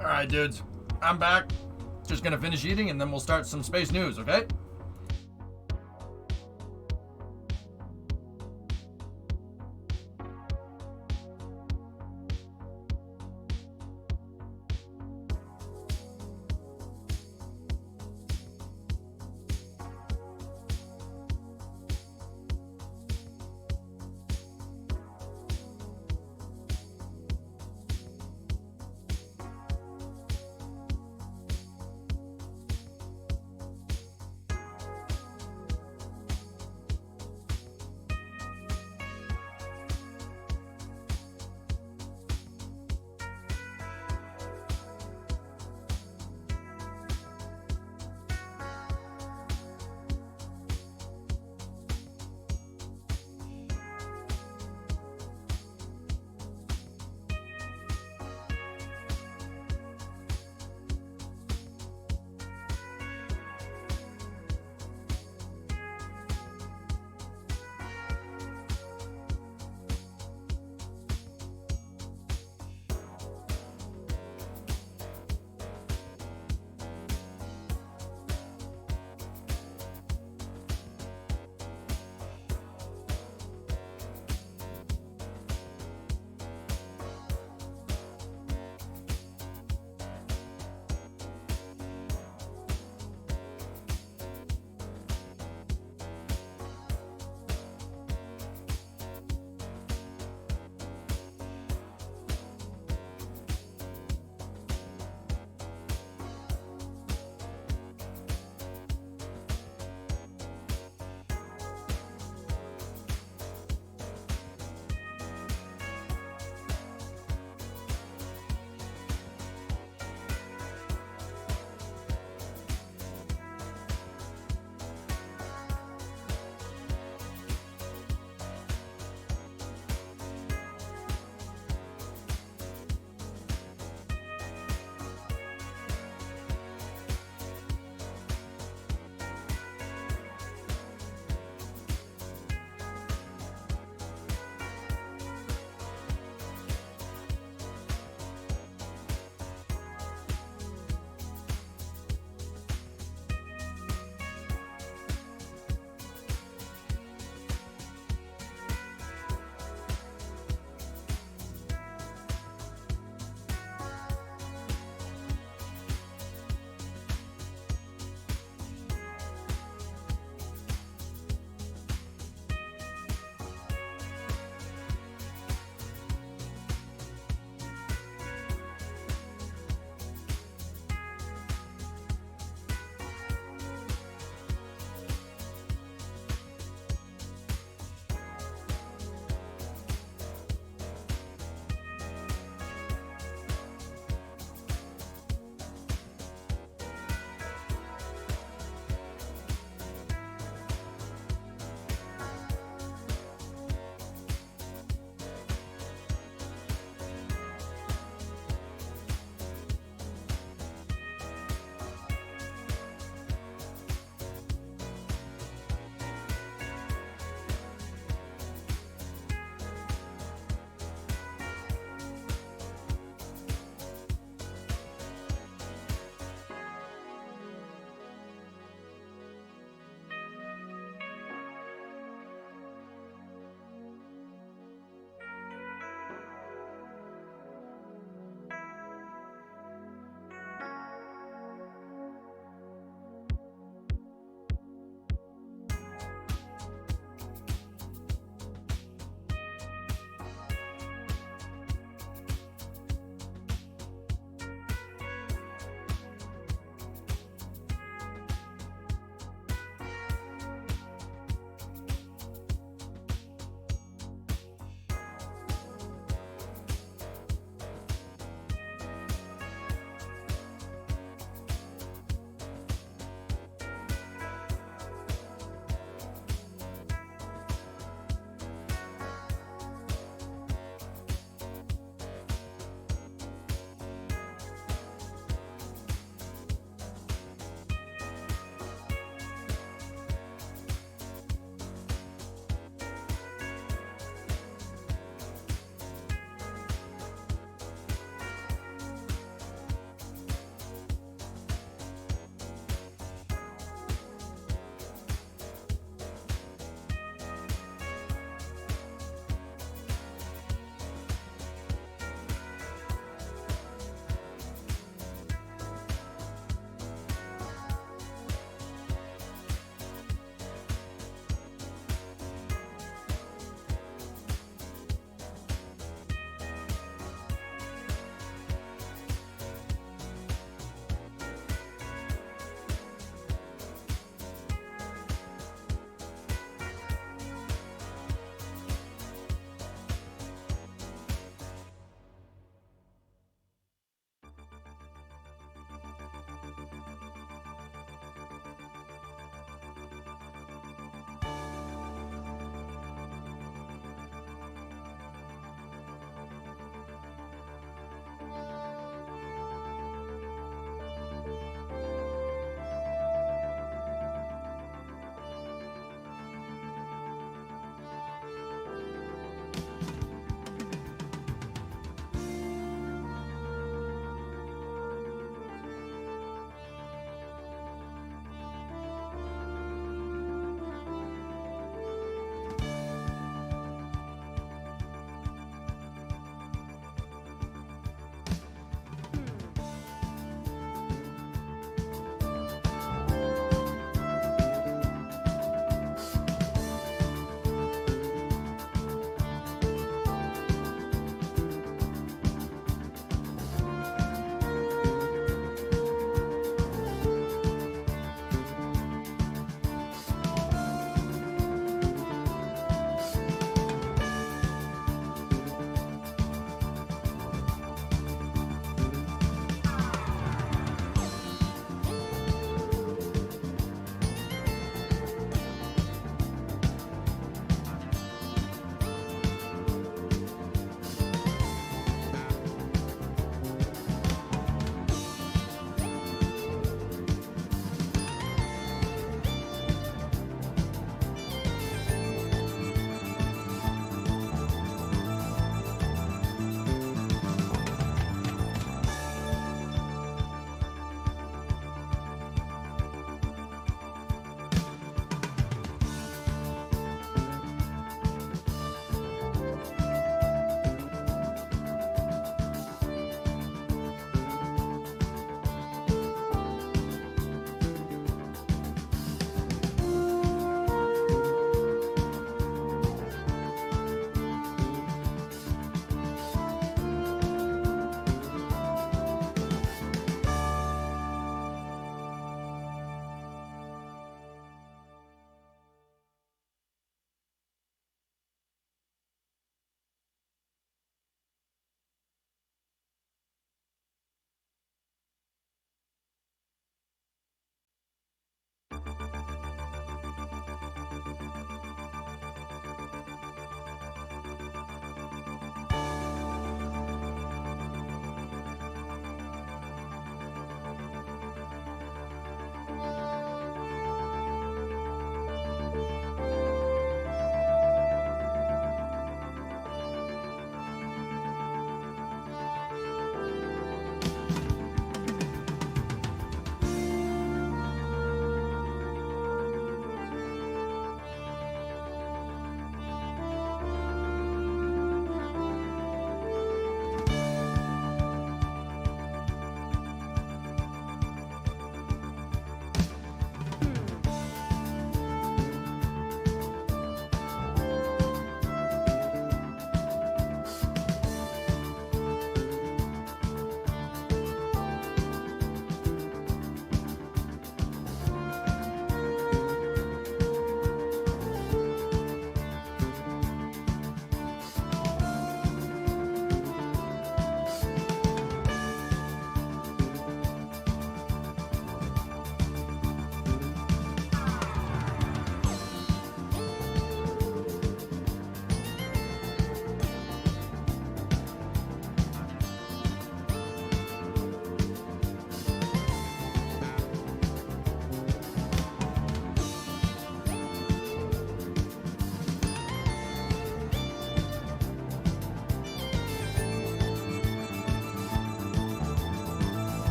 Alright, dudes. I'm back. Just gonna finish eating and then we'll start some space news, okay?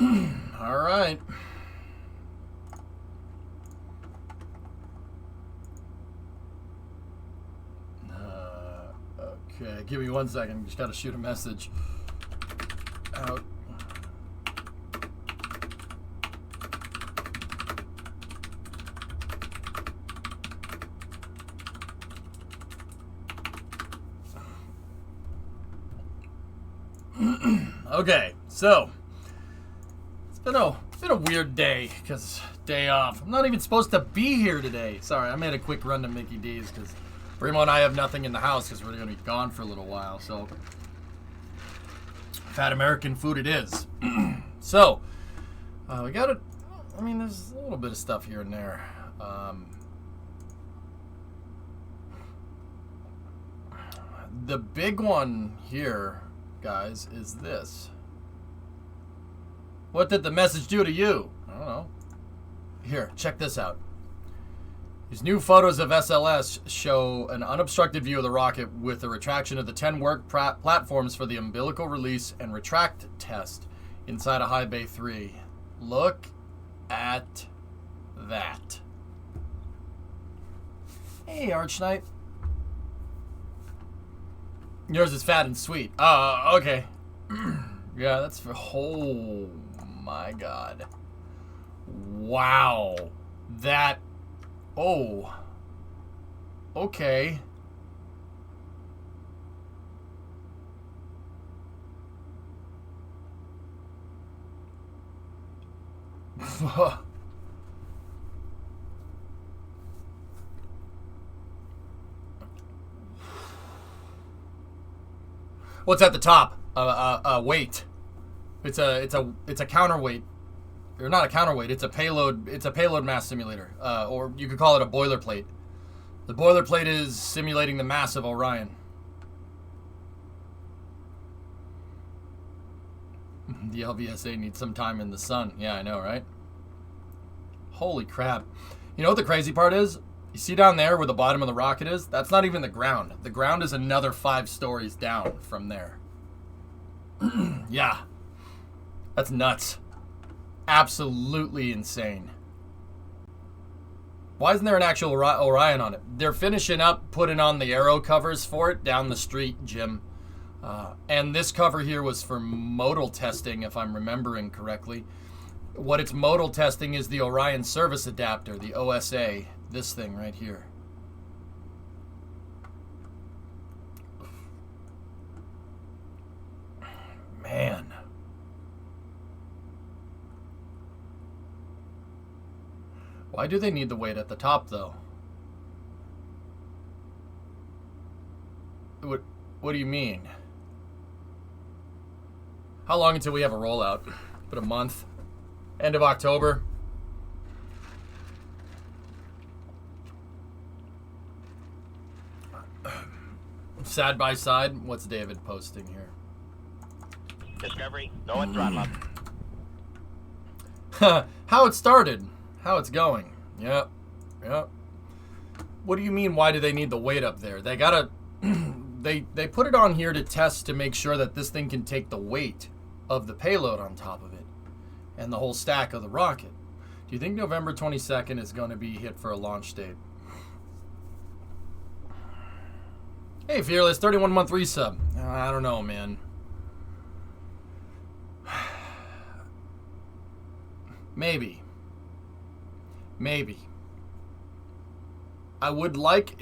All right. Okay, give me 1 second. Just gotta shoot a message out. Okay, so it's been a weird day because day off. I'm not even supposed to be here today. Sorry, I made a quick run to Mickey D's because Primo and I have nothing in the house because we're going to be gone for a little while. So fat American food it is. So we got to. I mean, there's a little bit of stuff here and there. The big one here, guys, is this. What did the message do to you? I don't know. Here, check this out. These new photos of SLS show an unobstructed view of the rocket with the retraction of the 10 work platforms for the umbilical release and retract test inside of High Bay 3. Look at that. Hey, Arch Knight. Yours is fat and sweet. Okay. Yeah, that's for... Oh, my God. Wow. That... Oh. Okay. What's at the top? Weight. It's a counterweight. Or not a counterweight. It's a payload mass simulator. Or you could call it a boilerplate. The boilerplate is simulating the mass of Orion. The LVSA needs some time in the sun. Yeah, I know, right? Holy crap. You know what the crazy part is? You see down there where the bottom of the rocket is? That's not even the ground. The ground is another 5 stories down from there. Yeah. That's nuts. Absolutely insane. Why isn't there an actual Orion on it? They're finishing up putting on the aero covers for it down the street, Jim. And this cover here was for modal testing, if I'm remembering correctly. What it's modal testing is the Orion Service Adapter, the OSA. This thing right here. Man. Why do they need the weight at the top, though? What do you mean? How long until we have a rollout? But a month? End of October? Side by side? What's David posting here? Discovery, go and throttle up. How it started. How it's going. Yep. What do you mean, why do they need the weight up there? They gotta... they put it on here to test to make sure that this thing can take the weight of the payload on top of it. And the whole stack of the rocket. Do you think November 22nd is going to be hit for a launch date? Hey, Fearless, 31-month resub. I don't know, man. Maybe. I would like,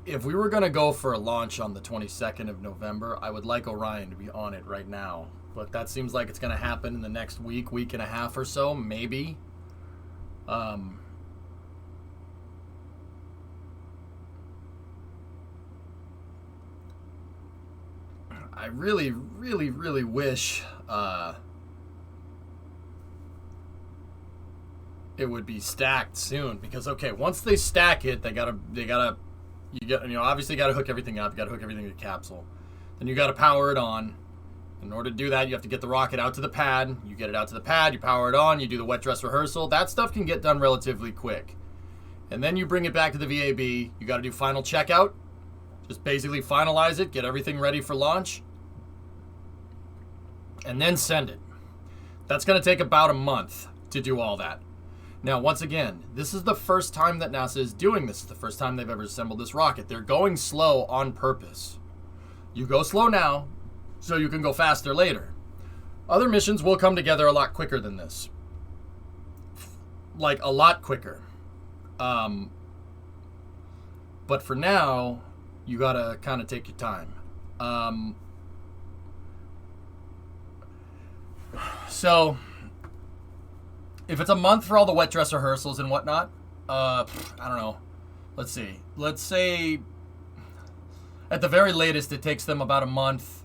if we were going to go for a launch on the 22nd of November, I would like Orion to be on it right now. But that seems like it's going to happen in the next week and a half or so, maybe. I really, really, really wish it would be stacked soon, because okay, once they stack it, obviously gotta hook everything up. You gotta hook everything to the capsule. Then you gotta power it on. In order to do that, you have to get the rocket out to the pad. You get it out to the pad, you power it on, you do the wet dress rehearsal. That stuff can get done relatively quick. And then you bring it back to the VAB. You gotta do final checkout. Just basically finalize it, get everything ready for launch, and then send it. That's going to take about a month to do all that. Now, once again, this is the first time that NASA is doing this. It's the first time they've ever assembled this rocket. They're going slow on purpose. You go slow now, so you can go faster later. Other missions will come together a lot quicker than this. Like, a lot quicker. But for now, you gotta kind of take your time. So, if it's a month for all the wet dress rehearsals and whatnot, I don't know. Let's see. Let's say, at the very latest, it takes them about a month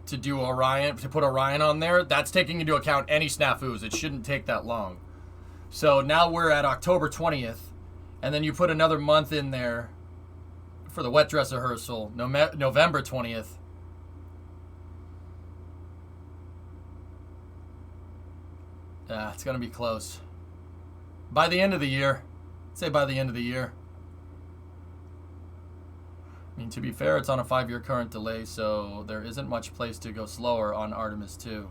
to do Orion, to put Orion on there. That's taking into account any snafus. It shouldn't take that long. So now we're at October 20th, and then you put another month in there for the wet dress rehearsal, November 20th. It's going to be close. By the end of the year. Say by the end of the year. I mean, to be fair, it's on a 5-year current delay, so there isn't much place to go slower on Artemis 2.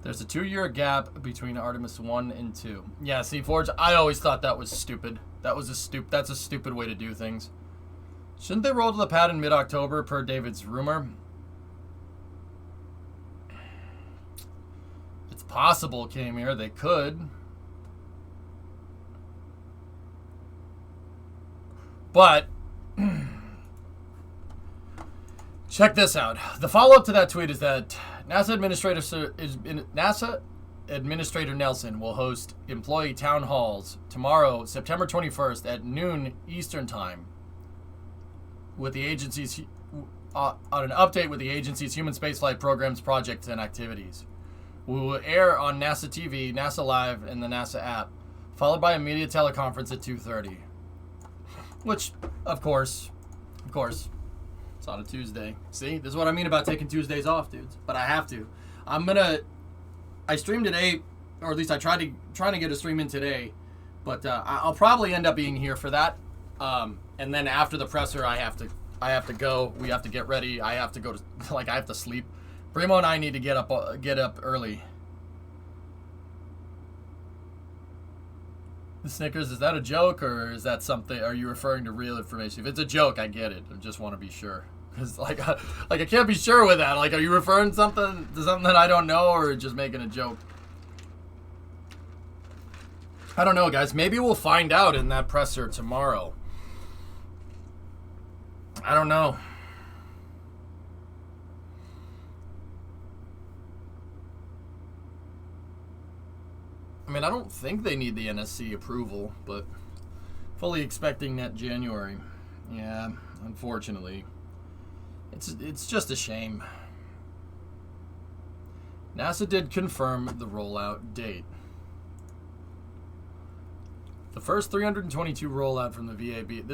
There's a 2-year gap between Artemis 1 and 2. Yeah, see, Forge, I always thought that was stupid. That's a stupid way to do things. Shouldn't they roll to the pad in mid-October, per David's rumor? It's possible, Kamir. They could. But check this out. The follow-up to that tweet is that NASA Administrator Nelson will host employee town halls tomorrow, September 21st at noon Eastern Time, with the agency's on an update with the agency's human spaceflight programs, projects, and activities. We will air on NASA TV, NASA Live, and the NASA app, followed by a media teleconference at 2:30. Which, of course, it's on a Tuesday. See, this is what I mean about taking Tuesdays off, dudes. But I have to. I streamed today, or at least I trying to get a stream in today. But I'll probably end up being here for that. And then after the presser, I have to go. We have to get ready. I have to go to I have to sleep. Primo and I need to get up early. The Snickers, is that a joke or is that something? Are you referring to real information? If it's a joke, I get it. I just want to be sure, because I can't be sure with that. Like, are you referring to something that I don't know, or just making a joke? I don't know, guys. Maybe we'll find out in that presser tomorrow. I don't know. I mean, I don't think they need the NSC approval, but fully expecting that January. Yeah, unfortunately. It's just a shame. NASA did confirm the rollout date. The first 322 rollout from the VAB.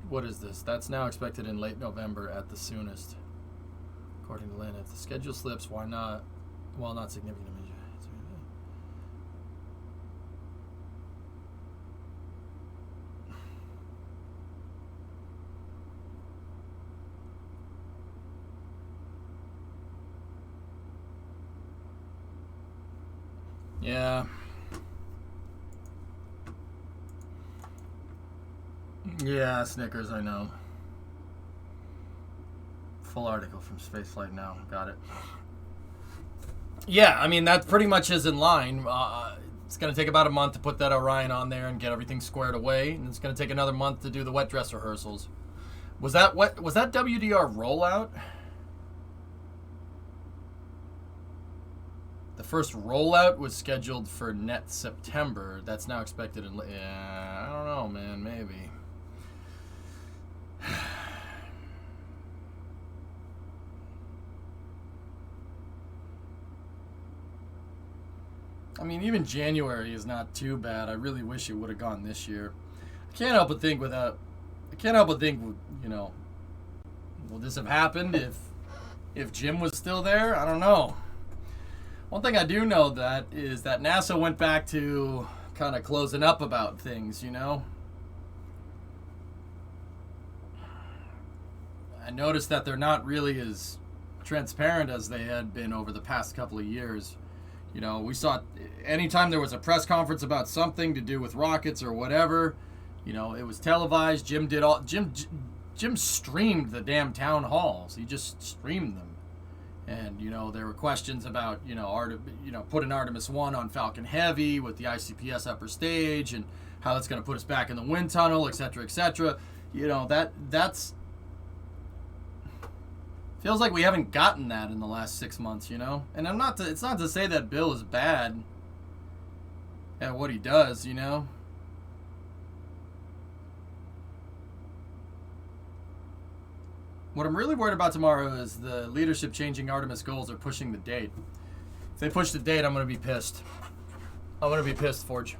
What is this? That's now expected in late November at the soonest. According to Lynn, if the schedule slips, why not? Well, not significant. Yeah. Yeah, Snickers, I know. Full article from Spaceflight Now. Got it. Yeah, I mean, that pretty much is in line. It's going to take about a month to put that Orion on there and get everything squared away. And it's going to take another month to do the wet dress rehearsals. Was that WDR rollout? The first rollout was scheduled for net September. That's now expected in... Yeah, I don't know, man. Maybe. I mean, even January is not too bad. I really wish it would have gone this year. I can't help but think, you know, would this have happened if Jim was still there? I don't know. One thing I do know that is that NASA went back to kind of closing up about things, you know? I noticed that they're not really as transparent as they had been over the past couple of years. You know, we saw anytime there was a press conference about something to do with rockets or whatever, you know, it was televised. Jim streamed the damn town halls. He just streamed them. And, you know, there were questions about, putting Artemis 1 on Falcon Heavy with the ICPS upper stage and how that's going to put us back in the wind tunnel, et cetera, et cetera. You know, that's... Feels like we haven't gotten that in the last 6 months, you know? And it's not to say that Bill is bad at what he does, you know? What I'm really worried about tomorrow is the leadership changing Artemis goals or pushing the date. If they push the date, I'm going to be pissed. I'm going to be pissed, Forge.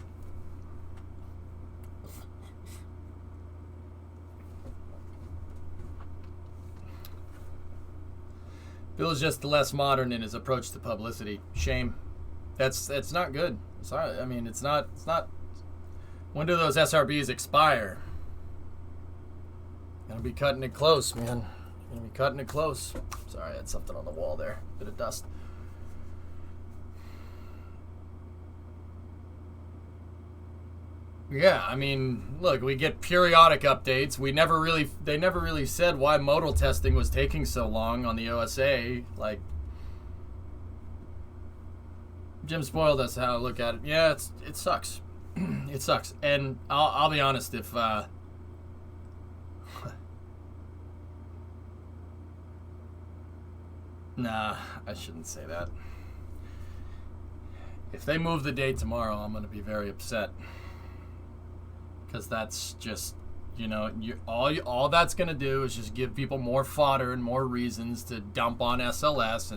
Bill is just less modern in his approach to publicity. Shame. It's not good. Sorry, I mean, it's not. When do those SRBs expire? Gonna be cutting it close, man. Gonna be cutting it close. Sorry, I had something on the wall there. Bit of dust. Yeah, I mean, look, we get periodic updates. They never really said why modal testing was taking so long on the OSA. Like, Jim spoiled us how to look at it. Yeah, it sucks. It sucks. And I'll be honest, if nah, I shouldn't say that. If they move the date tomorrow, I'm going to be very upset. Because that's just, you know, all that's going to do is just give people more fodder and more reasons to dump on SLS,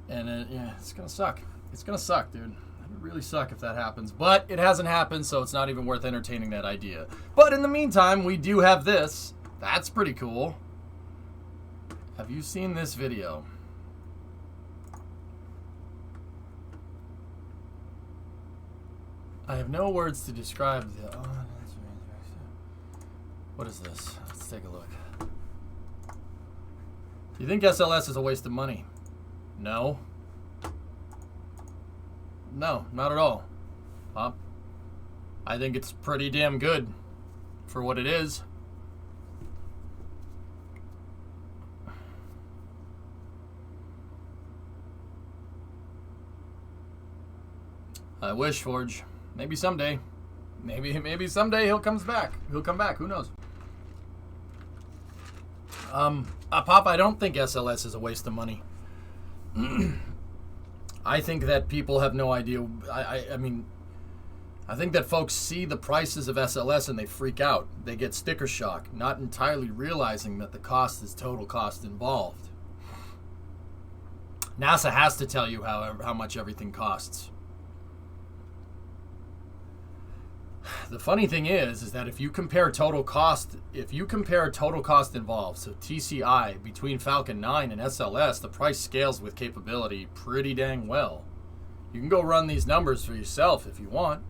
yeah, it's going to suck. It's going to suck, dude. It'll really suck if that happens. But it hasn't happened, so it's not even worth entertaining that idea. But in the meantime, we do have this. That's pretty cool. Have you seen this video? I have no words to describe the... What is this? Let's take a look. Do you think SLS is a waste of money? No. No, not at all. I think it's pretty damn good for what it is. I wish, Forge. Maybe someday. Maybe someday he'll come back. Who knows? Pop, I don't think SLS is a waste of money. I think that people have no idea. I mean, I think that folks see the prices of SLS and they freak out. They get sticker shock, not entirely realizing that the cost is total cost involved. NASA has to tell you how much everything costs. The funny thing is that if you compare total cost involved, so TCI between Falcon 9 and SLS, the price scales with capability pretty dang well. You can go run these numbers for yourself if you want.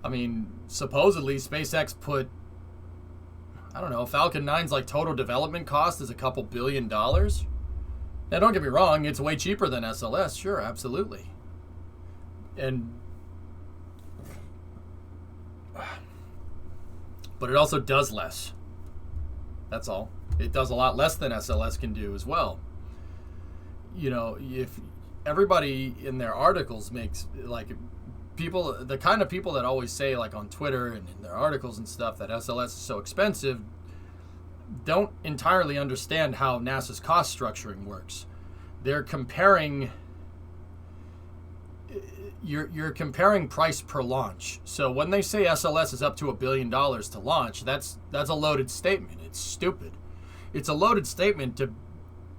I mean, supposedly SpaceX put, I don't know, Falcon 9's like total development cost is a couple $2 billion. Now don't get me wrong, it's way cheaper than SLS, sure, absolutely. But it also does less. That's all. It does a lot less than SLS can do as well. You know, if everybody in their articles makes, like, people, the kind of people that always say, like, on Twitter and in their articles and stuff, that SLS is so expensive, don't entirely understand how NASA's cost structuring works. They're comparing... You're comparing price per launch. So when they say SLS is up to $1 billion to launch, that's a loaded statement. It's stupid. It's a loaded statement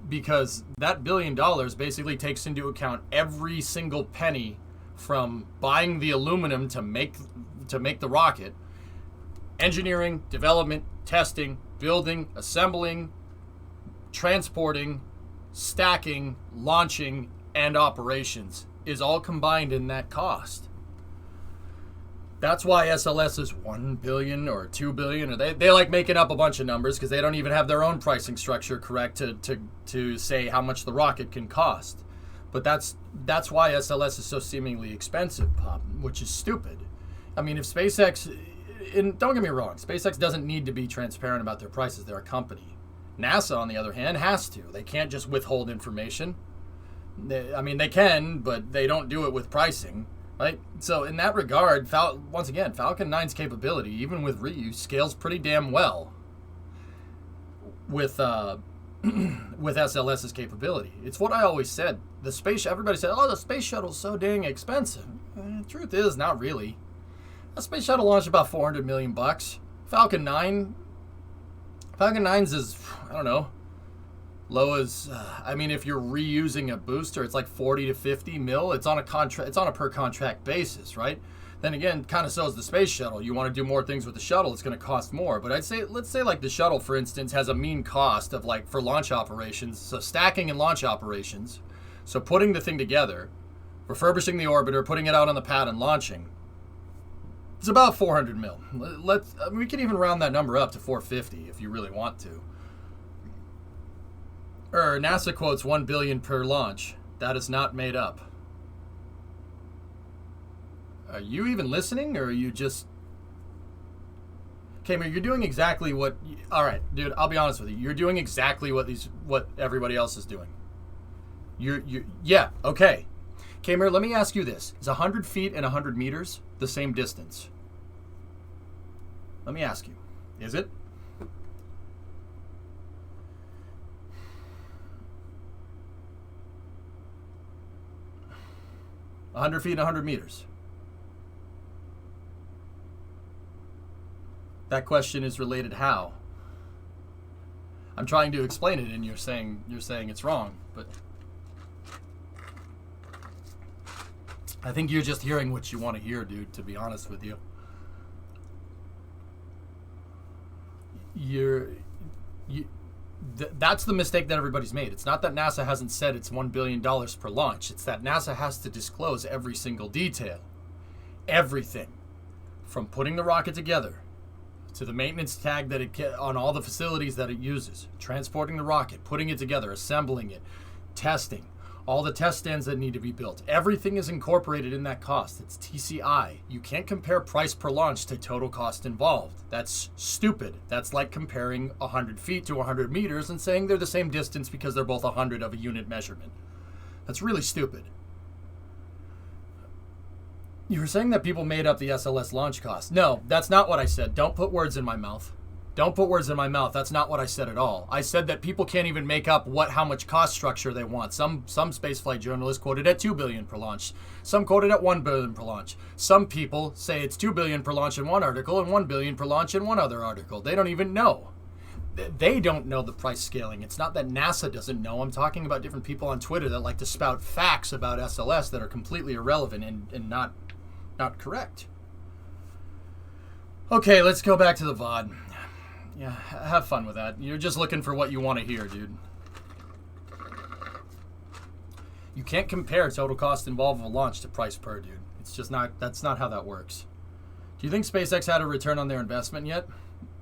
because that $1 billion basically takes into account every single penny from buying the aluminum to make the rocket, engineering, development, testing, building, assembling, transporting, stacking, launching, and operations is all combined in that cost. That's why SLS is $1 billion or $2 billion. Or they like making up a bunch of numbers because they don't even have their own pricing structure correct to say how much the rocket can cost. But that's why SLS is so seemingly expensive, Pop, which is stupid. I mean, if SpaceX, and don't get me wrong, SpaceX doesn't need to be transparent about their prices. They're a company. NASA, on the other hand, has to. They can't just withhold information. They can, but they don't do it with pricing, right? So in that regard, once again, Falcon 9's capability, even with reuse, scales pretty damn well with SLS's capability. It's what I always said. Everybody said, oh, the space shuttle's so dang expensive. The truth is, not really. A space shuttle launched about $400 million. Falcon 9's is, I don't know, low as, if you're reusing a booster, it's like 40 to 50 mil. It's on a per contract basis, right? Then again, kind of so is the space shuttle. You want to do more things with the shuttle, it's going to cost more. But let's say like the shuttle, for instance, has a mean cost of like for launch operations. So stacking and launch operations. So putting the thing together, refurbishing the orbiter, putting it out on the pad and launching. It's about 400 mil. We can even round that number up to 450 if you really want to. NASA quotes $1 billion per launch. That is not made up. Are you even listening, or are you just... Kamer, you're doing exactly what... All right, dude, I'll be honest with you. You're doing exactly what everybody else is doing. Yeah, okay. Kamer, let me ask you this. Is 100 feet and 100 meters the same distance? Let me ask you. Is it? $100 feet and 100 meters. That question is related how? I'm trying to explain it, and you're saying it's wrong, but I think you're just hearing what you want to hear, dude, to be honest with you. That's the mistake that everybody's made. It's not that NASA hasn't said it's $1 billion per launch. It's that NASA has to disclose every single detail. Everything. From putting the rocket together, to the maintenance tag that on all the facilities that it uses, transporting the rocket, putting it together, assembling it, testing, all the test stands that need to be built. Everything is incorporated in that cost. It's TCI. You can't compare price per launch to total cost involved. That's stupid. That's like comparing 100 feet to 100 meters and saying they're the same distance because they're both 100 of a unit measurement. That's really stupid. You were saying that people made up the SLS launch cost. No, that's not what I said. Don't put words in my mouth. Don't put words in my mouth. That's not what I said at all. I said that people can't even make up how much cost structure they want. Some spaceflight journalists quoted at $2 billion per launch. Some quoted at $1 billion per launch. Some people say it's $2 billion per launch in one article and $1 billion per launch in one other article. They don't even know. They don't know the price scaling. It's not that NASA doesn't know. I'm talking about different people on Twitter that like to spout facts about SLS that are completely irrelevant and not correct. Okay, let's go back to the VOD. Yeah, have fun with that. You're just looking for what you want to hear, dude. You can't compare total cost involved of a launch to price per, dude. It's just that's not how that works. Do you think SpaceX had a return on their investment yet?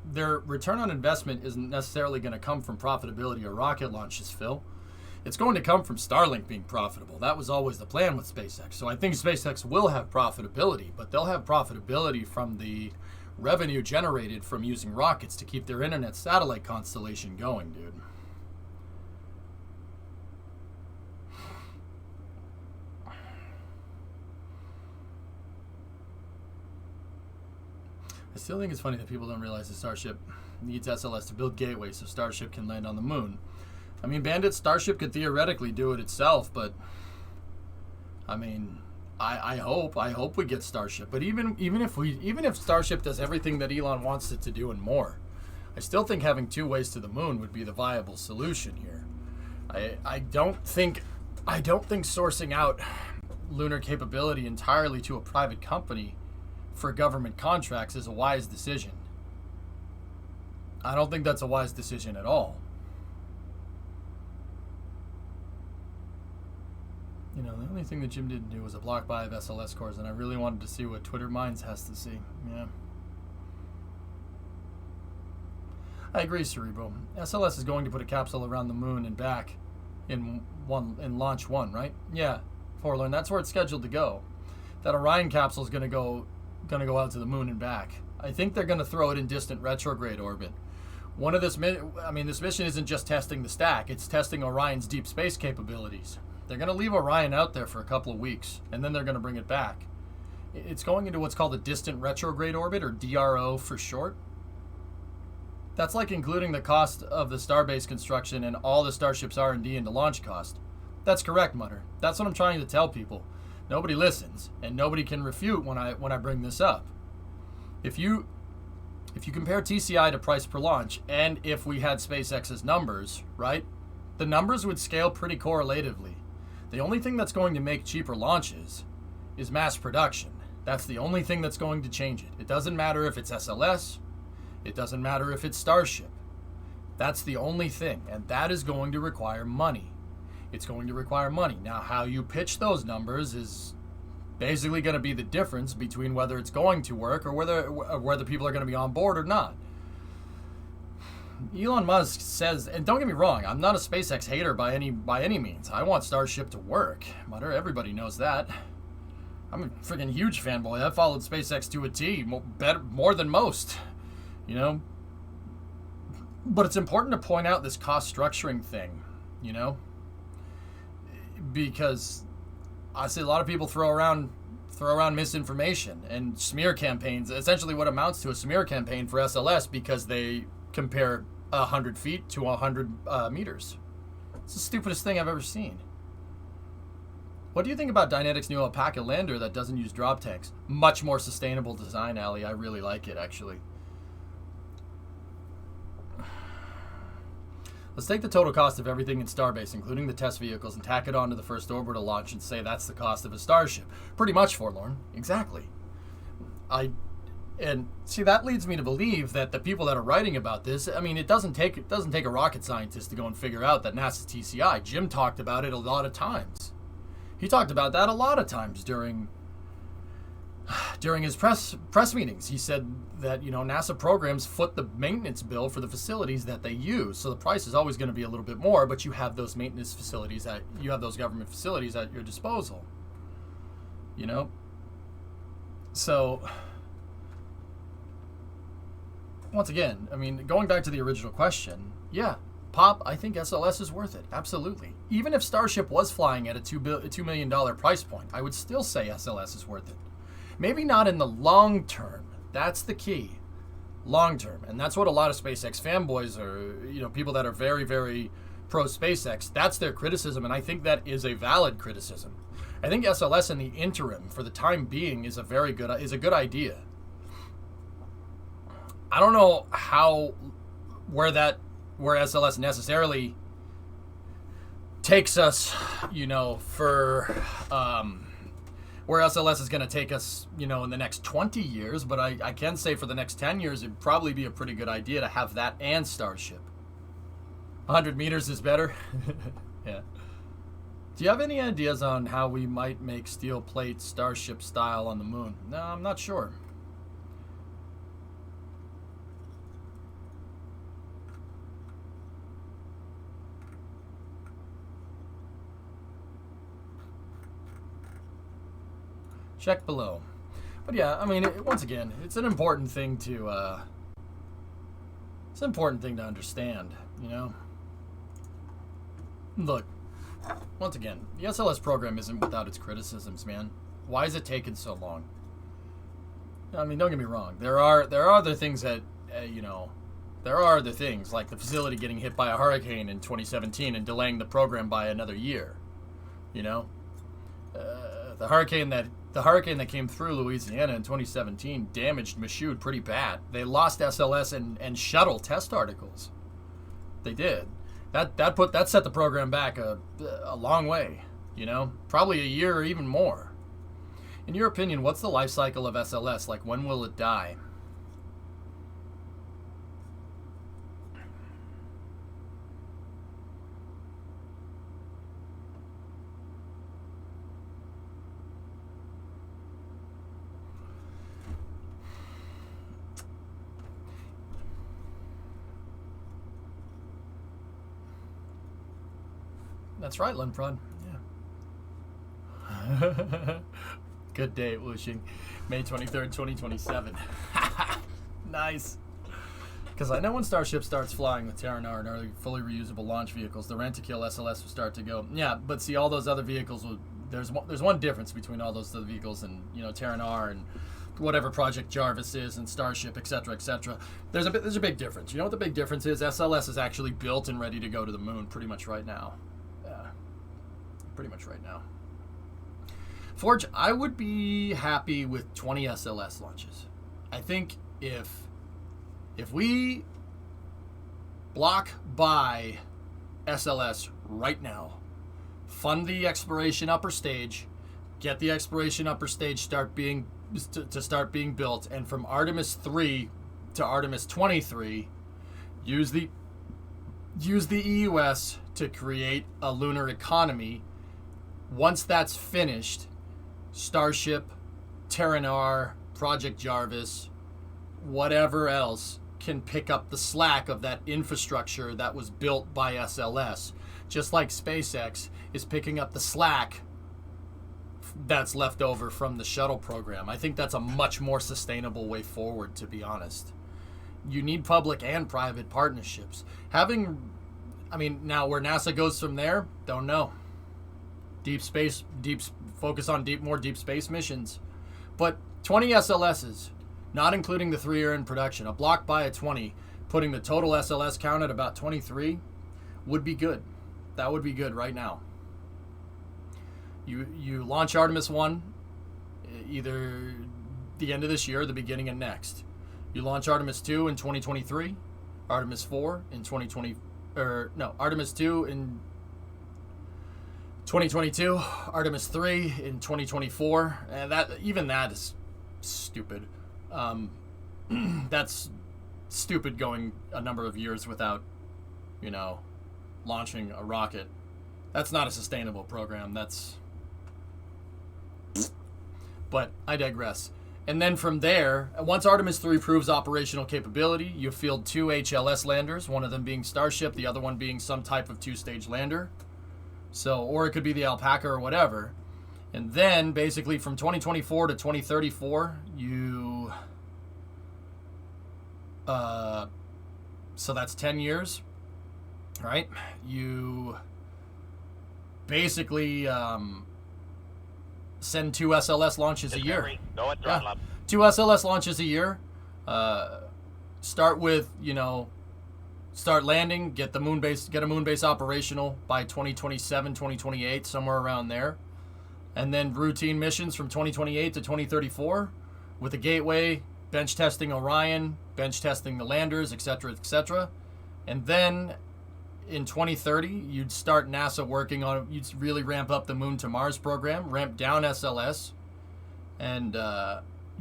Their return on investment isn't necessarily going to come from profitability or rocket launches, Phil. It's going to come from Starlink being profitable. That was always the plan with SpaceX. So I think SpaceX will have profitability, but they'll have profitability from the revenue generated from using rockets to keep their internet satellite constellation going, dude. I still think it's funny that people don't realize the Starship needs SLS to build gateways so Starship can land on the moon. I mean, Bandit Starship could theoretically do it itself, but I mean, I hope we get Starship. But even if Starship does everything that Elon wants it to do and more, I still think having two ways to the moon would be the viable solution here. I don't think sourcing out lunar capability entirely to a private company for government contracts is a wise decision. I don't think that's a wise decision at all. You know, the only thing that Jim didn't do was a block buy of SLS cores, and I really wanted to see what Twitter Minds has to see. Yeah. I agree, Cerebro. SLS is going to put a capsule around the moon and back in launch 1, right? Yeah, Forlorn. That's where it's scheduled to go. That Orion capsule is going to go out to the moon and back. I think they're going to throw it in distant retrograde orbit. This mission isn't just testing the stack, it's testing Orion's deep space capabilities. They're going to leave Orion out there for a couple of weeks, and then they're going to bring it back. It's going into what's called a distant retrograde orbit, or DRO for short. That's like including the cost of the starbase construction and all the Starship's R&D into launch cost. That's correct, Mutter. That's what I'm trying to tell people. Nobody listens, and nobody can refute when I bring this up. If you compare TCI to price per launch, and if we had SpaceX's numbers, right, the numbers would scale pretty correlatively. The only thing that's going to make cheaper launches is mass production. That's the only thing that's going to change it. It doesn't matter if it's SLS. It doesn't matter if it's Starship. That's the only thing, and that is going to require money. It's going to require money. Now, how you pitch those numbers is basically going to be the difference between whether it's going to work or whether people are going to be on board or not. Elon Musk says, and don't get me wrong, I'm not a SpaceX hater by any means. I want Starship to work. Mutter, everybody knows that. I'm a freaking huge fanboy. I followed SpaceX to a T, more than most, you know. But it's important to point out this cost structuring thing, you know, because I see a lot of people throw around misinformation and smear campaigns. Essentially, what amounts to a smear campaign for SLS because they compare 100 feet to 100 meters. It's the stupidest thing I've ever seen. What do you think about Dynetics' new Alpaca lander that doesn't use drop tanks? Much more sustainable design, Ali. I really like it, actually. Let's take the total cost of everything in Starbase, including the test vehicles, and tack it onto the first orbital launch and say that's the cost of a Starship. Pretty much, Forlorn. Exactly. And see, that leads me to believe that the people that are writing about this, I mean, it doesn't take a rocket scientist to go and figure out that NASA's TCI. Jim talked about it a lot of times. He talked about that a lot of times during his press meetings. He said that, you know, NASA programs foot the maintenance bill for the facilities that they use. So the price is always going to be a little bit more, but you have those maintenance facilities you have those government facilities at your disposal. You know? So once again, I mean, going back to the original question, yeah, Pop, I think SLS is worth it. Absolutely. Even if Starship was flying at a $2 million price point, I would still say SLS is worth it. Maybe not in the long term. That's the key. Long term. And that's what a lot of SpaceX fanboys are, you know, people that are very, very pro SpaceX, that's their criticism, and I think that is a valid criticism. I think SLS in the interim, for the time being, is a good idea. I don't know where SLS necessarily takes us, you know, where SLS is going to take us, you know, in the next 20 years, but I can say for the next 10 years, it'd probably be a pretty good idea to have that and Starship. 100 meters is better. Yeah. Do you have any ideas on how we might make steel plate Starship style on the moon? No, I'm not sure. Check below. But yeah, I mean, once again, it's an important thing to understand, you know? Look, once again, the SLS program isn't without its criticisms, man. Why is it taking so long? I mean, don't get me wrong. There are other things that, you know, there are other things, like the facility getting hit by a hurricane in 2017 and delaying the program by another year, you know? The hurricane that came through Louisiana in 2017 damaged Michoud pretty bad. They lost SLS and shuttle test articles. They did. That set the program back a long way, you know? Probably a year or even more. In your opinion, what's the life cycle of SLS? Like, when will it die? That's right, Linprod. Yeah. Good date, Wuxing. May 23rd, 2027. Nice. Because I know when Starship starts flying with Terranar and early fully reusable launch vehicles, the Rent-A-Kill SLS will start to go. Yeah, but see, all those other vehicles will. There's one difference between all those other vehicles and Terranar and whatever Project Jarvis is and Starship, etc., etc. There's a big difference. You know what the big difference is? SLS is actually built and ready to go to the moon pretty much right now. Yeah, pretty much right now. Forge, I would be happy with 20 SLS launches. I think if we block buy SLS right now, fund the exploration upper stage, get the exploration upper stage start being built, and from Artemis 3 to Artemis 23, use the EUS to create a lunar economy. Once that's finished, Starship, Terranar, Project Jarvis, whatever else can pick up the slack of that infrastructure that was built by SLS, just like SpaceX is picking up the slack that's left over from the shuttle program. I think that's a much more sustainable way forward, to be honest. You need public and private partnerships. Now where NASA goes from there, don't know. Focus on more deep space missions. But 20 SLSs, not including the 3 are in production, a block buy at 20, putting the total SLS count at about 23 would be good. That would be good right now. You launch Artemis 1 either the end of this year or the beginning of next. You launch Artemis 2 in 2023, Artemis 4 in Artemis 2 in 2022, Artemis 3 in 2024, and that is stupid. That's stupid going a number of years without, launching a rocket. That's not a sustainable program. But I digress. And then from there, once Artemis 3 proves operational capability, you field 2 HLS landers, one of them being Starship, the other one being some type of 2-stage lander. Or it could be the Alpaca or whatever. And then basically from 2024 to 2034, so that's 10 years, right? You basically send 2 SLS launches a year. Yeah. 2 SLS launches a year. Start with, start landing, get a moon base operational by 2027, 2028, somewhere around there. And then routine missions from 2028 to 2034 with a gateway, bench testing Orion, bench testing the landers, etc., etc. And then in 2030, you'd start NASA working on, you'd really ramp up the Moon to Mars program, ramp down SLS, and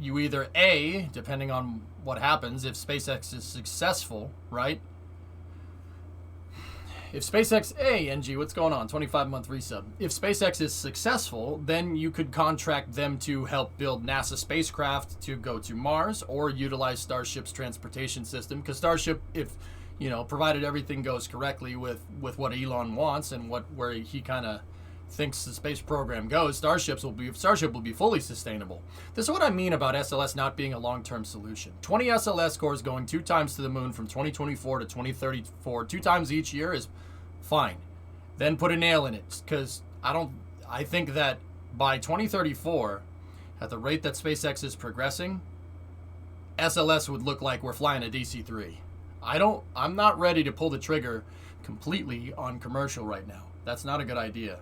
you either A, depending on what happens, if SpaceX is successful, right? If SpaceX, NG, what's going on? 25-month resub. If SpaceX is successful, then you could contract them to help build NASA spacecraft to go to Mars or utilize Starship's transportation system. Because Starship, if, provided everything goes correctly with what Elon wants and where he kind of thinks the space program goes, Starship will be fully sustainable. This is what I mean about SLS not being a long-term solution. 20 SLS cores going 2 times to the moon from 2024 to 2034, 2 times each year is fine. Then put a nail in it, because I think that by 2034, at the rate that SpaceX is progressing, SLS would look like we're flying a DC-3. I'm not ready to pull the trigger completely on commercial right now. That's not a good idea.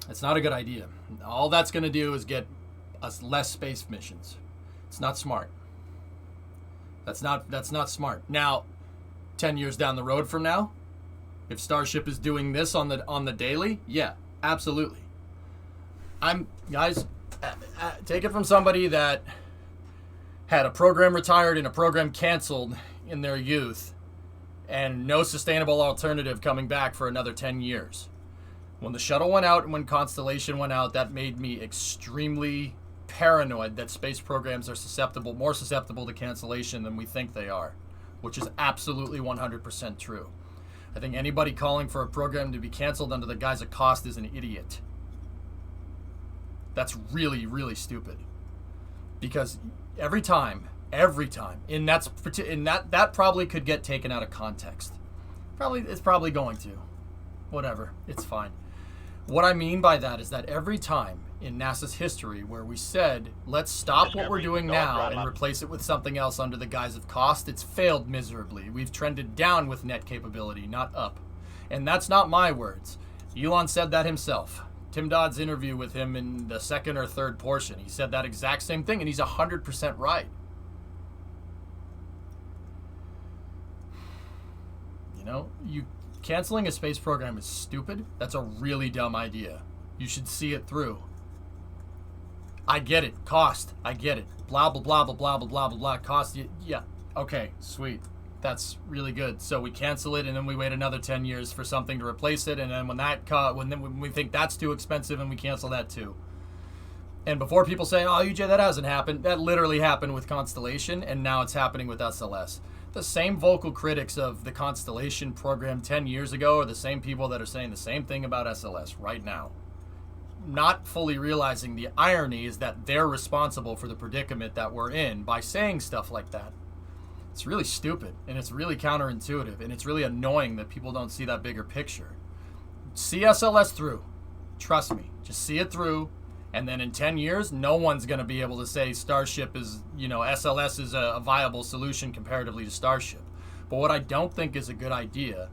It's not a good idea. All that's going to do is get us less space missions. It's not smart. That's not smart. Now, 10 years down the road from now, if Starship is doing this on the daily, yeah, absolutely. Guys, take it from somebody that had a program retired and a program canceled in their youth and no sustainable alternative coming back for another 10 years. When the shuttle went out and when Constellation went out, that made me extremely paranoid that space programs are more susceptible to cancellation than we think they are, which is absolutely 100% true. I think anybody calling for a program to be canceled under the guise of cost is an idiot. That's really, really stupid. Because every time, and that probably could get taken out of context. It's probably going to. Whatever, it's fine. What I mean by that is that every time in NASA's history where we said, let's stop what we're doing now and replace it with something else under the guise of cost, it's failed miserably. We've trended down with net capability, not up. And that's not my words. Elon said that himself. Tim Dodd's interview with him in the second or third portion, he said that exact same thing, and he's 100% right. You know, canceling a space program is stupid. That's a really dumb idea. You should see it through. I get it. Cost. I get it. Blah, blah, blah, blah, blah, blah, blah, blah, blah. Cost. Yeah. Okay, sweet. That's really good. So we cancel it, and then we wait another 10 years for something to replace it, and then when we think that's too expensive, and we cancel that too. And before people say, oh, UJ, that hasn't happened, that literally happened with Constellation, and now it's happening with SLS. The same vocal critics of the Constellation program 10 years ago are the same people that are saying the same thing about SLS right now. Not fully realizing the irony is that they're responsible for the predicament that we're in by saying stuff like that. It's really stupid, and it's really counterintuitive, and it's really annoying that people don't see that bigger picture. See SLS through. Trust me. Just see it through. And then in 10 years, no one's going to be able to say Starship is, SLS is a viable solution comparatively to Starship. But what I don't think is a good idea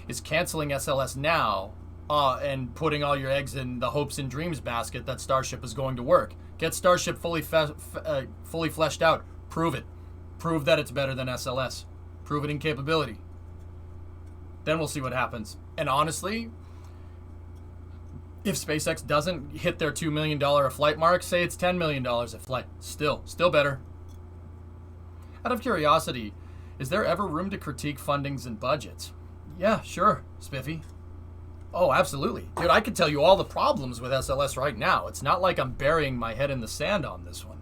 is canceling SLS now and putting all your eggs in the hopes and dreams basket that Starship is going to work. Get Starship fully fleshed out. Prove it. Prove that it's better than SLS. Prove it in capability. Then we'll see what happens. And honestly, if SpaceX doesn't hit their $2 million a flight mark, say it's $10 million a flight. Still better. Out of curiosity, is there ever room to critique fundings and budgets? Yeah, sure, Spiffy. Oh, absolutely. Dude, I could tell you all the problems with SLS right now. It's not like I'm burying my head in the sand on this one.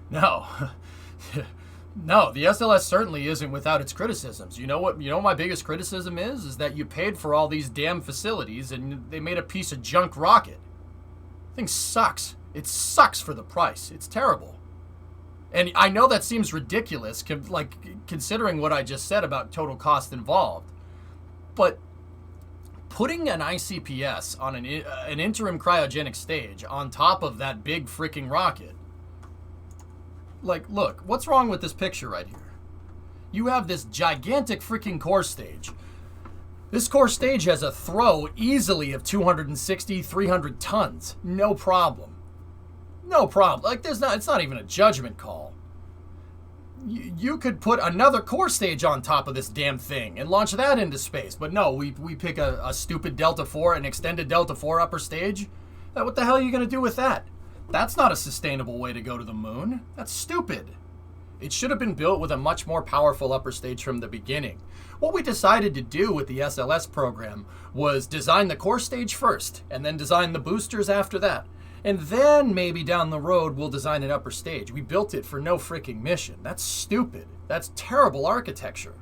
No. No, the SLS certainly isn't without its criticisms. You know what my biggest criticism is? Is that you paid for all these damn facilities and they made a piece of junk rocket. Thing sucks. It sucks for the price. It's terrible. And I know that seems ridiculous, considering what I just said about total cost involved. But putting an ICPS on an interim cryogenic stage on top of that big freaking rocket, look, what's wrong with this picture right here? You have this gigantic freaking core stage. This core stage has a throw easily of 260, 300 tons. No problem. No problem. It's not even a judgment call. You could put another core stage on top of this damn thing and launch that into space. But no, we pick a stupid Delta 4, an extended Delta 4 upper stage. What the hell are you going to do with that? That's not a sustainable way to go to the moon. That's stupid. It should have been built with a much more powerful upper stage from the beginning. What we decided to do with the SLS program was design the core stage first, and then design the boosters after that. And then maybe down the road we'll design an upper stage. We built it for no freaking mission. That's stupid. That's terrible architecture.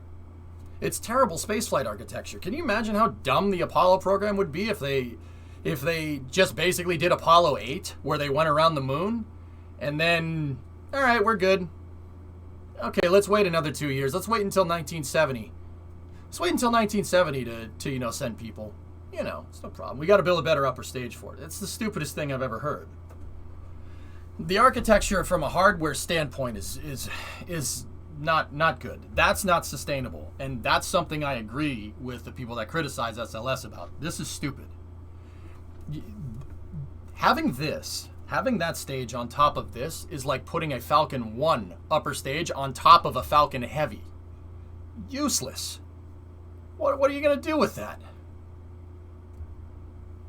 It's terrible spaceflight architecture. Can you imagine how dumb the Apollo program would be if they just basically did Apollo 8, where they went around the moon, and then, all right, we're good. Okay, let's wait another 2 years. Let's wait until 1970. Let's wait until 1970 to send people. It's no problem. We got to build a better upper stage for it. It's the stupidest thing I've ever heard. The architecture from a hardware standpoint is not good. That's not sustainable, and that's something I agree with the people that criticize SLS about. This is stupid. Having that stage on top of this is like putting a Falcon 1 upper stage on top of a Falcon Heavy. Useless. What are you going to do with that?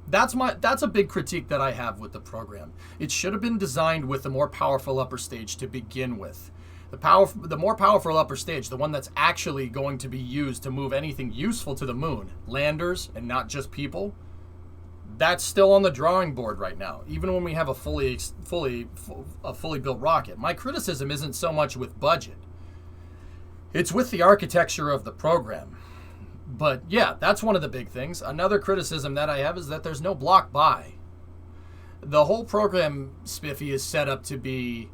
That's a big critique that I have with the program. It should have been designed with a more powerful upper stage to begin with. The more powerful upper stage, the one that's actually going to be used to move anything useful to the moon, landers and not just people, that's still on the drawing board right now, even when we have a fully built rocket. My criticism isn't so much with budget. It's with the architecture of the program. But yeah, that's one of the big things. Another criticism that I have is that there's no block buy. The whole program, Spiffy, is set up to be,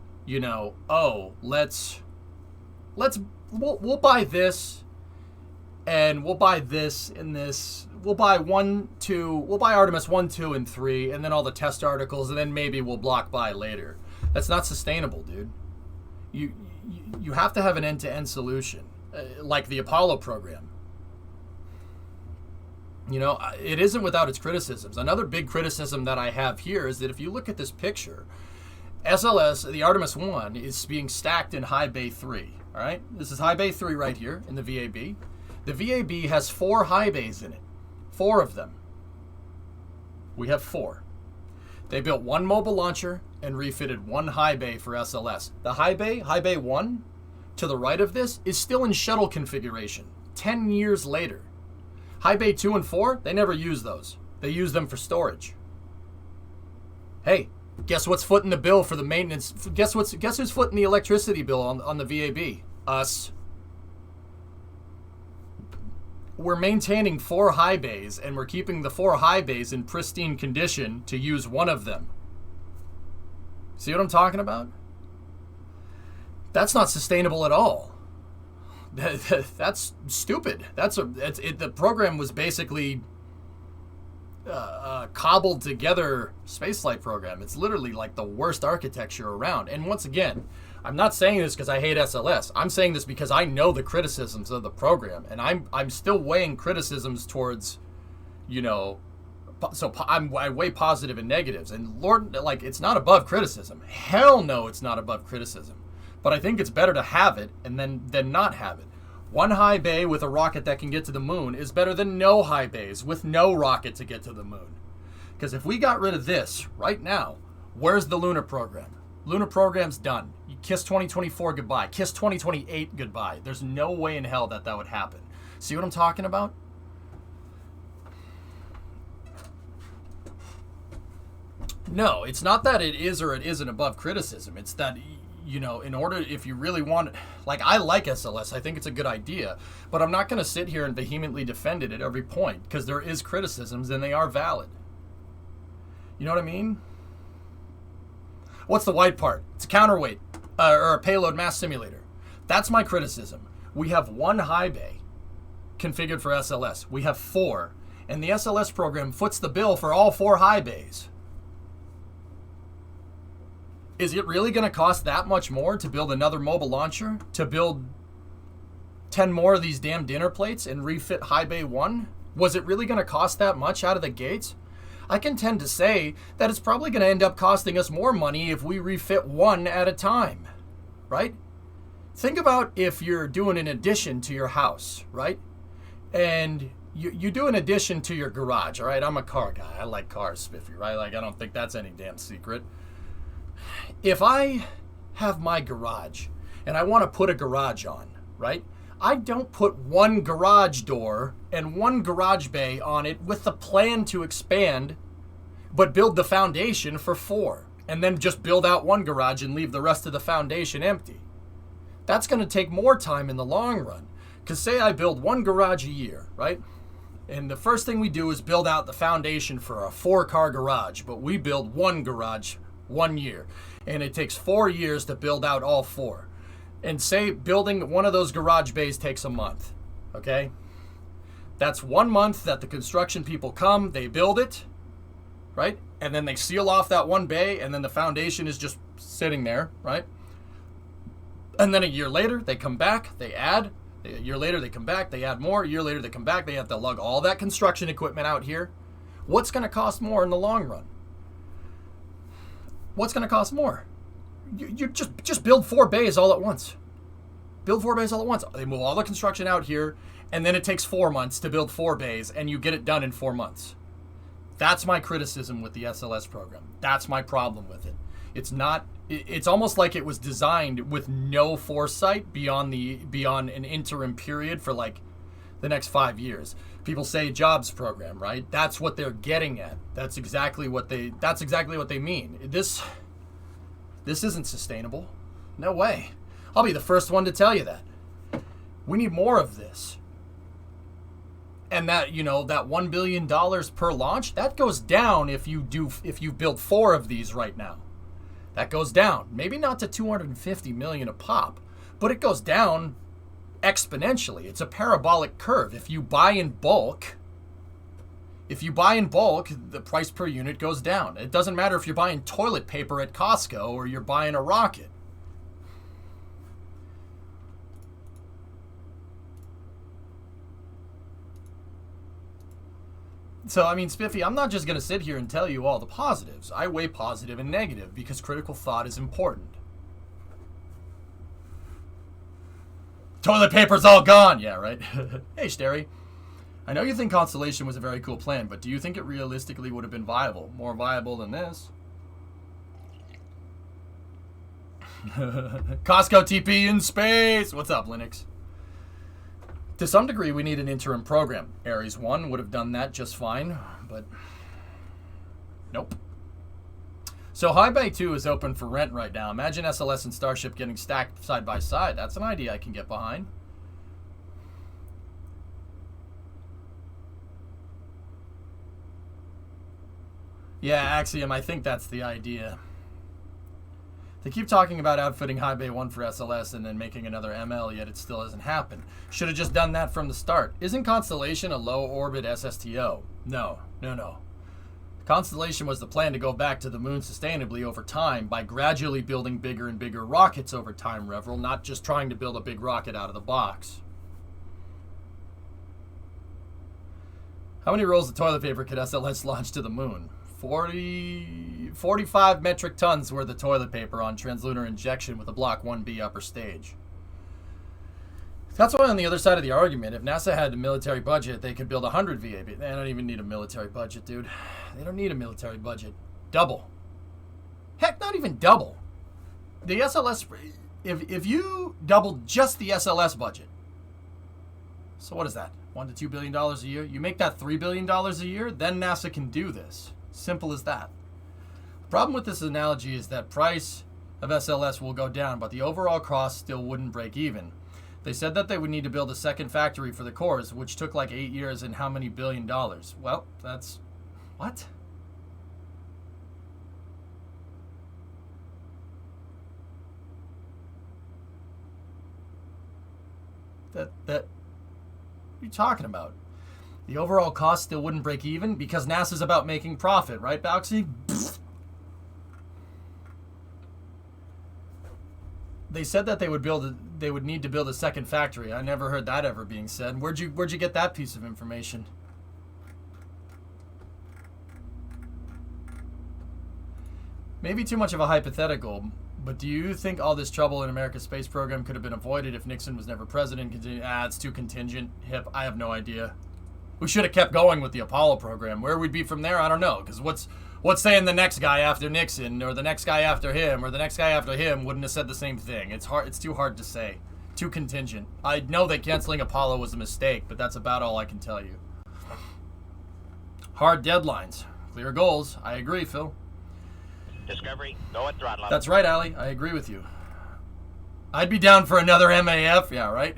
oh, we'll buy this, and we'll buy this and this. We'll buy we'll buy Artemis 1, 2, and 3, and then all the test articles, and then maybe we'll block buy later. That's not sustainable, dude. You have to have an end-to-end solution, like the Apollo program. It isn't without its criticisms. Another big criticism that I have here is that if you look at this picture, SLS, the Artemis 1, is being stacked in high bay 3. All right? This is high bay 3 right here in the VAB. The VAB has 4 high bays in it. 4 of them. We have 4. They built 1 mobile launcher and refitted 1 high bay for SLS. The high bay 1, to the right of this, is still in shuttle configuration, 10 years later. High bay 2 and 4, they never use those. They use them for storage. Hey, guess what's footing the bill for the maintenance? Guess who's footing the electricity bill on the VAB? Us. We're maintaining 4 high bays, and we're keeping the 4 high bays in pristine condition to use one of them. See what I'm talking about? That's not sustainable at all. That's stupid. The program was basically cobbled together spaceflight program. It's literally like the worst architecture around. And once again, I'm not saying this because I hate SLS. I'm saying this because I know the criticisms of the program, and I'm still weighing criticisms towards, so I weigh positive and negatives. And Lord, it's not above criticism. Hell no, it's not above criticism. But I think it's better to have it and than not have it. 1 high bay with a rocket that can get to the moon is better than no high bays with no rocket to get to the moon. Because if we got rid of this right now, where's the lunar program? Lunar program's done. You kiss 2024 goodbye. Kiss 2028 goodbye. There's no way in hell that would happen. See what I'm talking about? No, it's not that it is or it isn't above criticism. It's that, in order, if you really want, I like SLS, I think it's a good idea, but I'm not going to sit here and vehemently defend it at every point, because there is criticisms and they are valid. You know what I mean? What's the white part? It's a counterweight, or a payload mass simulator. That's my criticism. We have 1 high bay configured for SLS. We have 4, and the SLS program foots the bill for all 4 high bays. Is it really going to cost that much more to build another mobile launcher? To build 10 more of these damn dinner plates and refit high bay 1? Was it really going to cost that much out of the gates? I can tend to say that it's probably going to end up costing us more money if we refit 1 at a time, right? Think about if you're doing an addition to your house, right? And you do an addition to your garage, all right? I'm a car guy. I like cars, Spiffy, right? I don't think that's any damn secret. If I have my garage and I want to put a garage on, right? I don't put 1 garage door and 1 garage bay on it with the plan to expand, but build the foundation for 4, and then just build out 1 garage and leave the rest of the foundation empty. That's going to take more time in the long run. Because say I build 1 garage a year, right? And the first thing we do is build out the foundation for a 4-car garage, but we build 1 garage 1 year. And it takes 4 years to build out all 4. And say building one of those garage bays takes a month, okay? That's 1 month that the construction people come, they build it, right? And then they seal off that 1 bay, and then the foundation is just sitting there, right? And then a year later, they come back, they add. A year later, they come back, they add more. A year later, they come back, they have to lug all that construction equipment out here. What's going to cost more in the long run? What's going to cost more? You just build 4 bays all at once. Build 4 bays all at once. They move all the construction out here, and then it takes 4 months to build 4 bays, and you get it done in 4 months. That's my criticism with the SLS program. That's my problem with it. It's almost like it was designed with no foresight beyond an interim period for the next 5 years. People say jobs program, right? That's what they're getting at. That's exactly what they mean. This isn't sustainable. No way. I'll be the first one to tell you that. We need more of this. And that, you know, that $1 billion per launch, that goes down if you build 4 of these right now. That goes down. Maybe not to 250 million a pop, but it goes down exponentially. It's a parabolic curve. If you buy in bulk, the price per unit goes down. It doesn't matter if you're buying toilet paper at Costco or you're buying a rocket. So, I mean, Spiffy, I'm not just going to sit here and tell you all the positives. I weigh positive and negative because critical thought is important. Toilet paper's all gone. Yeah, right? Hey, Steri. I know you think Constellation was a very cool plan, but do you think it realistically would have been viable? More viable than this? Costco TP in space! What's up, Linux? To some degree, we need an interim program. Ares 1 would have done that just fine, but nope. So High Bay 2 is open for rent right now. Imagine SLS and Starship getting stacked side by side. That's an idea I can get behind. Yeah, Axiom, I think that's the idea. They keep talking about outfitting High Bay 1 for SLS and then making another ML, yet it still hasn't happened. Should have just done that from the start. Isn't Constellation a low-orbit SSTO? No. Constellation was the plan to go back to the moon sustainably over time by gradually building bigger and bigger rockets over time, Reveril, not just trying to build a big rocket out of the box. How many rolls of toilet paper could SLS launch to the moon? 45 metric tons worth of toilet paper on translunar injection with a Block 1B upper stage. That's why on the other side of the argument, if NASA had a military budget, they could build 100 VAB. They don't even need a military budget, dude. They don't need a military budget. Double. Heck, not even double. The SLS, if you doubled just the SLS budget, so what is that? $1 to $2 billion a year? You make that $3 billion a year, then NASA can do this. Simple as that. The problem with this analogy is that price of SLS will go down, but the overall cost still wouldn't break even. They said that they would need to build a second factory for the cores, which took like 8 years and how many $1 billion? Well, that's... What? What are you talking about? The overall cost still wouldn't break even because NASA's about making profit, right, Bauxy? They said that they would need to build a second factory. I never heard that ever being said. Where'd you get that piece of information? Maybe too much of a hypothetical, but do you think all this trouble in America's space program could have been avoided if Nixon was never president? It's too contingent. Hip, I have no idea. We should have kept going with the Apollo program. Where we'd be from there, I don't know. Because what's saying the next guy after Nixon, or the next guy after him, or the next guy after him wouldn't have said the same thing. It's hard. It's too hard to say. Too contingent. I know that canceling Apollo was a mistake, but that's about all I can tell you. Hard deadlines. Clear goals. I agree, Phil. Discovery, go at throttle. That's right, Allie. I agree with you. I'd be down for another MAF. Yeah, right?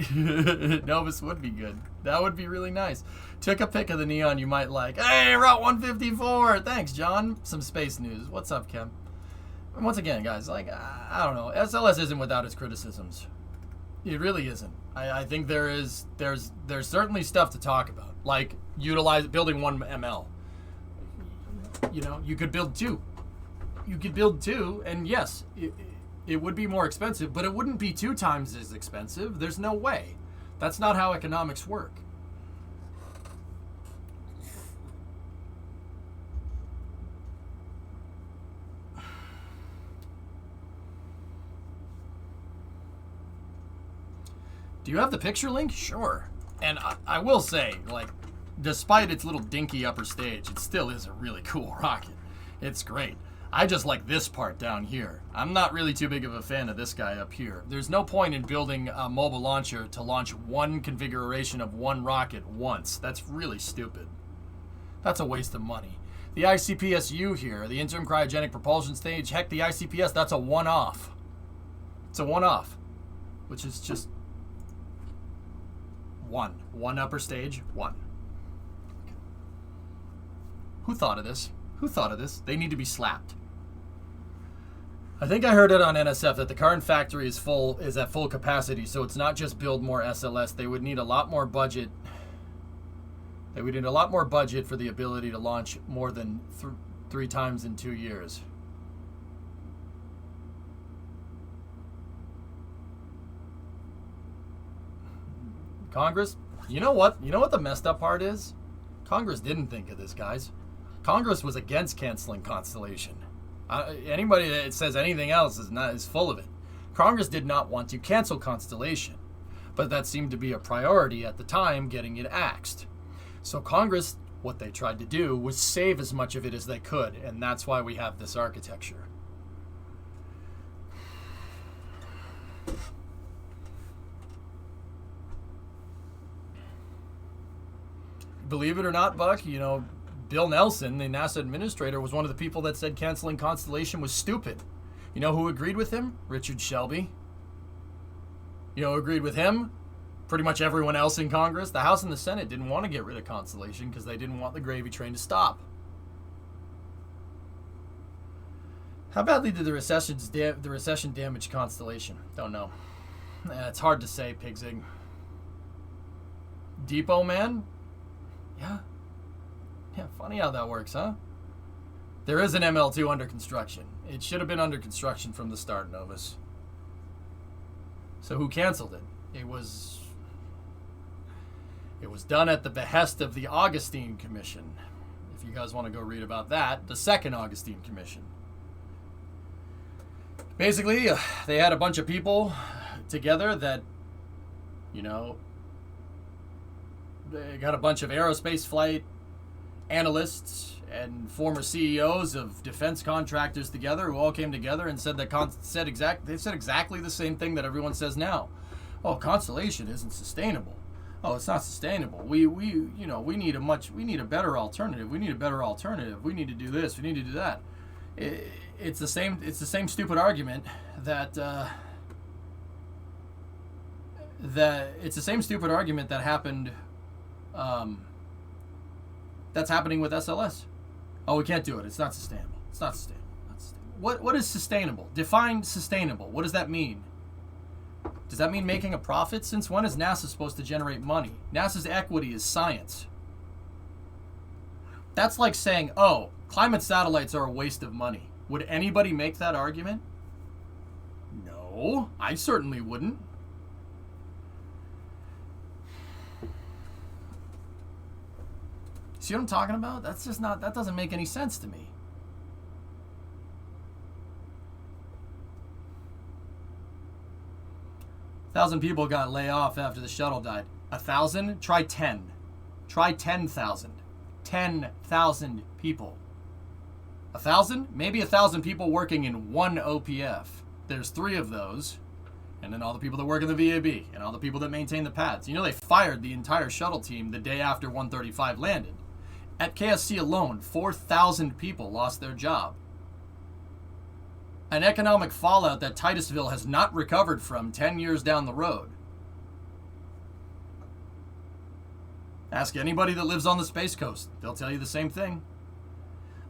Novus would be good. That would be really nice. Took a pic of the neon you might like. Hey, Route 154. Thanks, John. Some space news. What's up, Kim? And once again, guys, like, I don't know. SLS isn't without its criticisms. It really isn't. I think there's certainly stuff to talk about. Like, building 1 ML. You know, you could build 2. You could build 2, and yes, it would be more expensive, but it wouldn't be 2 times as expensive. There's no way. That's not how economics work. Do you have the picture link? Sure. And I will say, like, despite its little dinky upper stage, it still is a really cool rocket. It's great. I just like this part down here. I'm not really too big of a fan of this guy up here. There's no point in building a mobile launcher to launch one configuration of one rocket once. That's really stupid. That's a waste of money. The ICPSU here, the interim cryogenic propulsion stage, heck, the ICPS, that's a one-off. It's a one-off, which is just one upper stage, one. Who thought of this? Who thought of this? They need to be slapped. I think I heard it on NSF that the current factory is at full capacity, so it's not just build more SLS. They would need a lot more budget. They would need a lot more budget for the ability to launch more than 3 times in 2 years. Congress, you know what? You know what the messed up part is? Congress didn't think of this, guys. Congress was against canceling Constellation. Anybody that says anything else is full of it. Congress did not want to cancel Constellation, but that seemed to be a priority at the time, getting it axed. So Congress, what they tried to do was save as much of it as they could, and that's why we have this architecture. Believe it or not, Buck, you know, Bill Nelson, the NASA administrator, was one of the people that said canceling Constellation was stupid. You know who agreed with him? Richard Shelby. You know who agreed with him? Pretty much everyone else in Congress. The House and the Senate didn't want to get rid of Constellation because they didn't want the gravy train to stop. How badly did the recession damage Constellation? Don't know. It's hard to say, Pigzig. Depot Man? Yeah. Yeah, funny how that works, huh? There is an ML2 under construction. It should have been under construction from the start, Novus. So who canceled it? It was done at the behest of the Augustine Commission. If you guys want to go read about that, the second Augustine Commission. Basically, they had a bunch of people together that, you know, they got a bunch of aerospace flight analysts and former CEOs of defense contractors together who all came together and said they said exactly the same thing that everyone says now. Oh, Constellation isn't sustainable. Oh, it's not sustainable. We need a better alternative. We need a better alternative. We need to do this. We need to do that. It's the same stupid argument that happened. That's happening with SLS. Oh, we can't do it. It's not sustainable. It's not sustainable. What is sustainable? Define sustainable. What does that mean? Does that mean making a profit? Since when is NASA supposed to generate money? NASA's equity is science. That's like saying, oh, climate satellites are a waste of money. Would anybody make that argument? No, I certainly wouldn't. See what I'm talking about? That doesn't make any sense to me. $1,000 people got laid off after the shuttle died. 1,000? Try 10. Try 10,000. 10,000 people. 1,000? Maybe 1,000 people working in one OPF. There's 3 of those. And then all the people that work in the VAB. And all the people that maintain the pads. You know they fired the entire shuttle team the day after 135 landed. At KSC alone, 4,000 people lost their job. An economic fallout that Titusville has not recovered from 10 years down the road. Ask anybody that lives on the Space Coast. They'll tell you the same thing.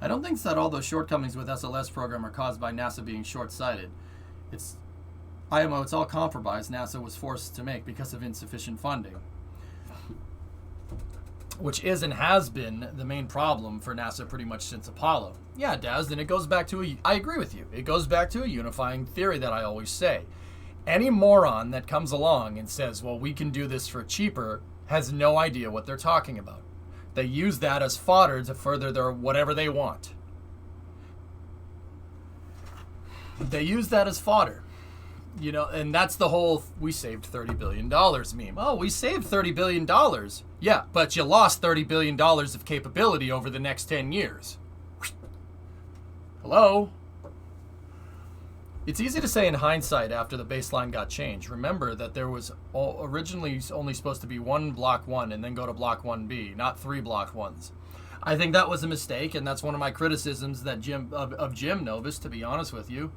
I don't think that all those shortcomings with SLS program are caused by NASA being short-sighted. It's all compromise NASA was forced to make because of insufficient funding. Which is and has been the main problem for NASA pretty much since Apollo. Yeah, Daz, and it goes back to I agree with you. It goes back to a unifying theory that I always say. Any moron that comes along and says, well, we can do this for cheaper, has no idea what they're talking about. They use that as fodder to further their whatever they want. They use that as fodder. You know, and that's the whole we saved $30 billion meme. Oh, we saved $30 billion. Yeah, but you lost $30 billion of capability over the next 10 years. Hello? It's easy to say in hindsight after the baseline got changed. Remember that there was originally only supposed to be 1 Block 1 and then go to Block 1B, not 3 Block 1s. I think that was a mistake, and that's one of my criticisms that Jim Novus, to be honest with you.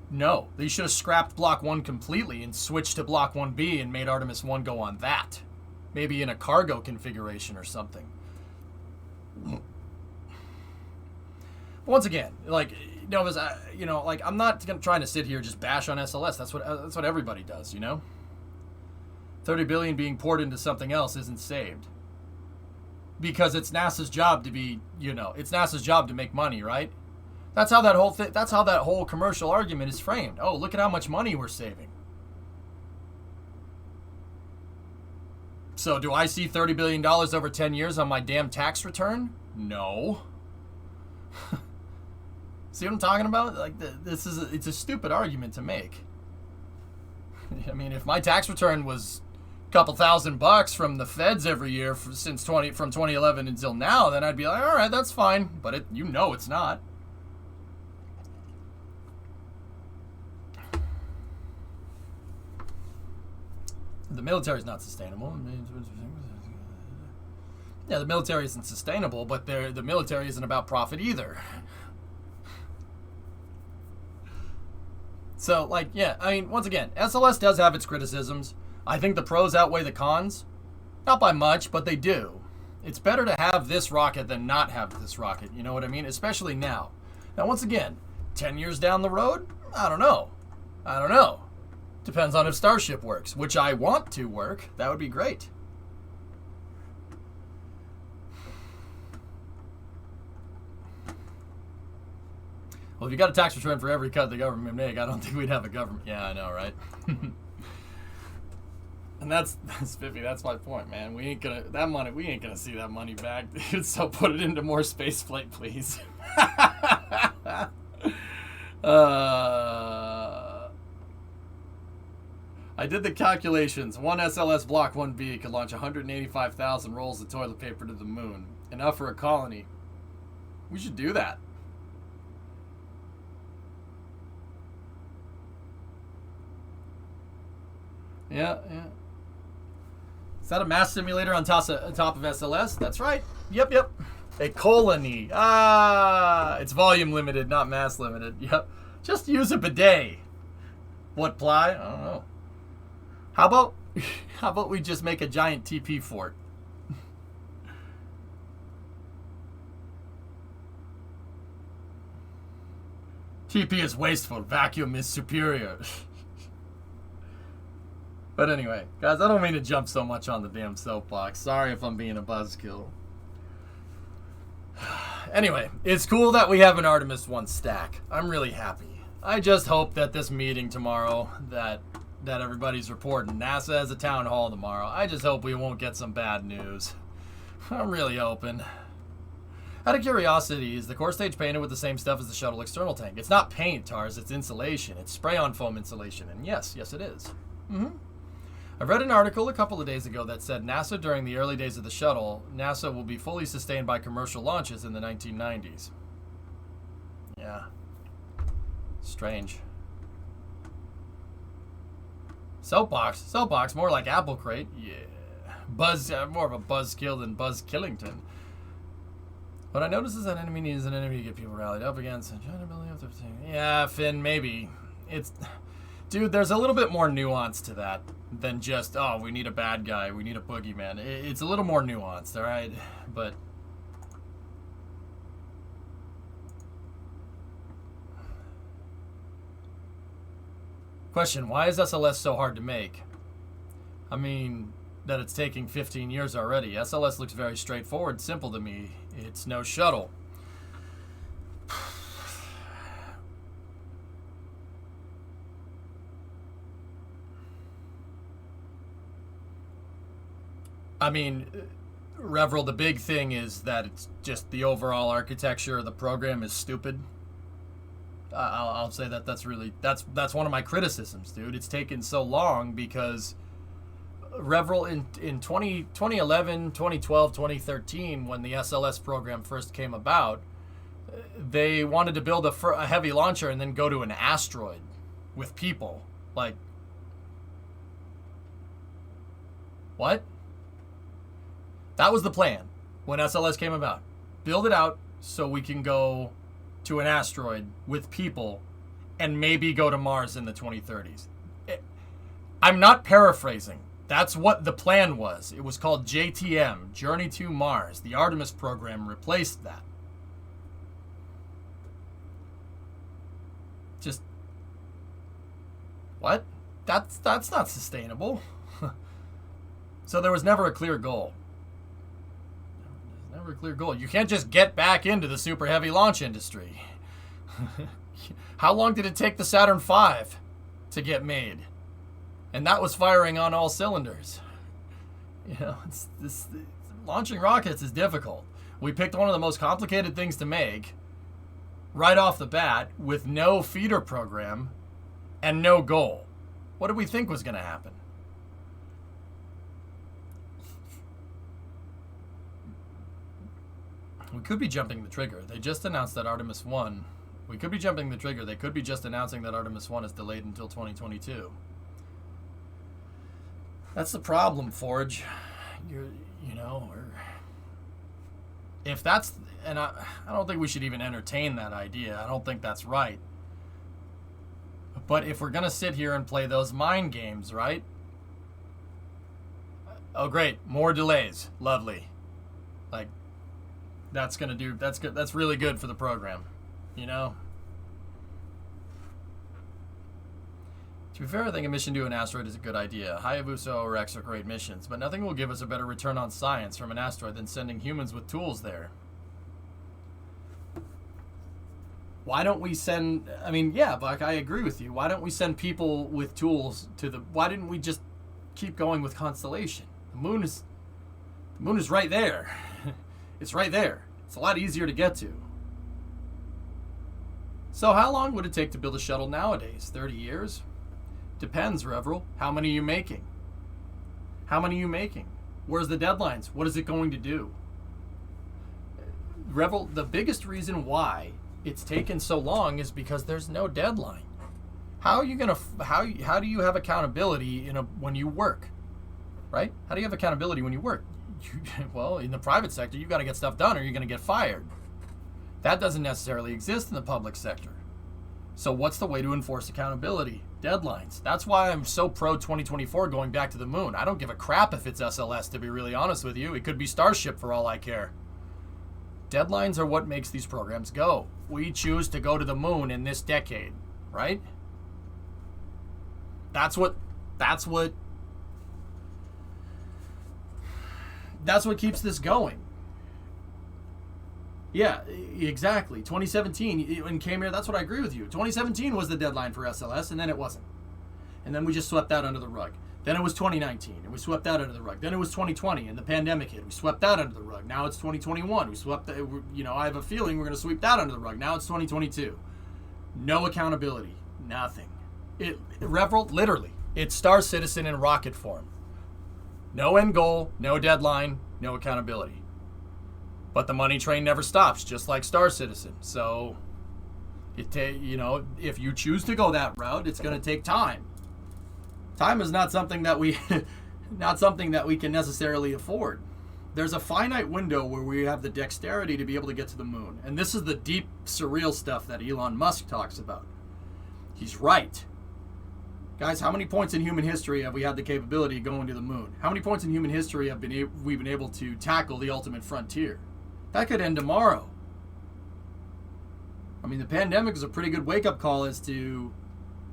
No, they should have scrapped Block 1 completely and switched to Block 1B and made Artemis 1 go on that. Maybe in a cargo configuration or something. Once again, like, like, I'm not trying to sit here just bash on SLS. That's what everybody does, 30 billion being poured into something else isn't saved. Because it's NASA's job to be, it's NASA's job to make money, right? That's how that whole commercial argument is framed. Oh, look at how much money we're saving. So do I see $30 billion over 10 years on my damn tax return? No. See what I'm talking about? Like, it's a stupid argument to make. I mean, if my tax return was a couple $1,000 from the feds every year from 2011 until now, then I'd be like, all right, that's fine. But it's not. The military's not sustainable. Yeah, the military isn't sustainable, but the military isn't about profit either. So, like, yeah, I mean, once again, SLS does have its criticisms. I think the pros outweigh the cons. Not by much, but they do. It's better to have this rocket than not have this rocket, you know what I mean? Especially now. Now, once again, 10 years down the road? I don't know. Depends on if Starship works, which I want to work. That would be great. Well, if you got a tax return for every cut the government make, I don't think we'd have a government. Yeah, I know, right? And that's Spiffy. That's my point, man. We ain't gonna see that money back, dude. So put it into more spaceplate, please. I did the calculations. One SLS Block 1B could launch 185,000 rolls of toilet paper to the moon. Enough for a colony. We should do that. Yeah. Is that a mass simulator on top of SLS? That's right. Yep. A colony. It's volume limited, not mass limited. Yep. Just use a bidet. What ply? I don't know. How about we just make a giant TP fort? TP is wasteful. Vacuum is superior. But anyway, guys, I don't mean to jump so much on the damn soapbox. Sorry if I'm being a buzzkill. Anyway, it's cool that we have an Artemis 1 stack. I'm really happy. I just hope that this meeting tomorrow, that everybody's reporting, NASA has a town hall tomorrow, I just hope we won't get some bad news. I'm really hoping. Out of curiosity, is the core stage painted with the same stuff as the shuttle external tank? It's not paint, Tars, it's insulation. It's spray-on foam insulation, and yes, it is. I read an article a couple of days ago that said NASA during the early days of the shuttle, NASA will be fully sustained by commercial launches in the 1990s. Yeah. Strange. Soapbox, more like Apple Crate. Yeah. More of a buzzkill than Buzz Killington. What I notice is that enemy needs an enemy to get people rallied up against. Yeah, Finn, maybe. Dude, there's a little bit more nuance to that than just, oh, we need a bad guy, we need a boogeyman. It's a little more nuanced, all right? But question, why is SLS so hard to make? I mean, that it's taking 15 years already. SLS looks very straightforward, simple to me. It's no shuttle. I mean, Reveril, the big thing is that it's just the overall architecture of the program is stupid. I'll say that's one of my criticisms, dude. It's taken so long because Reveril in 2011, 2012, 2013, when the SLS program first came about, they wanted to build a heavy launcher and then go to an asteroid with people. Like, what? That was the plan when SLS came about. Build it out so we can go to an asteroid with people and maybe go to Mars in the 2030s. I'm not paraphrasing. That's what the plan was. It was called JTM, Journey to Mars. The Artemis program replaced that. What? That's not sustainable. So there was never a clear goal. Never a clear goal. You can't just get back into the super heavy launch industry. How long did it take the Saturn V to get made? And that was firing on all cylinders. You know, launching rockets is difficult. We picked one of the most complicated things to make right off the bat with no feeder program and no goal. What did we think was going to happen? We could be jumping the trigger. They just announced that Artemis 1. We could be jumping the trigger. They could be just announcing that Artemis 1 is delayed until 2022. That's the problem, Forge. If that's, and I don't think we should even entertain that idea. I don't think that's right. But if we're going to sit here and play those mind games, right? Oh, great. More delays. Lovely. Like, that's good. That's really good for the program, you know? To be fair, I think a mission to an asteroid is a good idea. Hayabusa or X are great missions, but nothing will give us a better return on science from an asteroid than sending humans with tools there. Why don't we send... I mean, yeah, Buck, I agree with you. Why don't we send people with tools to the... Why didn't we just keep going with Constellation? The moon is right there. It's right there. It's a lot easier to get to. So how long would it take to build a shuttle nowadays? 30 years? Depends, Reveril. How many are you making? How many are you making? Where's the deadlines? What is it going to do? Reveril, the biggest reason why it's taken so long is because there's no deadline. How are you gonna? How do you have accountability when you work? Right? How do you have accountability when you work? Well, in the private sector, you've got to get stuff done or you're going to get fired. That doesn't necessarily exist in the public sector. So what's the way to enforce accountability? Deadlines. That's why I'm so pro 2024 going back to the moon. I don't give a crap if it's SLS, to be really honest with you. It could be Starship for all I care. Deadlines are what makes these programs go. We choose to go to the moon in this decade, right? That's what keeps this going. Yeah, exactly. 2017, when came here, that's what I agree with you. 2017 was the deadline for SLS, and then it wasn't. And then we just swept that under the rug. Then it was 2019, and we swept that under the rug. Then it was 2020, and the pandemic hit. We swept that under the rug. Now it's 2021. We swept that, I have a feeling we're going to sweep that under the rug. Now it's 2022. No accountability. Nothing. Reveril, literally, it's Star Citizen in rocket form. No end goal, no deadline, no accountability. But the money train never stops, just like Star Citizen. So, if you choose to go that route, it's going to take time. Time is not something that we can necessarily afford. There's a finite window where we have the dexterity to be able to get to the moon. And this is the deep, surreal stuff that Elon Musk talks about. He's right. Guys, how many points in human history have we had the capability of going to the moon? How many points in human history have we been able to tackle the ultimate frontier? That could end tomorrow. I mean, the pandemic is a pretty good wake-up call as to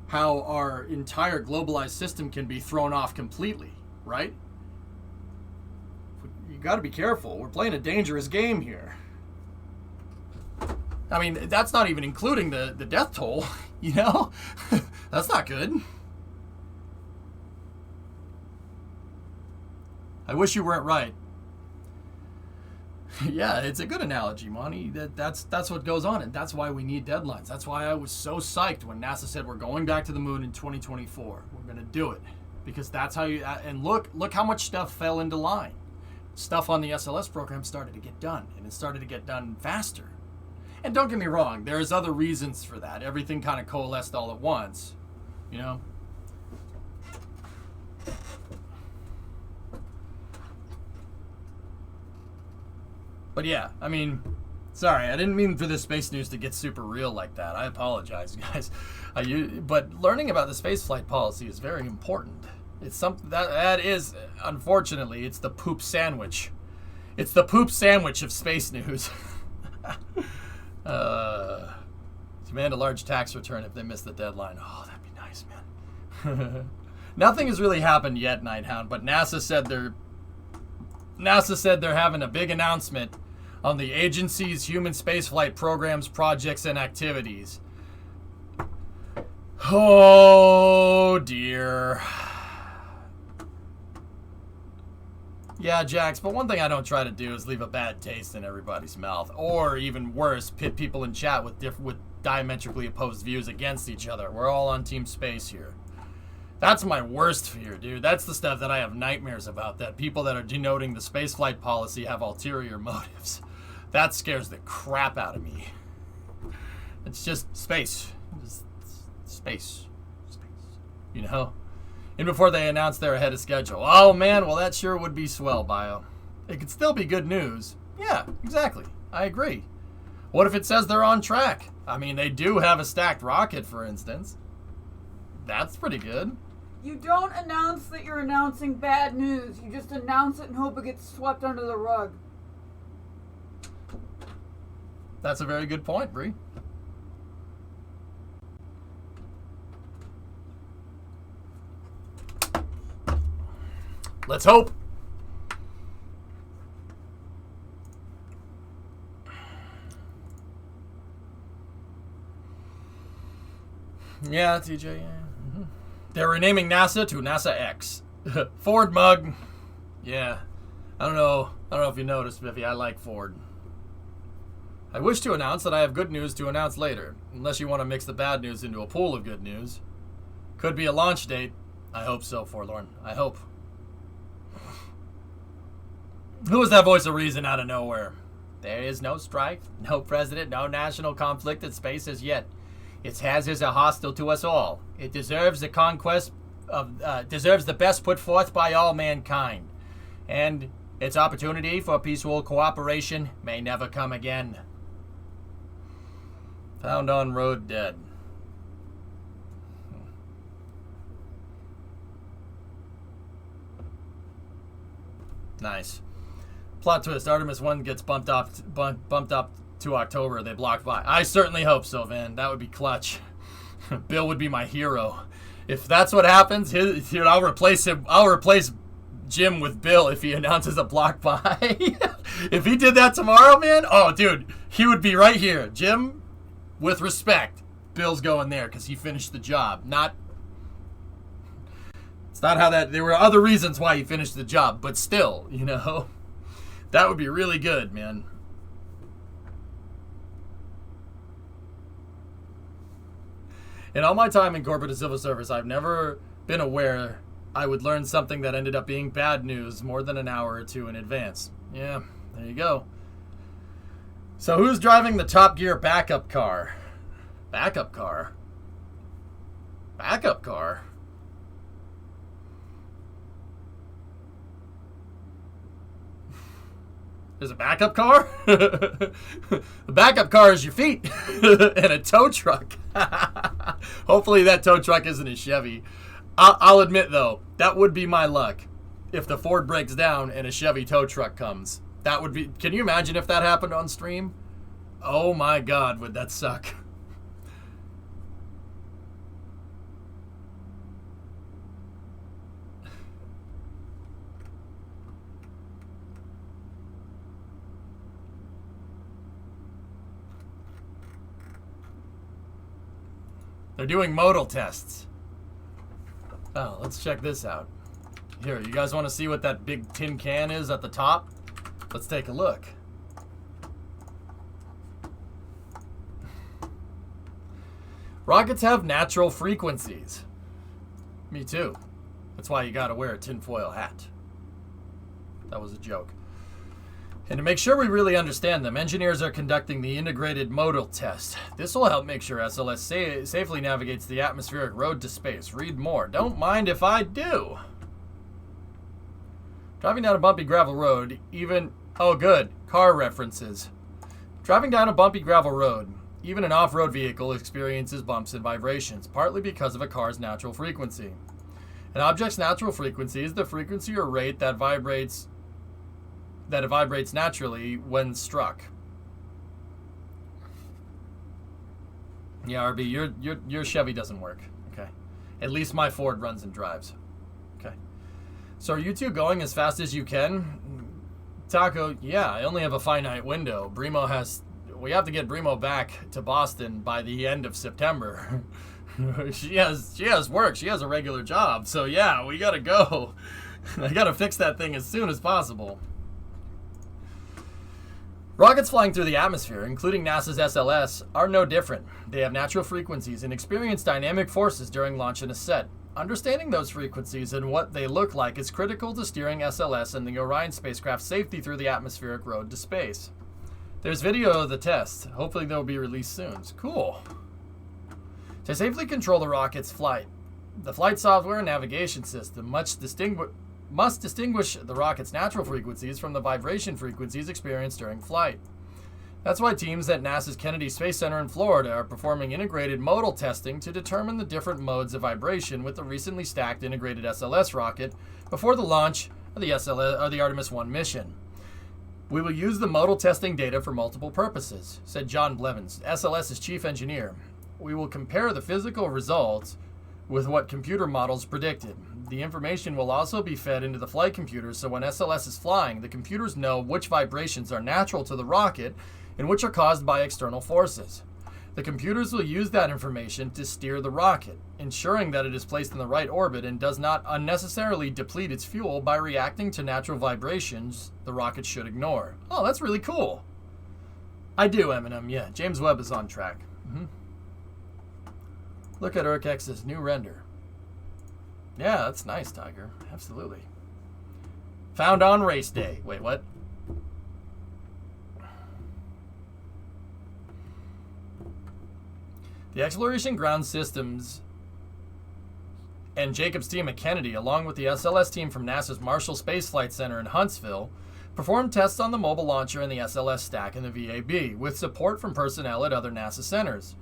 how our entire globalized system can be thrown off completely, right? You got to be careful. We're playing a dangerous game here. I mean, that's not even including the death toll, That's not good. I wish you weren't right. Yeah, it's a good analogy, Monty. That's what goes on, and that's why we need deadlines. That's why I was so psyched when NASA said we're going back to the moon in 2024. We're going to do it. Because that's how you... And look how much stuff fell into line. Stuff on the SLS program started to get done, and it started to get done faster. And don't get me wrong, there's other reasons for that. Everything kind of coalesced all at once, But yeah, I mean, sorry, I didn't mean for the space news to get super real like that. I apologize, guys. But learning about the spaceflight policy is very important. It's something that is, unfortunately, it's the poop sandwich. It's the poop sandwich of space news. Demand a large tax return if they miss the deadline. Oh, that'd be nice, man. Nothing has really happened yet, Nighthound, but NASA said they're having a big announcement on the agency's human spaceflight programs, projects, and activities. Oh, dear. Yeah, Jax, but one thing I don't try to do is leave a bad taste in everybody's mouth. Or, even worse, pit people in chat with diametrically opposed views against each other. We're all on Team Space here. That's my worst fear, dude. That's the stuff that I have nightmares about, that people that are denoting the spaceflight policy have ulterior motives. That scares the crap out of me. It's just space. Just space. You know? And before they announce they're ahead of schedule. Oh, man, well, that sure would be swell, Bio. It could still be good news. Yeah, exactly. I agree. What if it says they're on track? I mean, they do have a stacked rocket, for instance. That's pretty good. You don't announce that you're announcing bad news. You just announce it and hope it gets swept under the rug. That's a very good point, Bree. Let's hope. Yeah, TJ. Yeah. Mm-hmm. They're renaming NASA to NASA X. Ford mug. Yeah. I don't know if you noticed, Biffy. I like Ford. I wish to announce that I have good news to announce later. Unless you want to mix the bad news into a pool of good news. Could be a launch date. I hope so, Forlorn. I hope. Who is that voice of reason out of nowhere? There is no strife, no president, no national conflict in space as yet. Its hazards are hostile to us all. It deserves the conquest of, deserves the best put forth by all mankind. And its opportunity for peaceful cooperation may never come again. Found on road dead. Nice. Plot twist, Artemis 1 gets bumped up to October. They blocked by. I certainly hope so, Van. That would be clutch. Bill would be my hero. If that's what happens, I'll replace him. I'll replace Jim with Bill if he announces a block by. If he did that tomorrow, man, oh, dude, he would be right here. Jim, with respect, Bill's going there because he finished the job. It's not how that. There were other reasons why he finished the job, but still, you know. That would be really good, man. In all my time in corporate and civil service, I've never been aware I would learn something that ended up being bad news more than an hour or two in advance. Yeah, there you go. So who's driving the Top Gear backup car? Backup car? Backup car? There's a backup car? The backup car is your feet and a tow truck. Hopefully that tow truck isn't a Chevy. I'll admit, though, that would be my luck if the Ford breaks down and a Chevy tow truck comes. That would be... Can you imagine if that happened on stream? Oh my God, would that suck. They're doing modal tests. Oh, let's check this out. Here, you guys want to see what that big tin can is at the top? Let's take a look. Rockets have natural frequencies. Me too. That's why you gotta wear a tinfoil hat. That was a joke. And to make sure we really understand them, engineers are conducting the integrated modal test. This will help make sure SLS safely navigates the atmospheric road to space. Read more. Don't mind if I do. Driving down a bumpy gravel road, even... Oh, good. Car references. Driving down a bumpy gravel road, even an off-road vehicle experiences bumps and vibrations, partly because of a car's natural frequency. An object's natural frequency is the frequency or rate that it vibrates naturally when struck. Yeah, RB, your Chevy doesn't work. Okay. At least my Ford runs and drives. Okay. So are you two going as fast as you can? Taco, yeah, I only have a finite window. We have to get Brimo back to Boston by the end of September. She has work. She has a regular job. So yeah, we gotta go. I gotta fix that thing as soon as possible. Rockets flying through the atmosphere, including NASA's SLS, are no different. They have natural frequencies and experience dynamic forces during launch and ascent. Understanding those frequencies and what they look like is critical to steering SLS and the Orion spacecraft's safety through the atmospheric road to space. There's video of the test. Hopefully they'll be released soon. Cool. To safely control the rocket's flight, the flight software and navigation system must distinguish the rocket's natural frequencies from the vibration frequencies experienced during flight. That's why teams at NASA's Kennedy Space Center in Florida are performing integrated modal testing to determine the different modes of vibration with the recently stacked integrated SLS rocket before the launch of the Artemis 1 mission. We will use the modal testing data for multiple purposes, said John Blevins, SLS's chief engineer. We will compare the physical results with what computer models predicted. The information will also be fed into the flight computers, so when SLS is flying, the computers know which vibrations are natural to the rocket and which are caused by external forces. The computers will use that information to steer the rocket, ensuring that it is placed in the right orbit and does not unnecessarily deplete its fuel by reacting to natural vibrations the rocket should ignore. Oh, that's really cool. I do, Eminem. Yeah, James Webb is on track. Look at UrkX's new render. Yeah, that's nice, Tiger. Absolutely. Found on race day. Wait, what? The Exploration Ground Systems and Jacob's team at Kennedy, along with the SLS team from NASA's Marshall Space Flight Center in Huntsville, performed tests on the mobile launcher and the SLS stack in the VAB, with support from personnel at other NASA centers.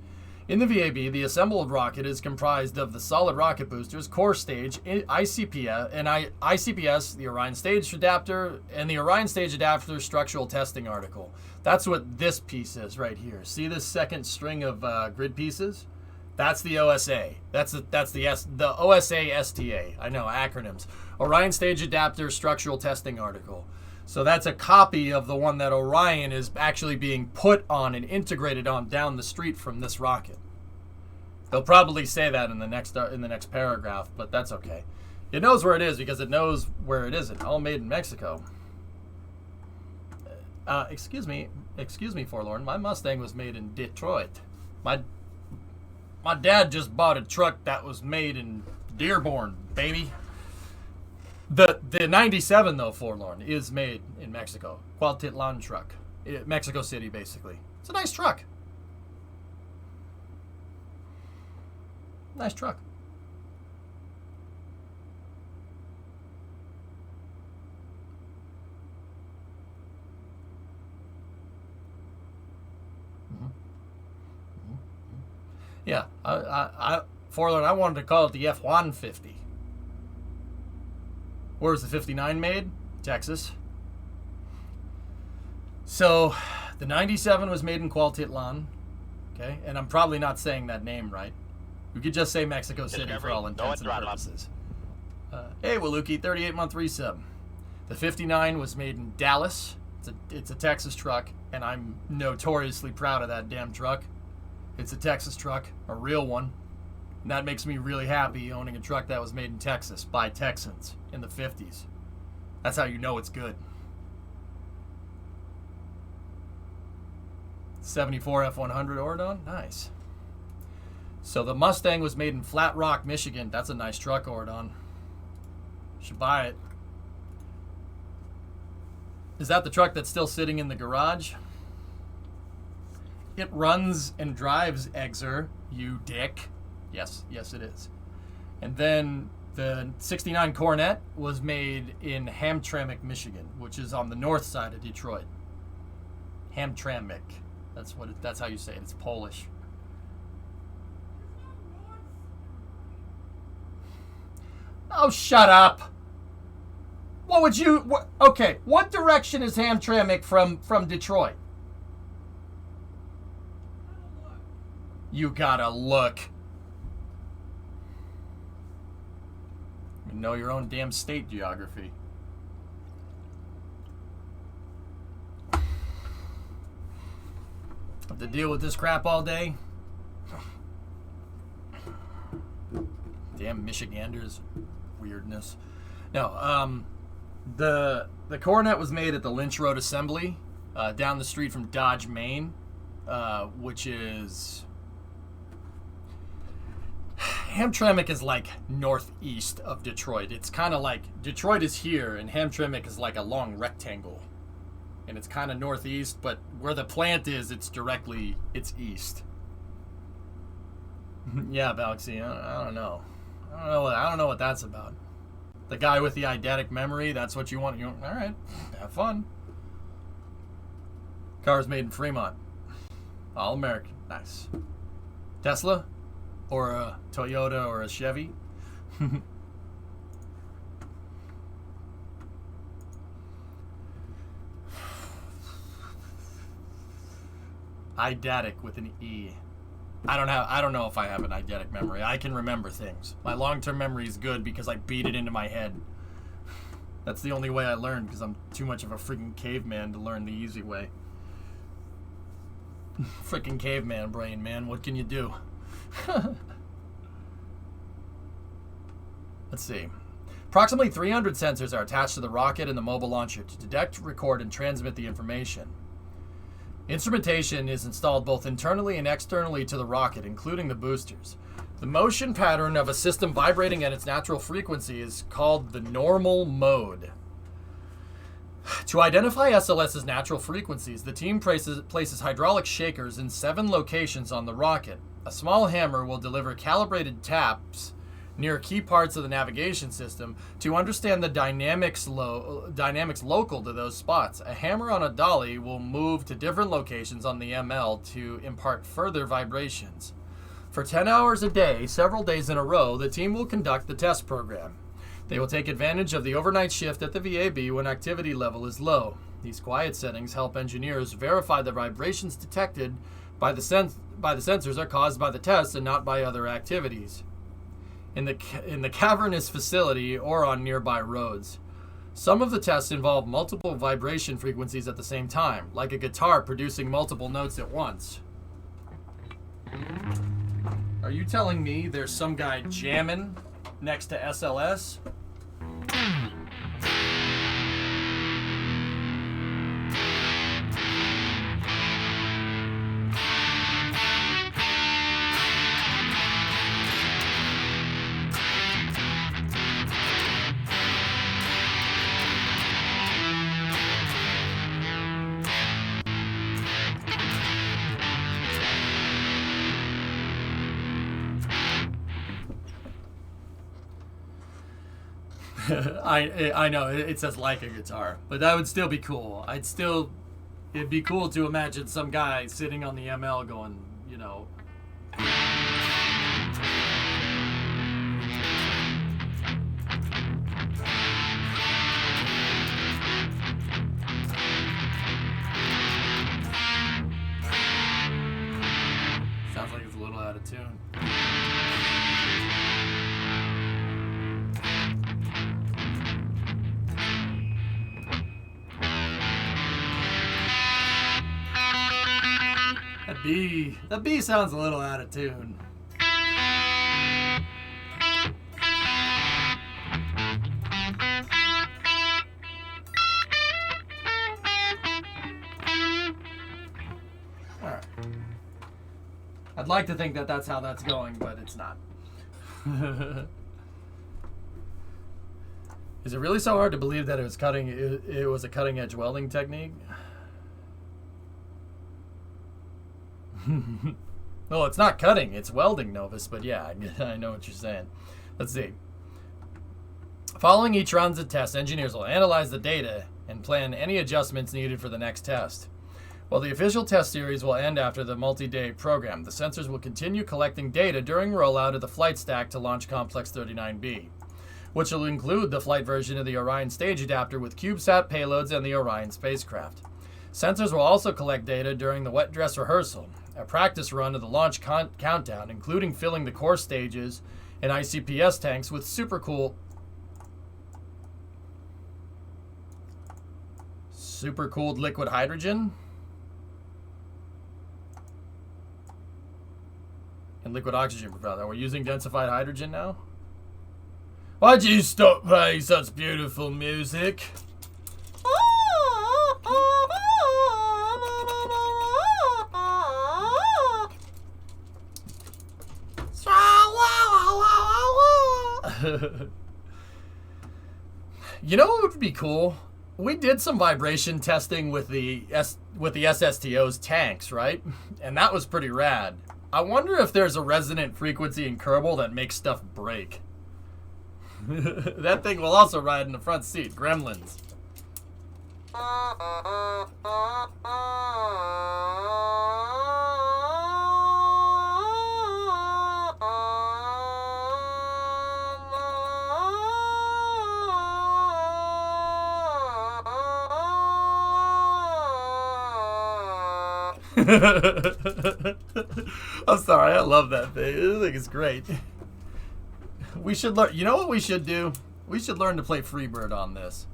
In the VAB, the assembled rocket is comprised of the solid rocket boosters, core stage, ICPS, the Orion stage adapter, and the Orion stage adapter structural testing article. That's what this piece is right here. See this second string of grid pieces? That's the OSA. That's the OSA STA. I know, acronyms. Orion stage adapter structural testing article. So that's a copy of the one that Orion is actually being put on and integrated on down the street from this rocket. They'll probably say that in the next paragraph, but that's okay. It knows where it is because it knows where it isn't. All made in Mexico. Excuse me, Forlorn. My Mustang was made in Detroit. My dad just bought a truck that was made in Dearborn, baby. The 97, though, Forlorn, is made in Mexico. Cuautitlan truck. Mexico City, basically. It's a nice truck. Nice truck. Yeah, Forlorn, I wanted to call it the F-150. Where was the 59 made? Texas. So, the 97 was made in Cuautitlan. Okay, and I'm probably not saying that name right. We could just say Mexico City for all intents and purposes. Hey, Waluki, 38-month resub. The 59 was made in Dallas. It's a Texas truck, and I'm notoriously proud of that damn truck. It's a Texas truck, a real one. And that makes me really happy owning a truck that was made in Texas by Texans in the 50s. That's how you know it's good. 74 F-100 Oridon? Nice. So the Mustang was made in Flat Rock, Michigan. That's a nice truck, Oridon. Should buy it. Is that the truck that's still sitting in the garage? It runs and drives, Exer, you dick. Yes, it is. And then the 69 Coronet was made in Hamtramck, Michigan, which is on the north side of Detroit. Hamtramck. That's how you say it. It's Polish. Oh, shut up. Okay, what direction is Hamtramck from Detroit? You gotta look. You know your own damn state geography. Have to deal with this crap all day. Damn Michiganders. Weirdness. No, the coronet was made at the Lynch Road Assembly, down the street from Dodge, Maine, which is... Hamtramck is like northeast of Detroit. It's kind of like Detroit is here and Hamtramck is like a long rectangle. And it's kind of northeast, but where the plant is, it's east. Yeah, Balaxy, I don't know. I don't know what that's about. The guy with the eidetic memory, that's what you want. All right, have fun. Cars made in Fremont. All American. Nice. Tesla? Or a Toyota or a Chevy? Eidetic with an E. I don't know if I have an eidetic memory. I can remember things. My long-term memory is good because I beat it into my head. That's the only way I learn, because I'm too much of a freaking caveman to learn the easy way. Freaking caveman brain, man. What can you do? Let's see. Approximately 300 sensors are attached to the rocket and the mobile launcher to detect, record, and transmit the information. Instrumentation is installed both internally and externally to the rocket, including the boosters. The motion pattern of a system vibrating at its natural frequency is called the normal mode. To identify SLS's natural frequencies, the team places hydraulic shakers in 7 locations on the rocket. A small hammer will deliver calibrated taps near key parts of the navigation system to understand the dynamics local to those spots. A hammer on a dolly will move to different locations on the ML to impart further vibrations. For 10 hours a day, several days in a row, the team will conduct the test program. They will take advantage of the overnight shift at the VAB when activity level is low. These quiet settings help engineers verify the vibrations detected by the sensors are caused by the test and not by other activities in the cavernous facility or on nearby roads. Some of the tests involve multiple vibration frequencies at the same time, like a guitar producing multiple notes at once. Are you telling me there's some guy jamming next to SLS? I know it says like a guitar, but that would still be cool. It'd be cool to imagine some guy sitting on the ML going, you know. Sounds like it's a little out of tune. That B sounds a little out of tune. Alright. I'd like to think that that's how that's going, but it's not. Is it really so hard to believe that it was a cutting edge welding technique? Well, it's not cutting, it's welding, Novus, but yeah, I know what you're saying. Let's see. Following each round of tests, engineers will analyze the data and plan any adjustments needed for the next test. While the official test series will end after the multi-day program, the sensors will continue collecting data during rollout of the flight stack to Launch Complex 39B, which will include the flight version of the Orion stage adapter with CubeSat payloads and the Orion spacecraft. Sensors will also collect data during the wet dress rehearsal, a practice run of the launch countdown, including filling the core stages and ICPS tanks with supercool Super cooled liquid hydrogen. And liquid oxygen propelled. We're using densified hydrogen now? Why'd you stop playing such beautiful music? You know what would be cool? We did some vibration testing with the SSTO's tanks, right? And that was pretty rad. I wonder if there's a resonant frequency in Kerbal that makes stuff break. That thing will also ride in the front seat. Gremlins. I'm sorry, I love that thing. I think it's great. We should learn. You know what we should do? We should learn to play Freebird on this.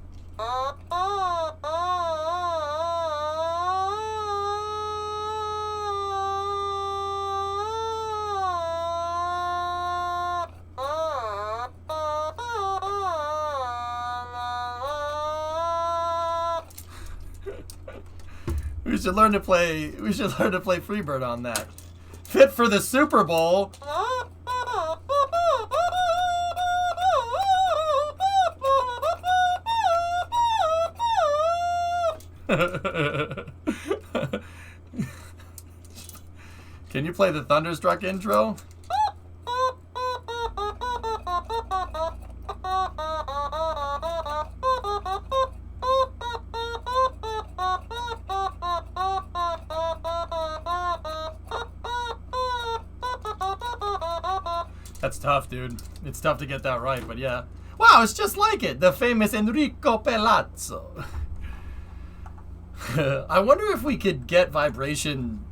We should learn to play Freebird on that. Fit for the Super Bowl. Can you play the Thunderstruck intro? That's tough, dude. It's tough to get that right, but yeah. Wow, it's just like it. The famous Enrico Pelazzo. I wonder if we could get vibration.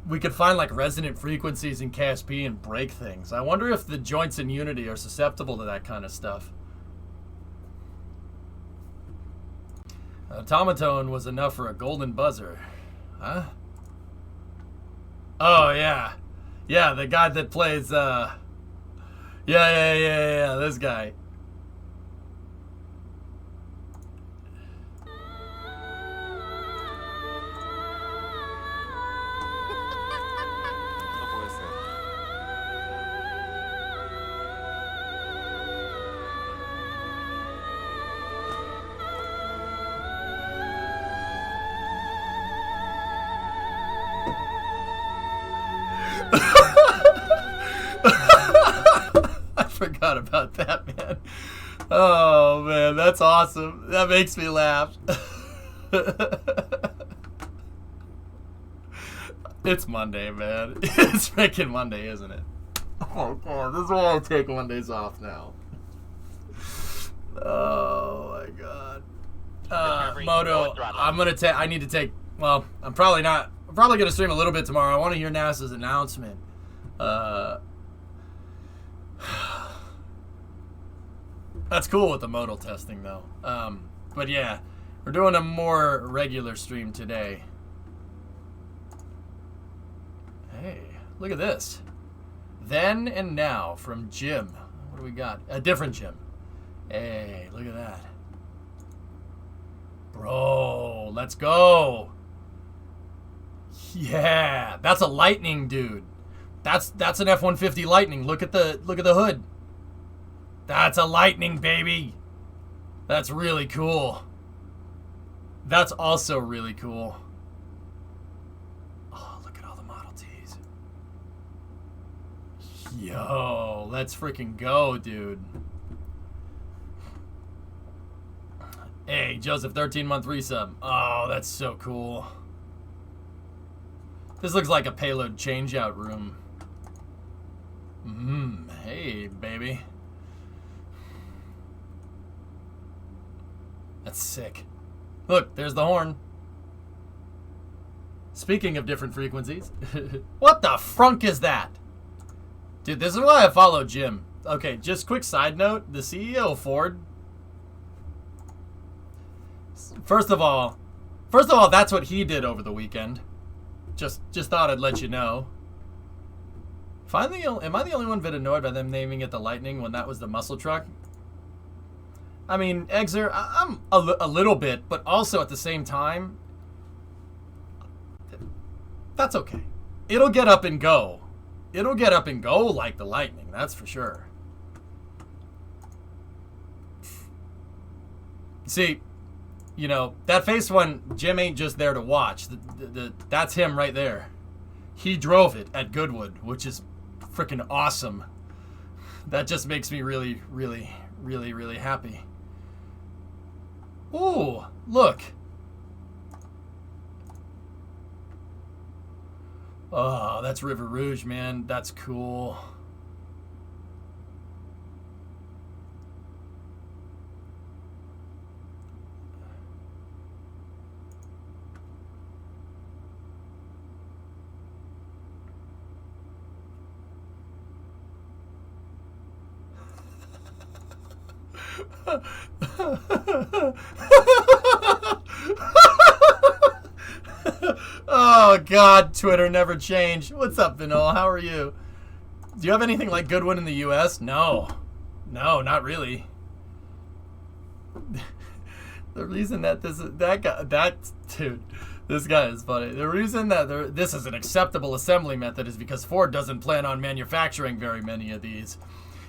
We could find like resonant frequencies in KSP and break things. I wonder if the joints in Unity are susceptible to that kind of stuff. Automaton was enough for a golden buzzer. Huh? Oh, yeah. Yeah, the guy that plays, Yeah, this guy. Forgot about that, man. Oh, man, that's awesome. That makes me laugh. It's Monday, man. It's freaking Monday, isn't it? Oh, God, this is why I take Mondays off now. Oh, my God. Moto, I need to take, well, I'm probably going to stream a little bit tomorrow. I want to hear NASA's announcement. That's cool with the modal testing, though. But yeah, we're doing a more regular stream today. Hey, look at this. Then and now from Jim. What do we got? A different Jim. Hey, look at that. Bro, let's go. Yeah, that's a Lightning, dude. That's an F-150 Lightning. Look at the hood. That's a Lightning, baby. That's really cool. That's also really cool. Oh, look at all the Model Ts. Yo, let's freaking go, dude. Hey, Joseph, 13-month resub. Oh, that's so cool. This looks like a payload changeout room. Hey, baby. That's sick. Look, there's the horn. Speaking of different frequencies. What the frunk is that? Dude, this is why I follow Jim. Okay, just quick side note. The CEO of Ford. First of all, First of all, that's what he did over the weekend. Just thought I'd let you know. Am I the only one bit annoyed by them naming it the Lightning when that was the muscle truck? I mean, Exer, I'm a little bit, but also at the same time, that's okay. It'll get up and go. It'll get up and go like the Lightning, that's for sure. See, you know, that face one, Jim ain't just there to watch. That's him right there. He drove it at Goodwood, which is freaking awesome. That just makes me really, really, really, really happy. Ooh, look. Oh, that's River Rouge, man. That's cool. Oh God, Twitter never changed. What's up, Vinol? How are you? Do you have anything like Goodwin in the U.S.? No, not really. The reason that this guy is funny. The reason that this is an acceptable assembly method is because Ford doesn't plan on manufacturing very many of these.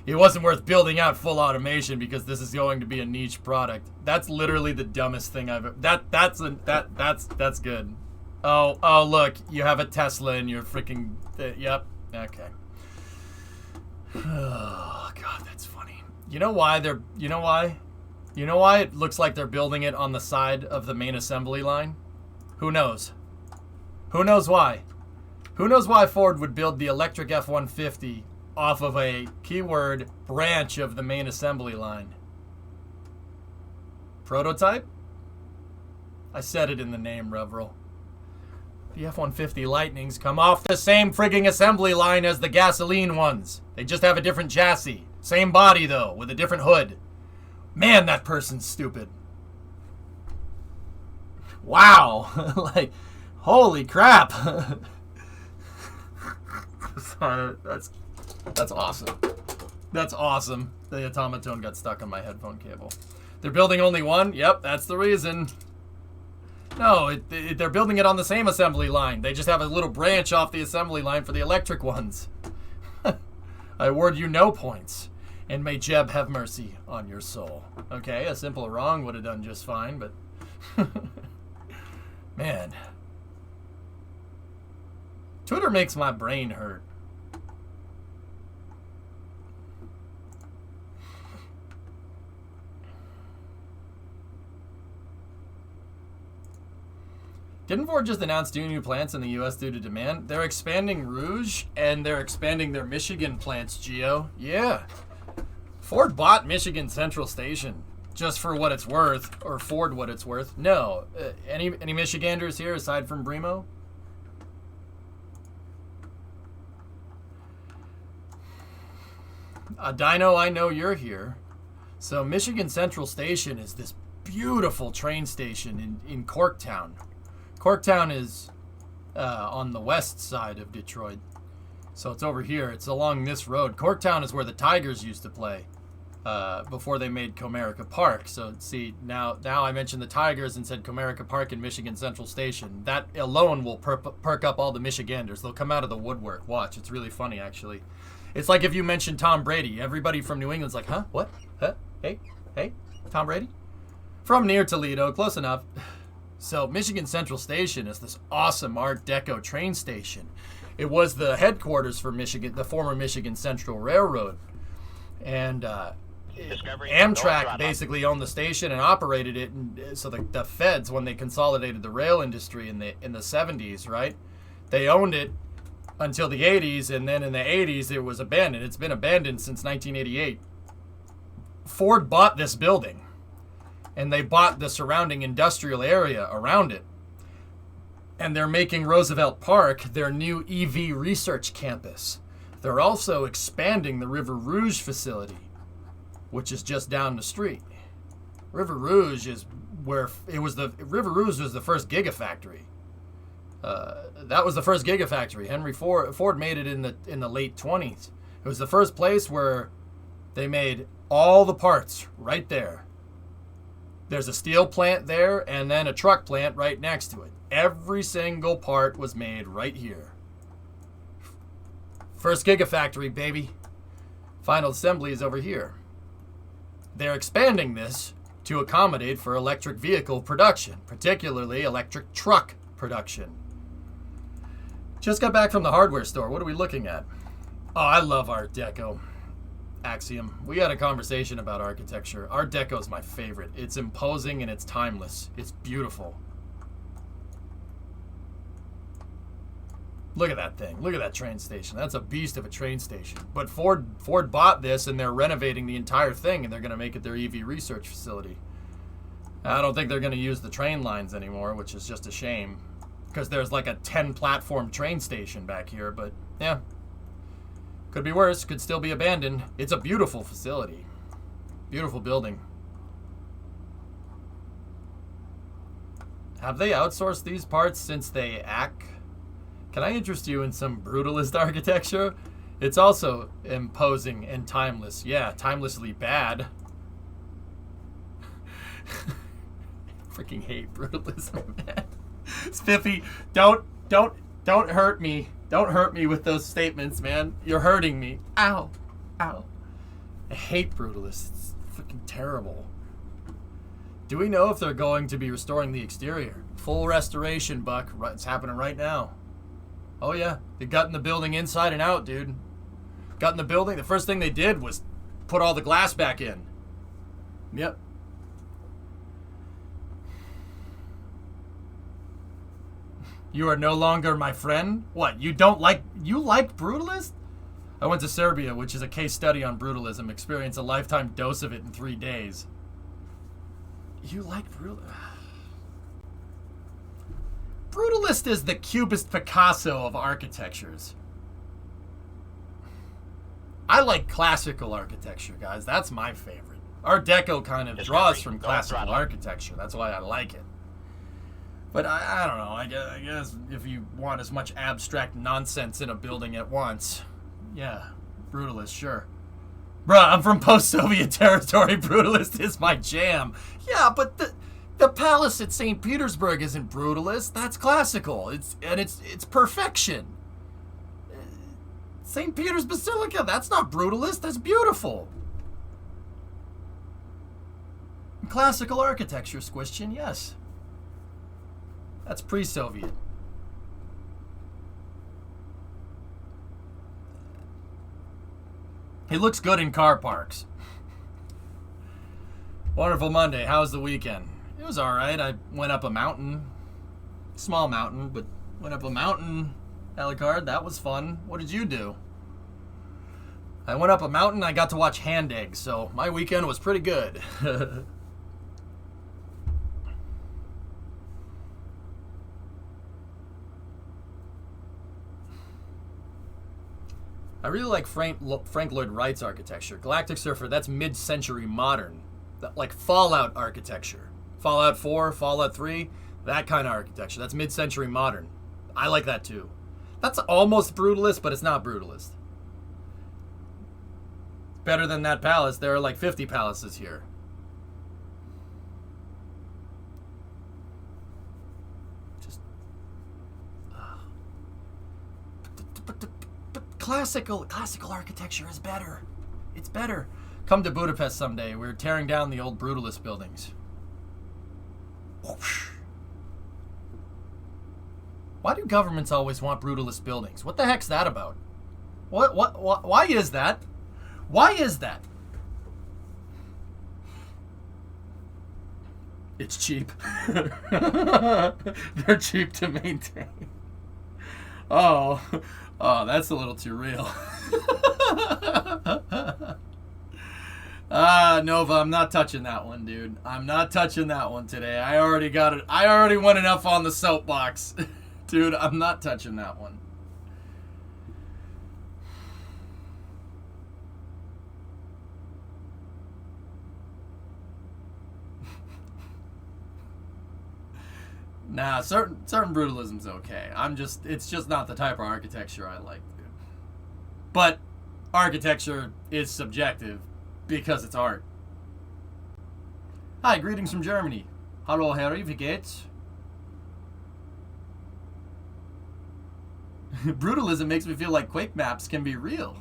It wasn't worth building out full automation because this is going to be a niche product. That's literally the dumbest thing I've ever. That's good. Oh, look, you have a Tesla in your freaking. Yep. Okay. Oh God, that's funny. You know why it looks like they're building it on the side of the main assembly line? Who knows? Who knows why? Who knows why Ford would build the electric F-150 off of a keyword branch of the main assembly line? Prototype? I said it in the name, Reveril. The F-150 Lightnings come off the same frigging assembly line as the gasoline ones. They just have a different chassis. Same body, though, with a different hood. Man, that person's stupid. Wow. Like, holy crap. Sorry, that's awesome. That's awesome. The automaton got stuck on my headphone cable. They're building only one? Yep, that's the reason. No, they're building it on the same assembly line. They just have a little branch off the assembly line for the electric ones. I award you no points. And may Jeb have mercy on your soul. Okay, a simple wrong would have done just fine, but... Man. Twitter makes my brain hurt. Didn't Ford just announce 2 new plants in the U.S. due to demand? They're expanding Rouge, and they're expanding their Michigan plants, Geo. Yeah. Ford bought Michigan Central Station, just for what it's worth, or Ford what it's worth. No. Any Michiganders here aside from Bremo? Dino, I know you're here. So Michigan Central Station is this beautiful train station in Corktown. Corktown is on the west side of Detroit. So it's over here. It's along this road. Corktown is where the Tigers used to play before they made Comerica Park. So see, now I mentioned the Tigers and said Comerica Park and Michigan Central Station. That alone will perk up all the Michiganders. They'll come out of the woodwork. Watch. It's really funny, actually. It's like if you mention Tom Brady. Everybody from New England's like, huh? What? Huh? Hey? Tom Brady? From near Toledo. Close enough. So Michigan Central Station is this awesome Art Deco train station. It was the headquarters for the former Michigan Central Railroad. And Amtrak basically owned the station and operated it. And so the feds, when they consolidated the rail industry in the 70s, right? They owned it until the 80s, and then in the 80s it was abandoned. It's been abandoned since 1988. Ford bought this building, and they bought the surrounding industrial area around it. And they're making Roosevelt Park their new EV research campus. They're also expanding the River Rouge facility, which is just down the street. River Rouge is where it was the River Rouge was the first gigafactory. That was the first gigafactory. Henry Ford made it in the late 20s. It was the first place where they made all the parts right there. There's a steel plant there and then a truck plant right next to it. Every single part was made right here. First gigafactory, baby. Final assembly is over here. They're expanding this to accommodate for electric vehicle production, particularly electric truck production. Just got back from the hardware store. What are we looking at? Oh, I love Art Deco. Axiom. We had a conversation about architecture. Art Deco is my favorite. It's imposing and it's timeless. It's beautiful. Look at that thing. Look at that train station. That's a beast of a train station. But Ford bought this and they're renovating the entire thing and they're going to make it their EV research facility. I don't think they're going to use the train lines anymore, which is just a shame. Because there's like a 10 platform train station back here. But yeah, could be worse. Could still be abandoned. It's a beautiful facility. Beautiful building. Have they outsourced these parts since they act? Can I interest you in some brutalist architecture? It's also imposing and timeless. Yeah, timelessly bad. Freaking hate brutalism, man. Spiffy, don't hurt me. Don't hurt me with those statements, man. You're hurting me. Ow. Ow. I hate brutalists. It's freaking terrible. Do we know if they're going to be restoring the exterior? Full restoration, Buck. It's happening right now. Oh, yeah. They got in the building inside and out, dude. Got in the building. The first thing they did was put all the glass back in. Yep. You are no longer my friend? What, you like brutalist? I went to Serbia, which is a case study on brutalism. Experienced a lifetime dose of it in 3 days. You like brutalist? Brutalist is the Cubist Picasso of architectures. I like classical architecture, guys. That's my favorite. Art Deco kind of draws from classical architecture. That's why I like it. But I don't know. I guess if you want as much abstract nonsense in a building at once, yeah, brutalist, sure. Bruh, I'm from post-Soviet territory. Brutalist is my jam. Yeah, but the palace at St. Petersburg isn't brutalist. That's classical. It's perfection. St. Peter's Basilica, that's not brutalist. That's beautiful. Classical architecture, Squishin, yes. That's pre-Soviet. He looks good in car parks. Wonderful Monday. How was the weekend? It was alright. I went up a mountain. Small mountain, but went up a mountain. Alucard, that was fun. What did you do? I went up a mountain. I got to watch hand eggs, so my weekend was pretty good. I really like Frank Lloyd Wright's architecture. Galactic Surfer, that's mid-century modern. Like Fallout architecture. Fallout 4, Fallout 3, that kind of architecture. That's mid-century modern. I like that too. That's almost brutalist, but it's not brutalist. Better than that palace. There are like 50 palaces here. Classical architecture is better. It's better. Come to Budapest someday. We're tearing down the old brutalist buildings. Whoosh. Why do governments always want brutalist buildings? What the heck's that about? Why is that? Why is that? It's cheap. They're cheap to maintain. Oh, that's a little too real. Nova, I'm not touching that one, dude. I'm not touching that one today. I already got it. I already went enough on the soapbox. Dude, I'm not touching that one. Nah, certain brutalism's okay. It's just not the type of architecture I like. But architecture is subjective because it's art. Hi, greetings from Germany. Hallo, Harry, wie geht's? Brutalism makes me feel like Quake maps can be real.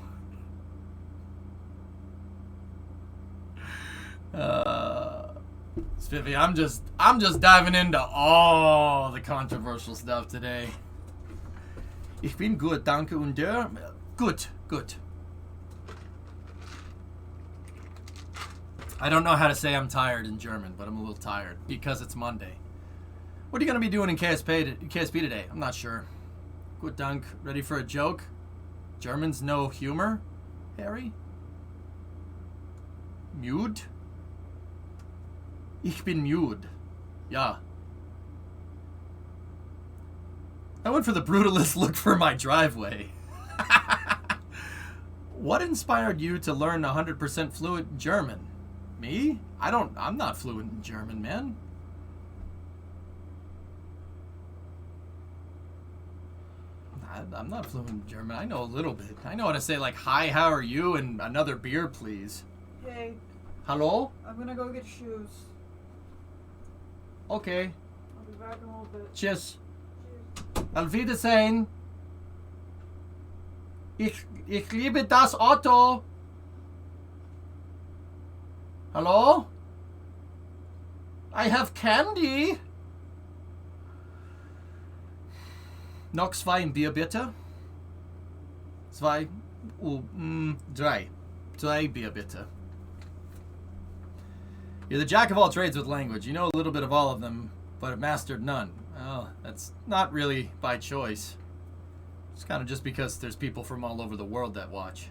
Spiffy, I'm just diving into all the controversial stuff today. Ich bin gut, danke und der. Gut. I don't know how to say I'm tired in German, but I'm a little tired because it's Monday. What are you going to be doing in KSP today? I'm not sure. Gut Dank. Ready for a joke? Germans know humor? Harry? Müde? Ich bin müde. Ja. I went for the brutalist look for my driveway. What inspired you to learn 100% fluent German? Me? I'm not fluent in German, man. I'm not fluent in German. I know a little bit. I know how to say like, hi, how are you? And another beer, please. Hey. Hello? I'm gonna go get shoes. Okay. I'll be back in a little bit. Cheers. Cheers. Auf Wiedersehen. Ich liebe das Auto. Hello? I have candy. Noch zwei Bier bitte. Drei. Drei Bier bitte. You're the jack of all trades with language. You know a little bit of all of them, but have mastered none. Oh, that's not really by choice. It's kind of just because there's people from all over the world that watch.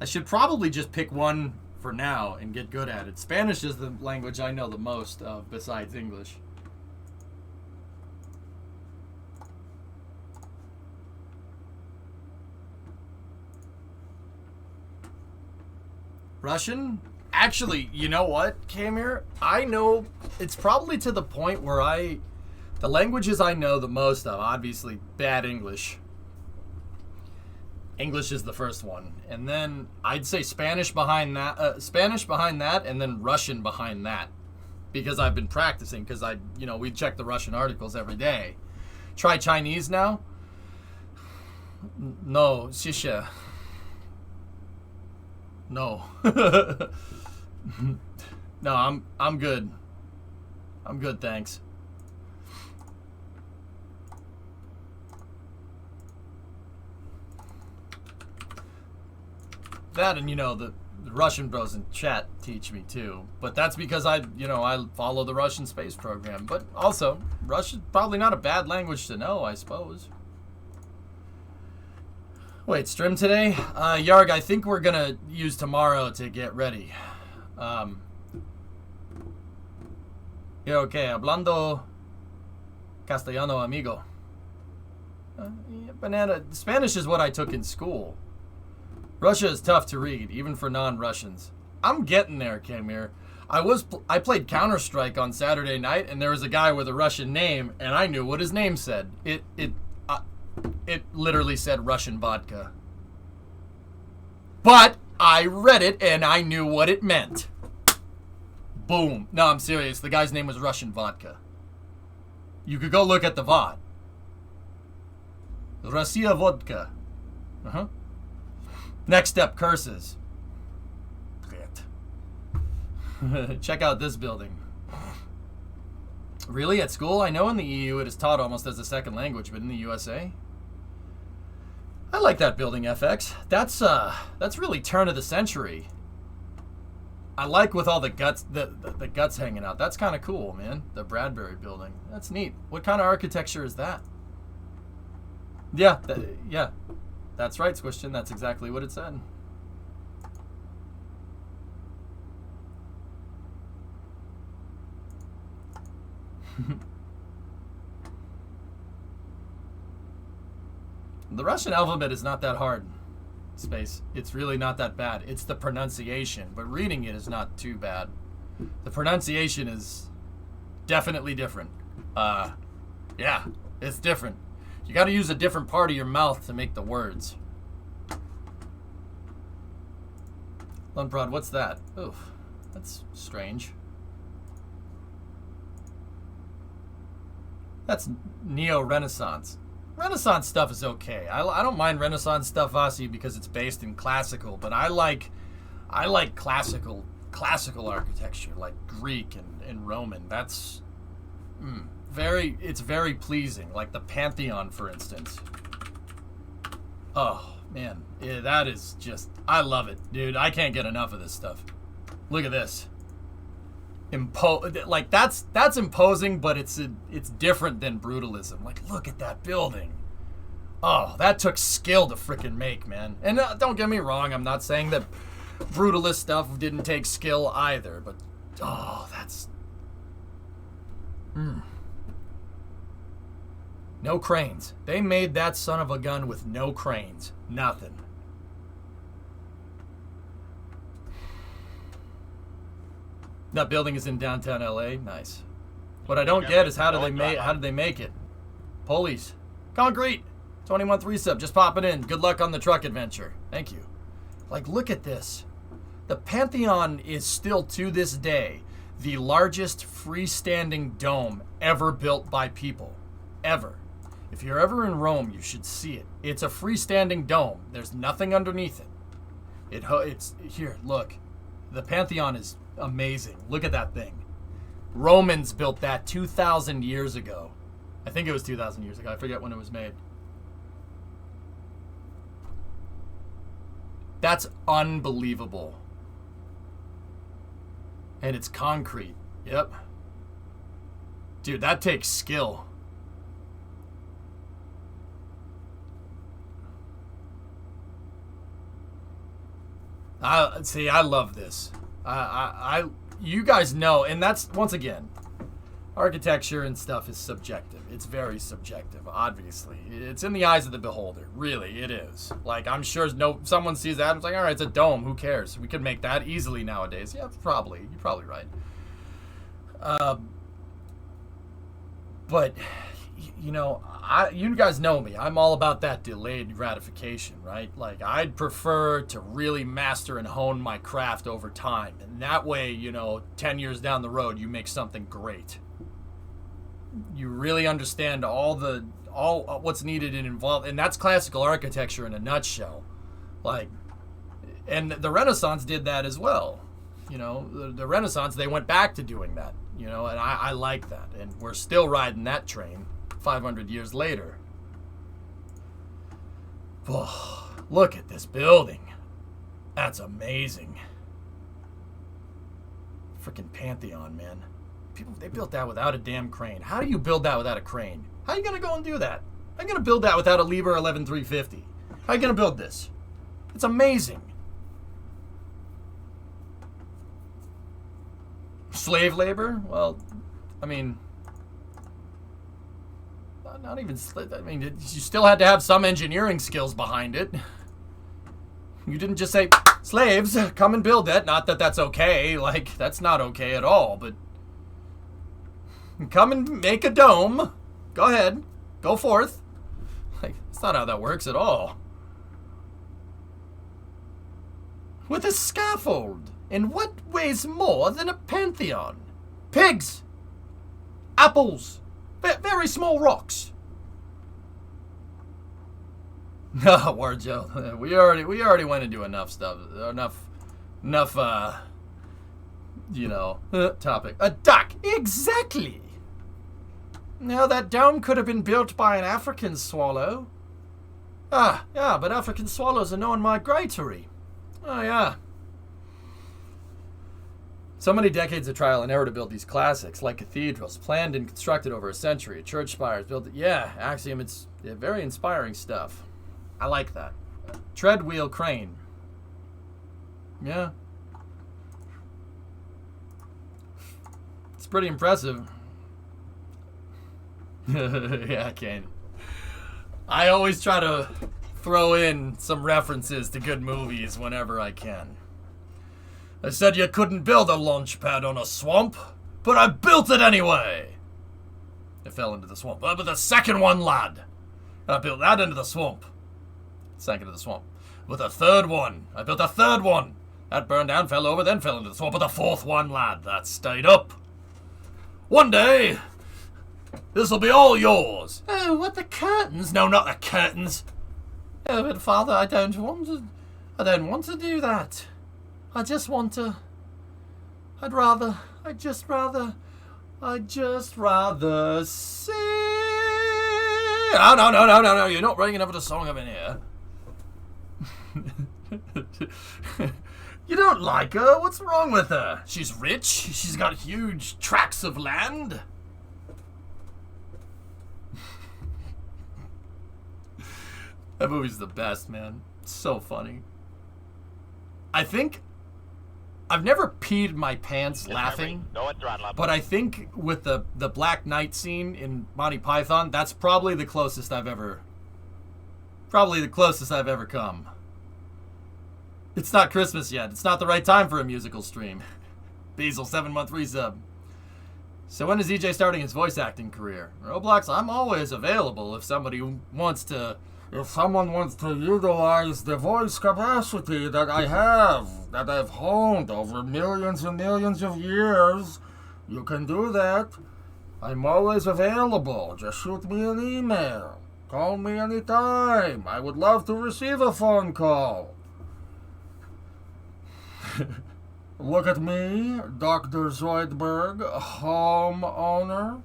I should probably just pick one for now and get good at it. Spanish is the language I know the most of besides English. Russian? Actually, you know what, Kamir? I know it's probably to the point where the languages I know the most of, obviously bad English. English is the first one. And then I'd say Spanish behind that, and then Russian behind that. Because I've been practicing, because we check the Russian articles every day. Try Chinese now? No, xie. No. No, I'm good. I'm good, thanks. That and the Russian bros in chat teach me too. But that's because I follow the Russian space program. But also, Russian's probably not a bad language to know, I suppose. Wait, stream today? Yarg, I think we're gonna use tomorrow to get ready. Yeah, okay, hablando castellano, amigo. Banana, Spanish is what I took in school. Russia is tough to read, even for non-Russians. I'm getting there, Kamir. I played Counter-Strike on Saturday night, and there was a guy with a Russian name, and I knew what his name said. It literally said Russian vodka. But I read it and I knew what it meant. Boom. No, I'm serious. The guy's name was Russian vodka. You could go look at the VOD. Russia vodka. Uh-huh. Next step, curses. Check out this building. Really? At school? I know in the EU it is taught almost as a second language, but in the USA? I like that building, FX. That's really turn of the century. I like with all the guts the guts hanging out. That's kind of cool, man. The Bradbury building. That's neat. What kind of architecture is that? Yeah, yeah. That's right, Squishton. That's exactly what it said. The Russian alphabet is not that hard. Space. It's really not that bad. It's the pronunciation, but reading it is not too bad. The pronunciation is definitely different. Yeah, it's different. You got to use a different part of your mouth to make the words. Lunprod, what's that? Oof, that's strange. That's neo-Renaissance. Renaissance stuff is okay. I don't mind Renaissance stuff, Asi, because it's based in classical, but I like classical architecture, like Greek and Roman. That's it's very pleasing. Like the Pantheon, for instance. Oh man, yeah, that is just, I love it, dude. I can't get enough of this stuff. Look at this. Like that's imposing, but it's different than brutalism. Like, look at that building. Oh, that took skill to frickin' make, man. And don't get me wrong, I'm not saying that brutalist stuff didn't take skill either, but oh, that's no cranes. They made that son of a gun with no cranes. Nothing. That building is in downtown LA. Nice. What I don't get is how did they make it? Police. Concrete. 20-month resub. Just pop it in. Good luck on the truck adventure. Thank you. Like, look at this. The Pantheon is still, to this day, the largest freestanding dome ever built by people. Ever. If you're ever in Rome, you should see it. It's a freestanding dome. There's nothing underneath it. It's here, look. The Pantheon is amazing. Look at that thing. Romans built that 2,000 years ago. I think it was 2,000 years ago. I forget when it was made. That's unbelievable. And it's concrete. Yep. Dude, that takes skill. I love this. You guys know, and that's, once again, architecture and stuff is subjective. It's very subjective, obviously. It's in the eyes of the beholder. Really, it is. Like, I'm sure someone sees that and it's like, all right, it's a dome. Who cares? We could make that easily nowadays. Yeah, probably. You're probably right. But, you know, you guys know me. I'm all about that delayed gratification, right? Like, I'd prefer to really master and hone my craft over time. And that way, you know, 10 years down the road, you make something great. You really understand all what's needed and involved. And that's classical architecture in a nutshell. Like, and the Renaissance did that as well. You know, the Renaissance, they went back to doing that. You know, and I like that. And we're still riding that train 500 years later. Oh, look at this building. That's amazing. Freaking Pantheon, man. People, they built that without a damn crane. How do you build that without a crane? How are you going to go and do that? How are you going to build that without a Liebherr 11350? How are you going to build this? It's amazing. Slave labor? Well, I mean, not even slave. I mean, you still had to have some engineering skills behind it. You didn't just say, slaves, come and build it. Not that that's okay. Like, that's not okay at all, but come and make a dome. Go ahead. Go forth. Like, that's not how that works at all. With a scaffold. In what weighs more than a Pantheon? Pigs. Apples. Very small rocks. No, word, Joe. We already went into enough stuff. Enough, you know, topic. A duck. Exactly. Now, that dome could have been built by an African swallow. Ah, yeah, but African swallows are non-migratory. Oh, yeah. So many decades of trial and error to build these classics, like cathedrals, planned and constructed over a century, church spires, built. Yeah, Axiom, it's very inspiring stuff. I like that. Tread wheel crane. Yeah. It's pretty impressive. Yeah, I can. I always try to throw in some references to good movies whenever I can. I said you couldn't build a launch pad on a swamp, but I built it anyway. It fell into the swamp. But the second one, lad. I built that into the swamp. Sank into the swamp. With a third one. I built a third one. That burned down, fell over, then fell into the swamp. But the fourth one, lad, that stayed up. One day, this'll be all yours. Oh, what, the curtains? No, not the curtains. Oh, but Father, I don't want to do that. I just want to. I'd just rather sing. Oh, no. You're not bringing up a song up in here. You don't like her? What's wrong with her? She's rich. She's got huge tracts of land. That movie's the best, man. It's so funny. I think I've never peed my pants laughing, but I think with the Black Knight scene in Monty Python, that's probably the closest I've ever come. It's not Christmas yet. It's not the right time for a musical stream. Beazle, 7-month resub. So when is EJ starting his voice acting career? Roblox, I'm always available if someone wants to utilize the voice capacity that I have, that I've honed over millions and millions of years. You can do that. I'm always available. Just shoot me an email. Call me anytime. I would love to receive a phone call. Look at me, Dr. Zoidberg, homeowner.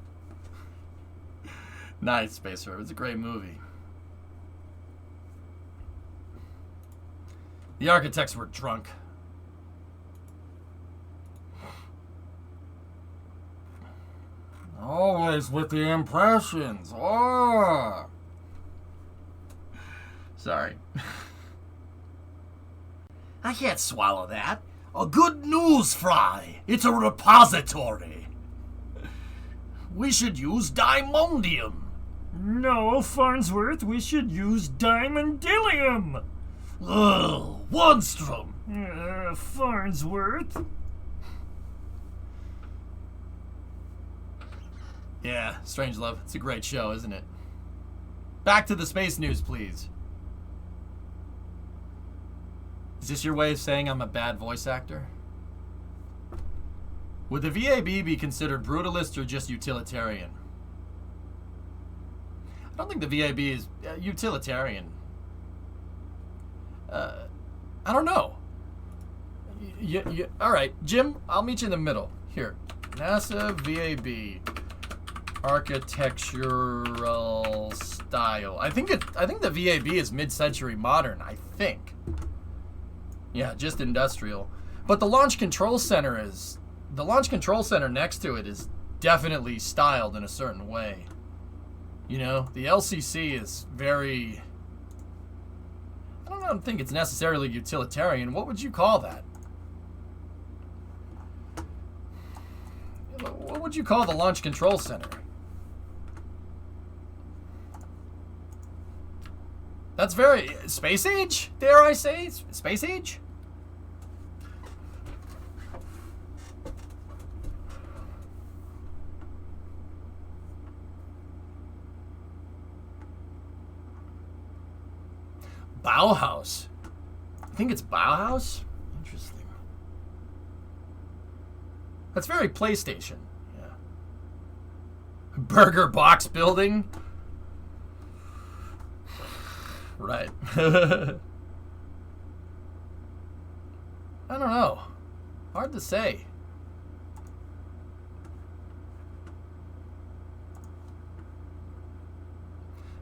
Nice, Spacer. It was a great movie. The architects were drunk. Always with the impressions. Oh. Sorry. I can't swallow that. A good news fry. It's a repository. We should use diamondium. No, Farnsworth, we should use diamondium. Ugh, Wonstrom. Farnsworth. Yeah, Strangelove. It's a great show, isn't it? Back to the space news, please. Is this your way of saying I'm a bad voice actor? Would the VAB be considered brutalist or just utilitarian? I don't think the VAB is utilitarian. I don't know. All right, Jim, I'll meet you in the middle. Here, NASA VAB architectural style. I think the VAB is mid-century modern. I think. Yeah, just industrial. But the launch control center next to it is definitely styled in a certain way. You know, the LCC is very. I don't think it's necessarily utilitarian. What would you call that? What would you call the launch control center? That's very space age, dare I say? Space age? Bauhaus. I think it's Bauhaus? Interesting. That's very PlayStation. Yeah. Burger box building? Right. I don't know. Hard to say.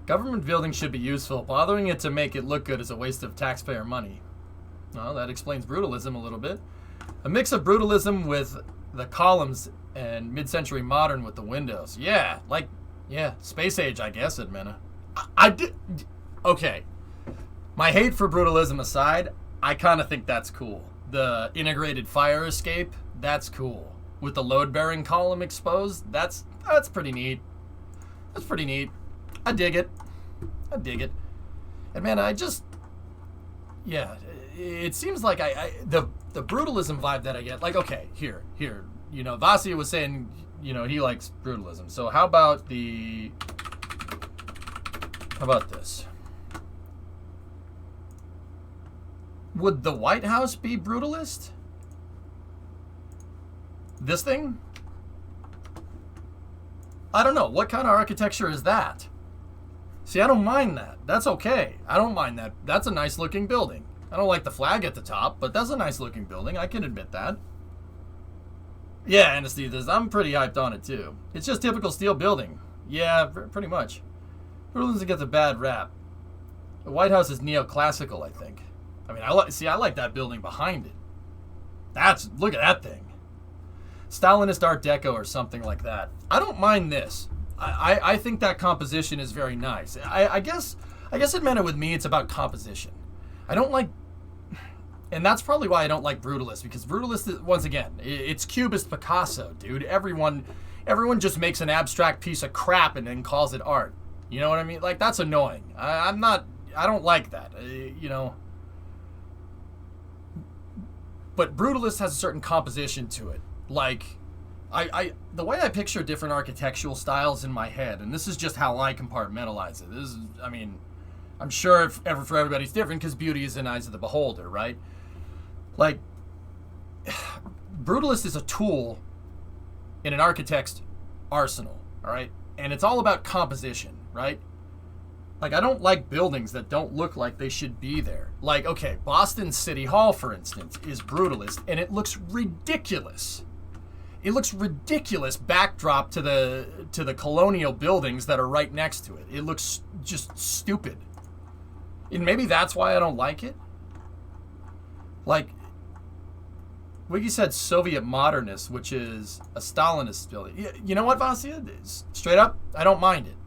Government buildings should be useful. Bothering it to make it look good is a waste of taxpayer money. Well, that explains brutalism a little bit. A mix of brutalism with the columns and mid-century modern with the windows. Yeah, space age, I guess, said Mena. I did. Okay. My hate for brutalism aside, I kind of think that's cool. The integrated fire escape, that's cool. With the load-bearing column exposed, that's pretty neat. That's pretty neat. I dig it. And man, yeah, it seems like the brutalism vibe that I get, like, okay, here, you know, Vasya was saying, you know, he likes brutalism. So how about this? Would the White House be brutalist? This thing? I don't know. What kind of architecture is that? See, I don't mind that. That's okay. I don't mind that. That's a nice looking building. I don't like the flag at the top, but that's a nice looking building. I can admit that. Yeah, anesthesia. I'm pretty hyped on it too. It's just typical steel building. Yeah, pretty much. Brutalism gets a bad rap. The White House is neoclassical, I think. I mean, I like that building behind it. Look at that thing. Stalinist Art Deco or something like that. I don't mind this. I think that composition is very nice. I guess it meant it with me. It's about composition. I don't like, and that's probably why I don't like brutalist, because brutalist is, once again, it's Cubist Picasso, dude. Everyone just makes an abstract piece of crap and then calls it art. You know what I mean? Like, that's annoying. I don't like that. You know. But brutalist has a certain composition to it. Like, the way I picture different architectural styles in my head, and this is just how I compartmentalize it. This is, I mean, I'm sure for everybody's different, because beauty is in the eyes of the beholder, right? Like, brutalist is a tool in an architect's arsenal, all right? And it's all about composition, right? Like, I don't like buildings that don't look like they should be there. Like, okay, Boston City Hall, for instance, is brutalist, and it looks ridiculous. It looks ridiculous backdrop to the colonial buildings that are right next to it. It looks just stupid. And maybe that's why I don't like it. Like, Wiki said Soviet modernist, which is a Stalinist building. You know what, Vasya? Straight up, I don't mind it.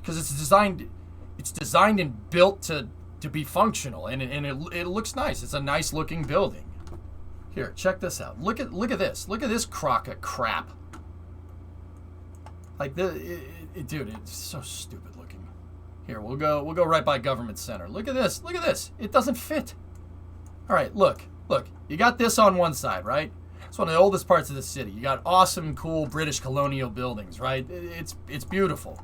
Because it's designed and built to be functional, and it looks nice. It's a nice looking building. Here, check this out. Look at this. Look at this crock of crap. Like, dude, it's so stupid looking. Here, we'll go right by Government Center. Look at this. Look at this. It doesn't fit. All right, look. You got this on one side, right? It's one of the oldest parts of the city. You got awesome, cool British colonial buildings, right? It's beautiful.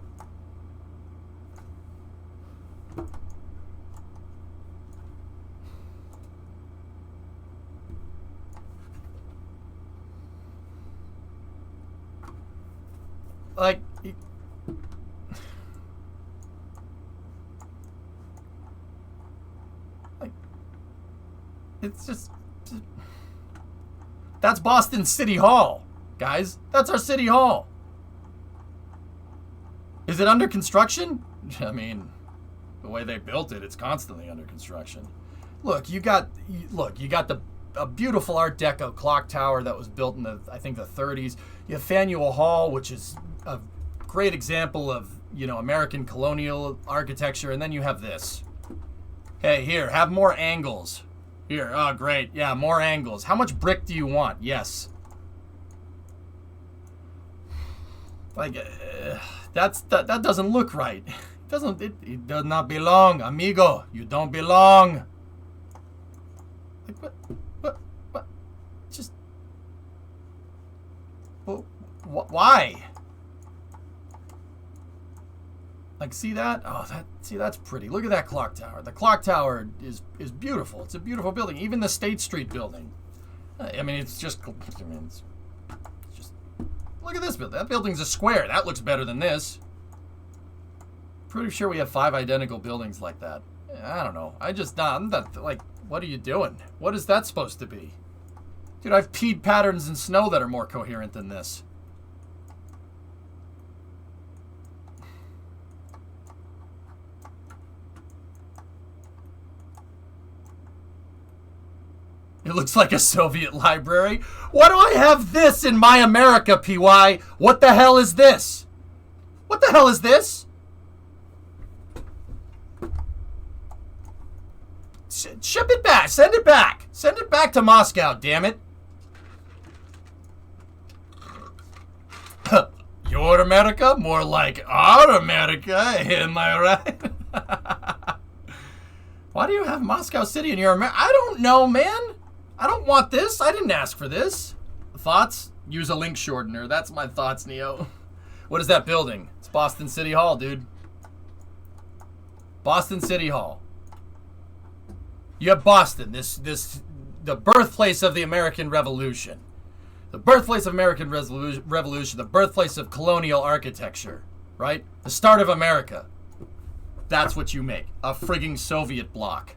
Like, it's just, that's Boston City Hall, guys. That's our City Hall. Is it under construction? I mean, the way they built it, it's constantly under construction. Look, you got a beautiful Art Deco clock tower that was built in I think the 30s. You have Faneuil Hall, which is a great example of, you know, American colonial architecture, and then you have this. Hey, here, have more angles. Here, oh great, yeah, more angles. How much brick do you want? Yes. Like, that doesn't look right. It does not belong, amigo. You don't belong. Like, what? Just, why? Like, see that? Oh, that's pretty. Look at that clock tower. The clock tower is beautiful. It's a beautiful building. Even the State Street building. I mean, it's just, look at this building. That building's a square. That looks better than this. Pretty sure we have 5 identical buildings like that. I don't know. I'm not, like, what are you doing? What is that supposed to be? Dude, I have peed patterns in snow that are more coherent than this. It looks like a Soviet library. Why do I have this in my America, PY? What the hell is this? What the hell is this? Ship it back. Send it back. Send it back to Moscow, damn it. Your America? More like our America, am I right? Why do you have Moscow City in your I don't know, man. I don't want this. I didn't ask for this. Thoughts? Use a link shortener. That's my thoughts, Neo. What is that building? It's Boston City Hall, dude. Boston City Hall. You have Boston, the birthplace of the American Revolution. The birthplace of American Revolution, the birthplace of colonial architecture, right? The start of America. That's what you make. A frigging Soviet bloc.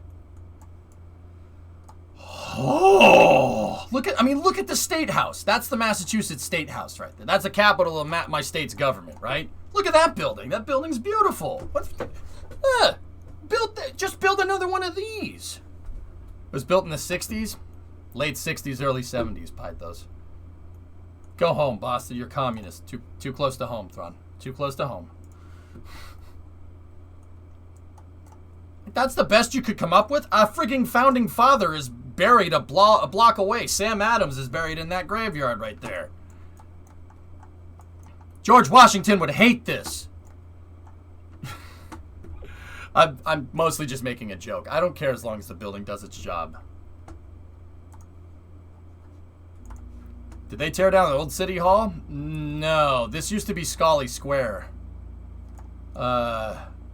Oh, look at the State House. That's the Massachusetts State House right there. That's the capital of my state's government, right? Look at that building. That building's beautiful. Just build another one of these. It was built in the 60s, late 60s, early 70s, Pythos. Go home, Boston. You're communist. Too close to home, Thron. Too close to home. That's the best you could come up with? A frigging founding father is buried a block away. Sam Adams is buried in that graveyard right there. George Washington would hate this. I'm mostly just making a joke. I don't care as long as the building does its job. Did they tear down the old City Hall? No. This used to be Scully Square.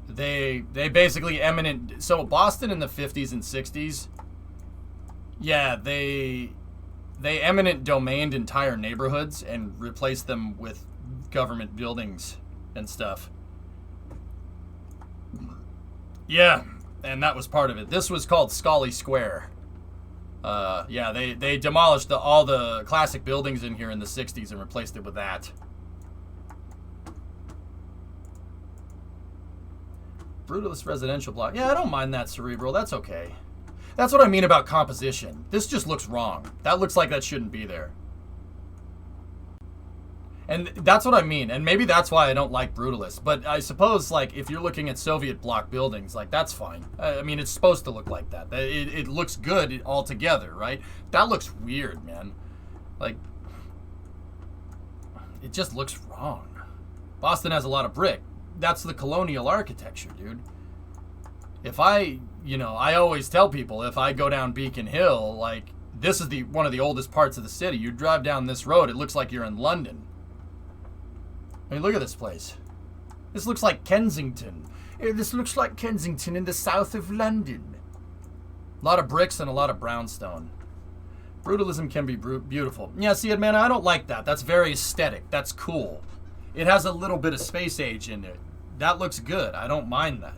They basically eminent... So Boston in the 50s and 60s... Yeah, they eminent domained entire neighborhoods and replaced them with government buildings and stuff. Yeah, and that was part of it. This was called Scully Square. Yeah, they demolished all the classic buildings in here in the 60s and replaced it with that. Brutalist residential block. Yeah, I don't mind that, Cerebral. That's okay. That's what I mean about composition. This just looks wrong. That looks like that shouldn't be there. And that's what I mean. And maybe that's why I don't like Brutalist. But I suppose, like, if you're looking at Soviet bloc buildings, like, that's fine. I mean, it's supposed to look like that. It looks good altogether, right? That looks weird, man. Like, it just looks wrong. Boston has a lot of brick. That's the colonial architecture, dude. If I always tell people, if I go down Beacon Hill, like, this is one of the oldest parts of the city. You drive down this road, it looks like you're in London. I mean, look at this place. This looks like Kensington. This looks like Kensington in the south of London. A lot of bricks and a lot of brownstone. Brutalism can be beautiful. Yeah, see, man, I don't like that. That's very aesthetic. That's cool. It has a little bit of space age in it. That looks good. I don't mind that.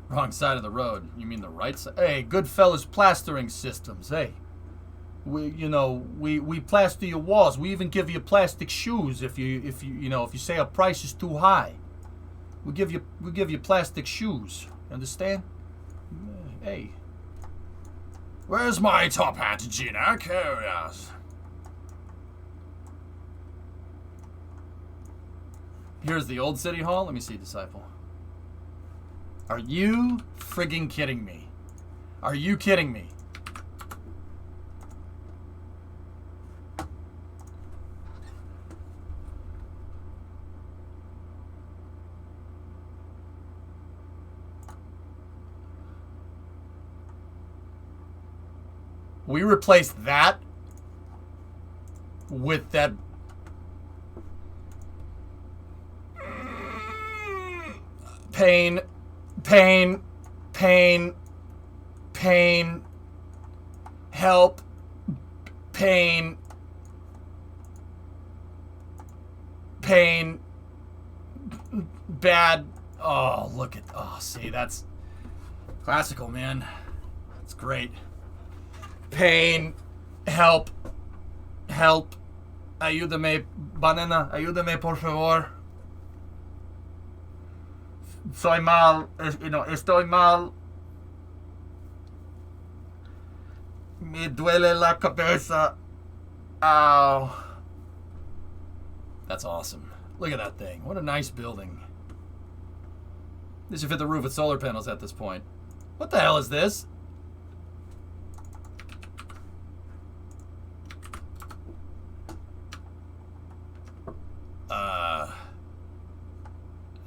Wrong side of the road. You mean the right side? Hey, Goodfellas plastering systems. Hey, we plaster your walls. We even give you plastic shoes if you say a price is too high. We give you plastic shoes. Understand? Hey, where's my top hat, Gina? Curious. Here's the old City Hall. Let me see, Disciple. Are you frigging kidding me? Are you kidding me? We replaced that with that. Pain. Help. Pain. Bad. Oh, look at. Oh, see, that's classical, man. It's great. Pain. Help. Ayúdame, banana. Ayúdame, por favor. Soy mal, estoy mal. Me duele la cabeza. Ow. That's awesome. Look at that thing. What a nice building. This should fit the roof with solar panels at this point. What the hell is this?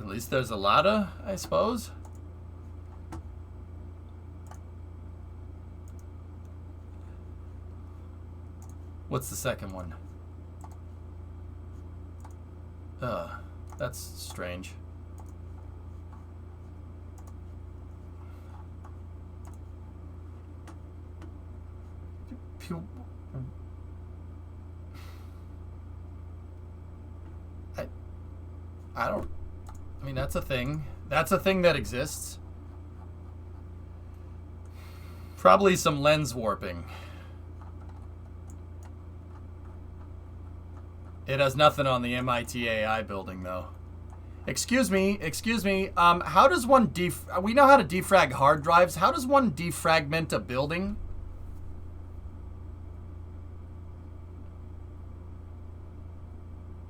least there's a ladder, I suppose. What's the second one? That's strange. I don't... I mean, that's a thing. That's a thing that exists. Probably some lens warping. It has nothing on the MIT AI building, though. Excuse me. How does one we know how to defrag hard drives. How does one defragment a building?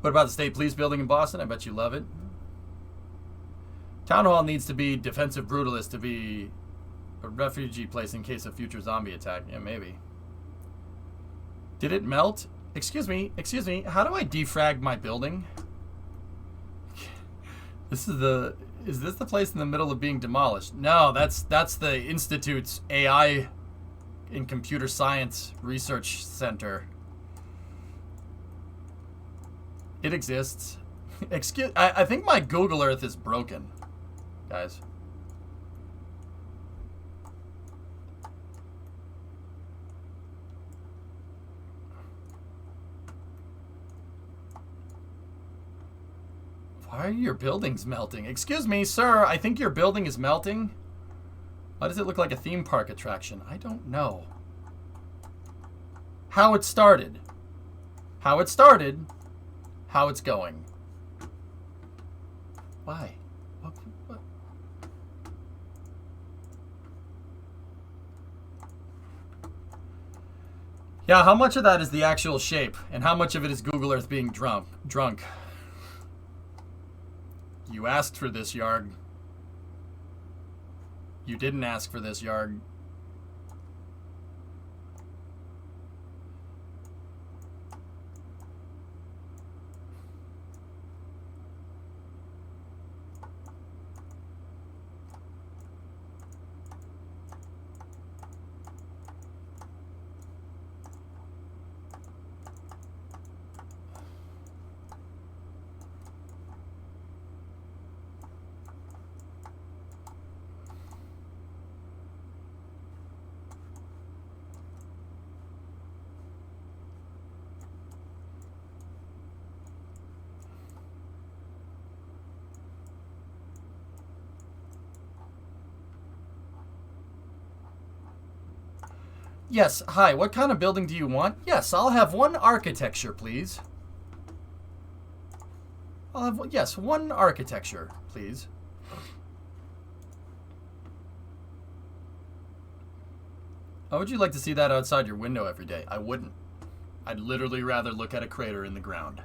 What about the State Police building in Boston? I bet you love it. Town Hall needs to be defensive brutalist to be a refugee place in case of future zombie attack. Yeah, maybe. Did it melt? Excuse me. How do I defrag my building? Is this the place in the middle of being demolished? No, that's the Institute's AI and Computer Science Research Center. It exists. I think my Google Earth is broken, guys. Why are your buildings melting? Excuse me, sir, I think your building is melting. Why does it look like a theme park attraction? I don't know. How it started. How it's going. Why? What? Yeah, how much of that is the actual shape? And how much of it is Google Earth being drunk? You asked for this, Yarg. You didn't ask for this, Yarg. Yes, hi, what kind of building do you want? Yes, I'll have one architecture, please. Yes, one architecture, please. How would you like to see that outside your window every day? I wouldn't. I'd literally rather look at a crater in the ground.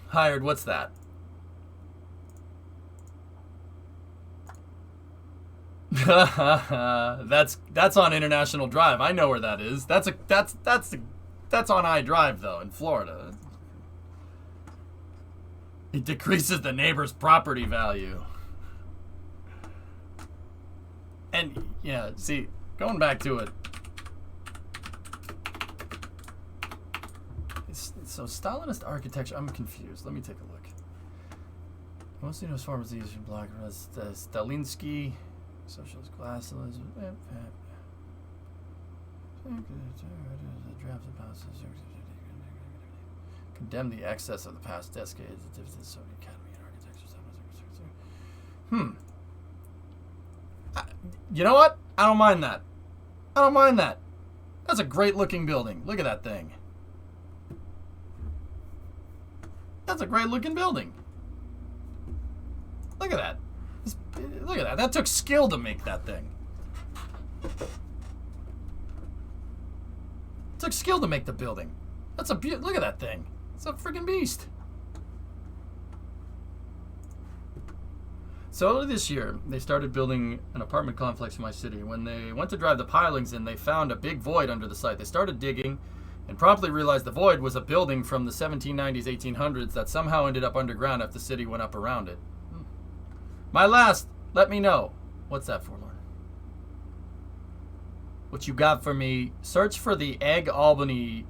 Hired, what's that? That's on International Drive. I know where that is. That's on I Drive though in Florida. It decreases the neighbor's property value. And yeah, see, going back to it. So Stalinist architecture. I'm confused. Let me take a look. Mostly known forms of these block Stalinsky. Socialist class, Elizabeth. Condemn the excess of the past decades of the Soviet Academy in architecture. You know what? I don't mind that. That's a great looking building. Look at that thing. That's a great looking building. Look at that. Look at that. That took skill to make that thing. It took skill to make the building. That's a look at that thing. It's a freaking beast. So early this year, they started building an apartment complex in my city. When they went to drive the pilings in, they found a big void under the site. They started digging, and promptly realized the void was a building from the 1790s, 1800s that somehow ended up underground after the city went up around it. My last, let me know. What's that, Forlorn? What you got for me? Search for the Egg Albany,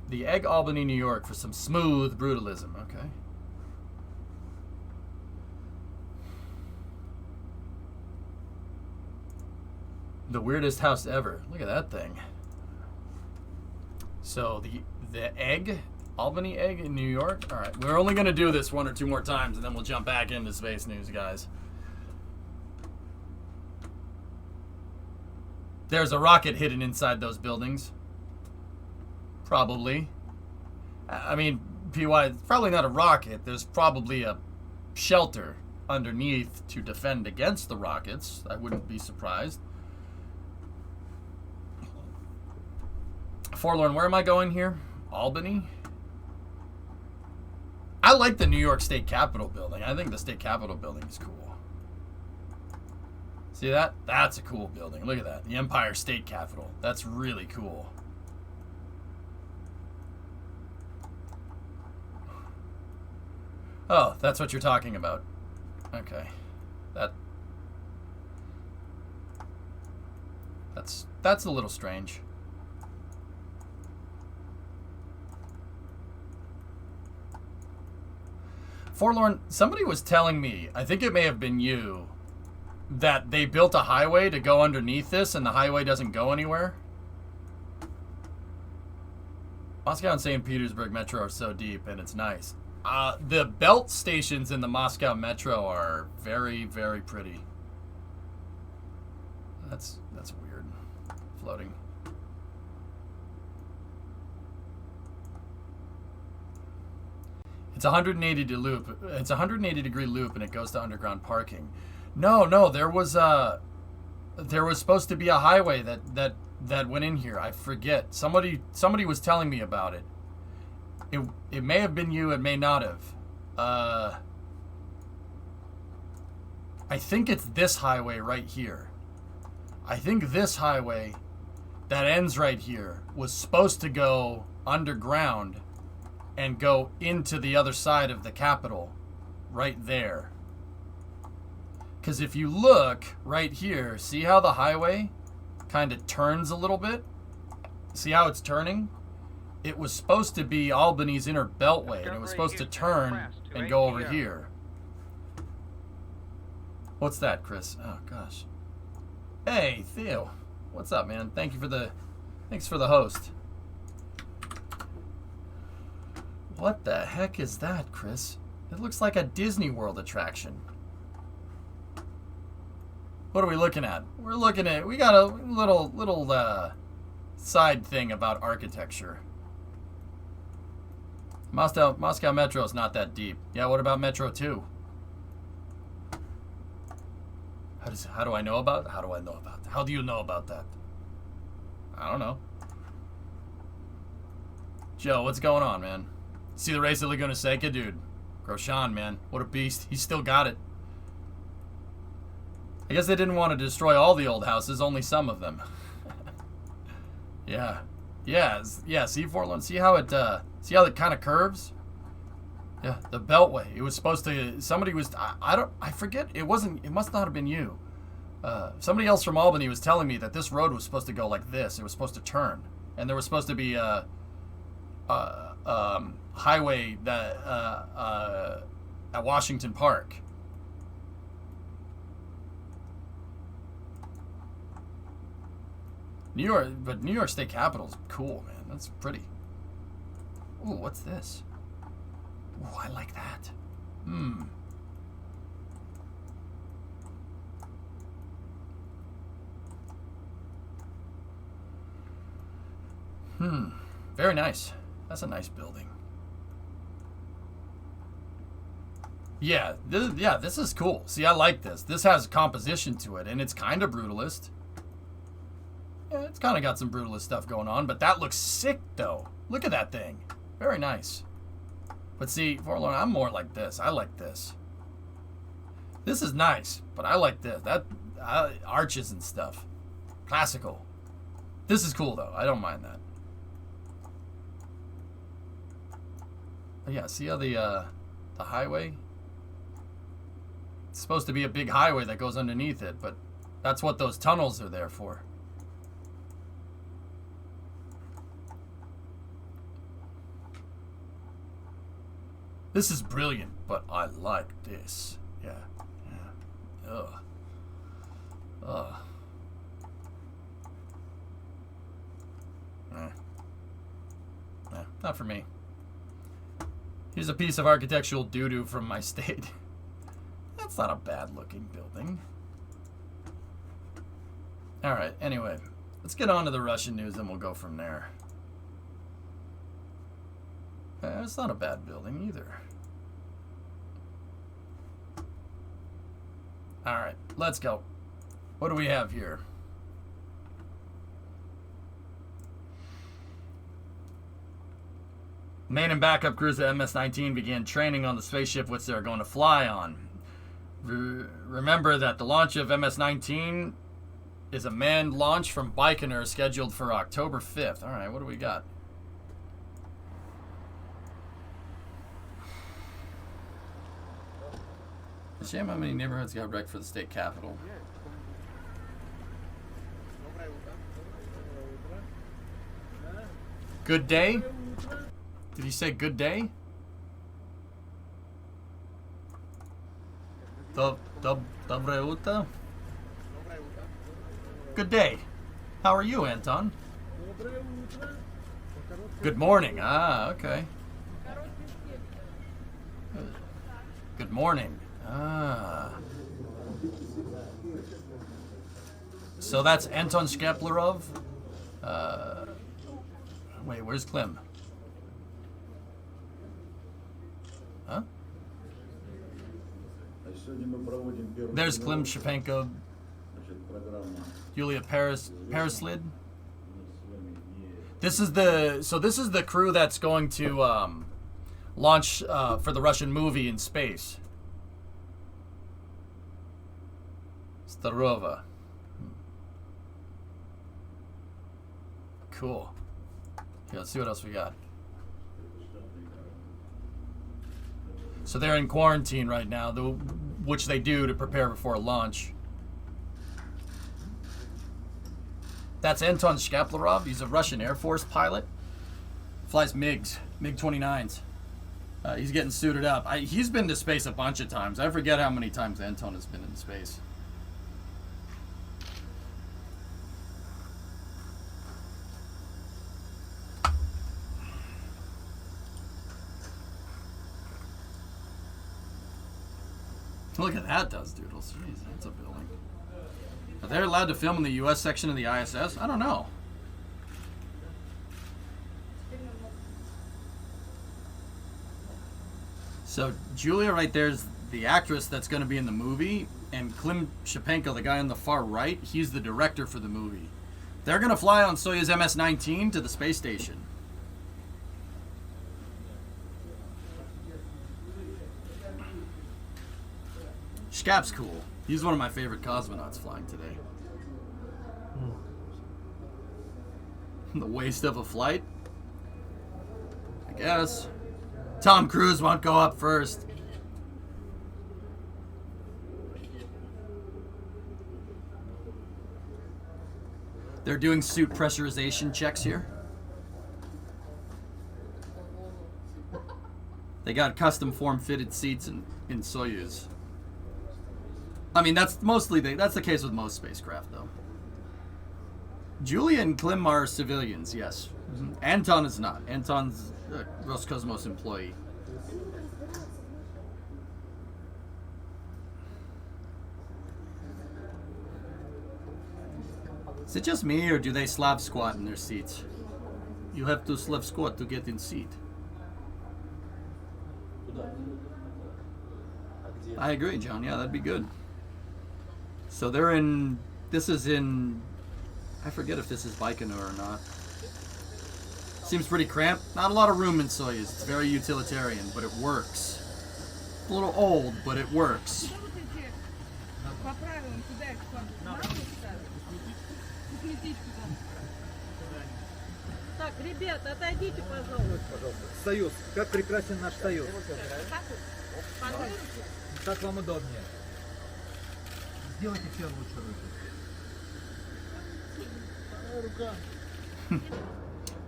New York for some smooth brutalism. Okay. The weirdest house ever. Look at that thing. So the egg, Albany egg in New York. All right, we're only gonna do this one or two more times, and then we'll jump back into space news, guys. There's a rocket hidden inside those buildings. Probably. I mean, PY, it's probably not a rocket. There's probably a shelter underneath to defend against the rockets. I wouldn't be surprised. Forlorn, where am I going here? Albany? I like the New York State Capitol building. I think the State Capitol building is cool. See that? That's a cool building. Look at that. The Empire State Capitol. That's really cool. Oh, that's what you're talking about. Okay. That's a little strange. Forlorn, somebody was telling me, I think it may have been you, that they built a highway to go underneath this and the highway doesn't go anywhere. Moscow and St. Petersburg Metro are so deep and it's nice. The belt stations in the Moscow Metro are very, very pretty. That's weird. Floating. It's 180 loop. It's a 180 degree loop, and it goes to underground parking. No, there was supposed to be a highway that went in here. I forget. Somebody was telling me about it. It may have been you. It may not have. I think it's this highway right here. I think this highway that ends right here was supposed to go underground and go into the other side of the Capitol right there. Because if you look right here, see how the highway kind of turns a little bit? See how it's turning? It was supposed to be Albany's inner beltway, and it was supposed to turn and go over here. What's that, Chris? Oh, gosh. Hey, Theo. What's up, man? Thanks for the host. What the heck is that, Chris? It looks like a Disney World attraction. What are we looking at? We got a little side thing about architecture. Moscow Metro is not that deep. Yeah, what about Metro 2? How do I know about that? How do you know about that? I don't know. Joe, what's going on, man? See the race of Laguna Seca, dude. Grosjean, man. What a beast. He's still got it. I guess they didn't want to destroy all the old houses, only some of them. Yeah. See, Forlorn? See how it kind of curves? Yeah, the Beltway. It was supposed to, somebody was, I forget, it must not have been you. Somebody else from Albany was telling me that this road was supposed to go like this. It was supposed to turn. And there was supposed to be a highway that at Washington Park. New York State Capitol's cool, man. That's pretty. Ooh, what's this? Ooh, I like that. Very nice. That's a nice building. Yeah, this is cool. See, I like this. This has composition to it, and it's kind of brutalist. Yeah, it's kind of got some brutalist stuff going on, but that looks sick, though. Look at that thing. Very nice. But see, Forlorn, I'm more like this. I like this. This is nice, but I like this. Arches and stuff. Classical. This is cool, though. I don't mind that. Oh, yeah, see how the highway? It's supposed to be a big highway that goes underneath it, but that's what those tunnels are there for. This is brilliant, but I like this. Yeah. Yeah. Ugh. Ugh. Not for me. Here's a piece of architectural doo-doo from my state. That's not a bad-looking building. Alright, anyway. Let's get on to the Russian news and we'll go from there. It's not a bad building either. Alright, let's go. What do we have here? Main and backup crews at MS-19 began training on the spaceship which they're going to fly on. Remember that the launch of MS-19 is a manned launch from Baikonur scheduled for October 5th. Alright, what do we got? It's a shame how many neighborhoods got wrecked for the state capital. Good day? Did he say good day? Dobre utro? Good day. How are you, Anton? Good morning. Ah, okay. Good morning. Ah. So that's Anton Shkaplerov. Wait, where's Klim? Huh? There's Klim Shapenko, Yulia Perislid. This is the crew that's going to launch for the Russian movie in space. Starova. Cool. Okay, let's see what else we got. So they're in quarantine right now, which they do to prepare before launch. That's Anton Shkaplerov. He's a Russian Air Force pilot. Flies MiGs, MiG-29s. He's getting suited up. He's been to space a bunch of times. I forget how many times Anton has been in space. Look at that, does doodles. Jeez, that's a building. Are they allowed to film in the U.S. section of the ISS? I don't know. So Julia right there is the actress that's going to be in the movie, and Klim Shapenko, the guy on the far right, he's the director for the movie. They're going to fly on Soyuz MS-19 to the space station. Shkap's cool. He's one of my favorite cosmonauts flying today. The waste of a flight? I guess. Tom Cruise won't go up first. They're doing suit pressurization checks here. They got custom form fitted seats in Soyuz. I mean, that's the case with most spacecraft, though. Julia and Klim are civilians, yes. Mm-hmm. Anton is not. Anton's a Roscosmos employee. Is it just me, or do they Slav squat in their seats? You have to Slav squat to get in seat. I agree, John. Yeah, that'd be good. So they're in... This is in... I forget if this is Baikonur or not. Seems pretty cramped. Not a lot of room in Soyuz. It's very utilitarian, but it works. A little old, but it works. Так, ребята, отойдите, пожалуйста. Пожалуйста. Союз. Как прекрасен наш союз. По-английски? Как вам удобнее. Сделайте все лучше руки.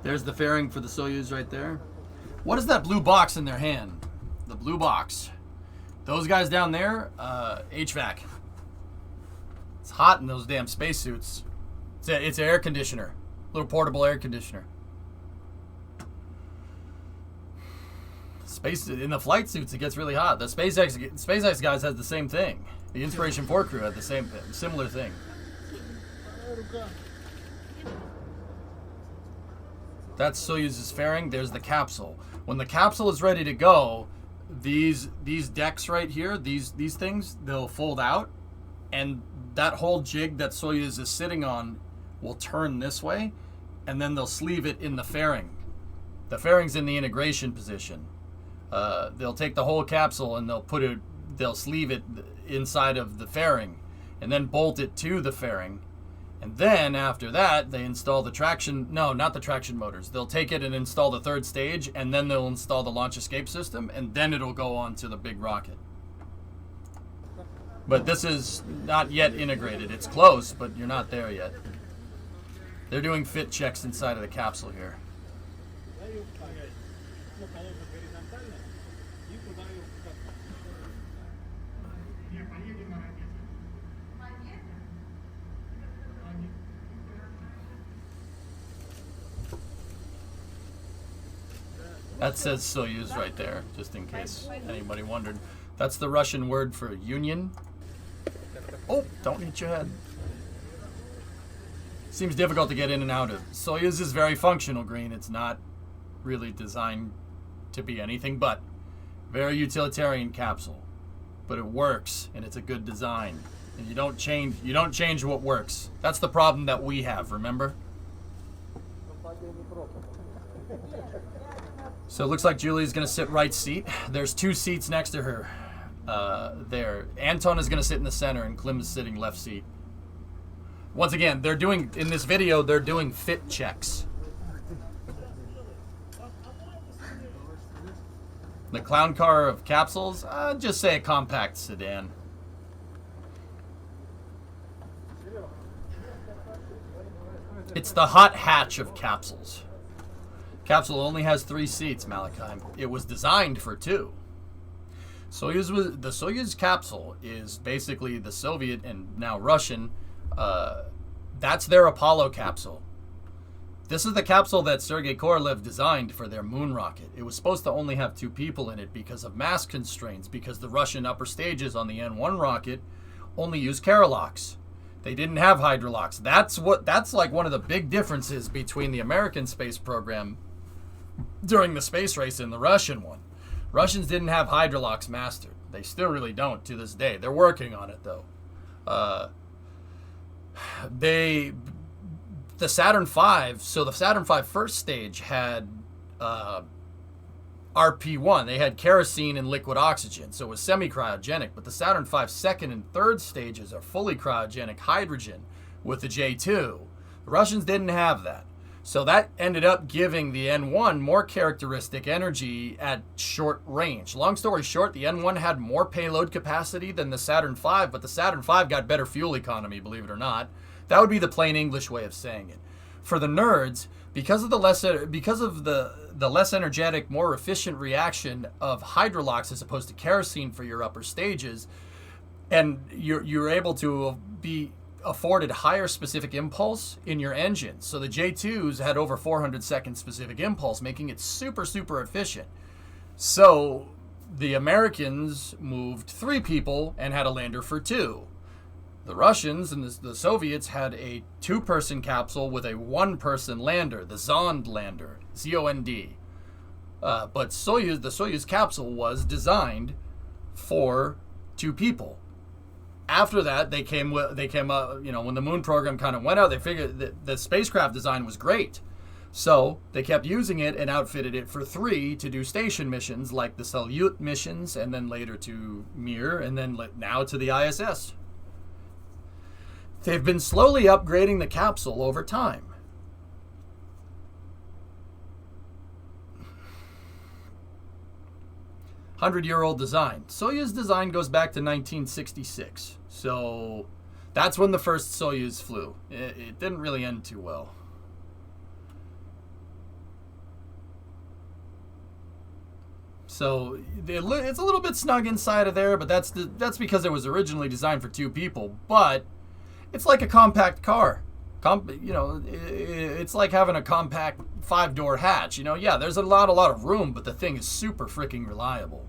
There's the fairing for the Soyuz right there. What is that blue box in their hand? The blue box. Those guys down there, HVAC. It's hot in those damn spacesuits. It's an air conditioner. Little portable air conditioner. Space in the flight suits, it gets really hot. The SpaceX guys had the same thing. The Inspiration 4 crew had the similar thing. That's Soyuz's fairing. There's the capsule. When the capsule is ready to go, these decks right here, these things, they'll fold out, and that whole jig that Soyuz is sitting on will turn this way, and then they'll sleeve it in the fairing. The fairing's in the integration position. They'll take the whole capsule and they'll sleeve it inside of the fairing, and then bolt it to the fairing. And then after that, they install the not the traction motors. They'll take it and install the third stage, and then they'll install the launch escape system, and then it'll go on to the big rocket. But this is not yet integrated. It's close, but you're not there yet. They're doing fit checks inside of the capsule here. That says Soyuz right there, just in case anybody wondered. That's the Russian word for union. Oh, don't hit your head. Seems difficult to get in and out of. Soyuz is very functional green. It's not really designed to be anything but. Very utilitarian capsule. But it works, and it's a good design. And you don't change what works. That's the problem that we have, remember? So it looks like Julie's going to sit right seat. There's two seats next to her there. Anton is going to sit in the center, and Klim is sitting left seat. Once again, in this video, they're doing fit checks. The clown car of capsules, just say a compact sedan. It's the hot hatch of capsules. Capsule only has 3 seats, Malachi. It was designed for 2. The Soyuz capsule is basically the Soviet and now Russian. That's their Apollo capsule. This is the capsule that Sergei Korolev designed for their moon rocket. It was supposed to only have 2 people in it because of mass constraints, because the Russian upper stages on the N1 rocket only use Kerolox. They didn't have hydrolox. That's like one of the big differences between the American space program during the space race and the Russian one. Russians didn't have hydrolox mastered. They still really don't to this day. They're working on it though. The Saturn V, so the Saturn V first stage had RP1. They had kerosene and liquid oxygen, so it was semi-cryogenic. But the Saturn V second and third stages are fully cryogenic hydrogen with the J2. The Russians didn't have that. So that ended up giving the N1 more characteristic energy at short range. Long story short, the N1 had more payload capacity than the Saturn V, but the Saturn V got better fuel economy, believe it or not. That would be the plain English way of saying it. For the nerds, because of the less energetic, more efficient reaction of hydrolox as opposed to kerosene for your upper stages, and you're able to be afforded higher specific impulse in your engine. So the J2s had over 400 second specific impulse, making it super, super efficient. So the Americans moved 3 people and had a lander for 2. The Russians and the Soviets had a 2-person capsule with a 1-person lander, the Zond lander, Z-O-N-D. But the Soyuz capsule was designed for 2 people. After that, they came up, when the moon program kind of went out, they figured that the spacecraft design was great. So they kept using it and outfitted it for 3 to do station missions like the Salyut missions, and then later to Mir, and then now to the ISS. They've been slowly upgrading the capsule over time. 100-year-old design. Soyuz design goes back to 1966. So that's when the first Soyuz flew. It didn't really end too well. So it's a little bit snug inside of there, but that's because it was originally designed for 2 people. But it's like a compact car. It's like having a compact 5-door hatch. Yeah, there's a lot of room, but the thing is super freaking reliable.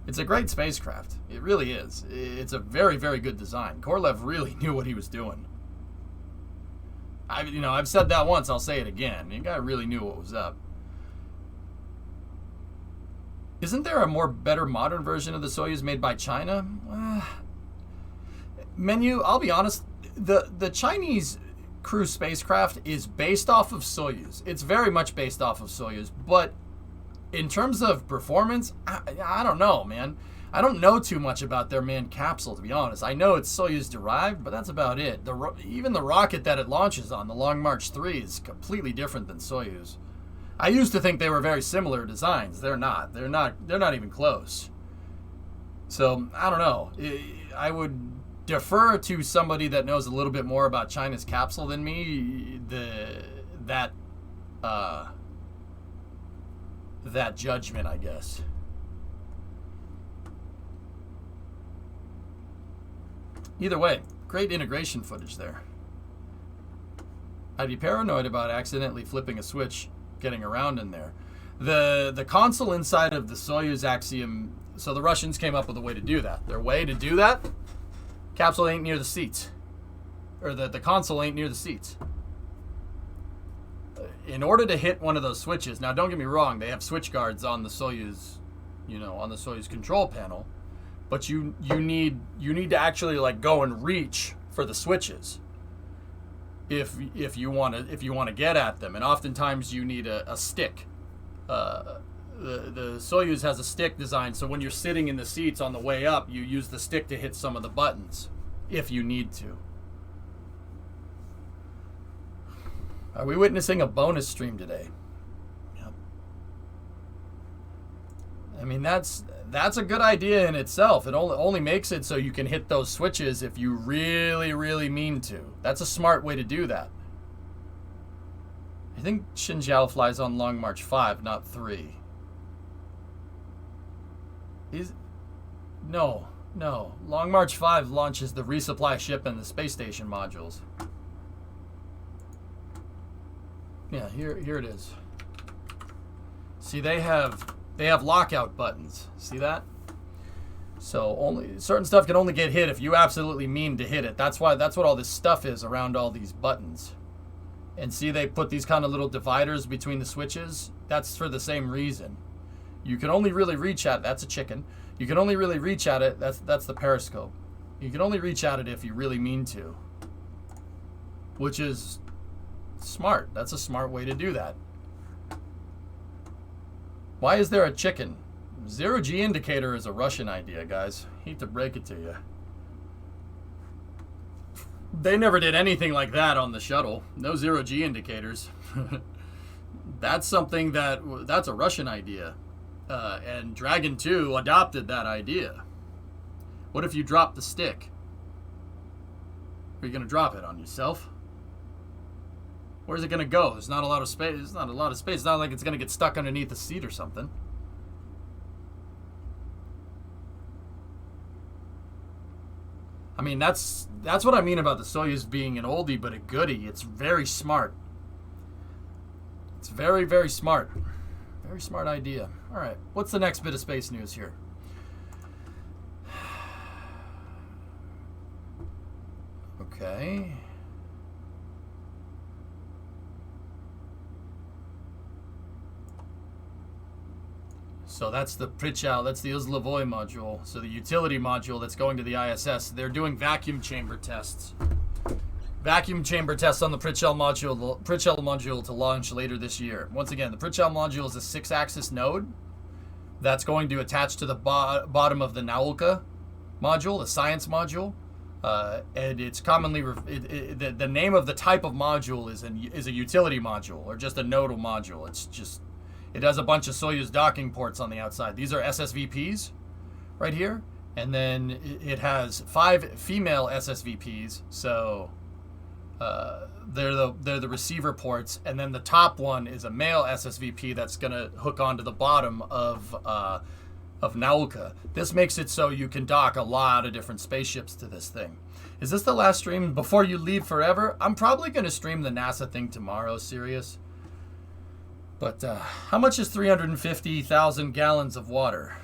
It's a great spacecraft. It really is. It's a very, very good design. Korolev really knew what he was doing. I've said that once. I'll say it again. The guy really knew what was up. Isn't there a better modern version of the Soyuz made by China? Menu, I'll be honest, the Chinese crew spacecraft is based off of Soyuz. It's very much based off of Soyuz, but in terms of performance, I don't know, man. I don't know too much about their manned capsule, to be honest. I know it's Soyuz derived, but that's about it. Even the rocket that it launches on, the Long March 3, is completely different than Soyuz. I used to think they were very similar designs. They're not. They're not even close. So, I don't know. I would defer to somebody that knows a little bit more about China's capsule than me. That judgment, I guess. Either way, great integration footage there. I'd be paranoid about accidentally flipping a switch getting around in there. The console inside of the Soyuz Axiom, so the Russians came up with a way to do that. Their way to do that, capsule ain't near the seats. Or the console ain't near the seats. In order to hit one of those switches, now don't get me wrong, they have switch guards on the Soyuz, on the Soyuz control panel, but you need to actually like go and reach for the switches if you want to get at them, and oftentimes you need a stick. The Soyuz has a stick designed, so when you're sitting in the seats on the way up, you use the stick to hit some of the buttons if you need to. Are we witnessing a bonus stream today? Yep. I mean, that's a good idea in itself. It only makes it so you can hit those switches if you really, really mean to. That's a smart way to do that. I think Xinjiao flies on Long March 5, not 3. No. Long March 5 launches the resupply ship and the space station modules. Yeah, here it is. See, they have lockout buttons. See that? So only certain stuff can only get hit if you absolutely mean to hit it. That's what all this stuff is around all these buttons. And see, they put these kind of little dividers between the switches. That's for the same reason. You can only really reach at it. That's a chicken. You can only really reach at it. That's the periscope. You can only reach at it if you really mean to. Which is smart. That's a smart way to do that. Why is there a chicken? Zero-G indicator is a Russian idea, guys. Hate to break it to you. They never did anything like that on the shuttle. No zero-G indicators. That's something that's a Russian idea. And Dragon 2 adopted that idea. What if you drop the stick? Are you going to drop it on yourself? Where's it going to go? There's not a lot of space. It's not like it's going to get stuck underneath the seat or something. I mean, that's what I mean about the Soyuz being an oldie but a goodie. It's very smart. It's very, very smart. Very smart idea. All right, what's the next bit of space news here? Okay. So that's the Prichal, that's the Uzlovoy module. So the utility module that's going to the ISS. They're doing vacuum chamber tests. Vacuum chamber tests on the Prichal module to launch later this year. Once again, the Prichal module is a 6-axis node that's going to attach to the bottom of the Naulka module, the science module. And it's commonly, the name of the type of module is a utility module or just a nodal module. it has a bunch of Soyuz docking ports on the outside. These are SSVPs right here. And then it has 5 female SSVPs. So they're the receiver ports. And then the top one is a male SSVP that's going to hook onto the bottom of Nauka. This makes it so you can dock a lot of different spaceships to this thing. Is this the last stream before you leave forever? I'm probably going to stream the NASA thing tomorrow, serious. But how much is 350,000 gallons of water?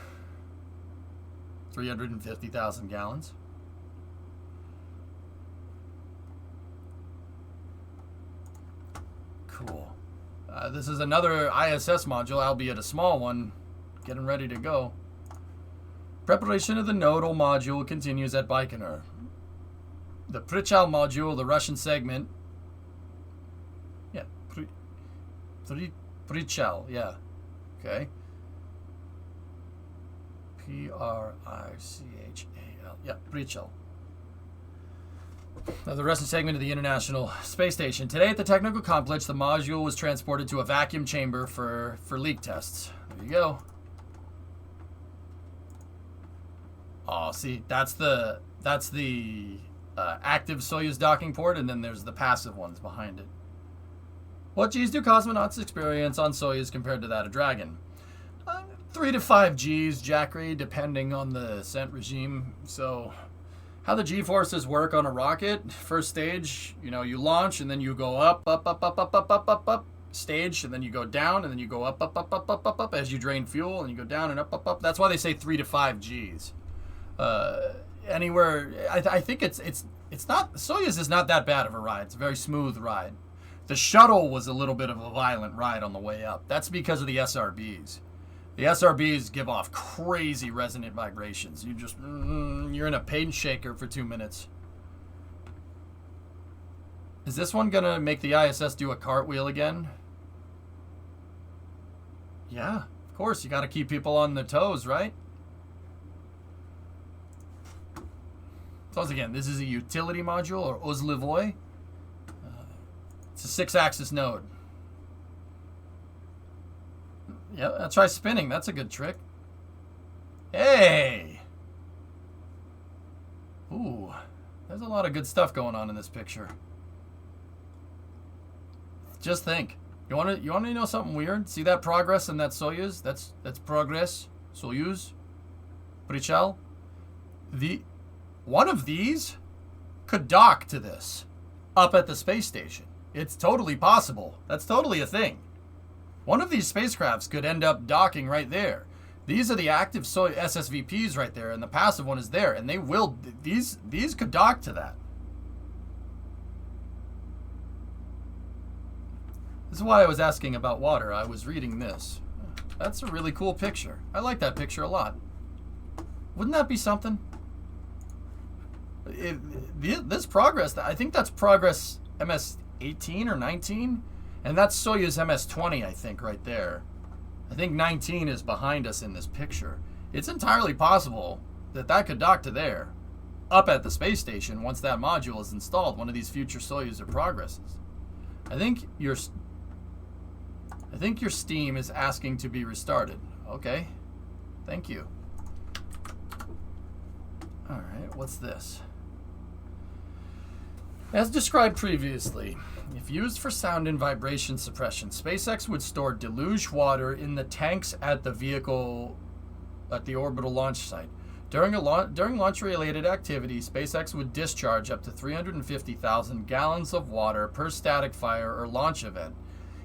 350,000 gallons. Cool. This is another ISS module, albeit a small one, getting ready to go. Preparation of the nodal module continues at Baikonur. The Prichal module, the Russian segment. Yeah, Prichal, yeah. Okay. Prichal. Yeah, Prichal. The Russian segment of the International Space Station. Today at the technical complex, the module was transported to a vacuum chamber for leak tests. There you go. Oh, see, that's the active Soyuz docking port, and then there's the passive ones behind it. What G's do cosmonauts experience on Soyuz compared to that of Dragon? 3 to 5 G's, Jackery, depending on the ascent regime. So, how the G-forces work on a rocket, first stage, you know, you launch, and then you go up, stage, and then you go down, and then you go up, as you drain fuel, and you go down and up. That's why they say 3 to 5 G's. Anywhere, I think it's not, Soyuz is not that bad of a ride. It's a very smooth ride. The shuttle was a little bit of a violent ride on the way up. That's because of the SRBs. The SRBs give off crazy resonant vibrations. You just, you're in a pain shaker for 2 minutes. Is this one going to make the ISS do a cartwheel again? Yeah, of course. You got to keep people on their toes, right? So once again, this is a utility module, or Ozlivoy. It's a 6-axis node. Yeah, I'll try spinning. That's a good trick. Hey! Ooh, there's a lot of good stuff going on in this picture. Just think. You want to know something weird? See that progress in that Soyuz? That's progress. Soyuz. Prichal. One of these could dock to this up at the space station. It's totally possible. That's totally a thing. One of these spacecrafts could end up docking right there. These are the active SSVPs right there, and the passive one is there, and they will. These could dock to that. This is why I was asking about water. I was reading this. That's a really cool picture. I like that picture a lot. Wouldn't that be something? This progress, I think that's progress MS-18 or 19, and that's Soyuz MS-20, I think, right there. I think 19 is behind us in this picture. It's entirely possible that could dock to there, up at the space station once that module is installed, one of these future Soyuz or progresses. I think your Steam is asking to be restarted. Okay, thank you. All right, what's this? As described previously, if used for sound and vibration suppression, SpaceX would store deluge water in the tanks at the vehicle at the orbital launch site. During launch-related activity, SpaceX would discharge up to 350,000 gallons of water per static fire or launch event.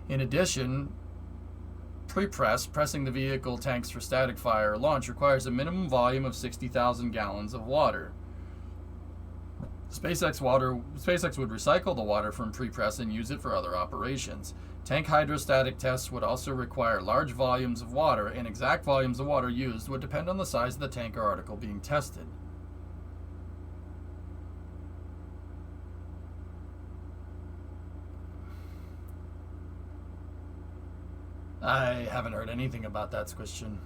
In addition, pressing the vehicle tanks for static fire or launch requires a minimum volume of 60,000 gallons of water. SpaceX would recycle the water from pre-press and use it for other operations. Tank hydrostatic tests would also require large volumes of water, and exact volumes of water used would depend on the size of the tank or article being tested. I haven't heard anything about that, Squishin.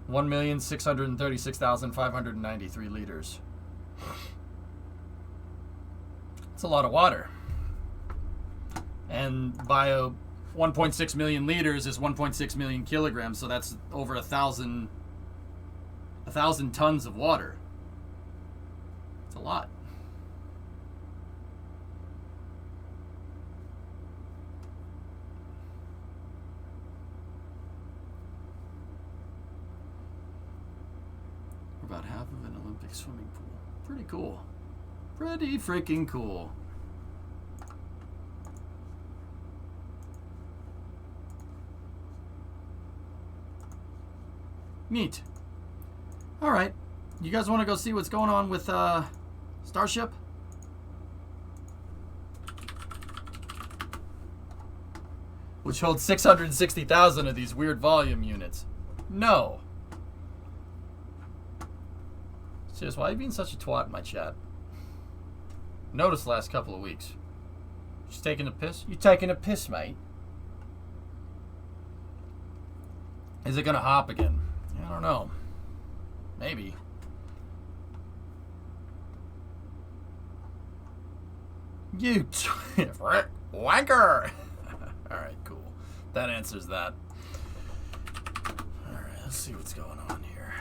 1,636,593 liters. It's a lot of water. And 1.6 million liters is 1.6 million kilograms, so that's over 1,000 tons of water. It's a lot. We're about half of an Olympic swimming pool. Pretty cool. Pretty freaking cool. Neat. All right. You guys want to go see what's going on with Starship? Which holds 660,000 of these weird volume units. No. Serious, why are you being such a twat in my chat? Notice the last couple of weeks. Just taking a piss? You taking a piss, mate? Is it gonna hop again? I don't know. Maybe. You wanker! Alright, cool. That answers that. Alright, let's see what's going on here.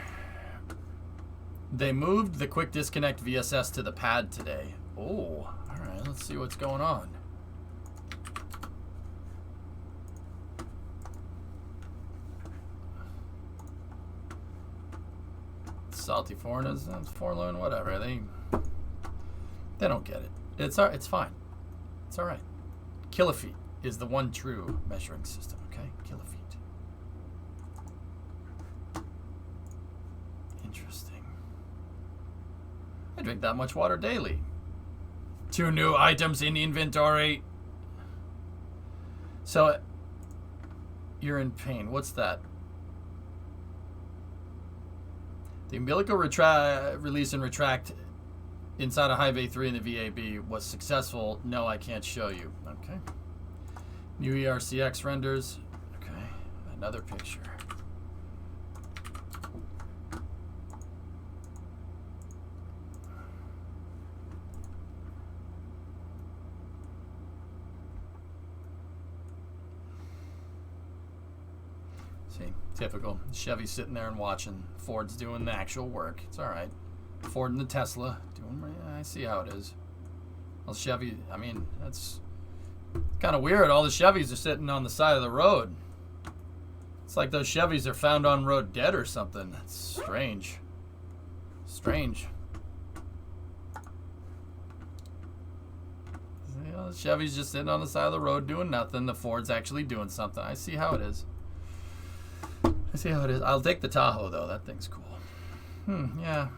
They moved the quick disconnect VSS to the pad today. Oh, alright, let's see what's going on. Salty foreigners, forlorn, whatever. They don't get it. It's fine. It's all right. Kilofeet is the one true measuring system. Okay, kilofeet. Interesting. I drink that much water daily. 2 new items in inventory. So you're in pain. What's that? The umbilical release and retract inside a high bay 3 in the VAB was successful. No, I can't show you. Okay. New ERCX renders. Okay. Another picture. See, typical. Chevy's sitting there and watching. Ford's doing the actual work. It's all right. Ford and the Tesla doing. I see how it is. Well, Chevy. I mean, that's kind of weird. All the Chevys are sitting on the side of the road. It's like those Chevys are found on road dead or something. It's strange. Strange. You know, the Chevy's just sitting on the side of the road doing nothing. The Ford's actually doing something. I see how it is. I see how it is. I'll take the Tahoe, though. That thing's cool. Yeah.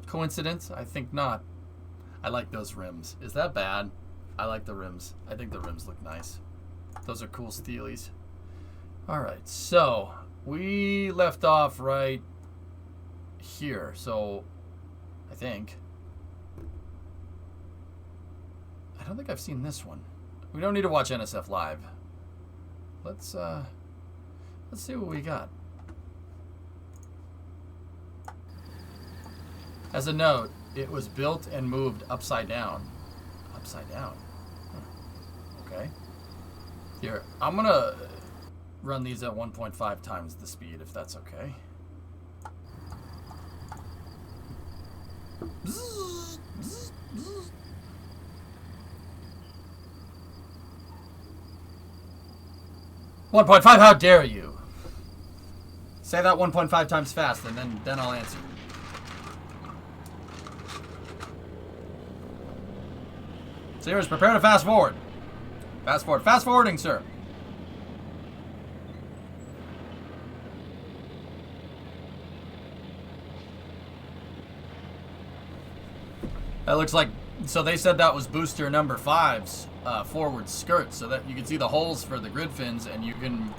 Coincidence? I think not. I like those rims. Is that bad? I like the rims. I think the rims look nice. Those are cool steelies. Alright, so we left off right here. So, I think. I don't think I've seen this one. We don't need to watch NSF Live. Let's see what we got. As a note, it was built and moved upside down. Upside down. Okay. Here, I'm gonna run these at 1.5 times the speed, if that's okay. Bzz, bzz, bzz. .5, how dare you? Say that 1.5 times fast, and then I'll answer. Sears, prepare to fast forward. Fast forward. Fast forwarding, sir. That looks like, so they said that was booster number 5's forward skirt, so that you can see the holes for the grid fins, and you can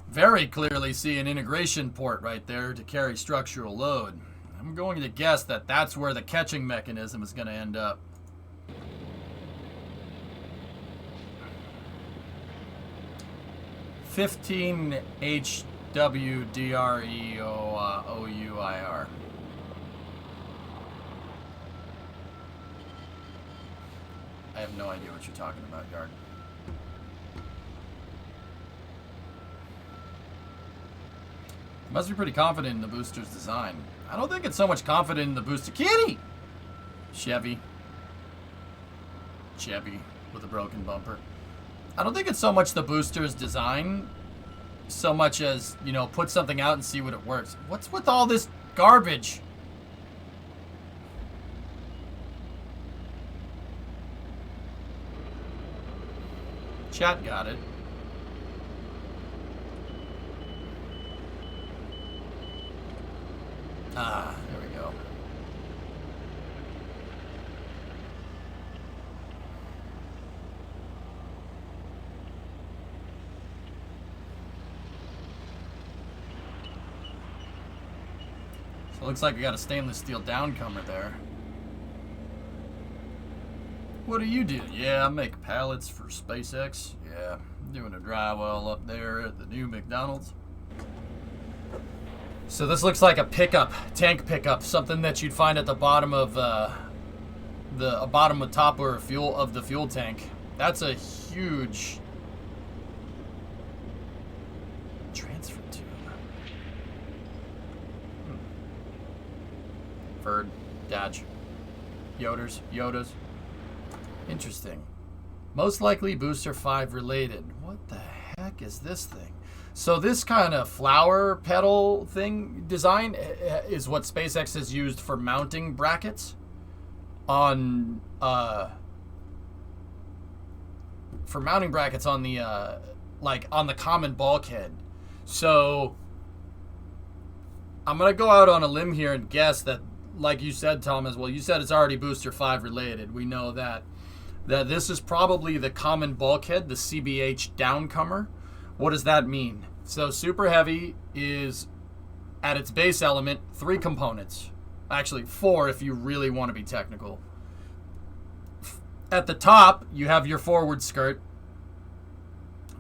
very clearly see an integration port right there to carry structural load. I'm going to guess that that's where the catching mechanism is going to end up. $15 HWDREOUIR. I have no idea what you're talking about, Yard. Must be pretty confident in the booster's design. I don't think it's so much confident in the booster. Kitty! Chevy with a broken bumper. I don't think it's so much the booster's design, so much as, you know, put something out and see what it works. What's with all this garbage? Chat got it. Ah, there we go. So it looks like we got a stainless steel downcomer there. What do you do? Yeah, I make pallets for SpaceX. Yeah, I'm doing a drywall up there at the new McDonald's. So this looks like a pickup, tank pickup, something that you'd find at the bottom of the bottom of top or fuel of the fuel tank. That's a huge transfer tube. Ferd, Dodge, Yodas. Interesting. Most likely Booster 5 related. What the heck is this thing? So this kind of flower petal thing design is what SpaceX has used for mounting brackets on the like on the common bulkhead. So I'm gonna go out on a limb here and guess that, like you said, Thomas, well, you said it's already Booster 5 related. We know that this is probably the common bulkhead, the CBH downcomer. What does that mean? So Super Heavy is, at its base element, 3 components. Actually, 4 if you really want to be technical. At the top, you have your forward skirt,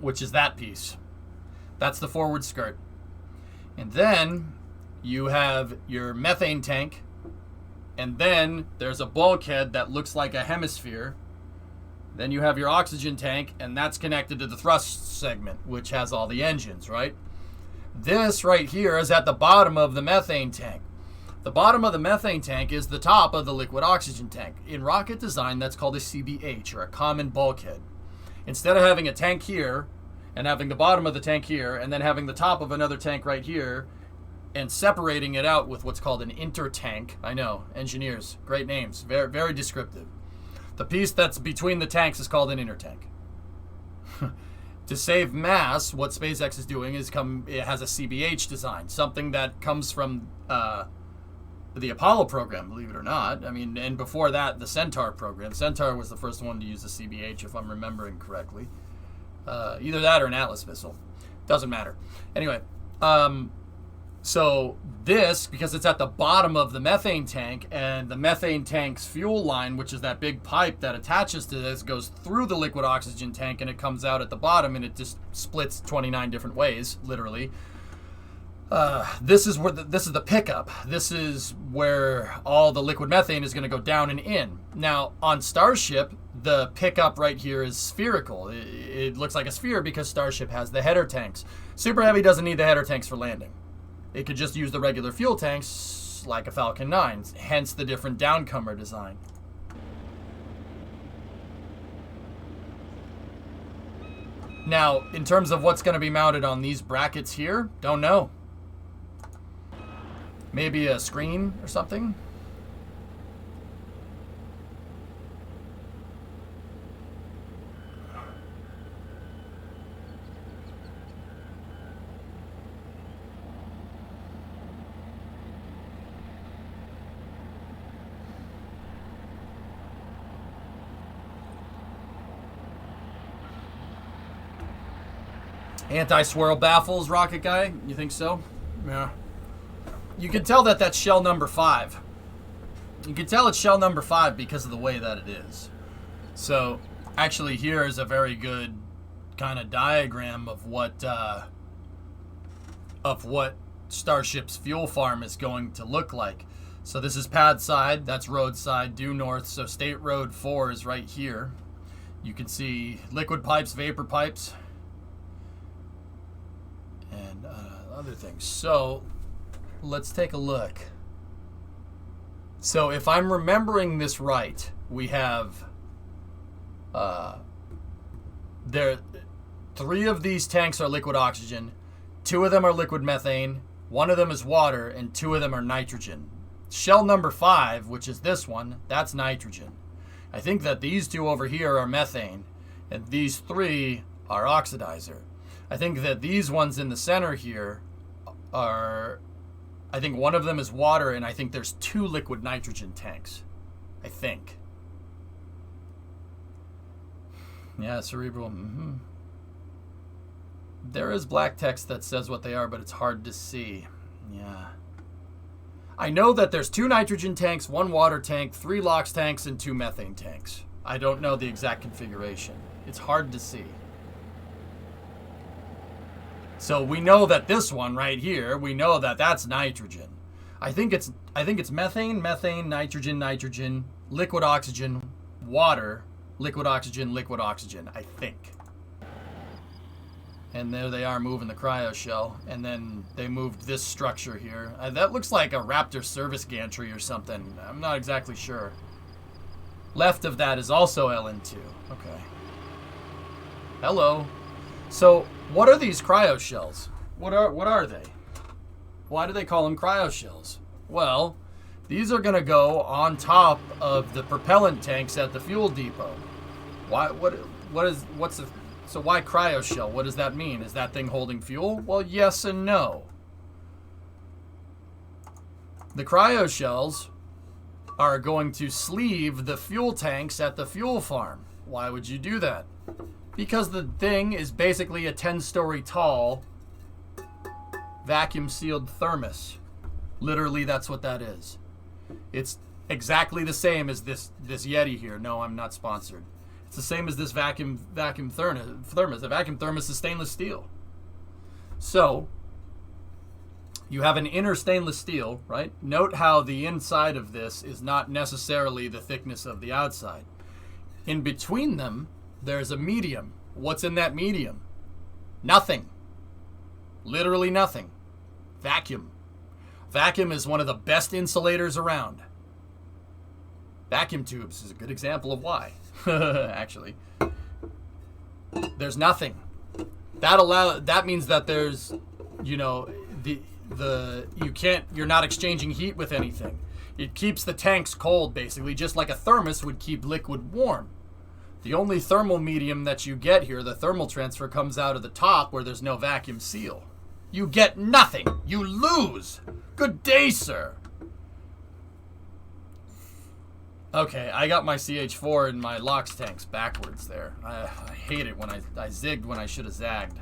which is that piece. That's the forward skirt. And then you have your methane tank. And then there's a bulkhead that looks like a hemisphere. Then you have your oxygen tank, and that's connected to the thrust segment, which has all the engines, right? This right here is at the bottom of the methane tank. The bottom of the methane tank is the top of the liquid oxygen tank. In rocket design, that's called a CBH, or a common bulkhead. Instead of having a tank here, and having the bottom of the tank here, and then having the top of another tank right here, and separating it out with what's called an intertank. I know, engineers, great names, very, very descriptive. The piece that's between the tanks is called an intertank. To save mass, what SpaceX is doing is it has a CBH design, something that comes from the Apollo program, believe it or not. I mean, and before that, the Centaur program. Centaur was the first one to use the CBH, if I'm remembering correctly. Either that or an Atlas missile. Doesn't matter. Anyway, so this, because it's at the bottom of the methane tank, and the methane tank's fuel line, which is that big pipe that attaches to this, goes through the liquid oxygen tank, and it comes out at the bottom, and it just splits 29 different ways, literally. This is the pickup. This is where all the liquid methane is going to go down and in. Now, on Starship, the pickup right here is spherical. It looks like a sphere because Starship has the header tanks. Super Heavy doesn't need the header tanks for landing. It could just use the regular fuel tanks like a Falcon 9, hence the different downcomer design. Now, in terms of what's going to be mounted on these brackets here, don't know. Maybe a screen or something? Anti-swirl baffles, rocket guy? You think so? Yeah. You can tell that that's shell number 5. You can tell it's shell number 5 because of the way that it is. So, actually, here is a very good kind of diagram of what Starship's fuel farm is going to look like. So this is pad side, that's road side, due north. So State Road 4 is right here. You can see liquid pipes, vapor pipes. And other things. So let's take a look. So if I'm remembering this right, we have there 3 of these tanks are liquid oxygen, 2 of them are liquid methane, 1 of them is water, and 2 of them are nitrogen. Shell number 5, which is this one, that's nitrogen. I think that these 2 over here are methane, and these 3 are oxidizer. I think that these ones in the center here are, I think one of them is water, and I think there's 2 liquid nitrogen tanks. I think. Yeah, cerebral. Mm-hmm. There is black text that says what they are, but it's hard to see. Yeah. I know that there's 2 nitrogen tanks, 1 water tank, 3 LOX tanks, and 2 methane tanks. I don't know the exact configuration. It's hard to see. So we know that this one right here, we know that that's nitrogen. I think it's methane, nitrogen, liquid oxygen, water, liquid oxygen, I think. And there they are moving the cryo shell. And then they moved this structure here. That looks like a Raptor service gantry or something. I'm not exactly sure. Left of that is also LN2. Okay. Hello. So, what are these cryo shells? What are they? Why do they call them cryo shells? Well, these are going to go on top of the propellant tanks at the fuel depot. So why cryo shell? What does that mean? Is that thing holding fuel? Well, yes and no. The cryo shells are going to sleeve the fuel tanks at the fuel farm. Why would you do that? Because the thing is basically a 10-story tall vacuum sealed thermos. Literally, that's what that is. It's exactly the same as this Yeti here. No, I'm not sponsored. It's the same as this vacuum thermos. The vacuum thermos is stainless steel. So, you have an inner stainless steel, right? Note how the inside of this is not necessarily the thickness of the outside. In between them, there's a medium. What's in that medium? Nothing. Literally nothing. Vacuum. Vacuum is one of the best insulators around. Vacuum tubes is a good example of why. Actually, there's nothing. That means that there's, you're not exchanging heat with anything. It keeps the tanks cold, basically, just like a thermos would keep liquid warm. The only thermal medium that you get here, the thermal transfer, comes out of the top where there's no vacuum seal. You get nothing. You lose. Good day, sir. Okay, I got my CH4 and my LOX tanks backwards there. I hate it when I zigged when I should have zagged.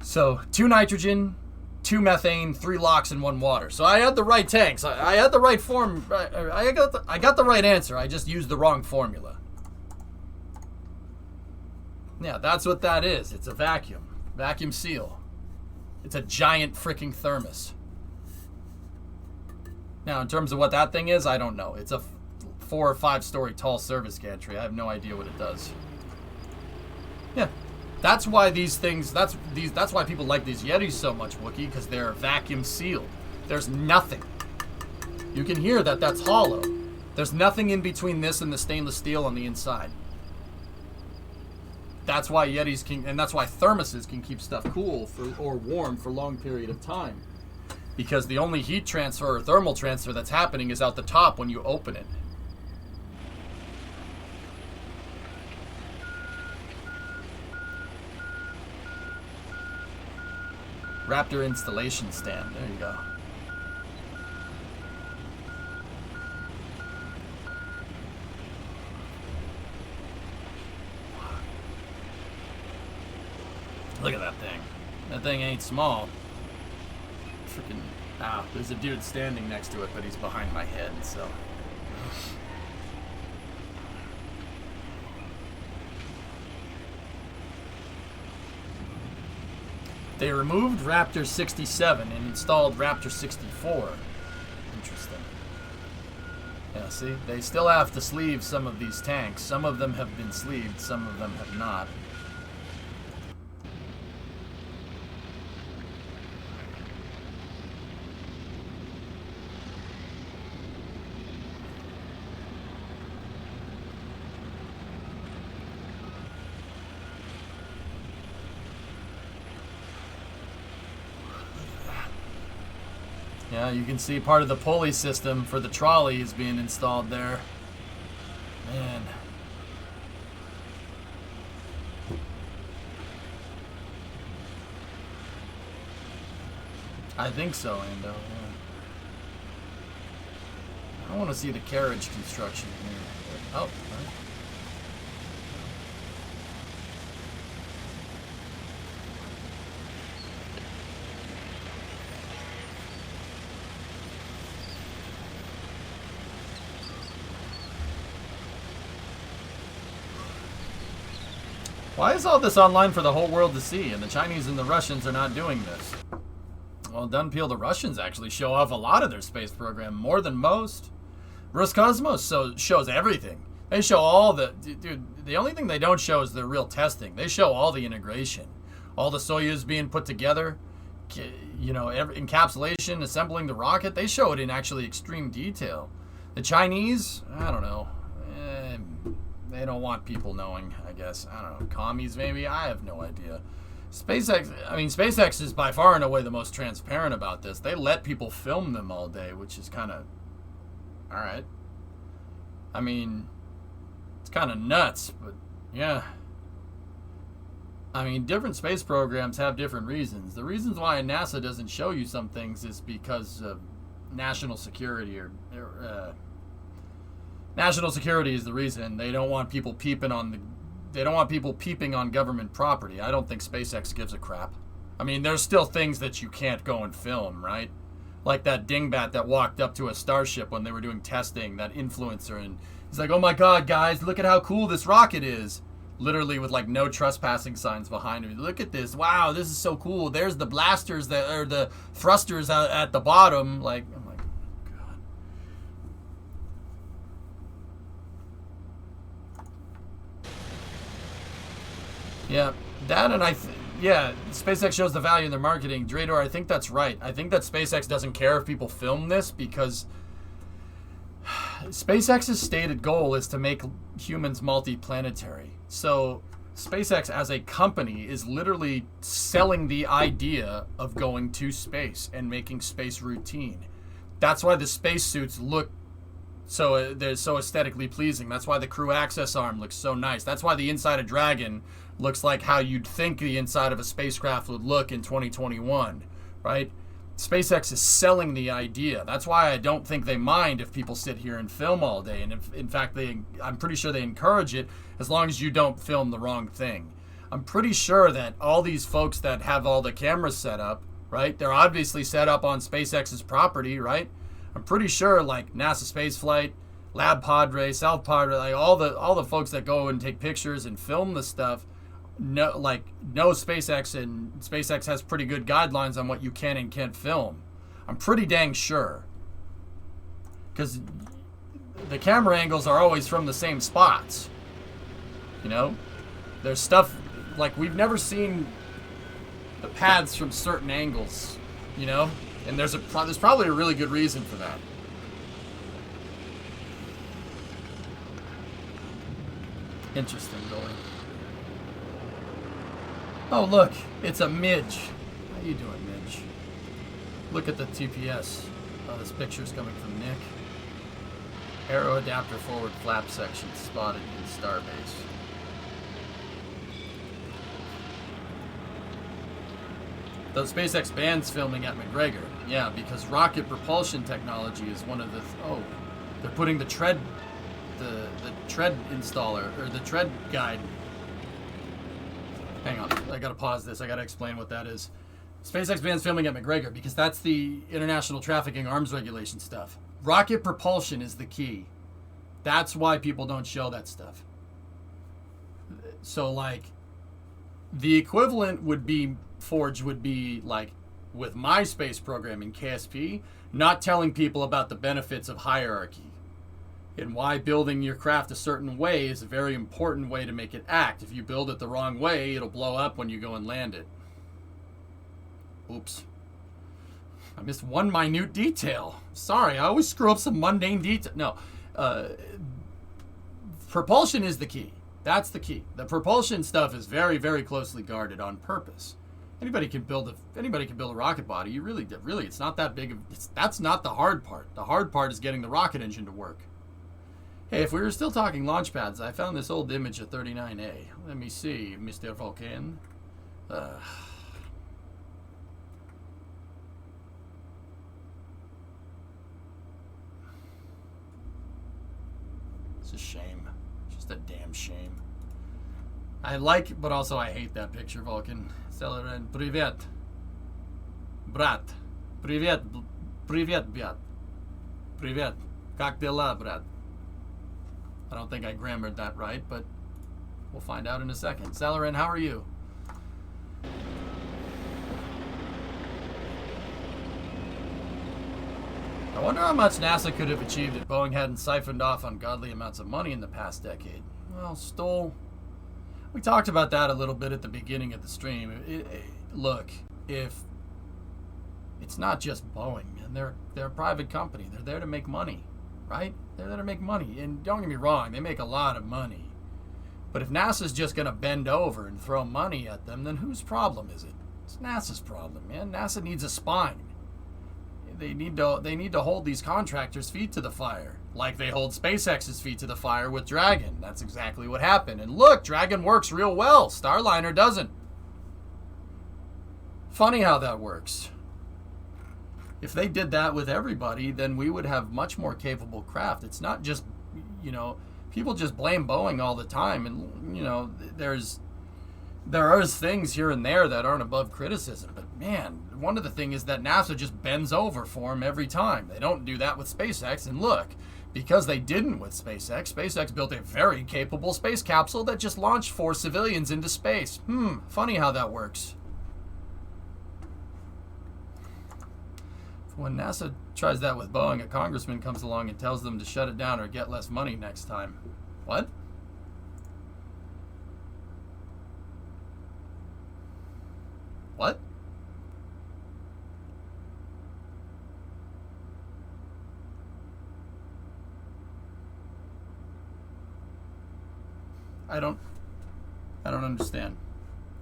So, 2 nitrogen, 2 methane, 3 LOX, and 1 water. So I had the right tanks. I had the right form. I got the right answer. I just used the wrong formula. Yeah, that's what that is. It's a vacuum. Vacuum seal. It's a giant freaking thermos. Now, in terms of what that thing is, I don't know. It's a 4 or 5 story tall service gantry. I have no idea what it does. Yeah. That's why these things, that's why people like these Yetis so much, Wookie, because they're vacuum sealed. There's nothing. You can hear that that's hollow. There's nothing in between this and the stainless steel on the inside. That's why Yetis can, and that's why thermoses can keep stuff cool or warm for a long period of time. Because the only heat transfer or thermal transfer that's happening is out the top when you open it. Raptor installation stand. There you go. Look at that thing. That thing ain't small. Freaking, there's a dude standing next to it, but he's behind my head, so. They removed Raptor 67 and installed Raptor 64. Interesting. Yeah, see? They still have to sleeve some of these tanks. Some of them have been sleeved, some of them have not. Yeah, you can see part of the pulley system for the trolley is being installed there. Man. I think so, Ando. Yeah. I want to see the carriage construction here. Oh, right. Why is all this online for the whole world to see, and the Chinese and the Russians are not doing this? Well, Dunpeel, the Russians actually show off a lot of their space program, more than most. Roscosmos shows everything. They show all the... Dude, the only thing they don't show is the real testing. They show all the integration. All the Soyuz being put together, you know, encapsulation, assembling the rocket. They show it in actually extreme detail. The Chinese, I don't know. They don't want people knowing, I guess. I don't know. Commies, maybe? I have no idea. SpaceX is by far and away the most transparent about this. They let people film them all day, which is kind of... Alright. I mean, it's kind of nuts, but yeah. I mean, different space programs have different reasons. The reasons why NASA doesn't show you some things is because of national security or national security is the reason. They don't want people peeping on government property. I don't think SpaceX gives a crap. I mean, there's still things that you can't go and film, right? Like that dingbat that walked up to a Starship when they were doing testing, that influencer, and he's like, "Oh my God, guys, look at how cool this rocket is." Literally with like no trespassing signs behind him. Look at this. Wow, this is so cool. There's the blasters that are the thrusters at the bottom. Like, I'm like, God. Yeah, that and yeah, SpaceX shows the value in their marketing. Drador, I think that's right. I think that SpaceX doesn't care if people film this because SpaceX's stated goal is to make humans multi-planetary. So SpaceX as a company is literally selling the idea of going to space and making space routine. That's why the spacesuits look so they're so aesthetically pleasing. That's why the crew access arm looks so nice. That's why the inside of Dragon looks like how you'd think the inside of a spacecraft would look in 2021, right? SpaceX is selling the idea. That's why I don't think they mind if people sit here and film all day. And if, in fact, I'm pretty sure they encourage it as long as you don't film the wrong thing. I'm pretty sure that all these folks that have all the cameras set up, right? They're obviously set up on SpaceX's property, right? I'm pretty sure like NASA Spaceflight, Lab Padre, South Padre, like all the folks that go and take pictures and film the stuff, know SpaceX, and SpaceX has pretty good guidelines on what you can and can't film. I'm pretty dang sure. Because the camera angles are always from the same spots. You know? There's stuff, like we've never seen the paths from certain angles, you know? And there's probably a really good reason for that. Interesting, Billy. Oh, look, it's a midge. How you doing, midge? Look at the TPS. Oh, this picture's coming from Nick. Aero adapter forward flap section spotted in Starbase. The SpaceX bans filming at McGregor. Yeah, because rocket propulsion technology is one of the... they're putting the tread installer, or the tread guide. Hang on, I gotta pause this. I gotta explain what that is. SpaceX bans filming at McGregor because that's the international trafficking arms regulation stuff. Rocket propulsion is the key. That's why people don't show that stuff. So, like, the equivalent would be, Forge would be, like, with my space program in KSP, not telling people about the benefits of hierarchy and why building your craft a certain way is a very important way to make it act. If you build it the wrong way, it'll blow up when you go and land it. Oops. I missed one minute detail. Sorry, I always screw up some mundane detail. No. Propulsion is the key. That's the key. The propulsion stuff is very, very closely guarded on purpose. Anybody can build a rocket body. You really, it's not that big of. That's not the hard part. The hard part is getting the rocket engine to work. Hey, if we were still talking launch pads, I found this old image of 39A. Let me see, Mr. Vulcan. It's a shame. Just a damn shame. I like, but also I hate that picture, Vulcan. Celerin, privet. Brat. Privet, brat. Privet. Как дела, brat? I don't think I grammared that right, but we'll find out in a second. Celerin, how are you? I wonder how much NASA could have achieved if Boeing hadn't siphoned off ungodly amounts of money in the past decade. Well, we talked about that a little bit at the beginning of the stream. Look, if it's not just Boeing, and they're a private company, they're there to make money, right? They're there to make money, and don't get me wrong, they make a lot of money. But if NASA's just going to bend over and throw money at them, then whose problem is it? It's NASA's problem, man. NASA needs a spine. They need to hold these contractors' feet to the fire, like they hold SpaceX's feet to the fire with Dragon. That's exactly what happened. And look, Dragon works real well. Starliner doesn't. Funny how that works. If they did that with everybody, then we would have much more capable craft. It's not just, people just blame Boeing all the time, and there are things here and there that aren't above criticism. But man, one of the things is that NASA just bends over for them every time. They don't do that with SpaceX. And look, because they didn't with SpaceX built a very capable space capsule that just launched 4 civilians into space. Funny how that works. When NASA tries that with Boeing, a congressman comes along and tells them to shut it down or get less money next time. What? What? I don't understand.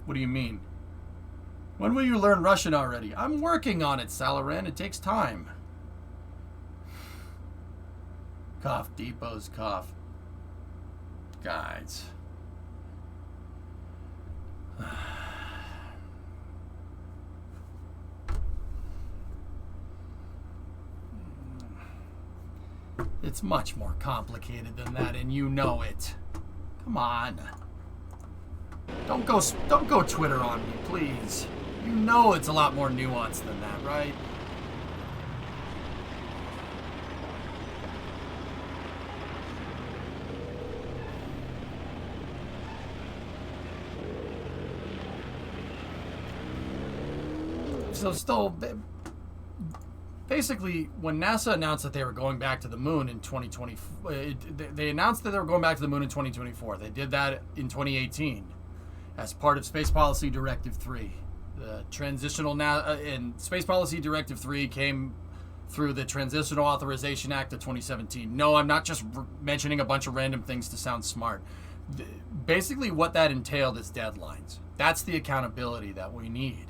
What do you mean? When will you learn Russian already? I'm working on it, Salaran. It takes time. Cough, Depot's cough. Guys. It's much more complicated than that, and you know it. Come on. Don't go Twitter on me, please. You know it's a lot more nuanced than that, right? So basically, when NASA announced that they were going back to the moon in 2020, they announced that they were going back to the moon in 2024. They did that in 2018 as part of Space Policy Directive 3. The transitional and Space Policy Directive 3 came through the Transitional Authorization Act of 2017. No, I'm not just mentioning a bunch of random things to sound smart. Basically, what that entailed is deadlines. That's the accountability that we need.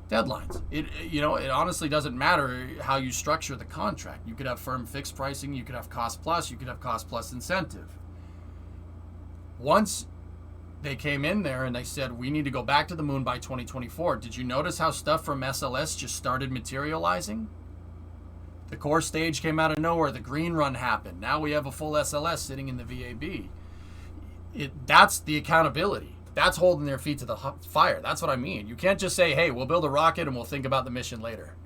Deadlines. It honestly doesn't matter how you structure the contract. You could have firm fixed pricing, you could have cost plus, you could have cost plus incentive. Once they came in there and they said, we need to go back to the moon by 2024, did you notice how stuff from SLS just started materializing? The core stage came out of nowhere, the green run happened. Now we have a full SLS sitting in the VAB. That's the accountability. That's holding their feet to the fire. That's what I mean. You can't just say, hey, we'll build a rocket and we'll think about the mission later.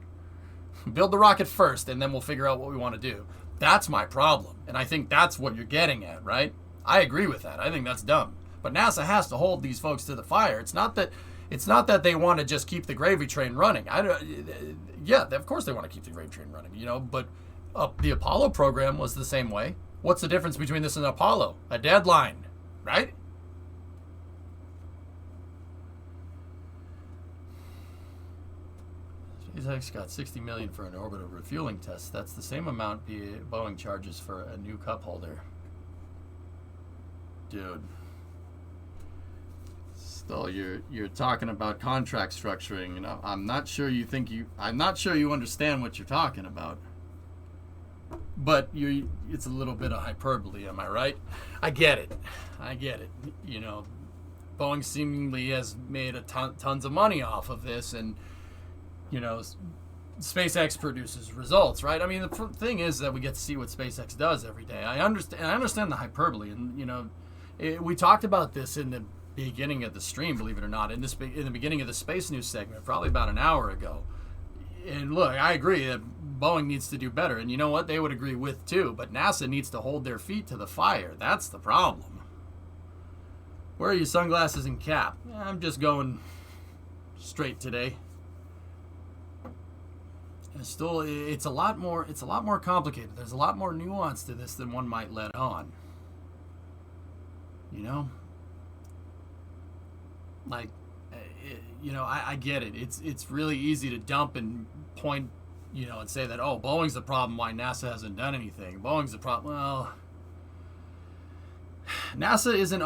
Build the rocket first and then we'll figure out what we want to do. That's my problem. And I think that's what you're getting at, right? I agree with that. I think that's dumb. But NASA has to hold these folks to the fire. It's not that they want to just keep the gravy train running. Yeah, of course they want to keep the gravy train running, but the Apollo program was the same way. What's the difference between this and Apollo? A deadline, right? SpaceX got $60 million for an orbital refueling test. That's the same amount Boeing charges for a new cup holder. Dude. Still, you're talking about contract structuring, and I'm not sure you understand what you're talking about. But it's a little bit of hyperbole, am I right? I get it. You know, Boeing seemingly has made tons of money off of this, and you know, SpaceX produces results, right? I mean, the thing is that we get to see what SpaceX does every day. I understand the hyperbole, and you know, we talked about this in the beginning of the stream, believe it or not, in the beginning of the Space News segment, probably about an hour ago. And look, I agree that Boeing needs to do better, and you know what? They would agree with too. But NASA needs to hold their feet to the fire. That's the problem. Where are your sunglasses and cap? I'm just going straight today. And still, it's a lot more complicated. There's a lot more nuance to this than one might let on. You know, like, you know, I get it. It's really easy to dump and point, you know, and say that, oh, Boeing's the problem why NASA hasn't done anything. Boeing's the problem. Well, NASA isn't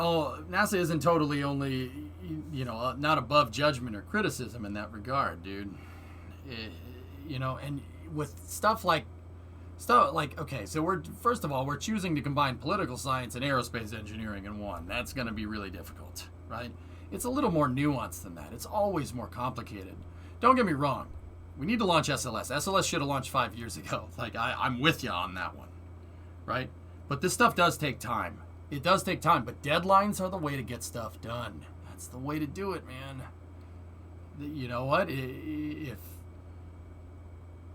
totally only, you know, not above judgment or criticism in that regard, dude. You know, and with stuff like, okay, so we're choosing to combine political science and aerospace engineering in one. That's going to be really difficult, right? It's a little more nuanced than that. It's always more complicated. Don't get me wrong. We need to launch SLS. SLS should have launched 5 years ago. Like, I'm with you on that one, right? But this stuff does take time. It does take time, but deadlines are the way to get stuff done. That's the way to do it, man. You know what? If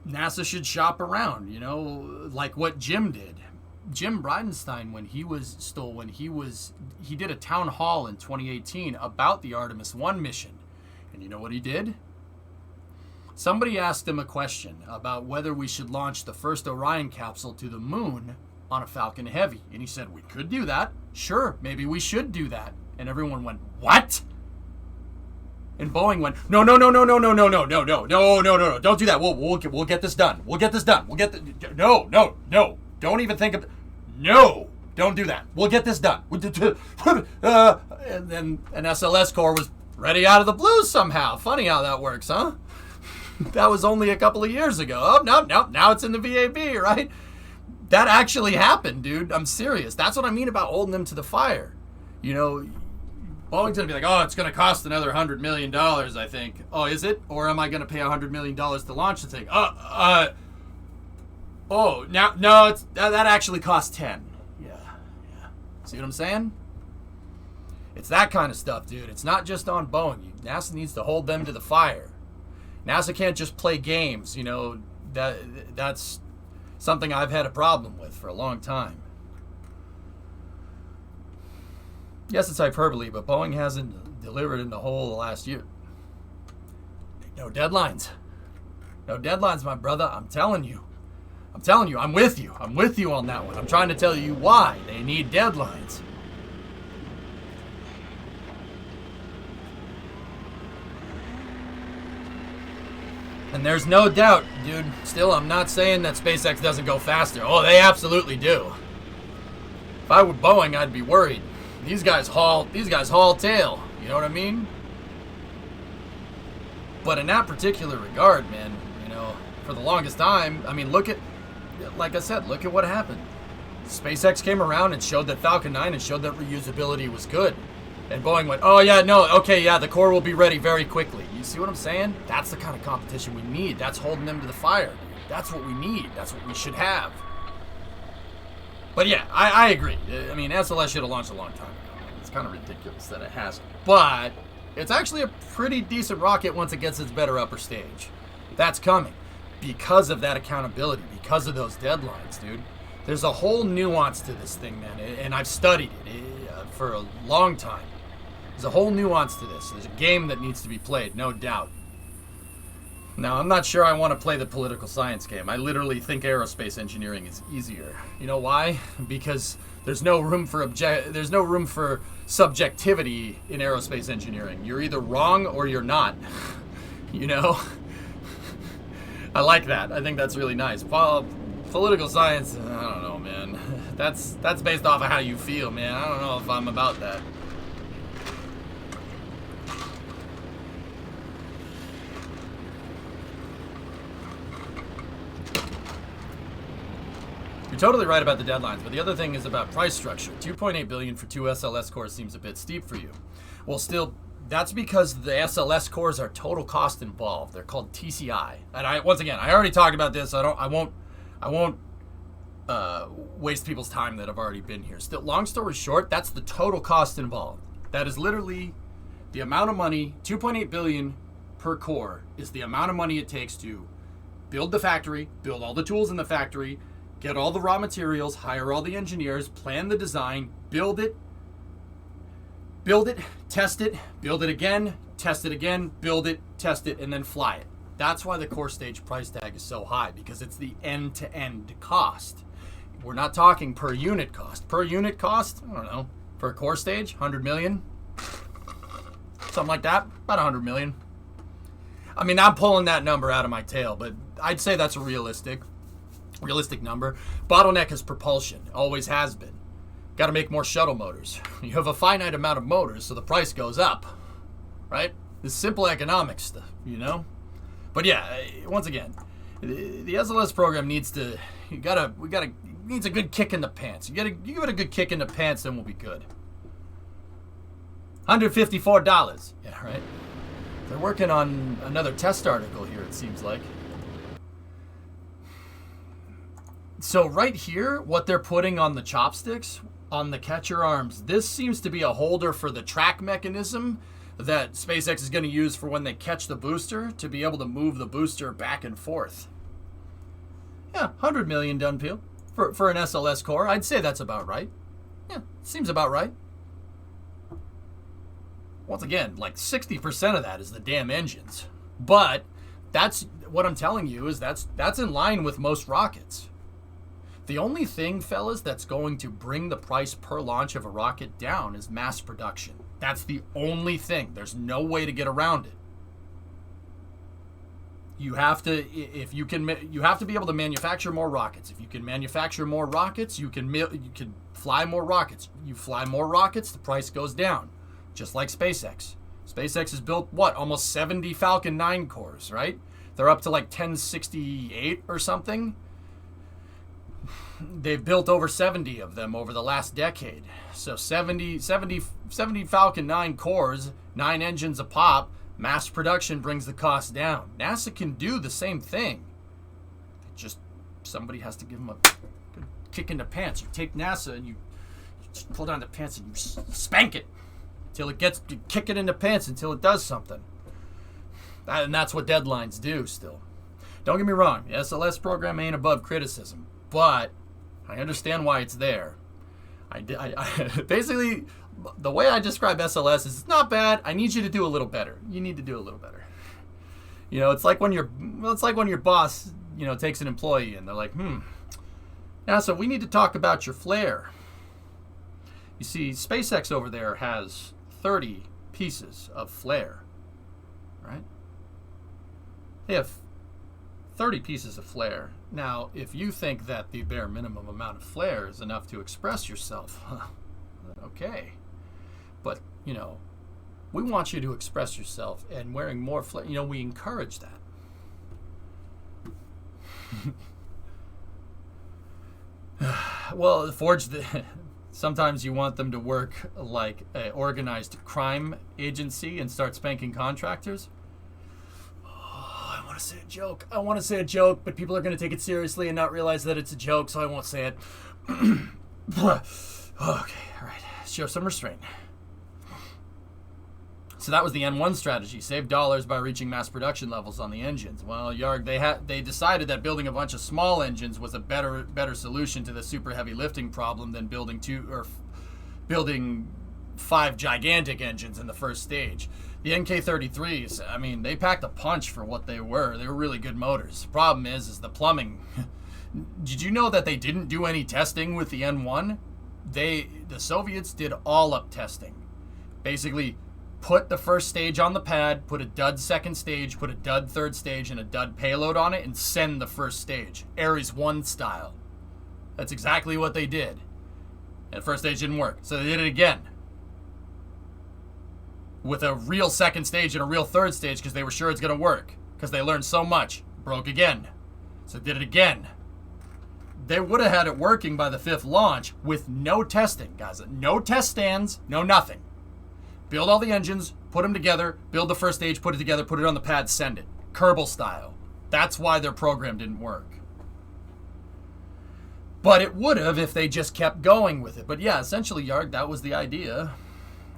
NASA should shop around, you know, like what Jim did. Jim Bridenstine, he did a town hall in 2018 about the Artemis 1 mission. And you know what he did? Somebody asked him a question about whether we should launch the first Orion capsule to the moon on a Falcon Heavy. And he said, we could do that. Sure, maybe we should do that. And everyone went, what? And Boeing went, no, don't do that. We'll get this done. No, don't even think of, no, don't do that. We'll get this done. And then an SLS core was ready out of the blue somehow. Funny how that works, huh? That was only a couple of years ago. Oh, no, now it's in the VAB, right? That actually happened, dude. I'm serious. That's what I mean about holding them to the fire. You know, Boeing's going to be like, oh, it's going to cost another $100 million, I think. Oh, is it? Or am I going to pay $100 million to launch the thing? Oh, no, that actually costs 10. Yeah. See what I'm saying? It's that kind of stuff, dude. It's not just on Boeing. NASA needs to hold them to the fire. NASA can't just play games, you know. That's something I've had a problem with for a long time. Yes, it's hyperbole, but Boeing hasn't delivered in the whole of the last year. No deadlines. No deadlines, my brother. I'm telling you. I'm with you. I'm with you on that one. I'm trying to tell you why they need deadlines. And there's no doubt, dude. Still, I'm not saying that SpaceX doesn't go faster. Oh, they absolutely do. If I were Boeing, I'd be worried. These guys haul tail. You know what I mean? But in that particular regard, man, you know, for the longest time, I mean, like I said, look at what happened. SpaceX came around and showed that Falcon 9 and showed that reusability was good. And Boeing went, oh yeah, no, okay, yeah, the core will be ready very quickly. You see what I'm saying? That's the kind of competition we need. That's holding them to the fire. That's what we need. That's what we should have. But yeah, I agree. I mean, SLS should have launched a long time ago. It's kind of ridiculous that it hasn't. But it's actually a pretty decent rocket once it gets its better upper stage. That's coming because of that accountability, because of those deadlines, dude. There's a whole nuance to this thing, man, and I've studied it for a long time. There's a whole nuance to this. There's a game that needs to be played, no doubt. Now, I'm not sure I want to play the political science game. I literally think aerospace engineering is easier. You know why? Because there's no room for subjectivity in aerospace engineering. You're either wrong or you're not. You know? I like that. I think that's really nice. Political science, I don't know, man. That's based off of how you feel, man. I don't know if I'm about that. totally right about the deadlines, but the other thing is about price structure. 2.8 billion for 2 SLS cores seems a bit steep for you. Well, still, that's because the SLS cores are total cost involved. They're called TCI. And I already talked about this. I won't waste people's time that have already been here. Still, long story short, that's the total cost involved. That is literally the amount of money. 2.8 billion per core is the amount of money it takes to build the factory, build all the tools in the factory, get all the raw materials, hire all the engineers, plan the design, build it, test it, build it again, test it again, build it, test it, and then fly it. That's why the core stage price tag is so high, because it's the end-to-end cost. We're not talking per unit cost. Per unit cost, I don't know, for a core stage, 100 million? Something like that, about 100 million. I mean, I'm pulling that number out of my tail, but I'd say that's a realistic number. Bottleneck is propulsion, always has been. Got to make more shuttle motors. You have a finite amount of motors, so the price goes up, right? This simple economics stuff, you know? But yeah, once again, the SLS program needs a good kick in the pants. You give it a good kick in the pants, then we'll be good. $154. Yeah, right. They're working on another test article here, it seems like. So right here, what they're putting on the chopsticks, on the catcher arms, this seems to be a holder for the track mechanism that SpaceX is going to use for when they catch the booster to be able to move the booster back and forth. Yeah, 100 million done, Peel. For an SLS core, I'd say that's about right. Yeah, seems about right. Once again, like 60% of that is the damn engines. But that's what I'm telling you is that's in line with most rockets. The only thing, fellas, that's going to bring the price per launch of a rocket down is mass production. That's the only thing. There's no way to get around it. You have to, you have to be able to manufacture more rockets. If you can manufacture more rockets, you can fly more rockets. You fly more rockets, the price goes down. Just like SpaceX. SpaceX has built, almost 70 Falcon 9 cores, right? They're up to like 1068 or something. They've built over 70 of them over the last decade. So 70 Falcon 9 cores, 9 engines a pop, mass production brings the cost down. NASA can do the same thing. Just somebody has to give them a good kick in the pants. You take NASA and you just pull down the pants and you spank it. Till it gets, you kick it in the pants until it does something. And that's what deadlines do still. Don't get me wrong, the SLS program ain't above criticism, but I understand why it's there. I basically, the way I describe SLS is it's not bad. I need you to do a little better. You need to do a little better. You know, it's like when your boss, takes an employee and they're like, NASA, we need to talk about your flare. You see, SpaceX over there has 30 pieces of flare, right? They have 30 pieces of flare. Now, if you think that the bare minimum amount of flare is enough to express yourself, okay. But, we want you to express yourself, and wearing more flare, we encourage that. Well, sometimes you want them to work like an organized crime agency and start spanking contractors. Oh, I want to say a joke, but people are going to take it seriously and not realize that it's a joke, so I won't say it. Okay, all right. Show some restraint. So that was the N1 strategy. Save dollars by reaching mass production levels on the engines. Well, Yarg, they decided that building a bunch of small engines was a better solution to the super heavy lifting problem than building 5 gigantic engines in the first stage. The NK-33s, they packed a punch for what they were. They were really good motors. The problem is the plumbing. Did you know that they didn't do any testing with the N1? The Soviets did all-up testing. Basically, put the first stage on the pad, put a dud second stage, put a dud third stage, and a dud payload on it, and send the first stage. Ares 1 style. That's exactly what they did. And the first stage didn't work, so they did it again. With a real second stage and a real third stage, because they were sure it's going to work. Because they learned so much. Broke again. So they did it again. they would have had it working by the 5th launch with no testing, guys. No test stands, no nothing. Build all the engines, put them together, build the first stage, put it together, put it on the pad, send it. Kerbal style. That's why their program didn't work. But it would have if they just kept going with it. But yeah, essentially, Yarg, that was the idea.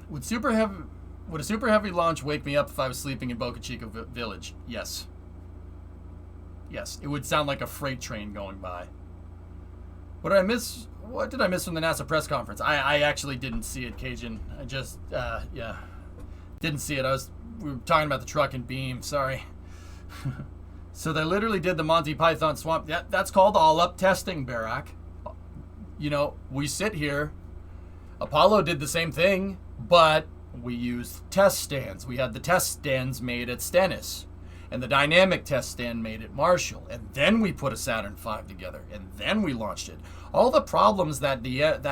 Would a super heavy launch wake me up if I was sleeping in Boca Chica Village? Yes. Yes, it would sound like a freight train going by. What did I miss? What did I miss from the NASA press conference? I actually didn't see it, Cajun. I just, yeah, didn't see it. We were talking about the truck and beam. Sorry. So they literally did the Monty Python swamp. That's called all-up testing, Barack. You know, we sit here. Apollo did the same thing, but we used test stands. We had the test stands made at Stennis, and the dynamic test stand made at Marshall, and then we put a Saturn V together, and then we launched it. All the problems that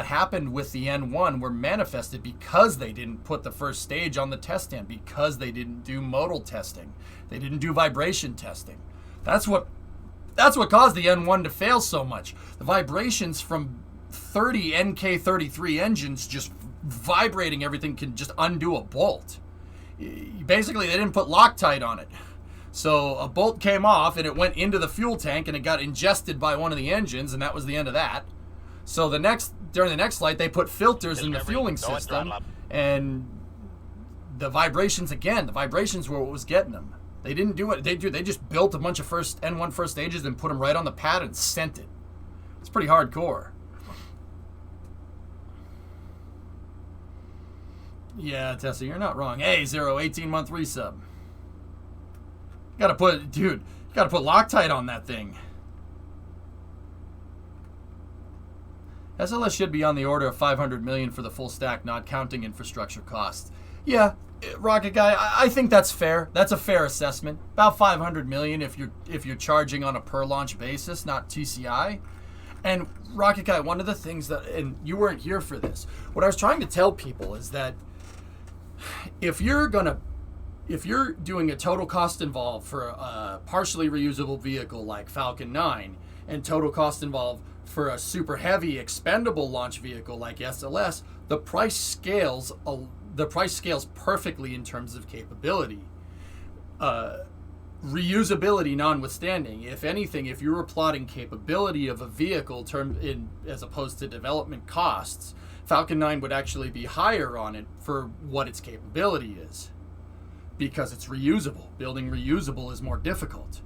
happened with the N1 were manifested because they didn't put the first stage on the test stand, because they didn't do modal testing, they didn't do vibration testing. That's what caused the N1 to fail so much. The vibrations from 30 NK33 engines just vibrating everything can just undo a bolt. Basically, they didn't put Loctite on it. So a bolt came off and it went into the fuel tank and it got ingested by one of the engines, and that was the end of that. So during the next flight, they put filters in the fueling system, and the vibrations were what was getting them. They didn't do what they do. They just built a bunch of N1 first stages and put them right on the pad and sent it. It's pretty hardcore. Yeah, Tessa, you're not wrong. Hey, 18-month resub. You gotta put Loctite on that thing. SLS should be on the order of $500 million for the full stack, not counting infrastructure costs. Yeah, Rocket Guy, I think that's fair. That's a fair assessment. About $500 million if you're charging on a per launch basis, not TCI. And Rocket Guy, one of the things that, and you weren't here for this, what I was trying to tell people is that if you're doing a total cost involved for a partially reusable vehicle like Falcon 9 and total cost involved for a super heavy expendable launch vehicle like SLS, the price scales perfectly in terms of capability. Reusability notwithstanding, if anything, if you were plotting capability of a vehicle as opposed to development costs, Falcon 9 would actually be higher on it for what its capability is, because it's reusable. Building reusable is more difficult.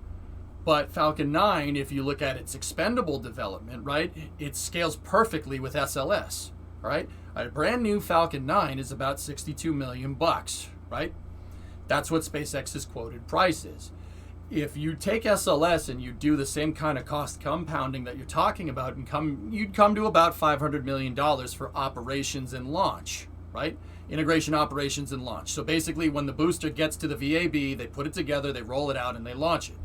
But Falcon 9, if you look at its expendable development, right, it scales perfectly with SLS, right? A brand new Falcon 9 is about $62 million, right? That's what SpaceX's quoted price is. If you take SLS and you do the same kind of cost compounding that you're talking about, you'd come to about $500 million for operations and launch, right? Integration, operations, and launch. So basically, when the booster gets to the VAB, they put it together, they roll it out, and they launch it.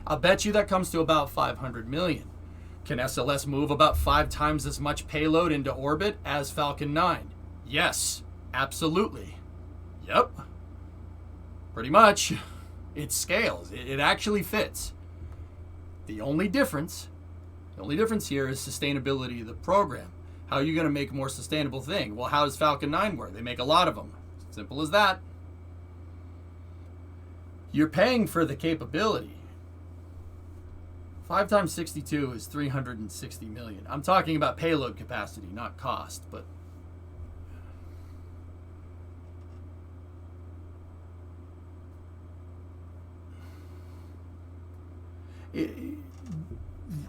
I'll bet you that comes to about $500 million. Can SLS move about 5 times as much payload into orbit as Falcon 9? Yes, absolutely. Yep. Pretty much. It scales. It actually fits. The only difference here is sustainability of the program. How are you going to make a more sustainable thing? Well, how does Falcon 9 work? They make a lot of them. Simple as that. You're paying for the capability. 5 times 62 is 360 million. I'm talking about payload capacity, not cost, but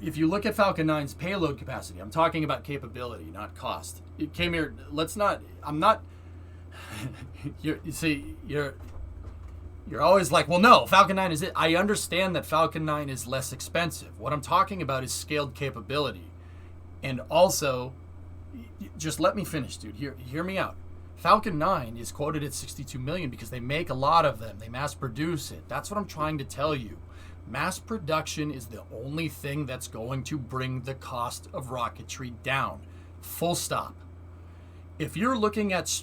if you look at Falcon 9's payload capacity, I'm talking about capability, not cost. It came here, I'm not, you see, you're always like, well, no, Falcon 9 is it. I understand that Falcon 9 is less expensive. What I'm talking about is scaled capability. And also, just let me finish, dude. Hear me out. Falcon 9 is quoted at 62 million because they make a lot of them. They mass produce it. That's what I'm trying to tell you. Mass production is the only thing that's going to bring the cost of rocketry down. Full stop. If you're looking at,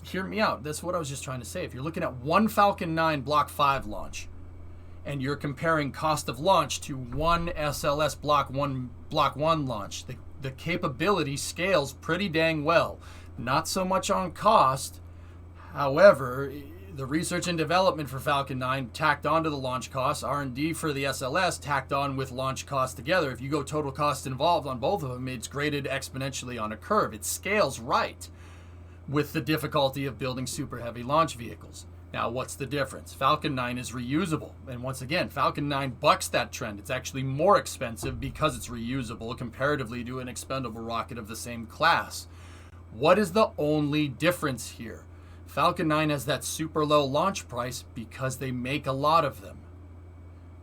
hear me out, that's what I was just trying to say. If you're looking at one Falcon 9 Block 5 launch, and you're comparing cost of launch to one SLS Block 1 launch, the capability scales pretty dang well. Not so much on cost. However, the research and development for Falcon 9 tacked onto the launch costs, R&D for the SLS tacked on with launch costs together. If you go total cost involved on both of them, it's graded exponentially on a curve. It scales right with the difficulty of building super heavy launch vehicles. Now, what's the difference? Falcon 9 is reusable. And once again, Falcon 9 bucks that trend. It's actually more expensive because it's reusable comparatively to an expendable rocket of the same class. What is the only difference here? Falcon 9 has that super low launch price because they make a lot of them.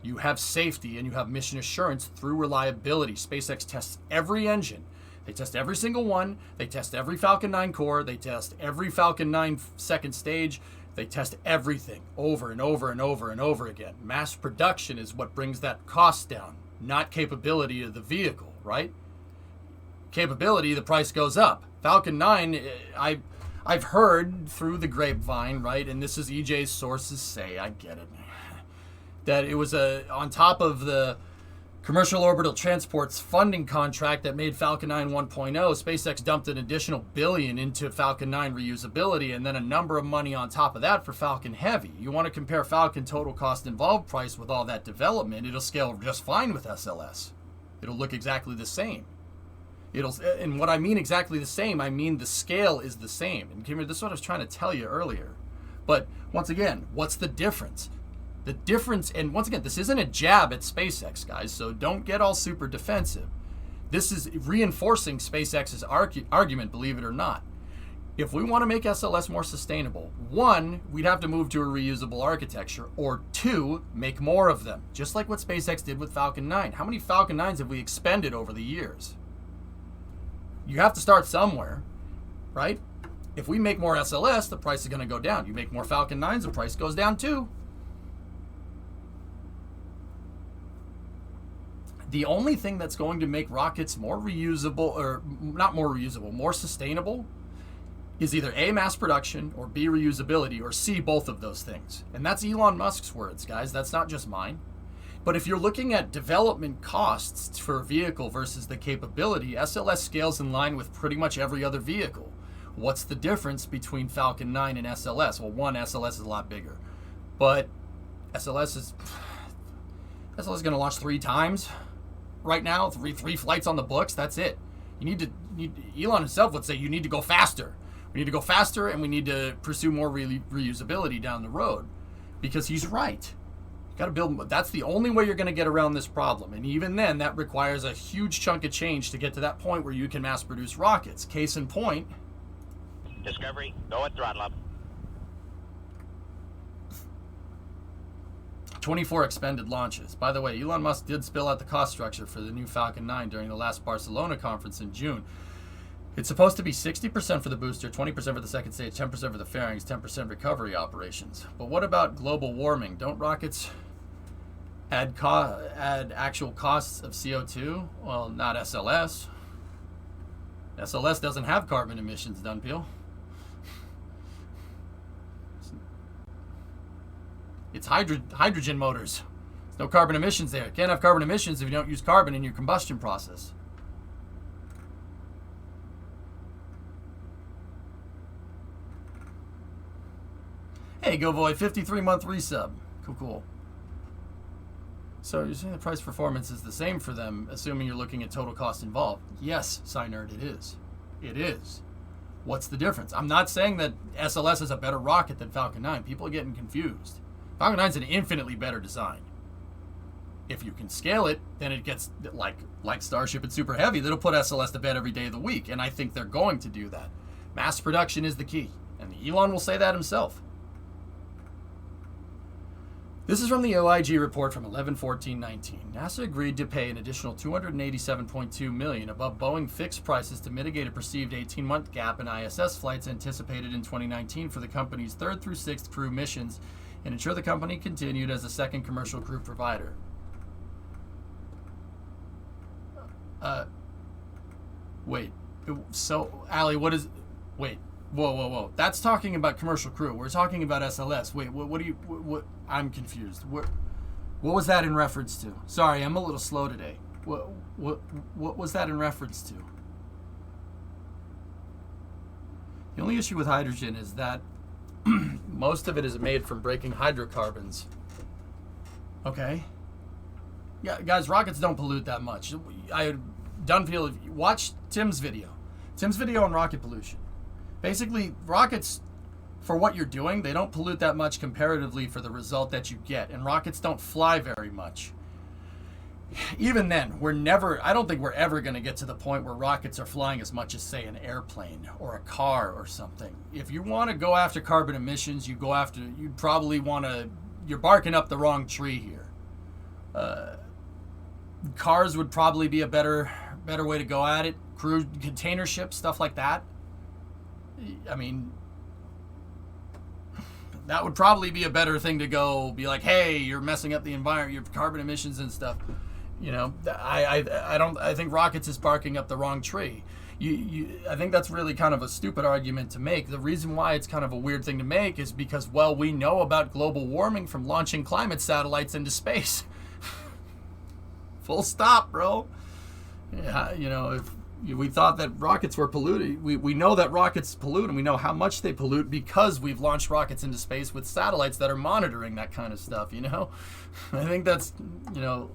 You have safety and you have mission assurance through reliability. SpaceX tests every engine. They test every single one. They test every Falcon 9 core. They test every Falcon 9 second stage. They test everything over and over and over and over again. Mass production is what brings that cost down, not capability of the vehicle, right? Capability, the price goes up. Falcon 9, I've heard through the grapevine, right, and this is EJ's sources say, I get it, that it was on top of the Commercial Orbital Transport's funding contract that made Falcon 9 1.0, SpaceX dumped an additional $1 billion into Falcon 9 reusability and then a number of money on top of that for Falcon Heavy. You want to compare Falcon total cost involved price with all that development, it'll scale just fine with SLS. It'll look exactly the same. And what I mean exactly the same, I mean the scale is the same. And Kimmer, this is what I was trying to tell you earlier. But once again, what's the difference? The difference, and once again, this isn't a jab at SpaceX, guys, so don't get all super defensive. This is reinforcing SpaceX's argument, believe it or not. If we want to make SLS more sustainable, one, we'd have to move to a reusable architecture, or two, make more of them, just like what SpaceX did with Falcon 9. How many Falcon 9s have we expended over the years? You have to start somewhere, right? If we make more SLS, the price is going to go down. You make more Falcon 9s, the price goes down too. The only thing that's going to make rockets more reusable, or not more reusable, more sustainable, is either A, mass production, or B, reusability, or C, both of those things. And that's Elon Musk's words, guys. That's not just mine. But if you're looking at development costs for a vehicle versus the capability, SLS scales in line with pretty much every other vehicle. What's the difference between Falcon 9 and SLS? Well, one, SLS is a lot bigger. But SLS is going to launch 3 times right now, three flights on the books. That's it. Elon himself would say you need to go faster. We need to go faster, and we need to pursue more reusability down the road, because he's right. Got to build. That's the only way you're going to get around this problem, and even then, that requires a huge chunk of change to get to that point where you can mass produce rockets. Case in point. Discovery, go at throttle up. 24 expended launches. By the way, Elon Musk did spill out the cost structure for the new Falcon 9 during the last Barcelona conference in June. It's supposed to be 60% for the booster, 20% for the second stage, 10% for the fairings, 10% recovery operations. But what about global warming? Don't rockets add actual costs of CO2? Well, not SLS. SLS doesn't have carbon emissions, Dunpeel. It's hydrogen motors. There's no carbon emissions there. You can't have carbon emissions if you don't use carbon in your combustion process. Hey, GoVoid, 53-month resub. Cool. So you're saying the price performance is the same for them, assuming you're looking at total cost involved. Yes, Synerd, it is. It is. What's the difference? I'm not saying that SLS is a better rocket than Falcon 9. People are getting confused. Falcon 9 is an infinitely better design. If you can scale it, then it gets like Starship and Super Heavy. That'll put SLS to bed every day of the week, and I think they're going to do that. Mass production is the key, and Elon will say that himself. This is from the OIG report from 11/14/19. NASA agreed to pay an additional $287.2 million above Boeing fixed prices to mitigate a perceived 18-month gap in ISS flights anticipated in 2019 for the company's 3rd through 6th crew missions, and ensure the company continued as a second commercial crew provider. Wait. So, Allie, what is... Wait. Whoa. That's talking about commercial crew. We're talking about SLS. Wait, what do you... What I'm confused. What was that in reference to? Sorry, I'm a little slow today. What was that in reference to? The only issue with hydrogen is that most of it is made from breaking hydrocarbons. Okay. Yeah, guys, rockets don't pollute that much. Dunfield, watch Tim's video. Tim's video on rocket pollution. Basically, rockets, for what you're doing, they don't pollute that much comparatively for the result that you get. And rockets don't fly very much. Even then, I don't think we're ever going to get to the point where rockets are flying as much as, say, an airplane or a car or something. If you want to go after carbon emissions, you'd probably want to, you're barking up the wrong tree here. Cars would probably be a better way to go at it. Cruise, container ships, stuff like that. I mean, that would probably be a better thing to go be like, hey, you're messing up the environment, your carbon emissions and stuff. You know, I think rockets is barking up the wrong tree. I think that's really kind of a stupid argument to make. The reason why it's kind of a weird thing to make is because, well, we know about global warming from launching climate satellites into space. Full stop, bro. Yeah, you know, if we thought that rockets were polluted, we know that rockets pollute, and we know how much they pollute because we've launched rockets into space with satellites that are monitoring that kind of stuff, you know? I think that's, you know,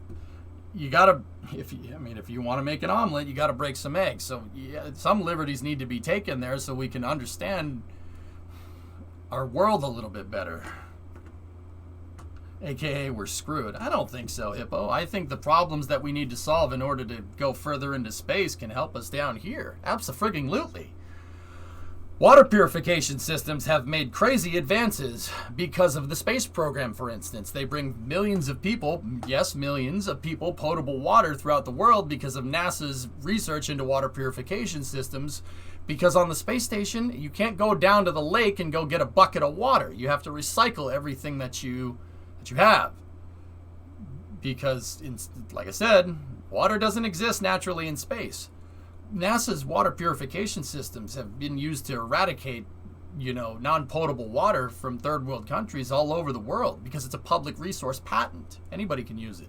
you gotta, if you want to make an omelet, you gotta break some eggs. So yeah, some liberties need to be taken there so we can understand our world a little bit better. AKA, we're screwed. I don't think so, Hippo. I think the problems that we need to solve in order to go further into space can help us down here. Abso-frigging-lutely. Water purification systems have made crazy advances because of the space program, for instance. They bring millions of people, yes, millions of people, potable water throughout the world because of NASA's research into water purification systems. Because on the space station, you can't go down to the lake and go get a bucket of water. You have to recycle everything that you have, because like I said, water doesn't exist naturally in space. NASA's water purification systems have been used to eradicate, you know, non-potable water from third world countries all over the world because it's a public resource patent. Anybody can use it.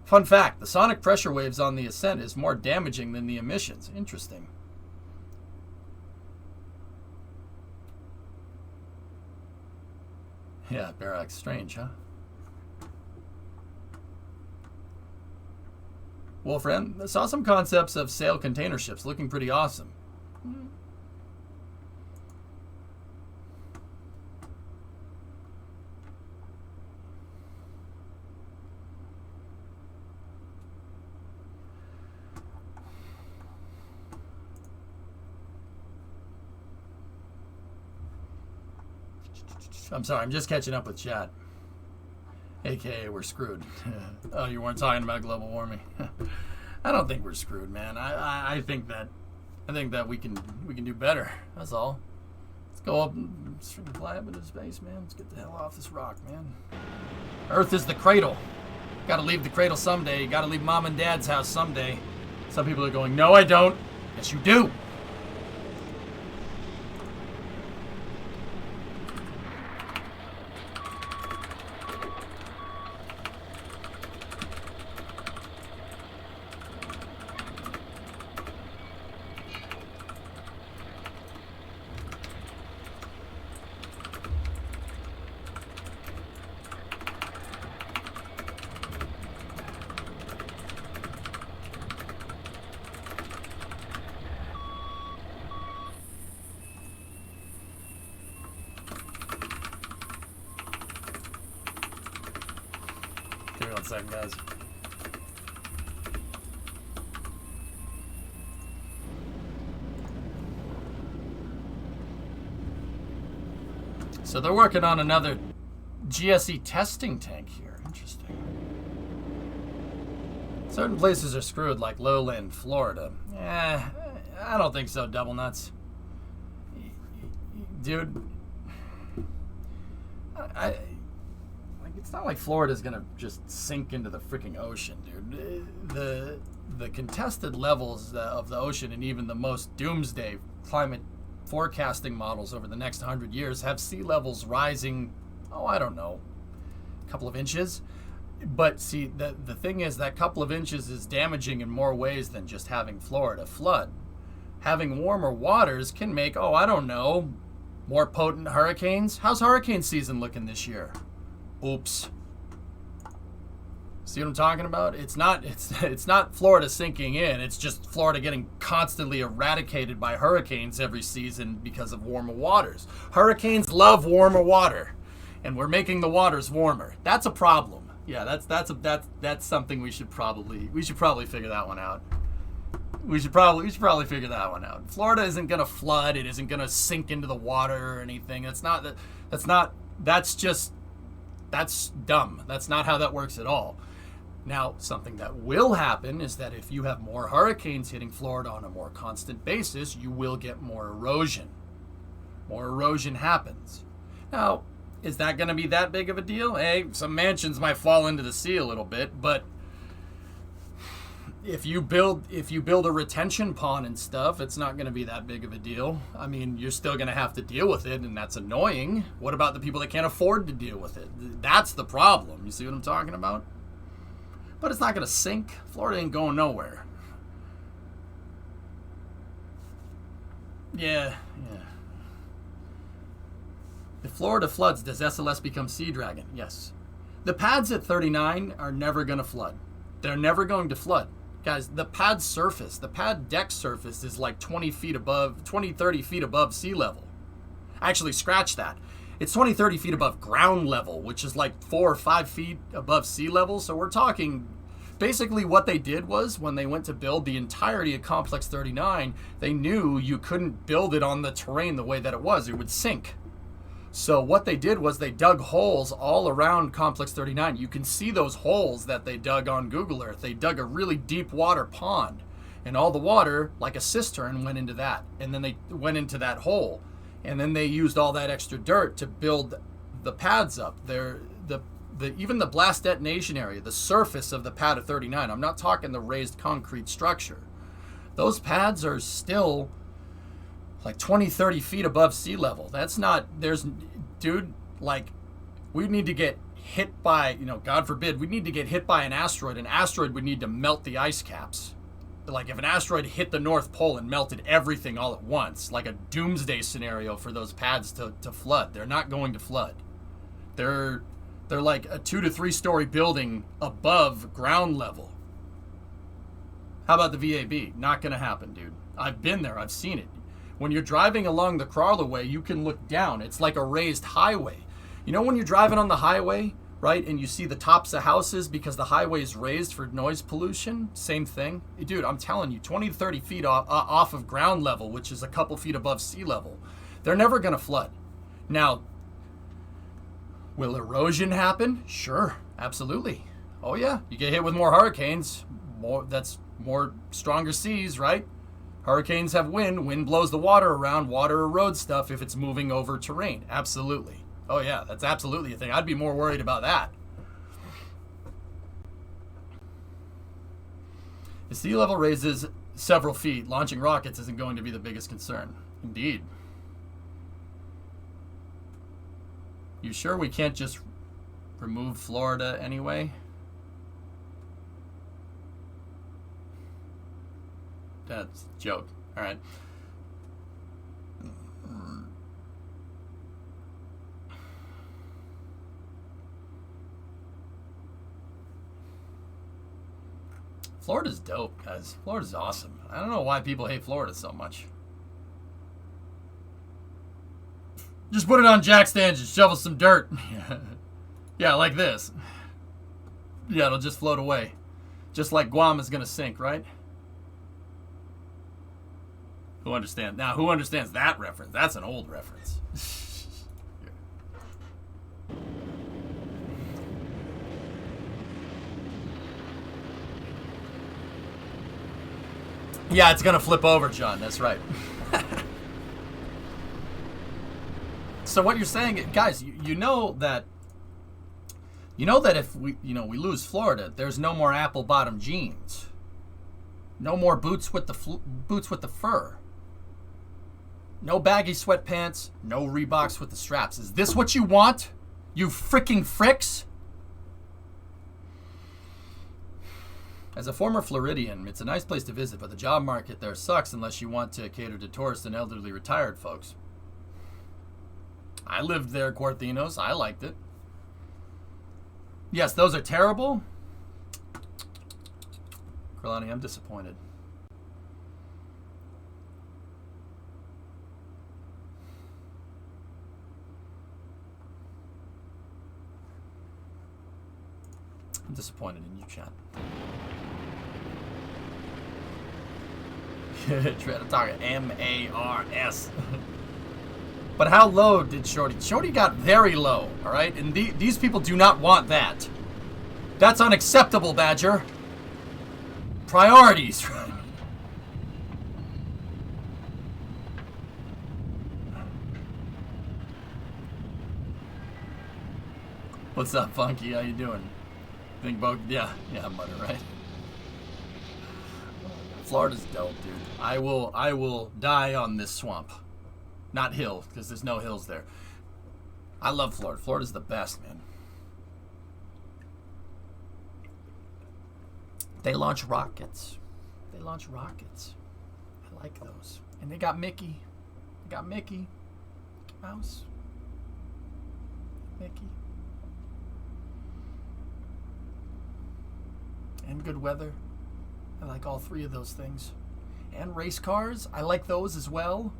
Fun fact, the sonic pressure waves on the ascent is more damaging than the emissions. Interesting. Yeah, Barak, strange, huh? Well, friend, I saw some concepts of sail container ships looking pretty awesome. I'm sorry, I'm just catching up with chat. AKA, we're screwed. Oh, you weren't talking about global warming. I don't think we're screwed, man. I think that we can do better. That's all. Let's go up and fly up into space, man. Let's get the hell off this rock, man. Earth is the cradle. Gotta leave the cradle someday. You gotta leave mom and dad's house someday. Some people are going, no, I don't. Yes, you do. Give me 1 second, guys. So they're working on another GSE testing tank here. Interesting. Certain places are screwed, like lowland Florida. I don't think so, double nuts. Dude, it's not like Florida's gonna just sink into the freaking ocean, dude. The contested levels of the ocean and even the most doomsday climate forecasting models over the next 100 years have sea levels rising, I don't know, a couple of inches. But see, the thing is that couple of inches is damaging in more ways than just having Florida flood. Having warmer waters can make, oh, I don't know, more potent hurricanes. How's hurricane season looking this year? Oops. See what I'm talking about? It's not Florida sinking in. It's just Florida getting constantly eradicated by hurricanes every season because of warmer waters. Hurricanes love warmer water, and we're making the waters warmer. That's a problem. Yeah, that's something we should probably figure that one out. We should probably figure that one out. Florida isn't gonna flood. It isn't gonna sink into the water or anything. That's dumb. That's not how that works at all. Now, something that will happen is that if you have more hurricanes hitting Florida on a more constant basis, you will get more erosion. More erosion happens. Now, is that going to be that big of a deal? Hey, some mansions might fall into the sea a little bit, but if you build a retention pond and stuff, it's not going to be that big of a deal. I mean, you're still going to have to deal with it, and that's annoying. What about the people that can't afford to deal with it? That's the problem. You see what I'm talking about? But it's not going to sink. Florida ain't going nowhere. Yeah. If Florida floods, does SLS become Sea Dragon? Yes. The pads at 39 are never going to flood. They're never going to flood. Guys, the pad surface, the pad deck surface is like 30 feet above sea level. Actually, scratch that. It's 30 feet above ground level, which is like 4 or 5 feet above sea level. So we're talking, basically what they did was when they went to build the entirety of Complex 39, they knew you couldn't build it on the terrain the way that it was. It would sink. So what they did was they dug holes all around Complex 39. You can see those holes that they dug on Google Earth. They dug a really deep water pond, and all the water, like a cistern, went into that. And then they went into that hole. And then they used all that extra dirt to build the pads up. Even the blast detonation area, the surface of the pad of 39, I'm not talking the raised concrete structure. Those pads are still like 30 feet above sea level. We need to get hit by, God forbid, we need to get hit by an asteroid. An asteroid would need to melt the ice caps. Like if an asteroid hit the North Pole and melted everything all at once, like a doomsday scenario for those pads to flood. They're not going to flood. They're like a 2 to 3 story building above ground level. How about the VAB? Not going to happen, dude. I've been there. I've seen it. When you're driving along the Crawlerway, you can look down. It's like a raised highway. You know when you're driving on the highway, right, and you see the tops of houses because the highway is raised for noise pollution? Same thing. Dude, I'm telling you, 20 to 30 feet off of ground level, which is a couple feet above sea level, they're never going to flood. Now, will erosion happen? Sure, absolutely. Oh yeah, you get hit with more hurricanes. That's more stronger seas, right? Hurricanes have wind. Wind blows the water around. Water erodes stuff if it's moving over terrain. Absolutely. Oh yeah, that's absolutely a thing. I'd be more worried about that. The sea level raises several feet. Launching rockets isn't going to be the biggest concern. Indeed. You sure we can't just remove Florida anyway? That's a joke. All right. Florida's dope, guys. Florida's awesome. I don't know why people hate Florida so much. Just put it on jack stands and shovel some dirt. Yeah, like this. Yeah, it'll just float away. Just like Guam is going to sink, right? Who understands? Now, who understands that reference? That's an old reference. Yeah, it's gonna flip over, John. That's right. So what you're saying, guys, you know that if we lose Florida, there's no more apple bottom jeans, no more boots with the fur, no baggy sweatpants, no Reeboks with the straps. Is this what you want, you freaking fricks? As a former Floridian, it's a nice place to visit, but the job market there sucks unless you want to cater to tourists and elderly retired folks. I lived there, Quartinos. I liked it. Yes, those are terrible. Kralani, I'm disappointed. I'm disappointed in you, chat. Try to talk M-A-R-S. But how low did Shorty? Shorty got very low, all right? And these people do not want that. That's unacceptable, Badger. Priorities. What's up, Funky? How you doing? Think both? Yeah, Mutter, right? Florida's dope, dude. I will die on this swamp. Not hill, because there's no hills there. I love Florida. Florida's the best, man. They launch rockets. They launch rockets. I like those. And they got Mickey. They got Mickey. Mickey Mouse. Mickey. And good weather. I like all three of those things. And race cars. I like those as well.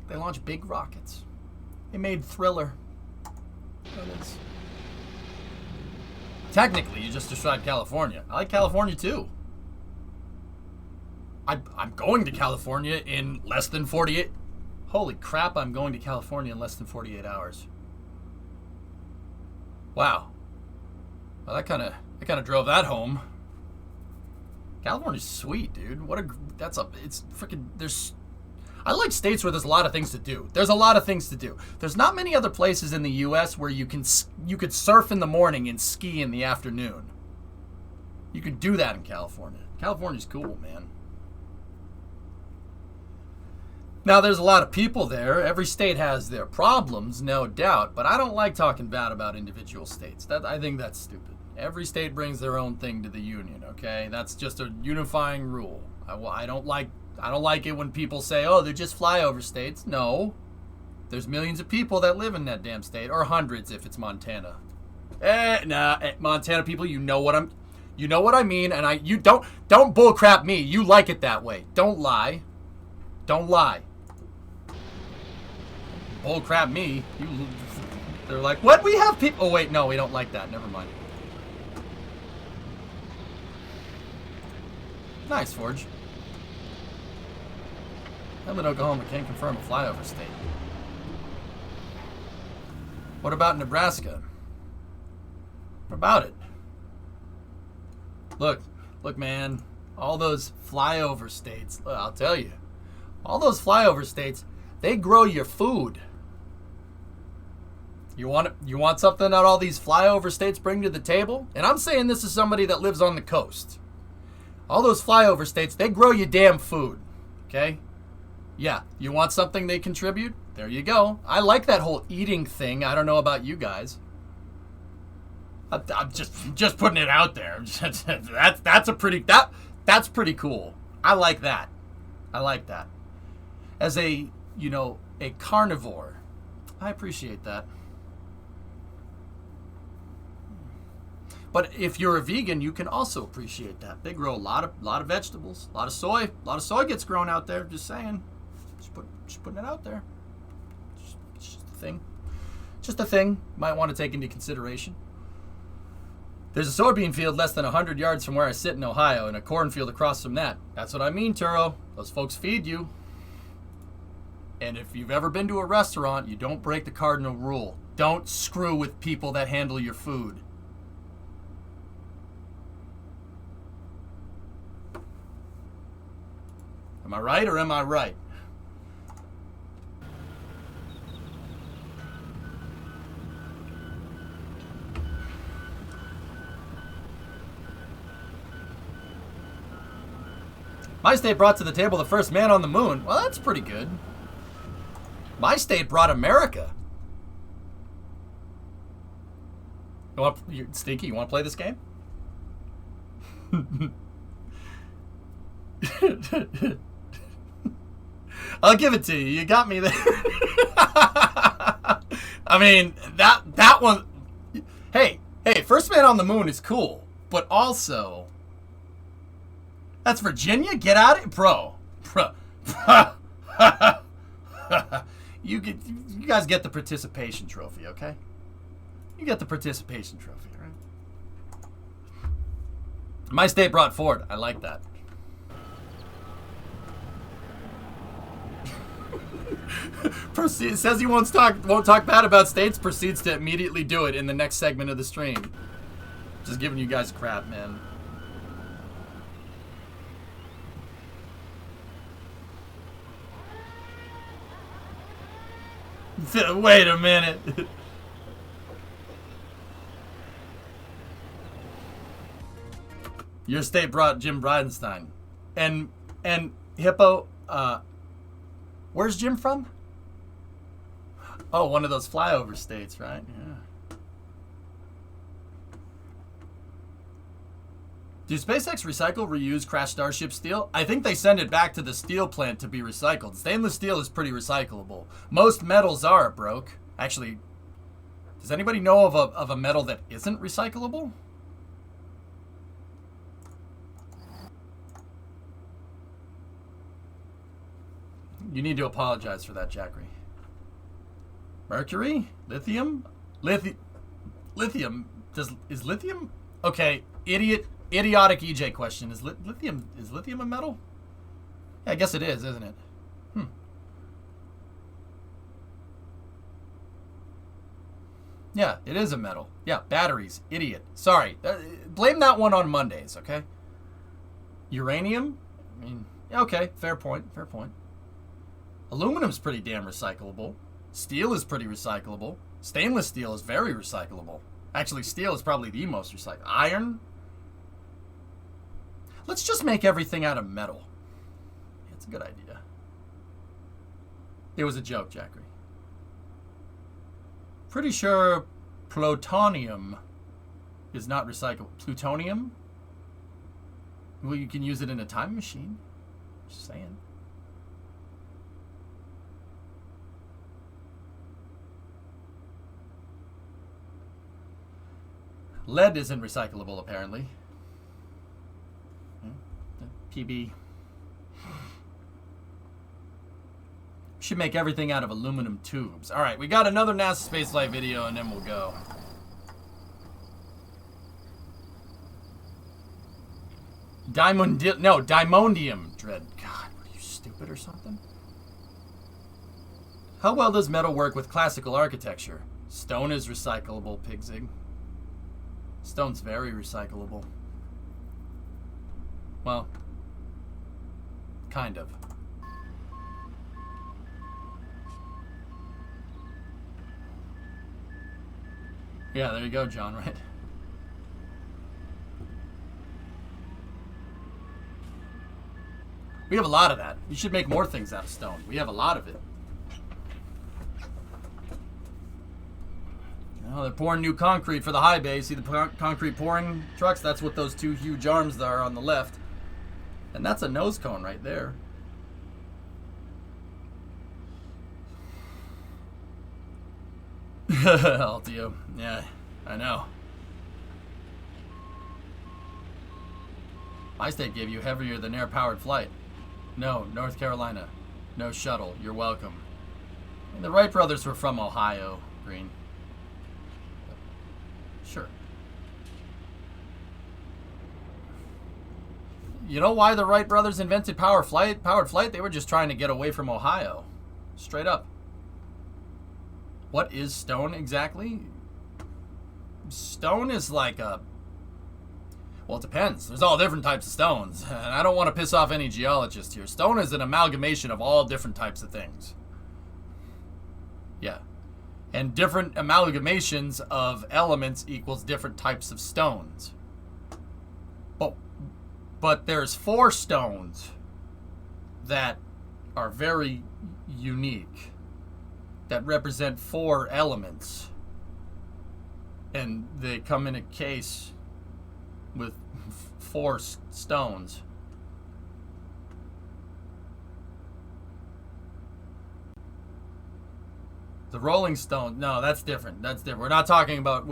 They launch big rockets. They made Thriller. Technically, you just described California. I like California too. I'm going to California in less than 48. Holy crap! I'm going to California in less than 48 hours. Wow. Well, that kind of drove that home. California's sweet, dude. It's freaking. I like states where there's a lot of things to do. There's a lot of things to do. There's not many other places in the U.S. where you could surf in the morning and ski in the afternoon. You could do that in California. California's cool, man. Now, there's a lot of people there. Every state has their problems, no doubt. But I don't like talking bad about individual states. I think that's stupid. Every state brings their own thing to the union, okay? That's just a unifying rule. I don't like it when people say, oh, they're just flyover states. No. There's millions of people that live in that damn state. Or hundreds if it's Montana. Montana people, you know what I mean, and you don't bullcrap me. You like it that way. Don't lie. Don't lie. Bullcrap me. They're like, what? We have people. Oh, wait, no, we don't like that. Never mind. Nice, Forge. I'm in Oklahoma, can't confirm a flyover state. What about Nebraska? What about it? Look, man. All those flyover states, I'll tell you. All those flyover states, they grow your food. You want something that all these flyover states bring to the table? And I'm saying this as somebody that lives on the coast. All those flyover states, they grow you damn food. Okay? Yeah, you want something they contribute? There you go. I like that whole eating thing. I don't know about you guys. I'm just putting it out there. That's pretty cool. I like that. I like that. As a carnivore, I appreciate that. But if you're a vegan, you can also appreciate that. They grow a lot of vegetables, a lot of soy. A lot of soy gets grown out there. Just saying. Just putting it out there. Just a thing. Just a thing you might want to take into consideration. There's a soybean field less than 100 yards from where I sit in Ohio and a cornfield across from that. That's what I mean, Turo. Those folks feed you. And if you've ever been to a restaurant, you don't break the cardinal rule. Don't screw with people that handle your food. Am I right or am I right? My state brought to the table the first man on the moon. Well, that's pretty good. My state brought America. Stinky, you want to play this game? I'll give it to you. You got me there. I mean, that one. Hey, First Man on the Moon is cool, but also that's Virginia. Get out of it, bro. You guys get the participation trophy, okay? You get the participation trophy, right? My state brought Ford. I like that. Proceed, says he won't talk bad about states. Proceeds to immediately do it in the next segment of the stream. Just giving you guys crap, man. Wait a minute. Your state brought Jim Bridenstine. And Hippo, where's Jim from? Oh, one of those flyover states, right? Yeah. Do SpaceX recycle, reuse crashed Starship steel? I think they send it back to the steel plant to be recycled. Stainless steel is pretty recyclable. Most metals are, broke. Actually, does anybody know of a metal that isn't recyclable? You need to apologize for that, Jackery. Mercury? Lithium? Lithium? Is lithium? Okay, idiotic EJ question. Is lithium a metal? Yeah, I guess it is, isn't it? Yeah, it is a metal. Yeah, batteries. Idiot. Sorry. Blame that one on Mondays, okay? Uranium? I mean, okay, fair point, fair point. Aluminum's pretty damn recyclable. Steel is pretty recyclable. Stainless steel is very recyclable. Actually, steel is probably the most recyclable. Iron? Let's just make everything out of metal. It's a good idea. It was a joke, Jackery. Pretty sure plutonium is not recyclable. Plutonium? Well, you can use it in a time machine. Just saying. Lead isn't recyclable, apparently. PB. Should make everything out of aluminum tubes. All right, we got another NASA spaceflight video, and then we'll go. Diamondium dread. God, what are you, stupid or something? How well does metal work with classical architecture? Stone is recyclable, Pigzig. Stone's very recyclable. Well, kind of. Yeah, there you go, John, right? We have a lot of that. You should make more things out of stone. We have a lot of it. Oh, they're pouring new concrete for the high bay. See the concrete pouring trucks? That's what those two huge arms are on the left. And that's a nose cone right there. Altio. Yeah, I know. My state gave you heavier than air-powered flight. No, North Carolina. No shuttle. You're welcome. And the Wright brothers were from Ohio, Green. Sure. You know why the Wright brothers invented powered flight? They were just trying to get away from Ohio. Straight up. What is stone exactly? Stone is like a... Well, it depends. There's all different types of stones. And I don't want to piss off any geologist here. Stone is an amalgamation of all different types of things. Yeah. And different amalgamations of elements equals different types of stones. But there's 4 stones that are very unique, that represent 4 elements. And they come in a case with 4 stones. The rolling stone. No, that's different. That's different. We're not talking about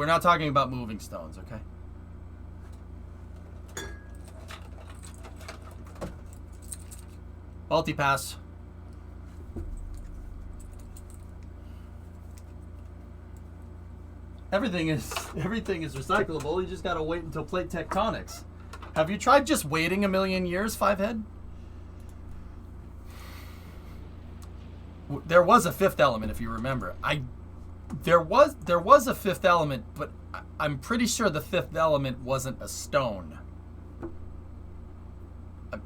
moving stones, okay? Multi-pass. Everything is recyclable. You just gotta wait until plate tectonics. Have you tried just waiting a million years, Fivehead? There was a fifth element, if you remember. There was a fifth element, but I'm pretty sure the fifth element wasn't a stone. I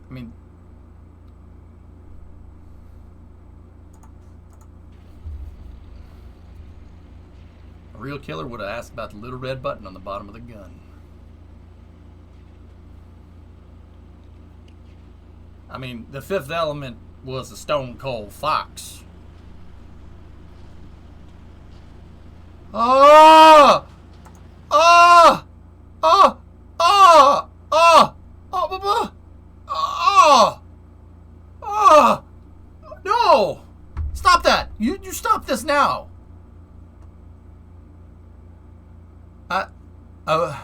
mean. A real killer would have asked about the little red button on the bottom of the gun. I mean, the fifth element was a stone cold fox. Oh! Oh! Oh! Oh! Oh! Oh! Oh! Oh! No! Stop that! You stop this now! Oh.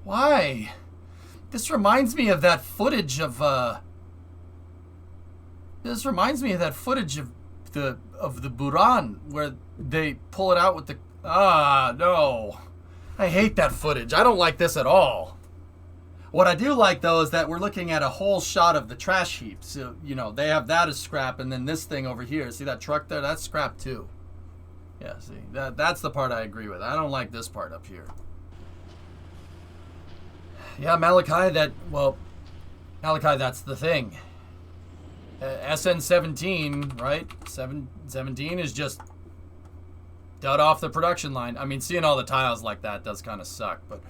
Why? This reminds me of that footage of This reminds me of that footage of the Buran where they pull it out with the no. I hate that footage. I don't like this at all. What I do like though is that we're looking at a whole shot of the trash heap. So, you know, they have that as scrap, and then this thing over here, see that truck there? That's scrap too. Yeah, see, that's the part I agree with. I don't like this part up here. Yeah, Malachi, Malachi, that's the thing. SN17, right? 17 is just dud off the production line. I mean, seeing all the tiles like that does kind of suck, but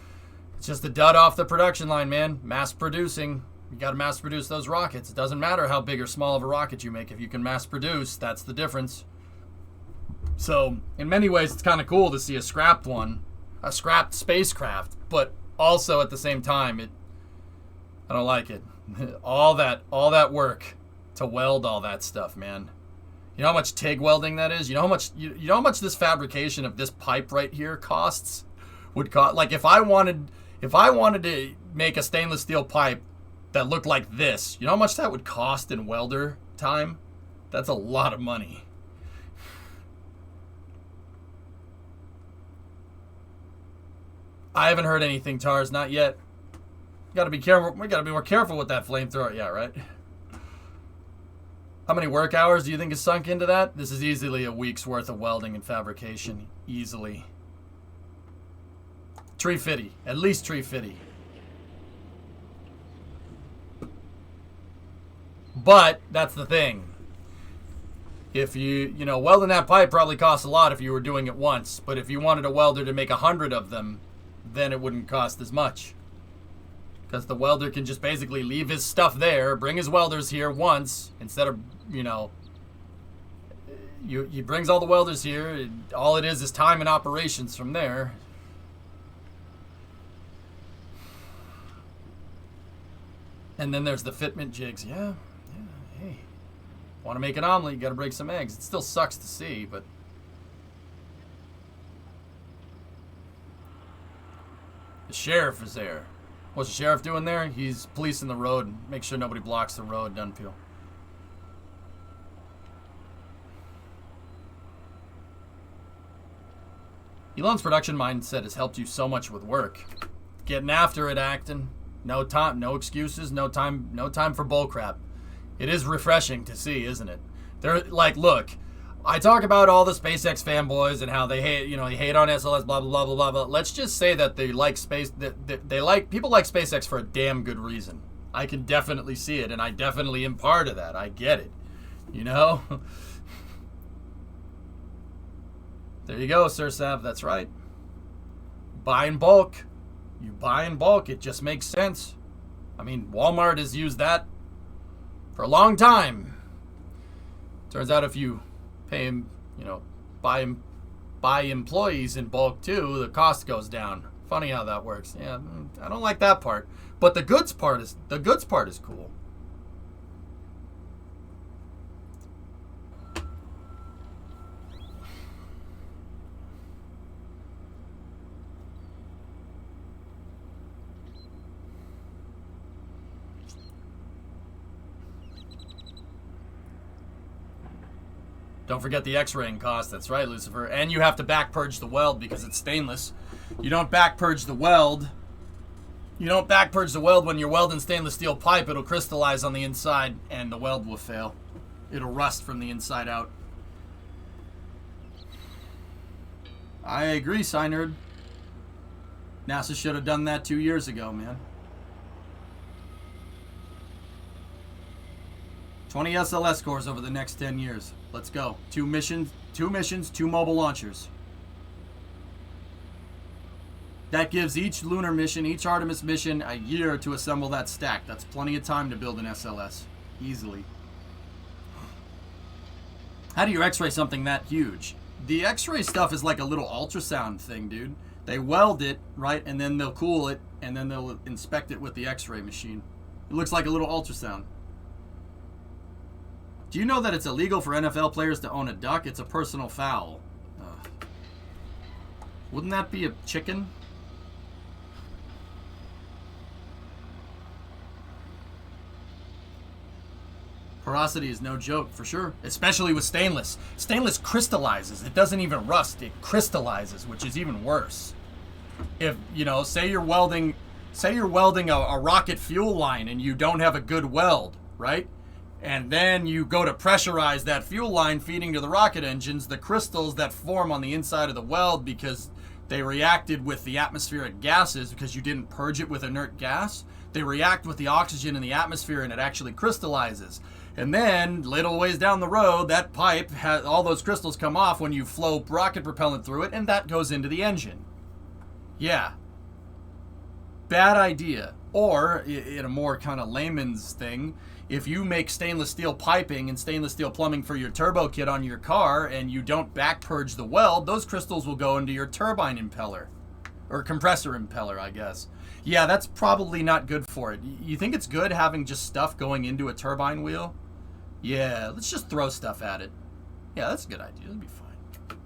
it's just a dud off the production line, man. Mass producing. You got to mass produce those rockets. It doesn't matter how big or small of a rocket you make. If you can mass produce, that's the difference. So, in many ways, it's kind of cool to see a scrapped one, a scrapped spacecraft, but also at the same time, I don't like it. all that work to weld all that stuff, man. You know how much TIG welding that is? You know how much this fabrication of this pipe right here costs? Would cost, like, if I wanted to make a stainless steel pipe that looked like this, you know how much that would cost in welder time? That's a lot of money. I haven't heard anything, Tars, not yet. Gotta be careful. We gotta be more careful with that flamethrower. Yeah, right. How many work hours do you think is sunk into that? This is easily a week's worth of welding and fabrication. Easily. 350. At least 350. But that's the thing. If you know, welding that pipe probably costs a lot if you were doing it once. But if you wanted a welder to make 100 of them, then it wouldn't cost as much. Because the welder can just basically leave his stuff there, bring his welders here once, instead of, you know, he brings all the welders here. All it is time and operations from there. And then there's the fitment jigs. Yeah, hey. Want to make an omelet, you got to break some eggs. It still sucks to see, but... The sheriff is there. What's the sheriff doing there? He's policing the road. Make sure nobody blocks the road, Dunpeel. Elon's production mindset has helped you so much with work. Getting after it, Acton. No time, no excuses, no time for bullcrap. It is refreshing to see, isn't it? They're like, look, I talk about all the SpaceX fanboys and how they hate, they hate on SLS, blah blah blah blah blah. But let's just say that they like space. That they like people like SpaceX for a damn good reason. I can definitely see it, and I definitely am part of that. I get it, you know. There you go, Sir Sav. That's right. Buy in bulk. You buy in bulk. It just makes sense. I mean, Walmart has used that for a long time. Turns out if you pay him, you know, buy employees in bulk too, the cost goes down. Funny how that works. Yeah, I don't like that part. But the goods part is cool. Don't forget the X-raying cost. That's right, Lucifer. And you have to back purge the weld because it's stainless. You don't back purge the weld. You don't back purge the weld when you're welding stainless steel pipe. It'll crystallize on the inside and the weld will fail. It'll rust from the inside out. I agree, Synerd. NASA should have done that 2 years ago, man. 20 SLS cores over the next 10 years. Let's go. 2 missions, 2 mobile launchers. That gives each lunar mission, each Artemis mission, a year to assemble that stack. That's plenty of time to build an SLS. Easily. How do you X-ray something that huge? The X-ray stuff is like a little ultrasound thing, dude. They weld it, right, and then they'll cool it, and then they'll inspect it with the X-ray machine. It looks like a little ultrasound. Do you know that it's illegal for NFL players to own a duck? It's a personal foul. Wouldn't that be a chicken? Porosity is no joke, for sure. Especially with stainless. Stainless crystallizes. It doesn't even rust. It crystallizes, which is even worse. If, you know, say you're welding a rocket fuel line and you don't have a good weld, right? And then you go to pressurize that fuel line feeding to the rocket engines, the crystals that form on the inside of the weld because they reacted with the atmospheric gases because you didn't purge it with inert gas, they react with the oxygen in the atmosphere and it actually crystallizes. And then, little ways down the road, that pipe, has all those crystals come off when you flow rocket propellant through it, and that goes into the engine. Yeah. Bad idea. Or, in a more kind of layman's thing, if you make stainless steel piping and stainless steel plumbing for your turbo kit on your car and you don't back purge the weld, those crystals will go into your turbine impeller. Or compressor impeller, I guess. Yeah, that's probably not good for it. You think it's good having just stuff going into a turbine wheel? Yeah, let's just throw stuff at it. Yeah, that's a good idea. It'll be fine.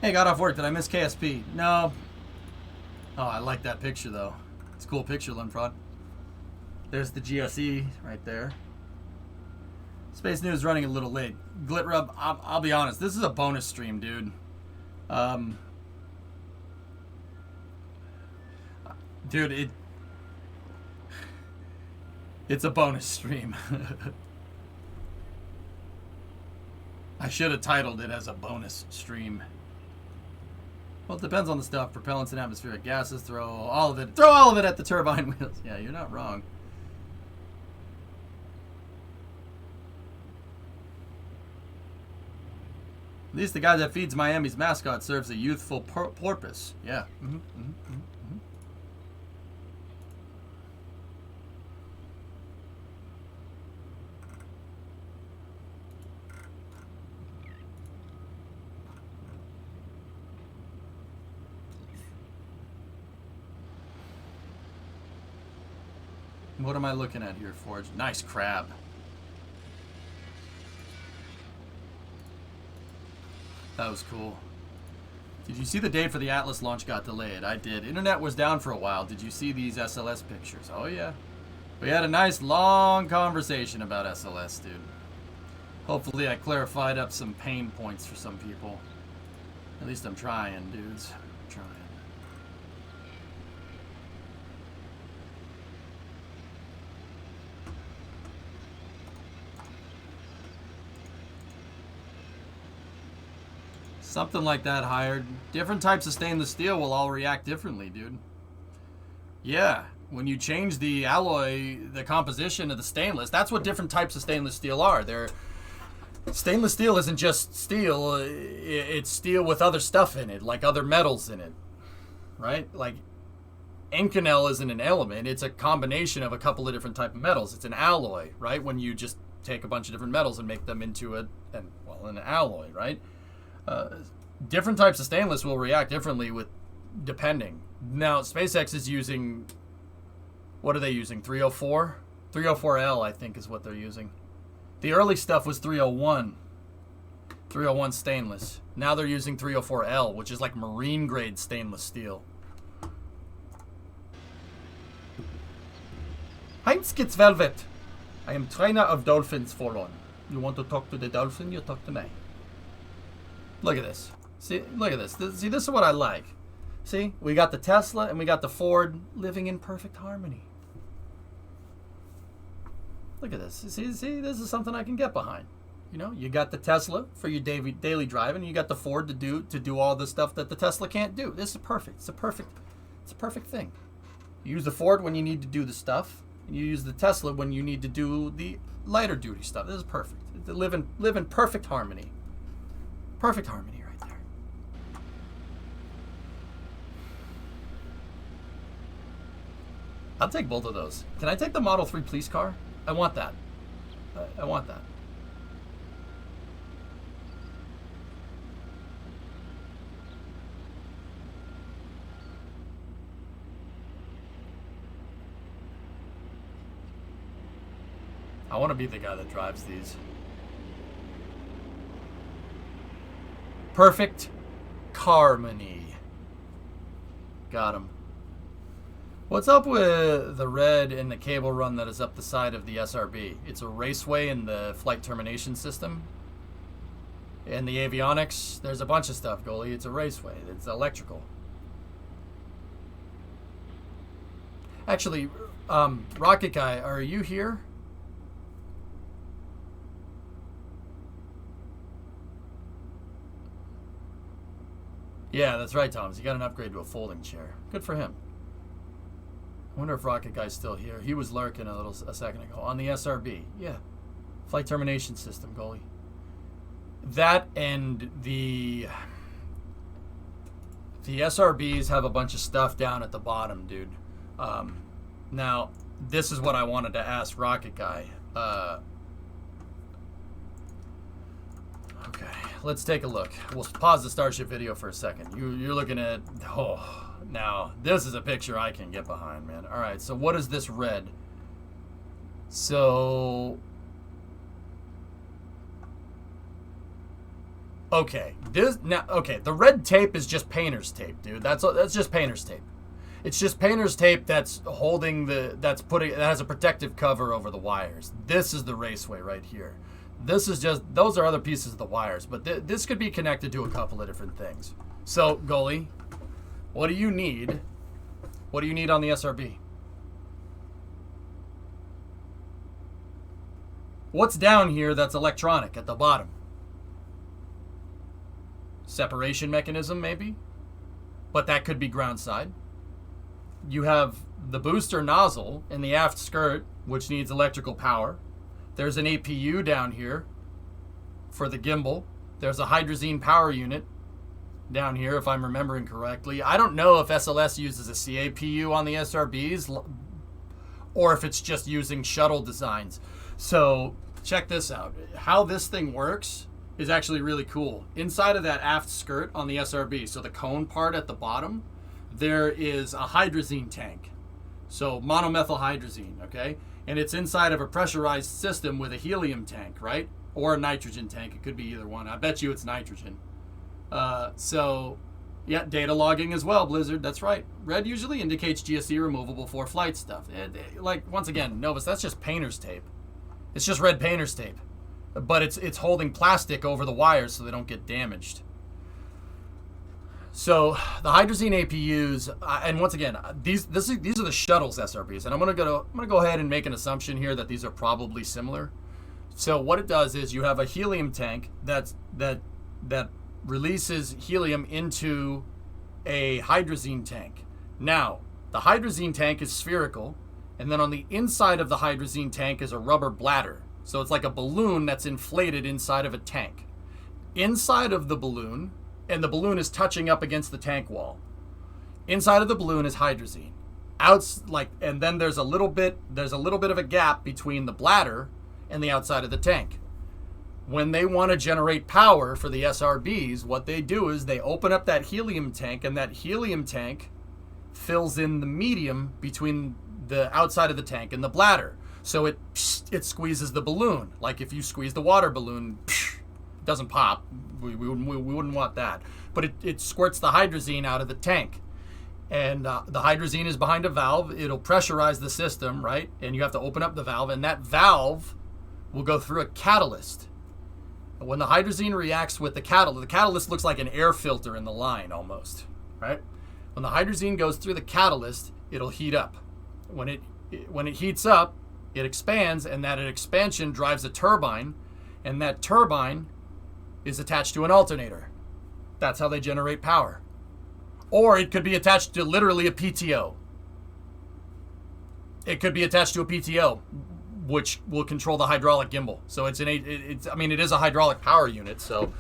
Hey, got off work. Did I miss KSP? No. Oh, I like that picture, though. It's a cool picture, Limprod. There's the GSE right there. Space News running a little late. Glitrub, I'll be honest. This is a bonus stream, dude. Dude, it's a bonus stream. I should have titled it as a bonus stream. Well, it depends on the stuff. Propellants and atmospheric gases. Throw all of it. Throw all of it at the turbine wheels. Yeah, you're not wrong. At least the guy that feeds Miami's mascot serves a youthful porpoise. Yeah. What am I looking at here, Forge? Nice crab. That was cool. Did you see the date for the Atlas launch got delayed? I did. Internet was down for a while. Did you see these SLS pictures? Oh, yeah. We had a nice long conversation about SLS, dude. Hopefully I clarified up some pain points for some people. At least I'm trying, dudes. I'm trying. Something like that, Hired. Different types of stainless steel will all react differently, dude. Yeah, when you change the alloy, the composition of the stainless, that's what different types of stainless steel are. Stainless steel isn't just steel, it's steel with other stuff in it, like other metals in it, right? Like Inconel isn't an element, it's a combination of a couple of different type of metals. It's an alloy, right? When you just take a bunch of different metals and make them into an alloy, right? Different types of stainless will react differently with depending. Now, SpaceX is using, what are they using? 304? 304L, I think, is what they're using. The early stuff was 301 stainless. Now they're using 304L, which is like marine grade stainless steel. Heinz gets velvet. I am trainer of dolphins for on. You want to talk to the dolphin, you talk to me. Look at this. See, look at this. See, this is what I like. See, we got the Tesla and we got the Ford living in perfect harmony. Look at this. See, this is something I can get behind. You know, you got the Tesla for your daily driving, and you got the Ford to do all the stuff that the Tesla can't do. This is perfect. It's a perfect thing. You use the Ford when you need to do the stuff. And you use the Tesla when you need to do the lighter duty stuff. This is perfect. Live in perfect harmony. Perfect harmony right there. I'll take both of those. Can I take the Model 3 police car? I want that. I want that. I want to be the guy that drives these. Perfect harmony. Got him. What's up with the red in the cable run that is up the side of the SRB? It's a raceway in the flight termination system. In the avionics, there's a bunch of stuff, Goalie. It's a raceway. It's electrical. Actually, Rocket Guy, are you here? Yeah, that's right, Thomas. He got an upgrade to a folding chair. Good for him. I wonder if Rocket Guy's still here. He was lurking a second ago. On the SRB. Yeah. Flight termination system, Goalie. That and the SRBs have a bunch of stuff down at the bottom, dude. Now, this is what I wanted to ask Rocket Guy. Okay, let's take a look. We'll pause the Starship video for a second. You're looking at... Oh... Now, this is a picture I can get behind, man. All right, so what is this red? So... Okay, the red tape is just painter's tape, dude. That's just painter's tape. It's just painter's tape that's holding that has a protective cover over the wires. This is the raceway right here. This is just, those are other pieces of the wires, but this could be connected to a couple of different things. So, Goalie, what do you need? What do you need on the SRB? What's down here that's electronic at the bottom? Separation mechanism, maybe? But that could be ground side. You have the booster nozzle in the aft skirt, which needs electrical power. There's an APU down here for the gimbal. There's a hydrazine power unit down here, if I'm remembering correctly. I don't know if SLS uses a CAPU on the SRBs or if it's just using shuttle designs. So check this out. How this thing works is actually really cool. Inside of that aft skirt on the SRB, so the cone part at the bottom, there is a hydrazine tank. So monomethyl hydrazine, okay? And it's inside of a pressurized system with a helium tank, right? Or a nitrogen tank. It could be either one. I bet you it's nitrogen. So, yeah, data logging as well, Blizzard. That's right. Red usually indicates GSE removal before flight stuff. Like, once again, Novus, that's just painter's tape. It's just red painter's tape. But it's holding plastic over the wires so they don't get damaged. So the hydrazine APUs, and once again, these are the shuttles SRBs, and I'm gonna go ahead and make an assumption here that these are probably similar. So what it does is you have a helium tank that releases helium into a hydrazine tank. Now the hydrazine tank is spherical, and then on the inside of the hydrazine tank is a rubber bladder. So it's like a balloon that's inflated inside of a tank. Inside of the balloon, and the balloon is touching up against the tank wall. Inside of the balloon is hydrazine. And then there's a little bit of a gap between the bladder and the outside of the tank. When they want to generate power for the SRBs, what they do is they open up that helium tank, and that helium tank fills in the medium between the outside of the tank and the bladder. So it squeezes the balloon. Like if you squeeze the water balloon, it doesn't pop. We wouldn't want that. But it squirts the hydrazine out of the tank. And the hydrazine is behind a valve. It'll pressurize the system, right? And you have to open up the valve, and that valve will go through a catalyst. When the hydrazine reacts with the catalyst looks like an air filter in the line almost, right? When the hydrazine goes through the catalyst, it'll heat up. When it heats up, it expands, and that expansion drives a turbine, and that turbine is attached to an alternator. That's how they generate power. Or it could be attached to literally a PTO. It could be attached to a PTO, which will control the hydraulic gimbal. So it is a hydraulic power unit, so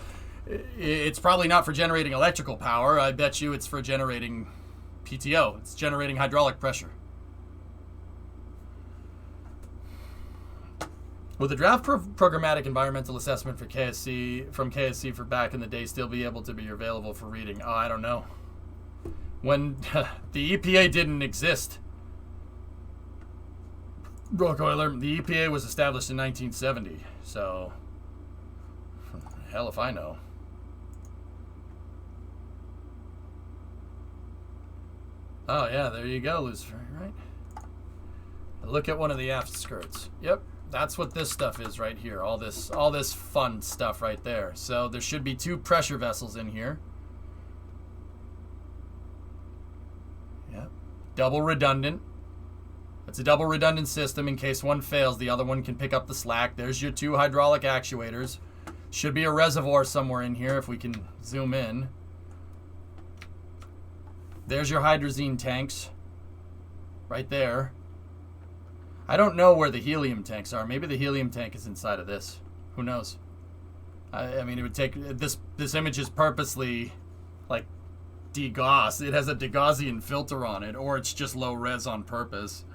it's probably not for generating electrical power. I bet you it's for generating PTO. It's generating hydraulic pressure. Will the draft programmatic environmental assessment for KSC for back in the day still be able to be available for reading? Oh, I don't know. When the EPA didn't exist. Brocoiler, the EPA was established in 1970, so hell if I know. Oh yeah, there you go, Lucifer, right? Look at one of the aft skirts. Yep, that's what this stuff is right here. All this fun stuff right there. So there should be 2 pressure vessels in here. Yep. Double redundant. It's a double redundant system. In case one fails, the other one can pick up the slack. There's your 2 hydraulic actuators. Should be a reservoir somewhere in here if we can zoom in. There's your hydrazine tanks. Right there. I don't know where the helium tanks are. Maybe the helium tank is inside of this. Who knows? I mean, it would take... This image is purposely, like, degaussed. It has a Degaussian filter on it, or it's just low res on purpose.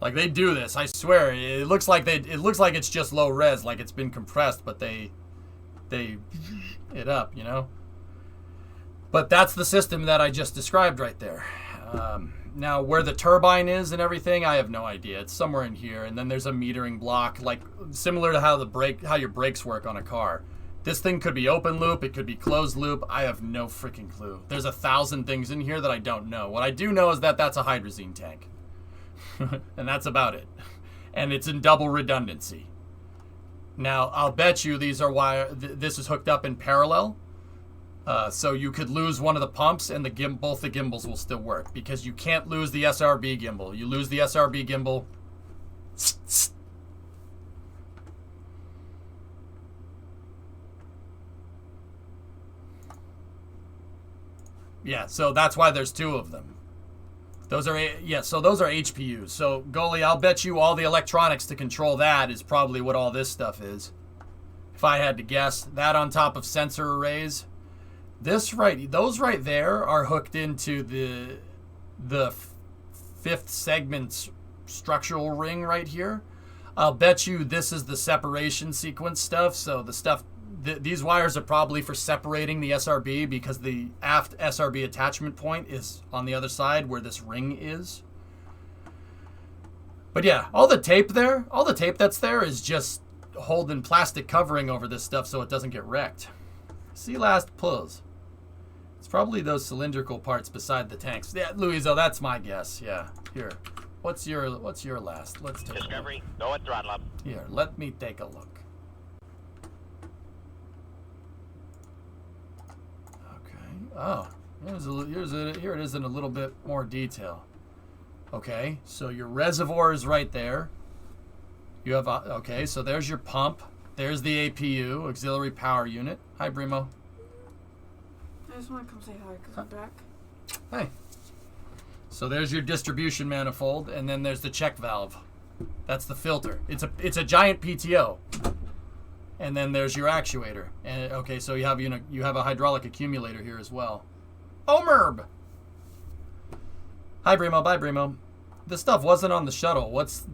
Like, they do this, I swear. It looks like it's just low res, like it's been compressed, but they it up, you know? But that's the system that I just described right there. Now, where the turbine is and everything, I have no idea. It's somewhere in here, and then there's a metering block, like similar to how your brakes work on a car. This thing could be open loop, it could be closed loop. I have no freaking clue. There's 1,000 things in here that I don't know. What I do know is that that's a hydrazine tank. And that's about it. And it's in double redundancy. Now, I'll bet you these are this is hooked up in parallel. So you could lose one of the pumps and both the gimbals will still work, because you can't lose the SRB gimbal. You lose the SRB gimbal. Yeah, so that's why there's 2 of them. Those are HPUs. So, Goalie, I'll bet you all the electronics to control that is probably what all this stuff is. If I had to guess. That on top of sensor arrays. Those right there are hooked into the 5th segment structural ring right here. I'll bet you this is the separation sequence stuff. So the stuff, these wires are probably for separating the SRB, because the aft SRB attachment point is on the other side where this ring is. But yeah, all the tape that's there is just holding plastic covering over this stuff so it doesn't get wrecked. See last pulls. It's probably those cylindrical parts beside the tanks. Yeah, Louiso, that's my guess. Yeah. Here. What's your last? Let's take Discovery, go at throttle up. Here, let me take a look. Okay. Oh, here it is in a little bit more detail. Okay, so your reservoir is right there. You have okay, so there's your pump. There's the APU, auxiliary power unit. Hi, Brimo. I just want to come say hi because I'm back. Hey. So there's your distribution manifold, and then there's the check valve. That's the filter. It's a giant PTO. And then there's your actuator. And okay, so you have a hydraulic accumulator here as well. Omerb! Hi Bremo, bye Bremo. This stuff wasn't on the shuttle. What's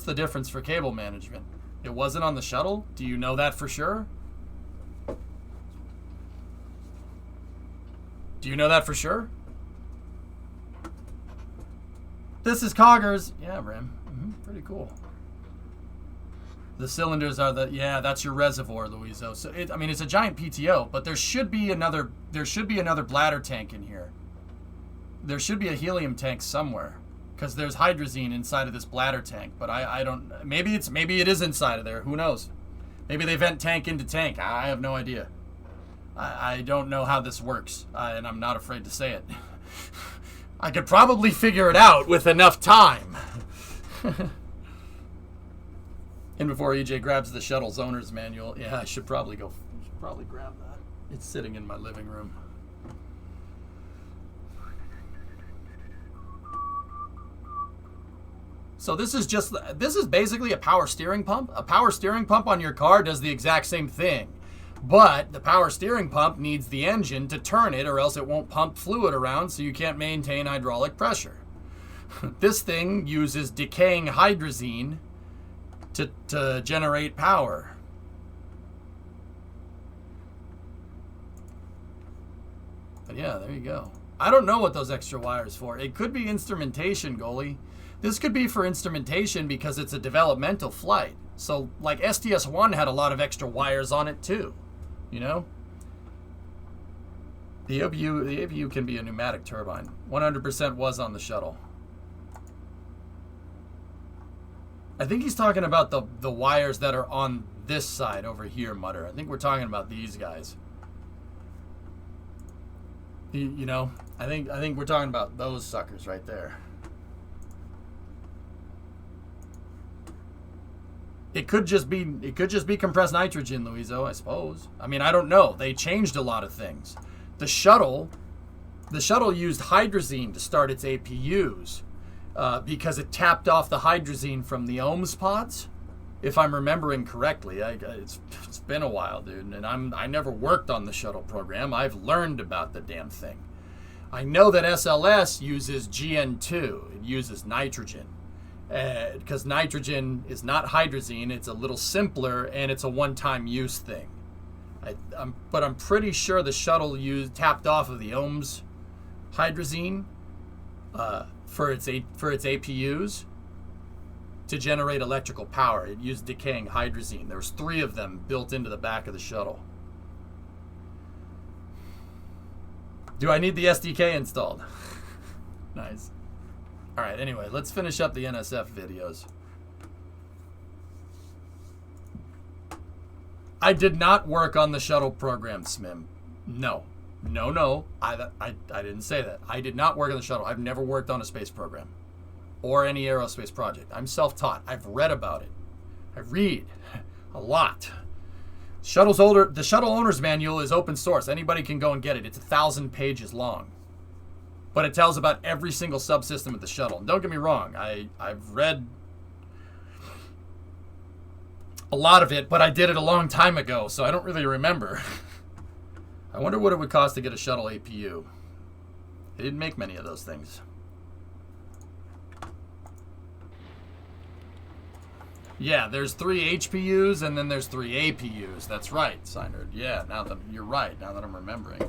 the difference for cable management? It wasn't on the shuttle? Do you know that for sure? Do you know that for sure? This is Coggers. Yeah, Brim. Pretty cool. The cylinders are that's your reservoir, Louiso. So it's a giant PTO, but there should be another bladder tank in here. There should be a helium tank somewhere, because there's hydrazine inside of this bladder tank. But I don't. Maybe it is inside of there. Who knows? Maybe they vent tank into tank. I have no idea. I don't know how this works, and I'm not afraid to say it. I could probably figure it out with enough time. And before EJ grabs the shuttle's owner's manual, yeah, I should probably grab that. It's sitting in my living room. So this is basically a power steering pump. A power steering pump on your car does the exact same thing. But the power steering pump needs the engine to turn it, or else it won't pump fluid around, so you can't maintain hydraulic pressure. This thing uses decaying hydrazine to generate power. But yeah, there you go. I don't know what those extra wires for. It could be instrumentation, goalie. This could be for instrumentation because it's a developmental flight. So like STS-1 had a lot of extra wires on it too. You know? The APU can be a pneumatic turbine. 100% was on the shuttle. I think he's talking about the wires that are on this side over here, Mutter. I think we're talking about these guys. You know, I think we're talking about those suckers right there. It could just be compressed nitrogen, Louiso, I suppose. I mean, I don't know. They changed a lot of things. The shuttle used hydrazine to start its APUs because it tapped off the hydrazine from the ohms pods, if I'm remembering correctly. It's been a while, dude, and I never worked on the shuttle program. I've learned about the damn thing. I know that SLS uses GN2. It uses nitrogen. Because nitrogen is not hydrazine, it's a little simpler, and it's a one-time use thing. But I'm pretty sure the shuttle tapped off of the ohms hydrazine for its APUs to generate electrical power. It used decaying hydrazine. There was 3 of them built into the back of the shuttle. Do I need the SDK installed? Nice. All right, anyway, let's finish up the NSF videos. I did not work on the shuttle program, Smim. No. I didn't say that. I did not work on the shuttle. I've never worked on a space program or any aerospace project. I'm self-taught. I've read about it. I read a lot. The shuttle owner's manual is open source. Anybody can go and get it. It's 1,000 pages long. But it tells about every single subsystem of the shuttle. And don't get me wrong, I've read a lot of it, but I did it a long time ago, so I don't really remember. I wonder what it would cost to get a shuttle APU. They didn't make many of those things. Yeah, there's 3 HPUs and then there's 3 APUs. That's right, Sinerd. Yeah, you're right, now that I'm remembering.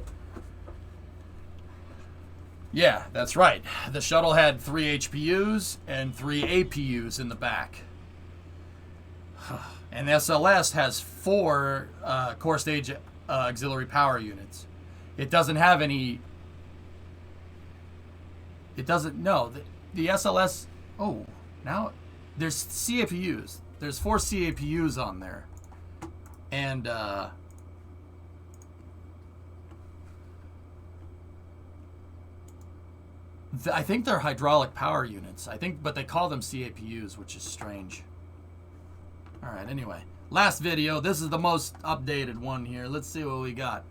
Yeah, that's right. The shuttle had 3 HPUs and 3 APUs in the back. And SLS has 4 core stage auxiliary power units. It doesn't have any... It doesn't... No, the SLS... Oh, now there's CAPUs. There's 4 CAPUs on there. And... I think they're hydraulic power units. But they call them CAPUs, which is strange. All right, anyway. Last video. This is the most updated one here. Let's see what we got.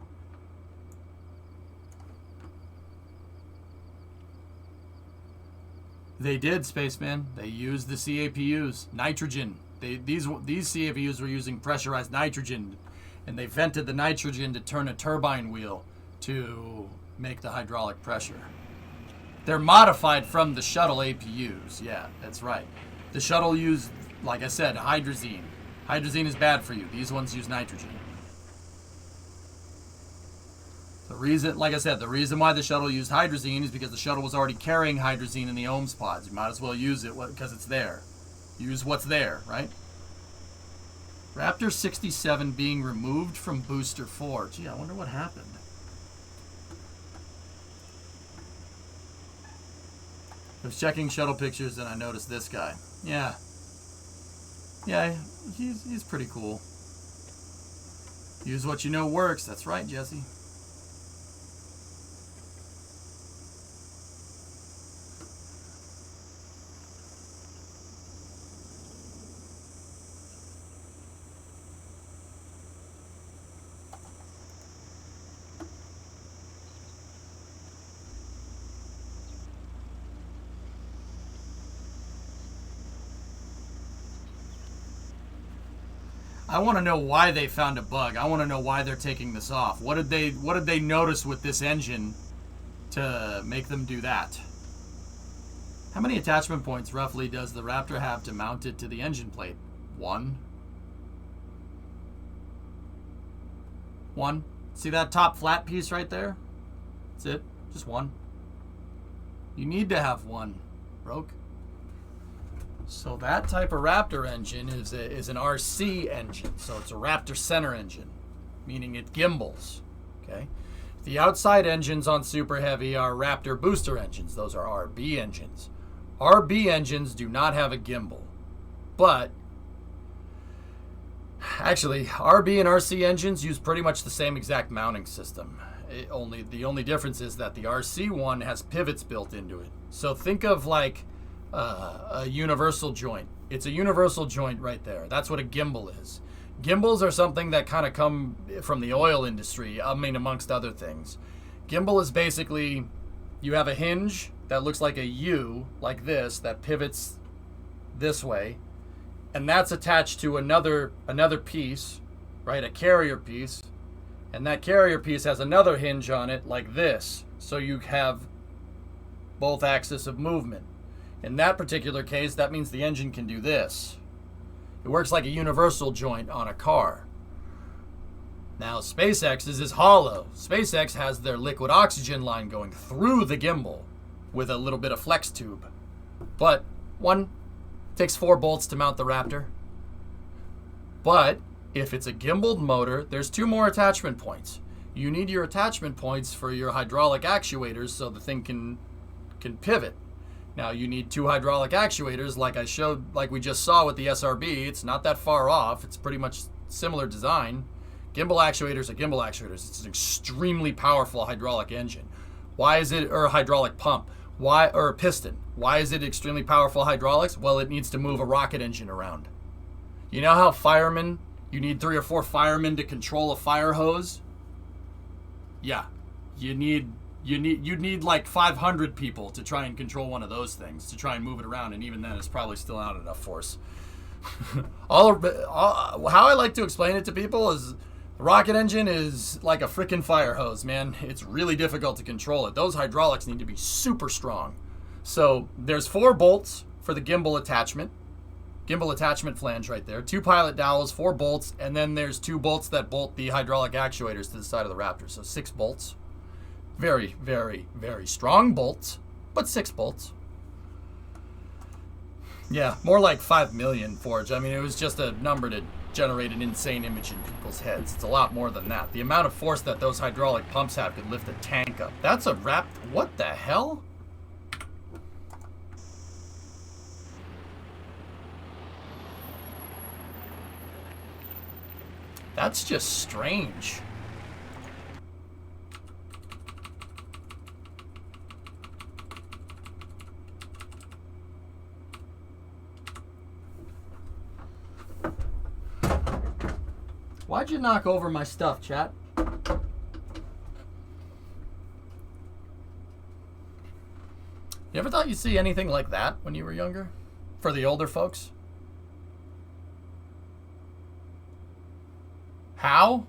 They did, Spaceman. They used the CAPUs, nitrogen. These CAPUs were using pressurized nitrogen, and they vented the nitrogen to turn a turbine wheel to make the hydraulic pressure. They're modified from the shuttle APUs. Yeah, that's right. The shuttle used, like I said, hydrazine. Hydrazine is bad for you. These ones use nitrogen. The reason, like I said, the reason why the shuttle used hydrazine is because the shuttle was already carrying hydrazine in the ohms pods. You might as well use it because it's there. Use what's there, right? Raptor 67 being removed from Booster 4. Gee, I wonder what happened. I was checking shuttle pictures and I noticed this guy. Yeah. Yeah, he's pretty cool. Use what you know works. That's right, Jesse. I want to know why they found a bug. I want to know why they're taking this off. What did they notice with this engine to make them do that? How many attachment points roughly does the Raptor have to mount it to the engine plate? One. See that top flat piece right there? That's it. Just one. You need to have one, Roke. So that type of Raptor engine is an RC engine. So it's a Raptor center engine, meaning it gimbals. Okay. The outside engines on Super Heavy are Raptor booster engines. Those are RB engines. RB engines do not have a gimbal. But actually, RB and RC engines use pretty much the same exact mounting system. The only difference is that the RC one has pivots built into it. So think of like a universal joint. It's a universal joint right there. That's what a gimbal is. Gimbals are something that kind of come from the oil industry, I mean, amongst other things. Gimbal is basically, you have a hinge that looks like a U, like this, that pivots this way, and that's attached to another piece, right, a carrier piece, and that carrier piece has another hinge on it like this, so you have both axes of movement. In that particular case, that means the engine can do this. It works like a universal joint on a car. Now, SpaceX's is hollow. SpaceX has their liquid oxygen line going through the gimbal with a little bit of flex tube. But one takes 4 bolts to mount the Raptor. But if it's a gimbaled motor, there's 2 more attachment points. You need your attachment points for your hydraulic actuators so the thing can pivot. Now you need 2 hydraulic actuators like we just saw with the SRB. It's not that far off. It's pretty much similar design. Gimbal actuators are gimbal actuators. It's an extremely powerful hydraulic engine. Why is it, or a hydraulic pump? Why, or a piston? Why is it extremely powerful hydraulics? Well, it needs to move a rocket engine around. You know how firemen, you need 3 or 4 firemen to control a fire hose? Yeah, you'd need like 500 people to try and control one of those things, to try and move it around, and even then it's probably still not enough force. How I like to explain it to people is the rocket engine is like a freaking fire hose, man. It's really difficult to control it. Those hydraulics need to be super strong. So there's 4 bolts for the gimbal attachment flange right there, 2 pilot dowels, 4 bolts, and then there's 2 bolts that bolt the hydraulic actuators to the side of the Raptor. So 6 bolts. Very, very, very strong bolts, but 6 bolts. Yeah, more like 5 million, Forge. I mean, it was just a number to generate an insane image in people's heads. It's a lot more than that. The amount of force that those hydraulic pumps have could lift a tank up. That's a what the hell? That's just strange. Why'd you knock over my stuff, chat? You ever thought you'd see anything like that when you were younger? For the older folks? How?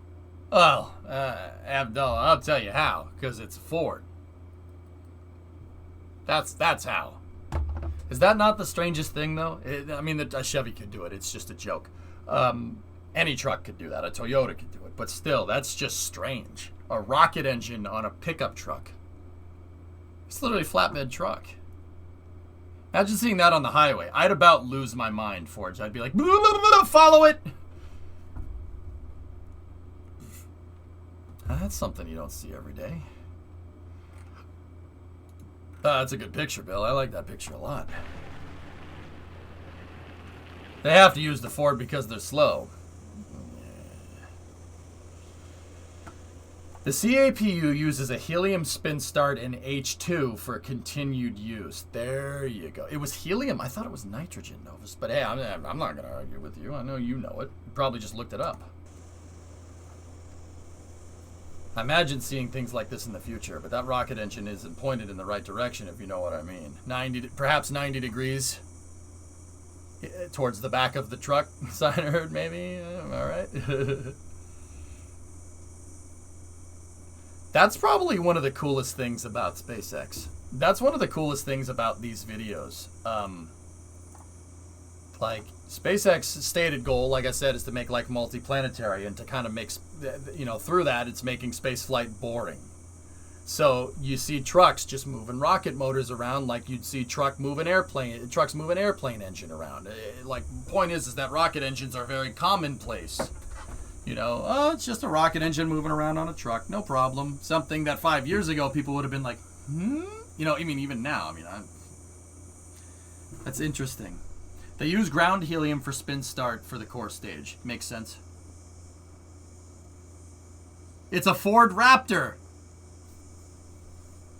Oh, Abdul, I'll tell you how, because it's a Ford. That's how. Is that not the strangest thing, though? I mean, a Chevy could do it. It's just a joke. Any truck could do that. A Toyota could do it. But still, that's just strange. A rocket engine on a pickup truck. It's literally a flatbed truck. Imagine seeing that on the highway. I'd about lose my mind, Forge. I'd be like, blah, blah, blah, follow it. That's something you don't see every day. That's a good picture, Bill. I like that picture a lot. They have to use the Ford because they're slow. The CAPU uses a helium spin start in H2 for continued use. There you go. It was helium? I thought it was nitrogen, Novus. But hey, I'm not going to argue with you. I know you know it. You probably just looked it up. I imagine seeing things like this in the future, but that rocket engine isn't pointed in the right direction, if you know what I mean. Perhaps 90 degrees towards the back of the truck, sign heard, maybe? All right. That's probably one of the coolest things about SpaceX. That's one of the coolest things about these videos. Like, SpaceX's stated goal, like I said, is to make life multiplanetary and to kind of make, through that, it's making spaceflight boring. So you see trucks just moving rocket motors around like you'd see trucks move an airplane engine around. Like, point is that rocket engines are very commonplace. It's just a rocket engine moving around on a truck, no problem. Something that 5 years ago people would have been like, even now, that's interesting. They use ground helium for spin start for the core stage. Makes sense. It's a Ford Raptor.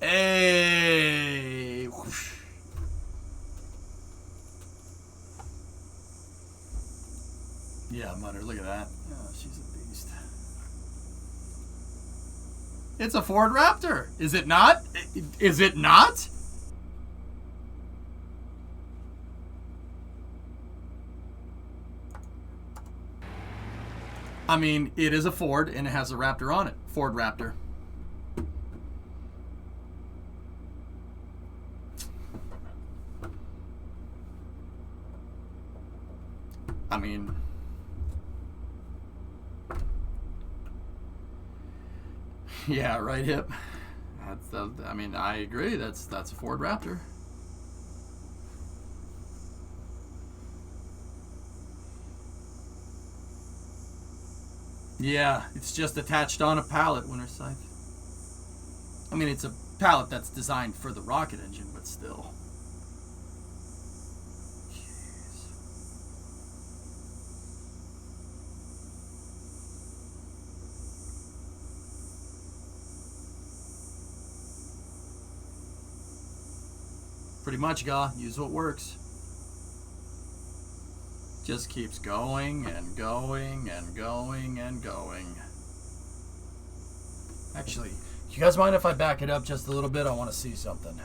Hey. Whoosh. Yeah, Mudder, look at that. Oh, she's a beast. It's a Ford Raptor. Is it not? Is it not? I mean, it is a Ford, and it has a Raptor on it. Ford Raptor. I mean... Yeah, right, Hip. I agree. That's a Ford Raptor. Yeah, it's just attached on a pallet, Winter Scythe. I mean, it's a pallet that's designed for the rocket engine, but still. Jeez. Pretty much, Gaw. Use what works. Just keeps going and going and going and going. Actually, you guys mind if I back it up just a little bit? I want to see something.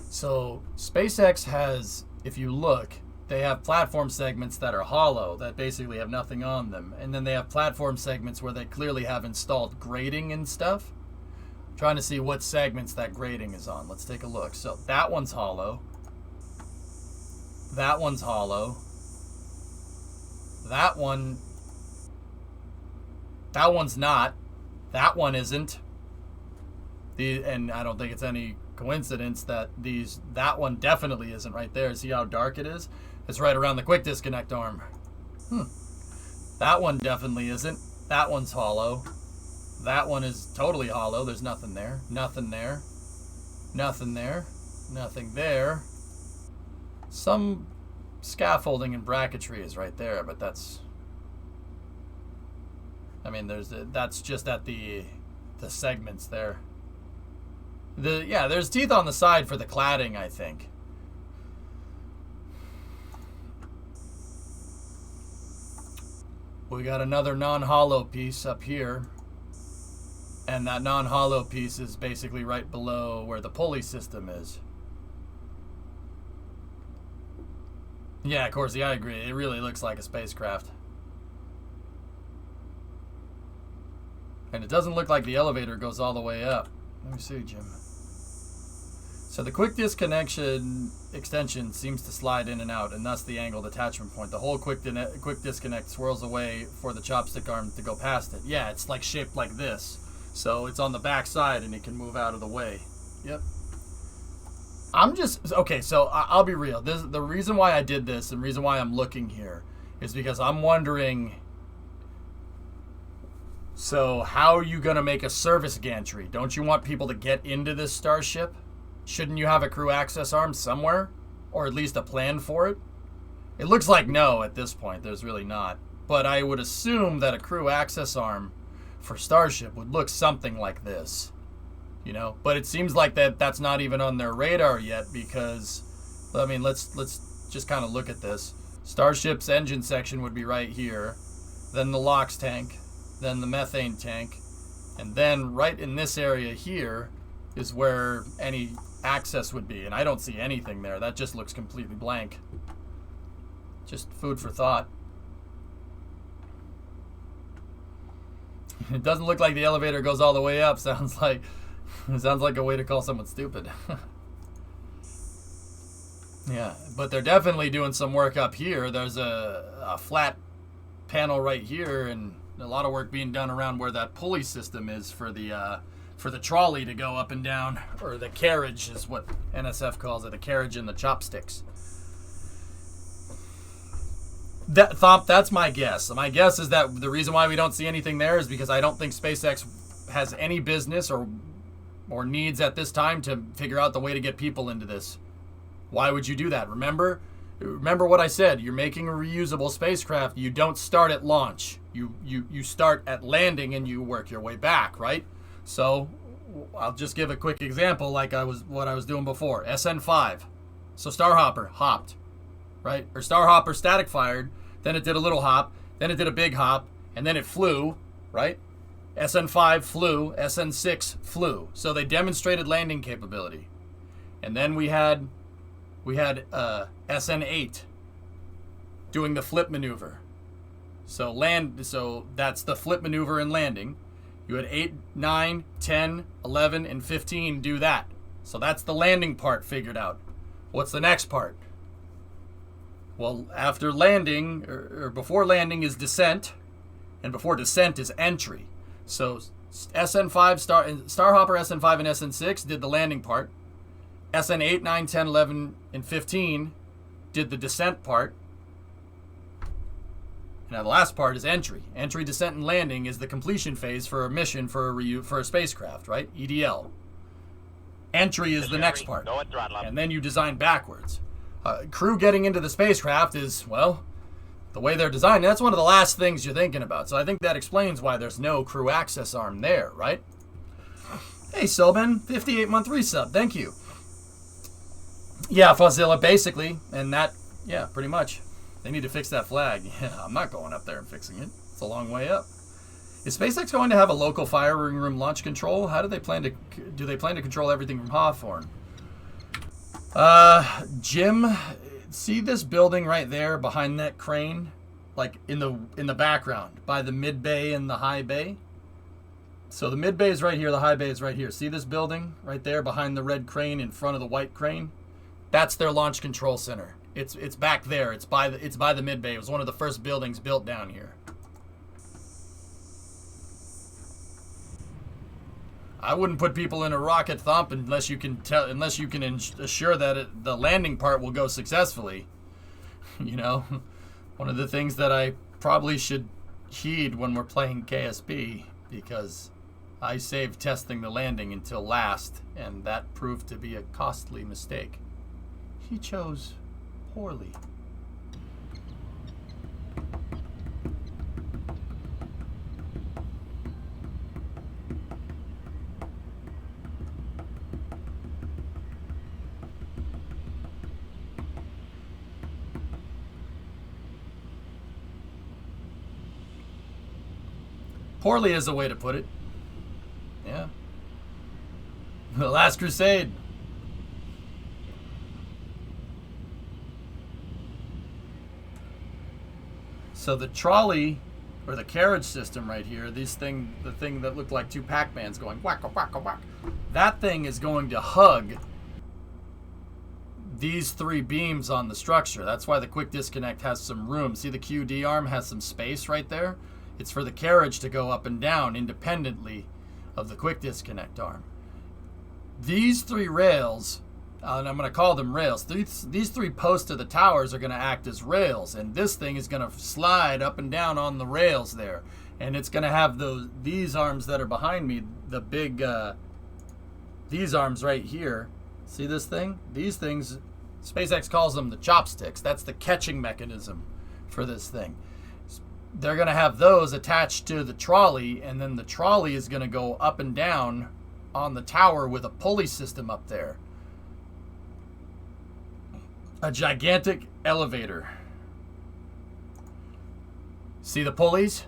So, SpaceX has, if you look, they have platform segments that are hollow, that basically have nothing on them. And then they have platform segments where they clearly have installed grating and stuff. I'm trying to see what segments that grating is on. Let's take a look. So, that one's hollow. That one's hollow. That one's not. That one isn't. And I don't think it's any coincidence that that one definitely isn't right there. See how dark it is? It's right around the quick disconnect arm. That one definitely isn't. That one's hollow. That one is totally hollow. There's nothing there. Nothing there. Nothing there. Nothing there. Some scaffolding and bracketry is right there, but that's... that's just at the segments there. There's teeth on the side for the cladding, I think. We got another non-hollow piece up here. And that non-hollow piece is basically right below where the pulley system is. Yeah, of course, I agree. It really looks like a spacecraft. And it doesn't look like the elevator goes all the way up. Let me see, Jim. So the quick disconnection extension seems to slide in and out, and thus the angled attachment point. The whole quick disconnect swirls away for the chopstick arm to go past it. Yeah, it's like shaped like this. So it's on the back side, and it can move out of the way. Yep. I'm just... Okay, so I'll be real. The reason why I did this, and the reason why I'm looking here, is because I'm wondering... So how are you going to make a service gantry? Don't you want people to get into this starship? Shouldn't you have a crew access arm somewhere? Or at least a plan for it? It looks like no at this point. There's really not. But I would assume that a crew access arm for Starship would look something like this. You know? But it seems like that's not even on their radar yet because... I mean, let's just kind of look at this. Starship's engine section would be right here. Then the LOX tank. Then the methane tank. And then right in this area here is where any access would be. And I don't see anything there. That just looks completely blank. Just food for thought. It doesn't look like the elevator goes all the way up. Sounds like a way to call someone stupid. Yeah, but they're definitely doing some work up here. There's a flat panel right here, and a lot of work being done around where that pulley system is for the trolley to go up and down, or the carriage is what NSF calls it, the carriage and the chopsticks. That's my guess. My guess is that the reason why we don't see anything there is because I don't think SpaceX has any business or needs at this time to figure out the way to get people into this. Why would you do that? Remember what I said. You're making a reusable spacecraft. You don't start at launch. You start at landing and you work your way back, right? So I'll just give a quick example like what I was doing before. SN5. So Starhopper hopped, right? Or Starhopper static fired, then it did a little hop, then it did a big hop, and then it flew, right? SN5 flew, SN6 flew. So they demonstrated landing capability. And then we had SN8 doing the flip maneuver. So that's the flip maneuver and landing. You had 8, 9, 10, 11, and 15 do that. So that's the landing part figured out. What's the next part? Well, after landing, or before landing is descent, and before descent is entry. So SN5, Starhopper, SN5, and SN6 did the landing part. SN8, 9, 10, 11, and 15 did the descent part. Now the last part is entry. Entry, descent, and landing is the completion phase for a mission for a spacecraft, right? EDL. Entry is the next part. And then you design backwards. Crew getting into the spacecraft is, well, the way they're designed. That's one of the last things you're thinking about. So I think that explains why there's no crew access arm there, right? Hey, Sobin, 58-month resub. Thank you. Yeah, Fuzzilla, basically. And that, yeah, pretty much. They need to fix that flag. Yeah, I'm not going up there and fixing it. It's a long way up. Is SpaceX going to have a local firing room launch control? How do they plan to control everything from Hawthorne? Jim, see this building right there behind that crane? Like in the background, by the mid bay and the high bay? So the mid bay is right here, the high bay is right here. See this building right there behind the red crane in front of the white crane? That's their launch control center. It's back there. It's by the mid bay. It was one of the first buildings built down here. I wouldn't put people in a rocket thump unless you can assure that the landing part will go successfully. You know, one of the things that I probably should heed when we're playing KSB, because I saved testing the landing until last, and that proved to be a costly mistake. He chose poorly. Poorly is a way to put it. Yeah. The Last Crusade. So the trolley, or the carriage system right here, the thing that looked like two Pac-Mans going whack whack whack, that thing is going to hug these three beams on the structure. That's why the quick disconnect has some room. See, the QD arm has some space right there? It's for the carriage to go up and down independently of the quick disconnect arm. These three rails, and I'm going to call them rails, these three posts to the towers are going to act as rails, and this thing is going to slide up and down on the rails there. And it's going to have these arms that are behind me, the big, these arms right here. See this thing? These things, SpaceX calls them the chopsticks. That's the catching mechanism for this thing. They're going to have those attached to the trolley, and then the trolley is going to go up and down on the tower with a pulley system up there. A gigantic elevator. See the pulleys?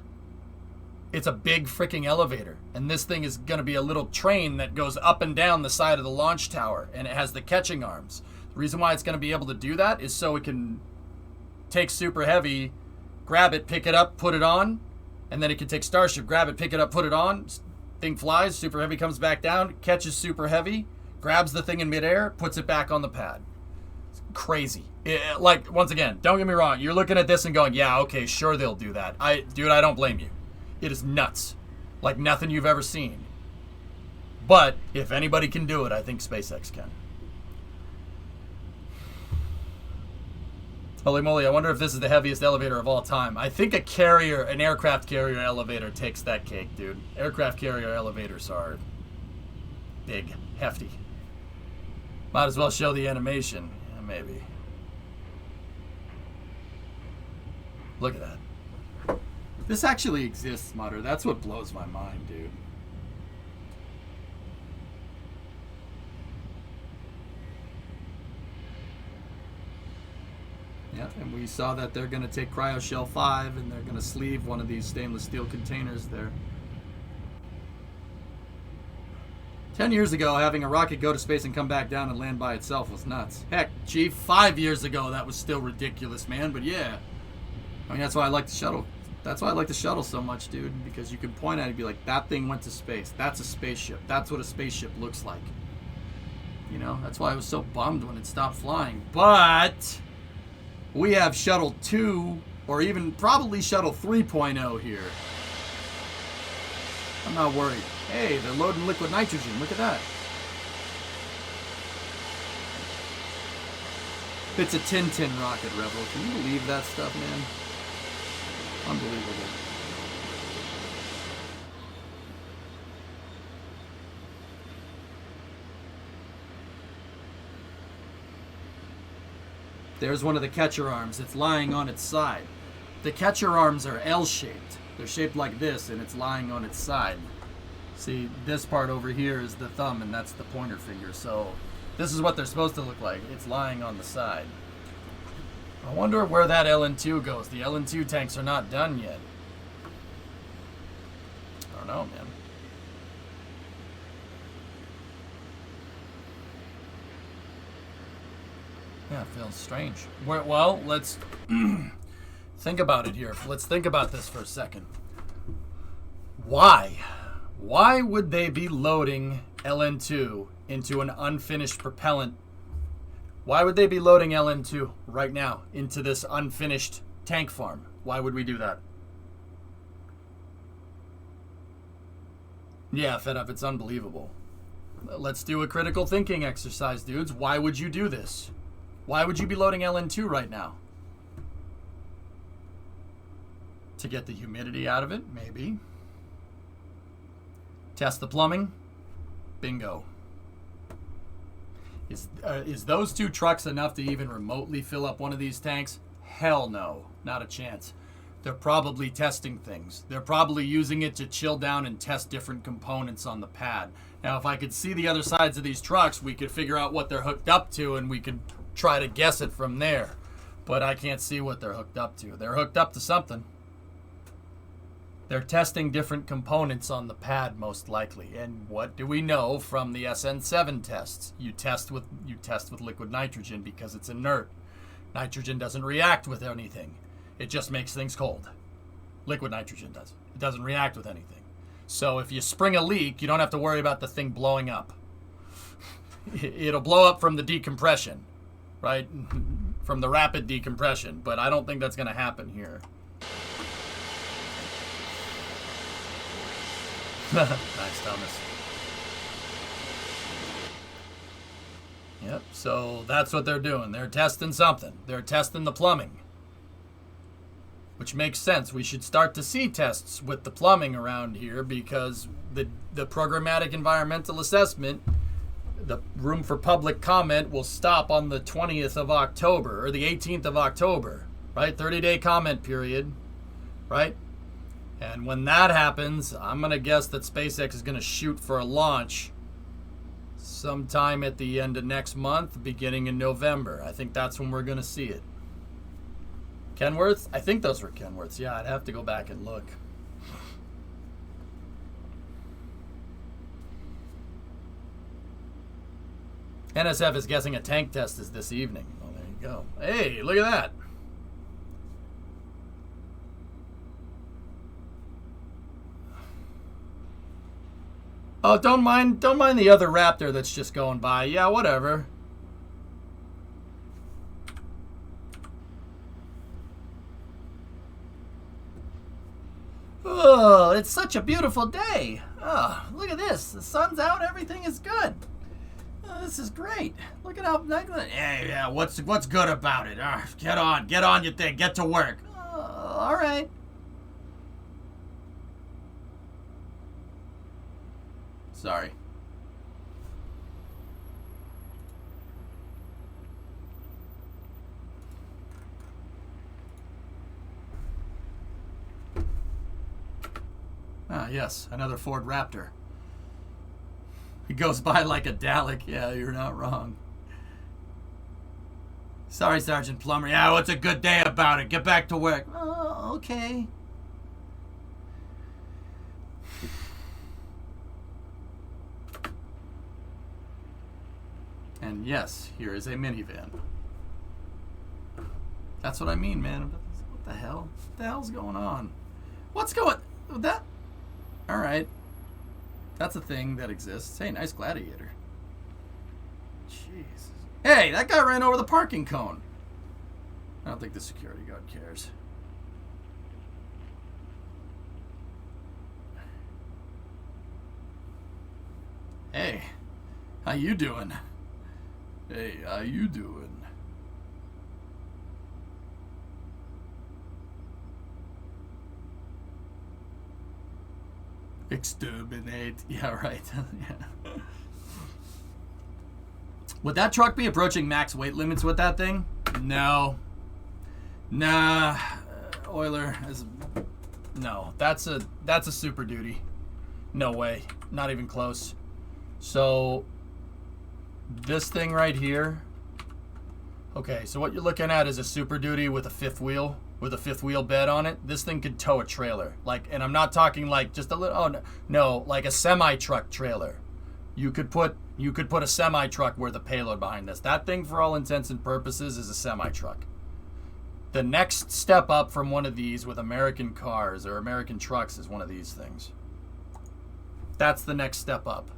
It's a big freaking elevator. And this thing is going to be a little train that goes up and down the side of the launch tower. And it has the catching arms. The reason why it's going to be able to do that is so it can take Super Heavy, grab it, pick it up, put it on. And then it can take Starship, grab it, pick it up, put it on. Thing flies, Super Heavy comes back down, catches Super Heavy, grabs the thing in midair, puts it back on the pad. It's crazy. Like, once again, don't get me wrong. You're looking at this and going, yeah, okay, sure they'll do that. Dude, I don't blame you. It is nuts. Like nothing you've ever seen. But if anybody can do it, I think SpaceX can. Holy moly, I wonder if this is the heaviest elevator of all time. I think an aircraft carrier elevator takes that cake, dude. Aircraft carrier elevators are big, hefty. Might as well show the animation. Yeah, maybe. Look at that. This actually exists, Mutter. That's what blows my mind, dude. Yeah, and we saw that they're going to take CryoShell 5 and they're going to sleeve one of these stainless steel containers there. 10 years ago, having a rocket go to space and come back down and land by itself was nuts. Heck, Chief, 5 years ago, that was still ridiculous, man. But yeah, I mean, that's why I like the shuttle. That's why I like the shuttle so much, dude, because you can point at it and be like, that thing went to space. That's a spaceship. That's what a spaceship looks like. You know, that's why I was so bummed when it stopped flying. But we have Shuttle 2, or even probably Shuttle 3.0 here. I'm not worried. Hey, they're loading liquid nitrogen. Look at that. It's a Tintin rocket, Rebel. Can you believe that stuff, man? Unbelievable. There's one of the catcher arms. It's lying on its side. The catcher arms are L-shaped. They're shaped like this, and it's lying on its side. See, this part over here is the thumb, and that's the pointer finger. So this is what they're supposed to look like. It's lying on the side. I wonder where that LN2 goes. The LN2 tanks are not done yet. I don't know, man. Yeah, it feels strange. Well, let's think about it here. Let's think about this for a second. Why? Why would they be loading LN2 into an unfinished propellant? Why would they be loading LN2 right now into this unfinished tank farm? Why would we do that? Yeah, Fed Up, it's unbelievable. Let's do a critical thinking exercise, dudes. Why would you do this? Why would you be loading LN2 right now? To get the humidity out of it? Maybe. Test the plumbing? Bingo. Is those two trucks enough to even remotely fill up one of these tanks? Hell no. Not a chance. They're probably testing things. They're probably using it to chill down and test different components on the pad. Now, if I could see the other sides of these trucks, we could figure out what they're hooked up to, and we could try to guess it from there. But I can't see what they're hooked up to. They're hooked up to something. They're testing different components on the pad, most likely. And what do we know from the SN7 tests? You test with liquid nitrogen because it's inert. Nitrogen doesn't react with anything. It just makes things cold. Liquid nitrogen does. It doesn't react with anything. So if you spring a leak, you don't have to worry about the thing blowing up. It'll blow up from the decompression, right? From the rapid decompression, but I don't think that's going to happen here. Nice, Thomas. Yep, so that's what they're doing. They're testing something. They're testing the plumbing. Which makes sense. We should start to see tests with the plumbing around here because the programmatic environmental assessment, the room for public comment, will stop on the 20th of October or the 18th of October, right? 30-day comment period, right? And when that happens, I'm going to guess that SpaceX is going to shoot for a launch sometime at the end of next month, beginning in November. I think that's when we're going to see it. Kenworth? I think those were Kenworths. Yeah, I'd have to go back and look. NSF is guessing a tank test is this evening. Oh, there you go. Hey, look at that. Oh, don't mind the other Raptor that's just going by. Yeah, whatever. Oh, it's such a beautiful day. Oh, look at this. The sun's out. Everything is good. Oh, this is great. Look at how nice. Yeah. What's good about it? Get on your thing. Get to work. All right. Sorry. Ah, yes, another Ford Raptor. He goes by like a Dalek. Yeah, you're not wrong. Sorry, Sergeant Plumber. Yeah, what's a good day about it? Get back to work. Oh, okay. And yes, here is a minivan. That's what I mean, man. What the hell? What the hell's going on? What's going... That... Alright. That's a thing that exists. Hey, nice Gladiator. Jeez. Hey, that guy ran over the parking cone. I don't think the security guard cares. Hey, how you doing? Hey, how you doing? Exterminate. Yeah, right. Yeah. Would that truck be approaching max weight limits with that thing? No. Nah. Euler is... No. That's a Super Duty. No way. Not even close. So... This thing right here. Okay, so what you're looking at is a Super Duty with a fifth wheel bed on it. This thing could tow a trailer. Like, and I'm not talking like just a little, oh no, like a semi-truck trailer. You could put a semi-truck worth of payload behind this. That thing, for all intents and purposes, is a semi-truck. The next step up from one of these with American cars or American trucks is one of these things. That's the next step up.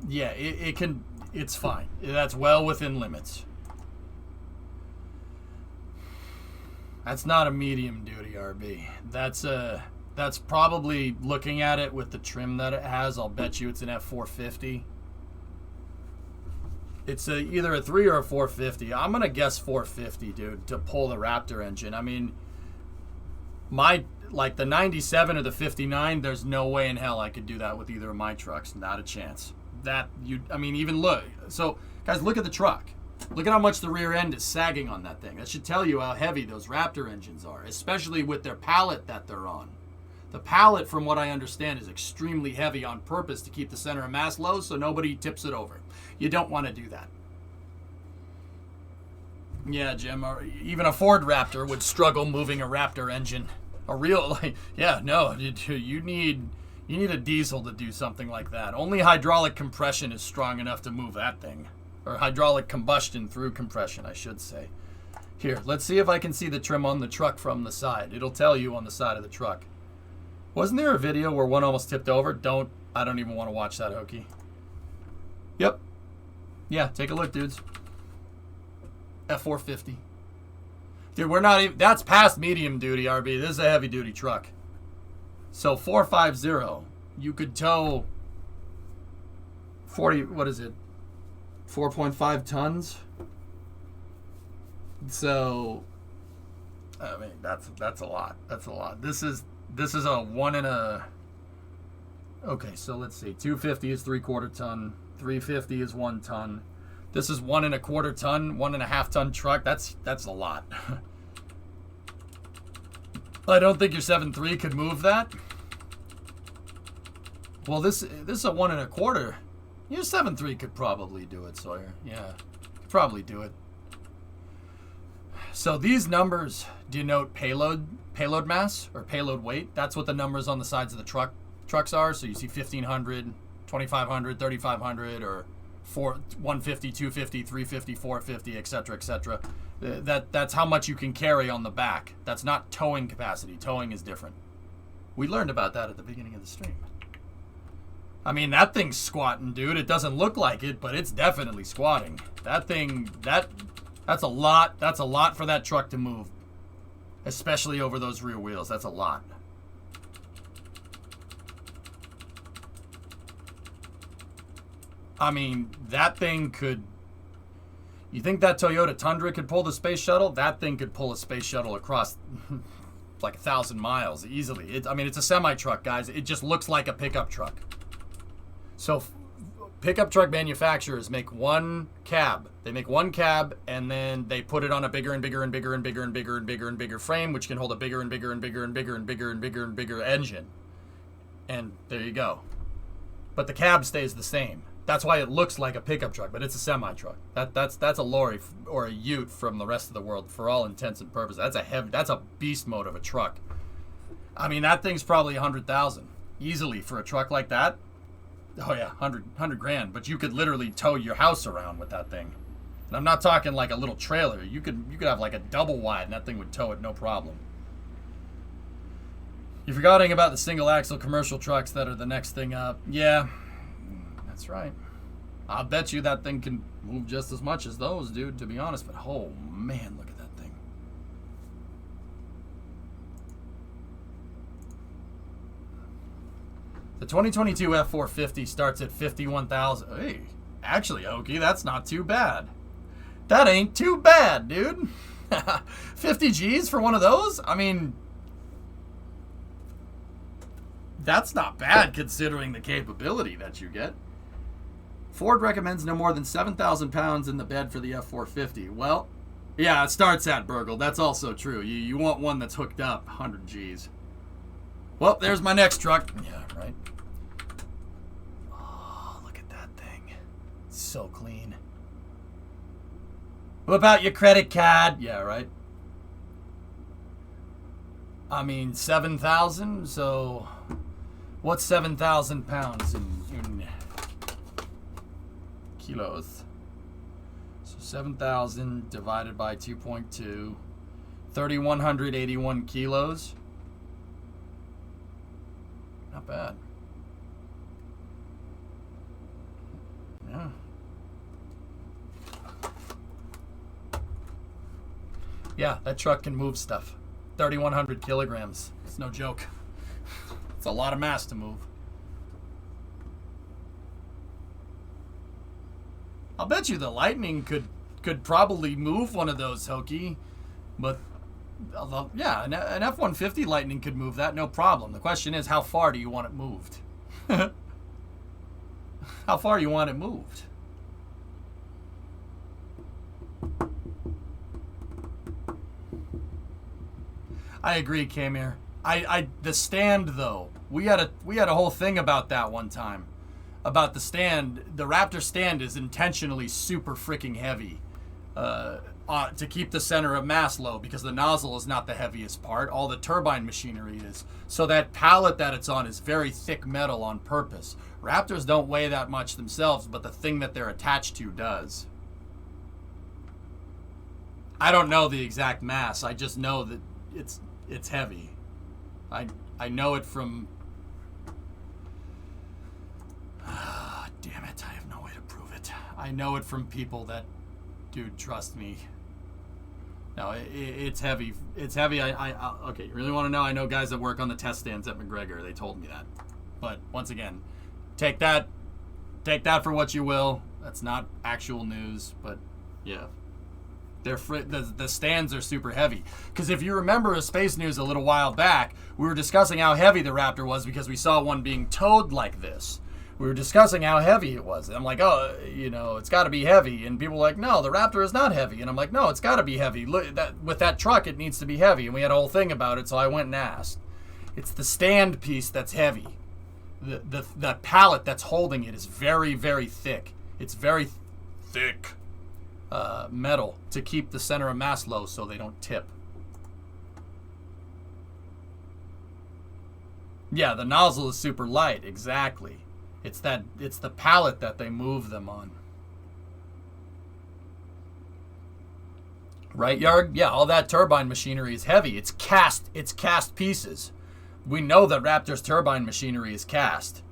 Yeah, it can, it's fine. That's well within limits. That's not a medium duty RB. That's probably, looking at it with the trim that it has, I'll bet you it's an F450. It's either a 3 or a 450. I'm going to guess 450, dude, to pull the Raptor engine. I mean, like the 97 or the 59, there's no way in hell I could do that with either of my trucks. Not a chance. Even look. So, guys, look at the truck. Look at how much the rear end is sagging on that thing. That should tell you how heavy those Raptor engines are, especially with their pallet that they're on. The pallet, from what I understand, is extremely heavy on purpose to keep the center of mass low so nobody tips it over. You don't want to do that. Yeah, Jim, or even a Ford Raptor would struggle moving a Raptor engine. A real, like, yeah, no, you need a diesel to do something like that. Only hydraulic compression is strong enough to move that thing. Or hydraulic combustion through compression, I should say. Here, let's see if I can see the trim on the truck from the side. It'll tell you on the side of the truck. Wasn't there a video where one almost tipped over? I don't even want to watch that, Hokey. Yep. Yeah, take a look, dudes. F450. Dude, we're not even, that's past medium duty, RB. This is a heavy duty truck. So 450, you could tow 40, what is it? 4.5 tons. So, I mean, that's a lot. That's a lot. This is a 1 and a. Okay, so let's see. 250 is 3/4 ton. 350 is 1 ton. This is 1 1/4 ton, 1.5 ton truck. That's a lot. I don't think your 7.3 could move that. Well, this is a 1 1/4. Your 7.3 could probably do it, Sawyer. Yeah, could probably do it. So these numbers denote payload mass or payload weight. That's what the numbers on the sides of the trucks are. So you see 1,500, 2,500, 3,500, or 150, 250, 350, 450, etc., etc. That's how much you can carry on the back. That's not towing capacity. Towing is different. We learned about that at the beginning of the stream. I mean, that thing's squatting, dude. It doesn't look like it, but it's definitely squatting. That thing, that's a lot. That's a lot for that truck to move, especially over those rear wheels. That's a lot. I mean, that thing could. You think that Toyota Tundra could pull the space shuttle? That thing could pull a space shuttle across like 1,000 miles easily. I mean, it's a semi-truck, guys. It just looks like a pickup truck. So pickup truck manufacturers make one cab. They make one cab, and then they put it on a bigger and bigger and bigger and bigger and bigger and bigger and bigger frame, which can hold a bigger and bigger and bigger and bigger and bigger and bigger and bigger engine. And there you go. But the cab stays the same. That's why it looks like a pickup truck, but it's a semi-truck. That's a lorry or a ute from the rest of the world for all intents and purposes. That's a beast mode of a truck. I mean, that thing's probably 100,000 easily for a truck like that. Oh yeah, 100 grand. But you could literally tow your house around with that thing. And I'm not talking like a little trailer. You could have like a double wide, and that thing would tow it no problem. You're forgetting about the single axle commercial trucks that are the next thing up. Yeah. That's right. I'll bet you that thing can move just as much as those, dude, to be honest. But, oh, man, look at that thing. The 2022 F450 starts at 51,000. Hey, actually, Okie, that's not too bad. That ain't too bad, dude. 50 G's for one of those? I mean, that's not bad considering the capability that you get. Ford recommends no more than 7,000 pounds in the bed for the F450. Well, yeah, it starts at Burgle. That's also true. You want one that's hooked up, 100 G's. Well, there's my next truck. Yeah, right. Oh, look at that thing. It's so clean. What about your credit card? Yeah, right. I mean, 7,000, so what's 7,000 pounds in kilos? So 7,000 divided by 2.2, 3,181 kilos. Not bad. Yeah. Yeah, that truck can move stuff. 3,100 kilograms. It's no joke. It's a lot of mass to move. I'll bet you the Lightning could probably move one of those, Hokey. But, yeah, an F-150 Lightning could move that, no problem. The question is, how far do you want it moved? How far you want it moved? I agree, Kamir. The stand though, we had a whole thing about that one time. About the stand, the Raptor stand is intentionally super freaking heavy. to keep the center of mass low, because the nozzle is not the heaviest part. All the turbine machinery is. So that pallet that it's on is very thick metal on purpose. Raptors don't weigh that much themselves, but the thing that they're attached to does. I don't know the exact mass. I just know that it's heavy. I know it from... damn it, I have no way to prove it. I know it from people that... Dude, trust me. No, it's heavy. It's heavy. Okay, you really want to know? I know guys that work on the test stands at McGregor. They told me that. But once again, take that for what you will. That's not actual news, but yeah. The stands are super heavy. Because if you remember a Space News a little while back, we were discussing how heavy the Raptor was because we saw one being towed like this. We were discussing how heavy it was. And I'm like, oh, you know, it's got to be heavy. And people were like, no, the Raptor is not heavy. And I'm like, no, it's got to be heavy. Look, with that truck, it needs to be heavy. And we had a whole thing about it, so I went and asked. It's the stand piece that's heavy. The pallet that's holding it is very, very thick. It's very thick metal to keep the center of mass low so they don't tip. Yeah, the nozzle is super light, exactly. It's the pallet that they move them on. Right, Yarg? Yeah, all that turbine machinery is heavy. It's cast pieces. We know that Raptor's turbine machinery is cast.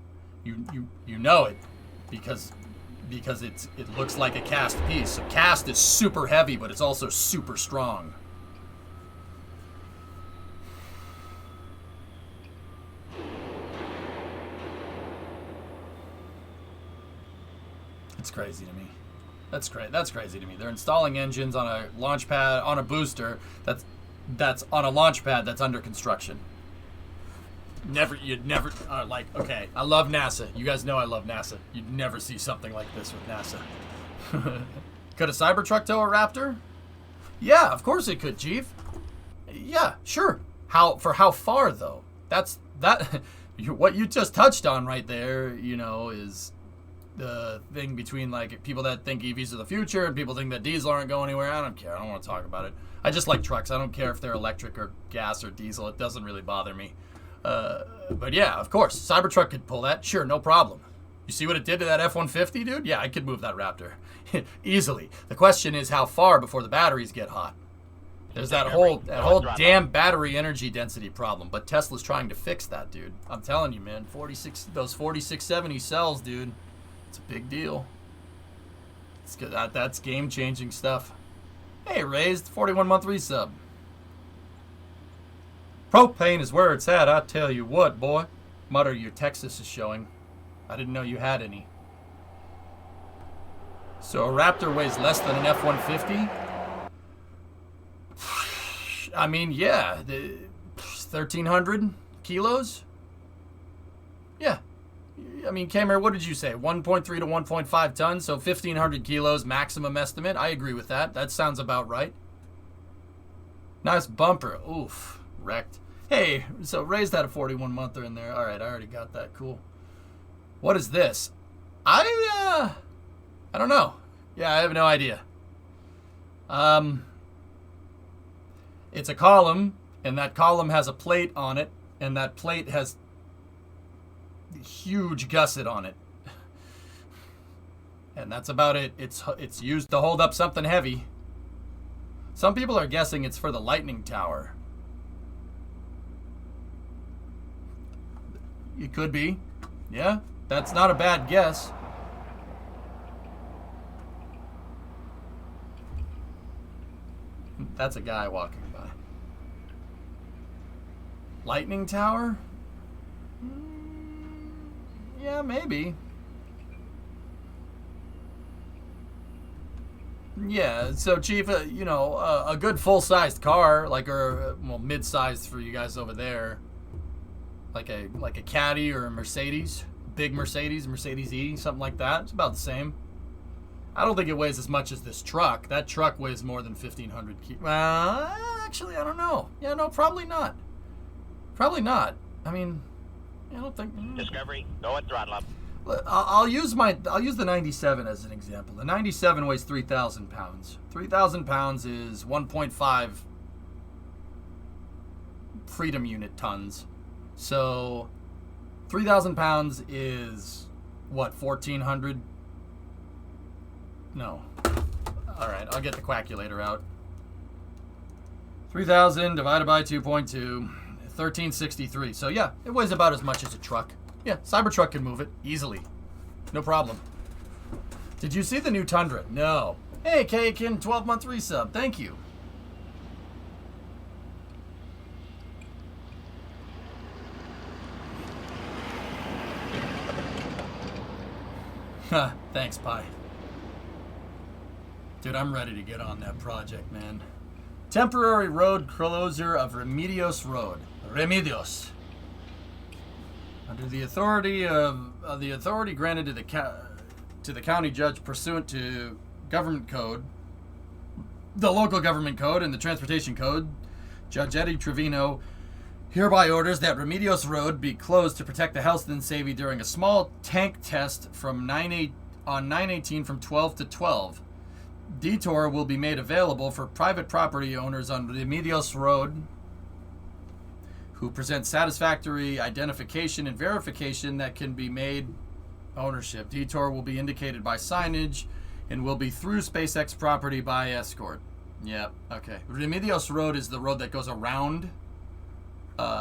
You know it because it looks like a cast piece. So cast is super heavy, but it's also super strong. It's crazy to me. That's crazy to me. They're installing engines on a launch pad, on a booster that's on a launch pad that's under construction. You'd never like, okay, I love NASA. You guys know I love NASA. You'd never see something like this with NASA. Could a Cybertruck tow a Raptor? Yeah, of course it could, Chief. Yeah, sure. How far though? What you just touched on right there, you know, is the thing between like people that think EVs are the future and people think that diesel aren't going anywhere. I don't care. I don't want to talk about it. I just like trucks. I don't care if they're electric or gas or diesel. It doesn't really bother me. But yeah, of course, Cybertruck could pull that. Sure, no problem. You see what it did to that F-150, dude? Yeah, I could move that Raptor easily. The question is how far before the batteries get hot. There's that whole damn battery energy density problem, but Tesla's trying to fix that, dude. I'm telling you, man. Those 4670 cells, dude. It's a big deal. It's good. That's game-changing stuff. Hey, Raised, 41-month resub. Propane is where it's at, I tell you what, boy. Mutter, your Texas is showing. I didn't know you had any. So a Raptor weighs less than an F-150? I mean, yeah. 1,300 kilos? Yeah. I mean, Cameron, what did you say? 1.3 to 1.5 tons, so 1,500 kilos maximum estimate. I agree with that. That sounds about right. Nice bumper. Oof. Wrecked. Hey, so Ray's had a 41-monther in there. All right, I already got that. Cool. What is this? I don't know. Yeah, I have no idea. It's a column, and that column has a plate on it, and that plate has a huge gusset on it. And that's about it. It's used to hold up something heavy. Some people are guessing it's for the lightning tower. It could be. Yeah, that's not a bad guess. That's a guy walking by. Lightning tower? Yeah, maybe. Yeah, so Chief, you know, a good full-sized car, like, or well, mid-sized for you guys over there, like a Caddy or a Mercedes, big Mercedes E, something like that. It's about the same. I don't think it weighs as much as this truck. That truck weighs more than 1,500 kilos. Actually, I don't know. Yeah, no, probably not. Probably not. I mean, I don't think. Discovery, go at throttle up. I'll use the 97 as an example. The 97 weighs 3,000 pounds. 3,000 pounds is 1.5 freedom unit tons. So 3,000 pounds is what, 1,400? No. All right, I'll get the calculator out. 3,000 divided by 2.2, 1,363. So yeah, it weighs about as much as a truck. Yeah, Cybertruck can move it easily. No problem. Did you see the new Tundra? No. Hey, Kakin, 12-month resub. Thank you. Thanks, Pi. Dude, I'm ready to get on that project, man. Temporary road closure of Remedios Road. Remedios. Under the authority granted to the county judge pursuant to government code, the local government code, and the transportation code, Judge Eddie Trevino hereby orders that Remedios Road be closed to protect the health and safety during a small tank test from 9/18 from 12 to 12. Detour will be made available for private property owners on Remedios Road who present satisfactory identification and verification that can be made ownership. Detour will be indicated by signage and will be through SpaceX property by escort. Yep, okay. Remedios Road is the road that goes around.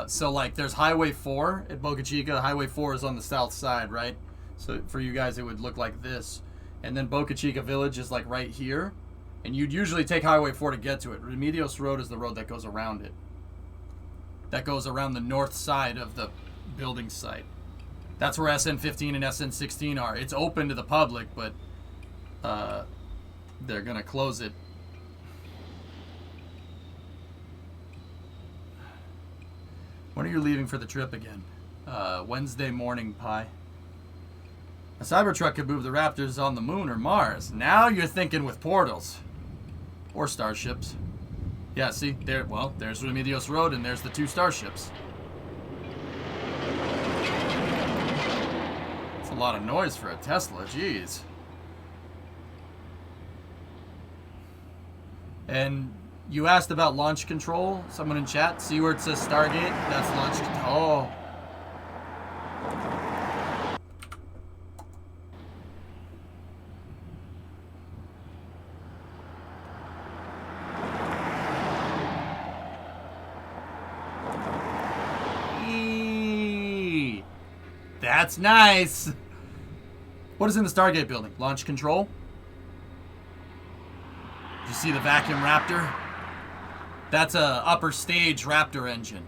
So like there's Highway 4 at Boca Chica. Highway 4 is on the south side, right? So for you guys it would look like this. And then Boca Chica Village is like right here. And you'd usually take Highway 4 to get to it. Remedios Road is the road that goes around it. That goes around the north side of the building site. That's where SN15 and SN16 are. It's open to the public, but they're going to close it. When are you leaving for the trip again? Wednesday morning, Pi. A Cybertruck could move the Raptors on the moon or Mars. Now you're thinking with portals. Or starships. Yeah, see? There's Remedios Road and there's the two starships. It's a lot of noise for a Tesla, jeez. And you asked about launch control. Someone in chat, see where it says Stargate? That's launch control. Oh. That's nice. What is in the Stargate building? Launch control? Did you see the vacuum Raptor? That's a upper stage Raptor engine.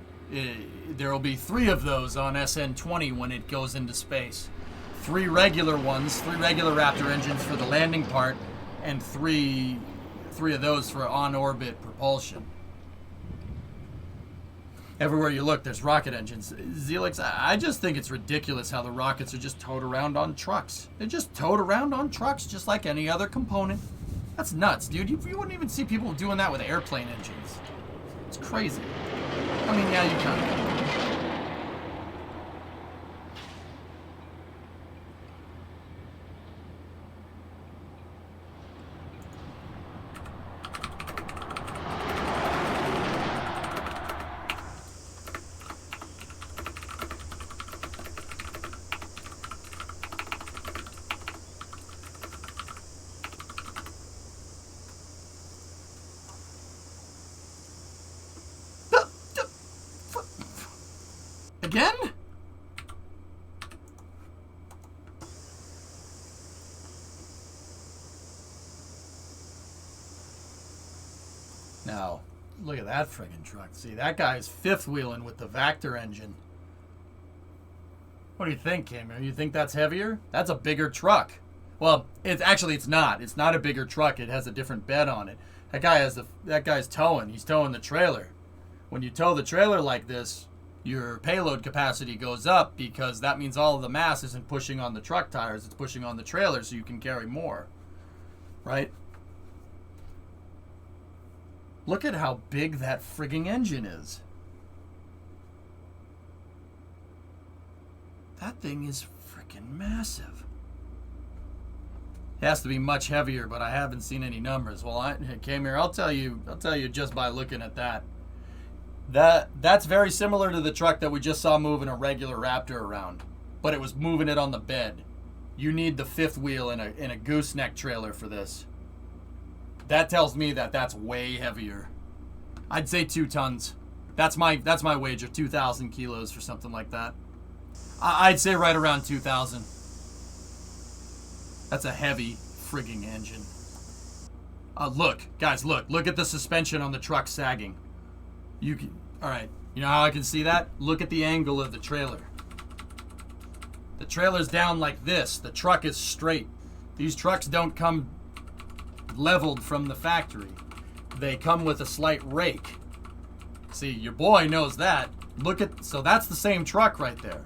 There will be 3 of those on SN20 when it goes into space. 3 regular ones, 3 regular Raptor engines for the landing part, and 3 of those for on-orbit propulsion. Everywhere you look, there's rocket engines. Zelix, I just think it's ridiculous how the rockets are just towed around on trucks. They're just towed around on trucks just like any other component. That's nuts, dude. You wouldn't even see people doing that with airplane engines. It's crazy. I mean, yeah, you can. Again? Now, look at that friggin' truck. See, that guy's fifth wheeling with the Vector engine. What do you think, Cameron? You think that's heavier? That's a bigger truck. Well, it's not. It's not a bigger truck. It has a different bed on it. That guy's towing. He's towing the trailer. When you tow the trailer like this, your payload capacity goes up because that means all of the mass isn't pushing on the truck tires, it's pushing on the trailer so you can carry more. Right? Look at how big that frigging engine is. That thing is friggin' freaking massive. It has to be much heavier, but I haven't seen any numbers. Well, I came here. I'll tell you just by looking at that. That's very similar to the truck that we just saw moving a regular Raptor around, but it was moving it on the bed. You need the fifth wheel in a gooseneck trailer for this. That tells me that that's way heavier. I'd say 2 tons. That's my wager. 2,000 kilos for something like that. I'd say right around 2,000. That's a heavy frigging engine. Look, guys, look at the suspension on the truck sagging. All right, you know how I can see that? Look at the angle of the trailer. The trailer's down like this. The truck is straight. These trucks don't come leveled from the factory. They come with a slight rake. See, your boy knows that. So that's the same truck right there.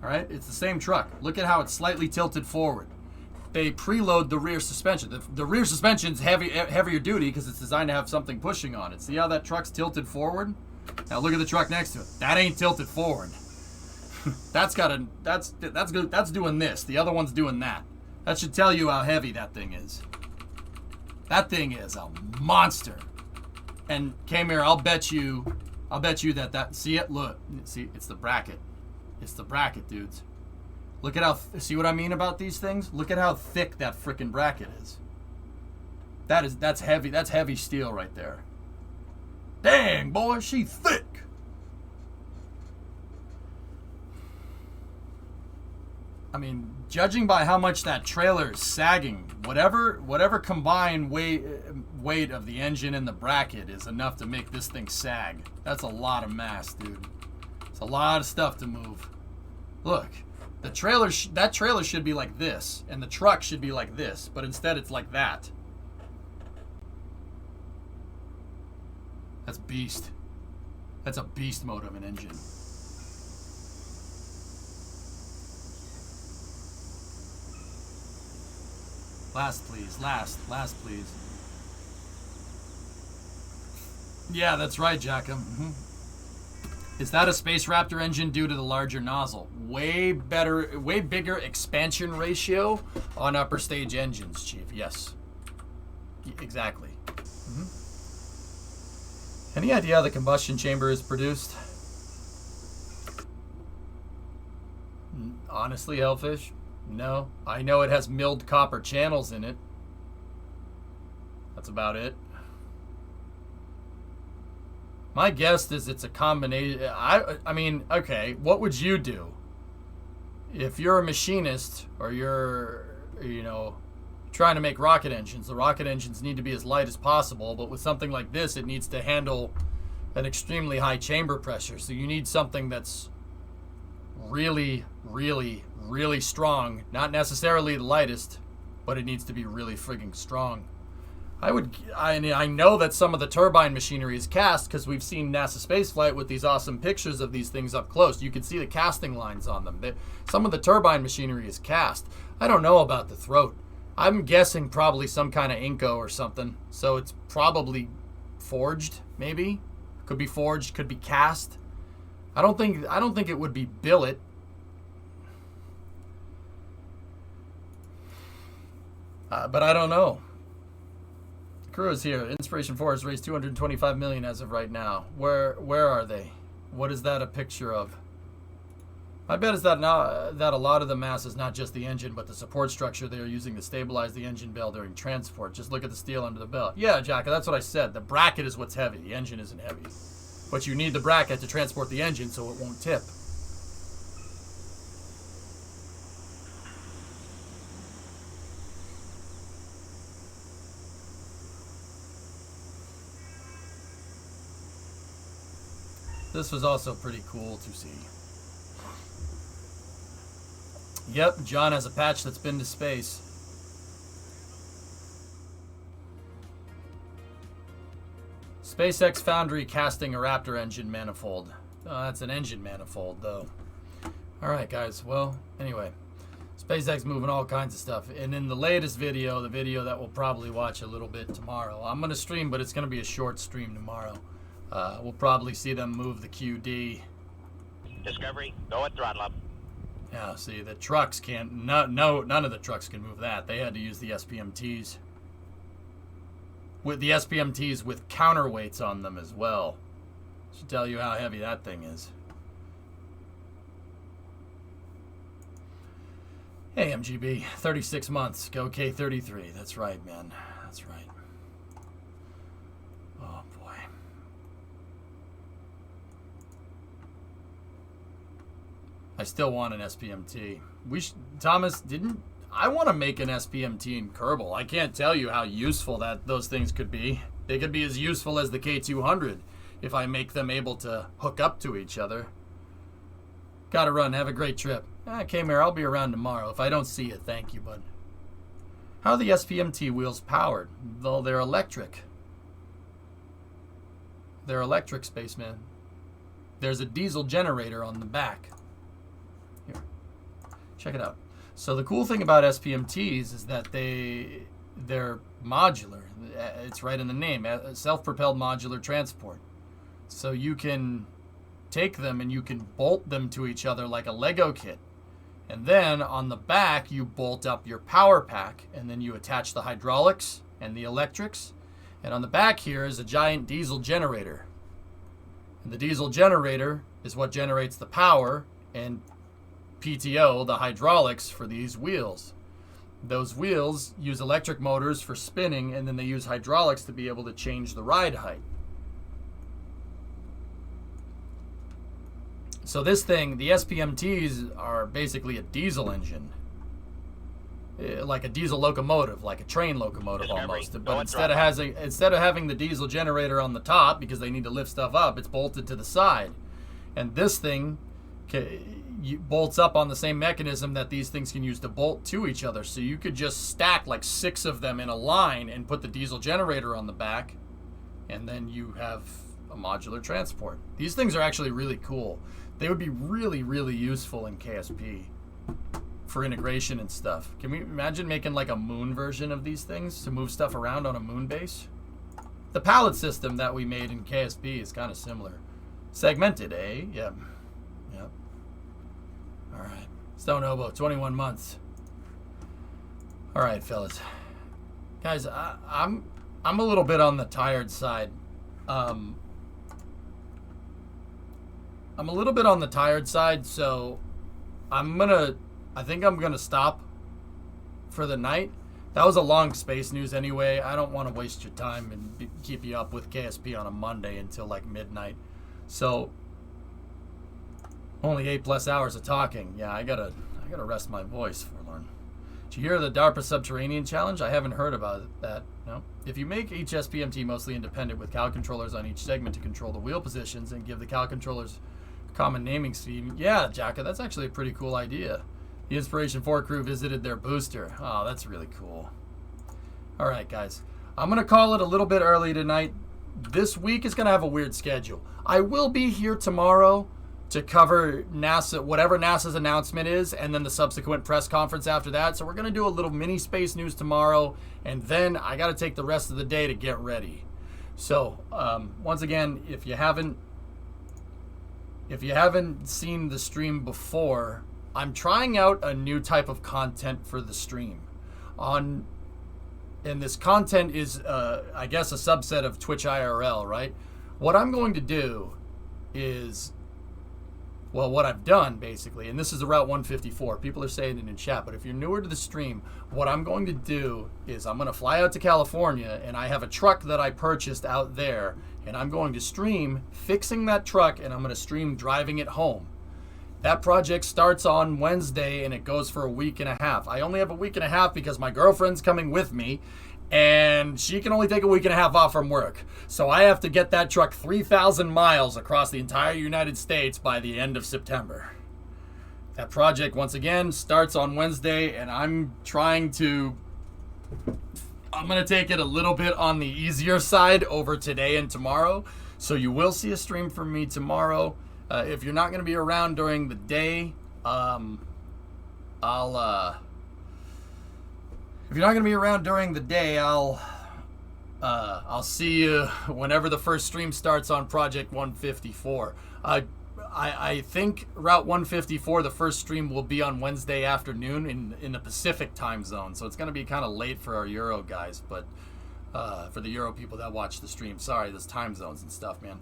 All right, it's the same truck. Look at how it's slightly tilted forward. They preload the rear suspension. The rear suspension's heavier duty because it's designed to have something pushing on it. See how that truck's tilted forward? Now look at the truck next to it. That ain't tilted forward. That's doing this. The other one's doing that. That should tell you how heavy that thing is. That thing is a monster. And Kamir, I'll bet you that see it? Look, see, it's the bracket. It's the bracket, dudes. Look at how, see what I mean about these things? Look at how thick that frickin' bracket is. That's heavy. That's heavy steel right there. Dang, boy, she thick. I mean, judging by how much that trailer is sagging, whatever combined weight of the engine and the bracket is enough to make this thing sag. That's a lot of mass, dude. It's a lot of stuff to move. Look, the trailer, that trailer should be like this, and the truck should be like this, but instead it's like that. That's beast. That's a beast mode of an engine. Last, please. Last, please. Yeah, that's right, Jackham. Is that a Space Raptor engine due to the larger nozzle? Way bigger expansion ratio on upper stage engines, Chief. Yes. Exactly. Any idea how the combustion chamber is produced? Honestly, Hellfish? No. I know it has milled copper channels in it. That's about it. My guess is it's a combination. I mean, okay, what would you do? If you're a machinist or you're, trying to make rocket engines, the rocket engines need to be as light as possible, but with something like this, it needs to handle an extremely high chamber pressure. So you need something that's really, really, really strong. Not necessarily the lightest, but it needs to be really frigging strong. I know that some of the turbine machinery is cast because we've seen NASA spaceflight with these awesome pictures of these things up close. You can see the casting lines on them. Some of the turbine machinery is cast. I don't know about the throat. I'm guessing probably some kind of Inco or something. So it's probably forged, maybe. Could be forged, could be cast. I don't think it would be billet. But I don't know. Crew is here. Inspiration 4 has raised $225 million as of right now. Where are they? What is that a picture of? My bet is that a lot of the mass is not just the engine, but the support structure they are using to stabilize the engine bell during transport. Just look at the steel under the bell. Yeah, Jacka, that's what I said. The bracket is what's heavy. The engine isn't heavy. But you need the bracket to transport the engine so it won't tip. This was also pretty cool to see. Yep, John has a patch that's been to space. SpaceX Foundry casting a Raptor engine manifold. Oh, that's an engine manifold, though. Alright, guys. Well, anyway. SpaceX moving all kinds of stuff. And in the latest video, the video that we'll probably watch a little bit tomorrow. I'm going to stream, but it's going to be a short stream tomorrow. We'll probably see them move the QD. Discovery, go at throttle up. Yeah, see, the trucks can't, none of the trucks can move that. They had to use the SPMTs. With the SPMTs with counterweights on them as well. Should tell you how heavy that thing is. Hey, MGB, 36 months, go K33. That's right, man. That's right. Oh, boy. I still want an SPMT. Thomas, I want to make an SPMT in Kerbal. I can't tell you how useful those things could be. They could be as useful as the K200 if I make them able to hook up to each other. Gotta run. Have a great trip. K-Mare, I'll be around tomorrow. If I don't see you, thank you, bud. How are the SPMT wheels powered? Well, they're electric. They're electric, spaceman. There's a diesel generator on the back. Here, check it out. So the cool thing about SPMTs is that they're modular. It's right in the name, self-propelled modular transport. So you can take them and you can bolt them to each other like a Lego kit. And then on the back, you bolt up your power pack, and then you attach the hydraulics and the electrics. And on the back here is a giant diesel generator. And the diesel generator is what generates the power and PTO, the hydraulics, for these wheels. Those wheels use electric motors for spinning, and then they use hydraulics to be able to change the ride height. So this thing, the SPMTs are basically a diesel engine. Like a diesel locomotive, like a train locomotive almost. But instead of having the diesel generator on the top, because they need to lift stuff up, it's bolted to the side. And this thing bolts up on the same mechanism that these things can use to bolt to each other. So you could just stack like 6 of them in a line and put the diesel generator on the back, and then you have a modular transport. These things are actually really cool. They would be really, really useful in KSP for integration and stuff. Can we imagine making like a moon version of these things to move stuff around on a moon base? The pallet system that we made in KSP is kind of similar. Segmented, eh? Yep. Yep. All right. Stone Oboe, 21 months. All right, fellas. Guys, I'm a little bit on the tired side. I'm a little bit on the tired side, so I think I'm gonna stop for the night. That was a long space news anyway. I don't want to waste your time and keep you up with KSP on a Monday until like midnight. So only 8+ hours of talking. Yeah, I gotta rest my voice, Forlorn. Did you hear the DARPA Subterranean Challenge? I haven't heard about that. No. If you make each SPMT mostly independent with CAL controllers on each segment to control the wheel positions and give the CAL controllers common naming scheme. Yeah, Jacka, that's actually a pretty cool idea. The Inspiration 4 crew visited their booster. Oh, that's really cool. All right, guys. I'm going to call it a little bit early tonight. This week is going to have a weird schedule. I will be here tomorrow to cover NASA, whatever NASA's announcement is, and then the subsequent press conference after that. So we're going to do a little mini space news tomorrow, and then I got to take the rest of the day to get ready. So, once again, if you haven't seen the stream before, I'm trying out a new type of content for the stream. And this content is, I guess, a subset of Twitch IRL, right? What I'm going to do is, well, what I've done, basically, and this is the Route 154. People are saying it in chat, but if you're newer to the stream, what I'm going to do is I'm going to fly out to California, and I have a truck that I purchased out there, and I'm going to stream fixing that truck, and I'm going to stream driving it home. That project starts on Wednesday, and it goes for a week and a half. I only have a week and a half because my girlfriend's coming with me, and she can only take a week and a half off from work. So I have to get that truck 3,000 miles across the entire United States by the end of September. That project, once again, starts on Wednesday, and I'm going to take it a little bit on the easier side over today and tomorrow. So you will see a stream from me tomorrow. If you're not going to be around during the day, if you're not going to be around during the day, I'll see you whenever the first stream starts on Project 154. I think Route 154, the first stream, will be on Wednesday afternoon in the Pacific time zone. So it's going to be kind of late for our Euro guys, but for the Euro people that watch the stream. Sorry, there's time zones and stuff, man.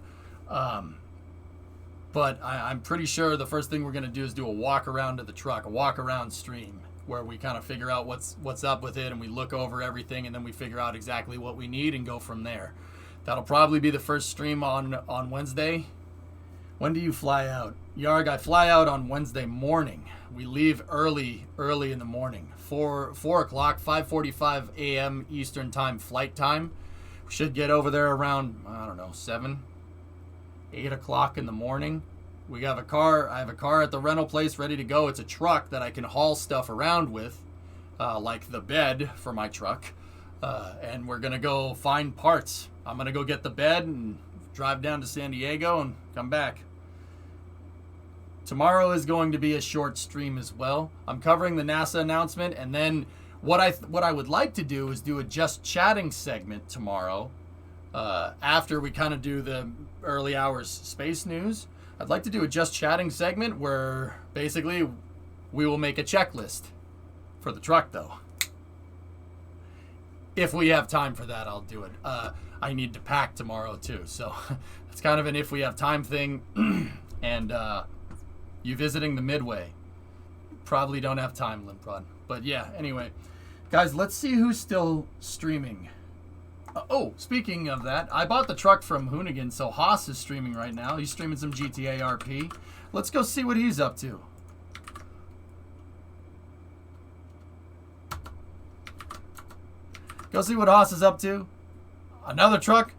But I'm pretty sure the first thing we're going to do is do a walk around to the truck, a walk around stream, where we kind of figure out what's up with it, and we look over everything, and then we figure out exactly what we need and go from there. That'll probably be the first stream on Wednesday. When do you fly out? Yarg, I fly out on Wednesday morning. We leave early in the morning. 4 o'clock, 5:45 a.m. Eastern time flight time. We should get over there around, I don't know, 8 o'clock in the morning. We have a car. I have a car at the rental place ready to go. It's a truck that I can haul stuff around with, like the bed for my truck. And we're going to go find parts. I'm going to go get the bed and drive down to San Diego and come back. Tomorrow is going to be a short stream as well. I'm covering the NASA announcement, and then what I would like to do is do a just chatting segment tomorrow after we kind of do the early hours space news. I'd like to do a just chatting segment where basically we will make a checklist for the truck, though. If we have time for that, I'll do it. I need to pack tomorrow too, so it's kind of an if we have time thing. And you visiting the Midway, probably don't have time, Limprod. But yeah, anyway, guys, let's see who's still streaming. Oh, speaking of that, I bought the truck from Hoonigan, so Haas is streaming right now. He's streaming some GTA RP. Let's go see what he's up to. Go see what Haas is up to. Another truck?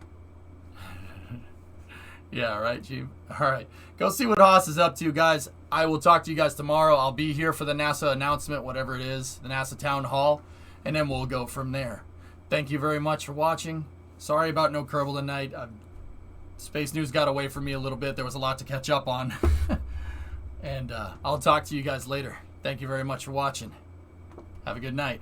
Yeah, right, Chief. All right. Go see what Haas is up to, guys. I will talk to you guys tomorrow. I'll be here for the NASA announcement, whatever it is, the NASA Town Hall, and then we'll go from there. Thank you very much for watching. Sorry about no Kerbal tonight. Space News got away from me a little bit. There was a lot to catch up on. And I'll talk to you guys later. Thank you very much for watching. Have a good night.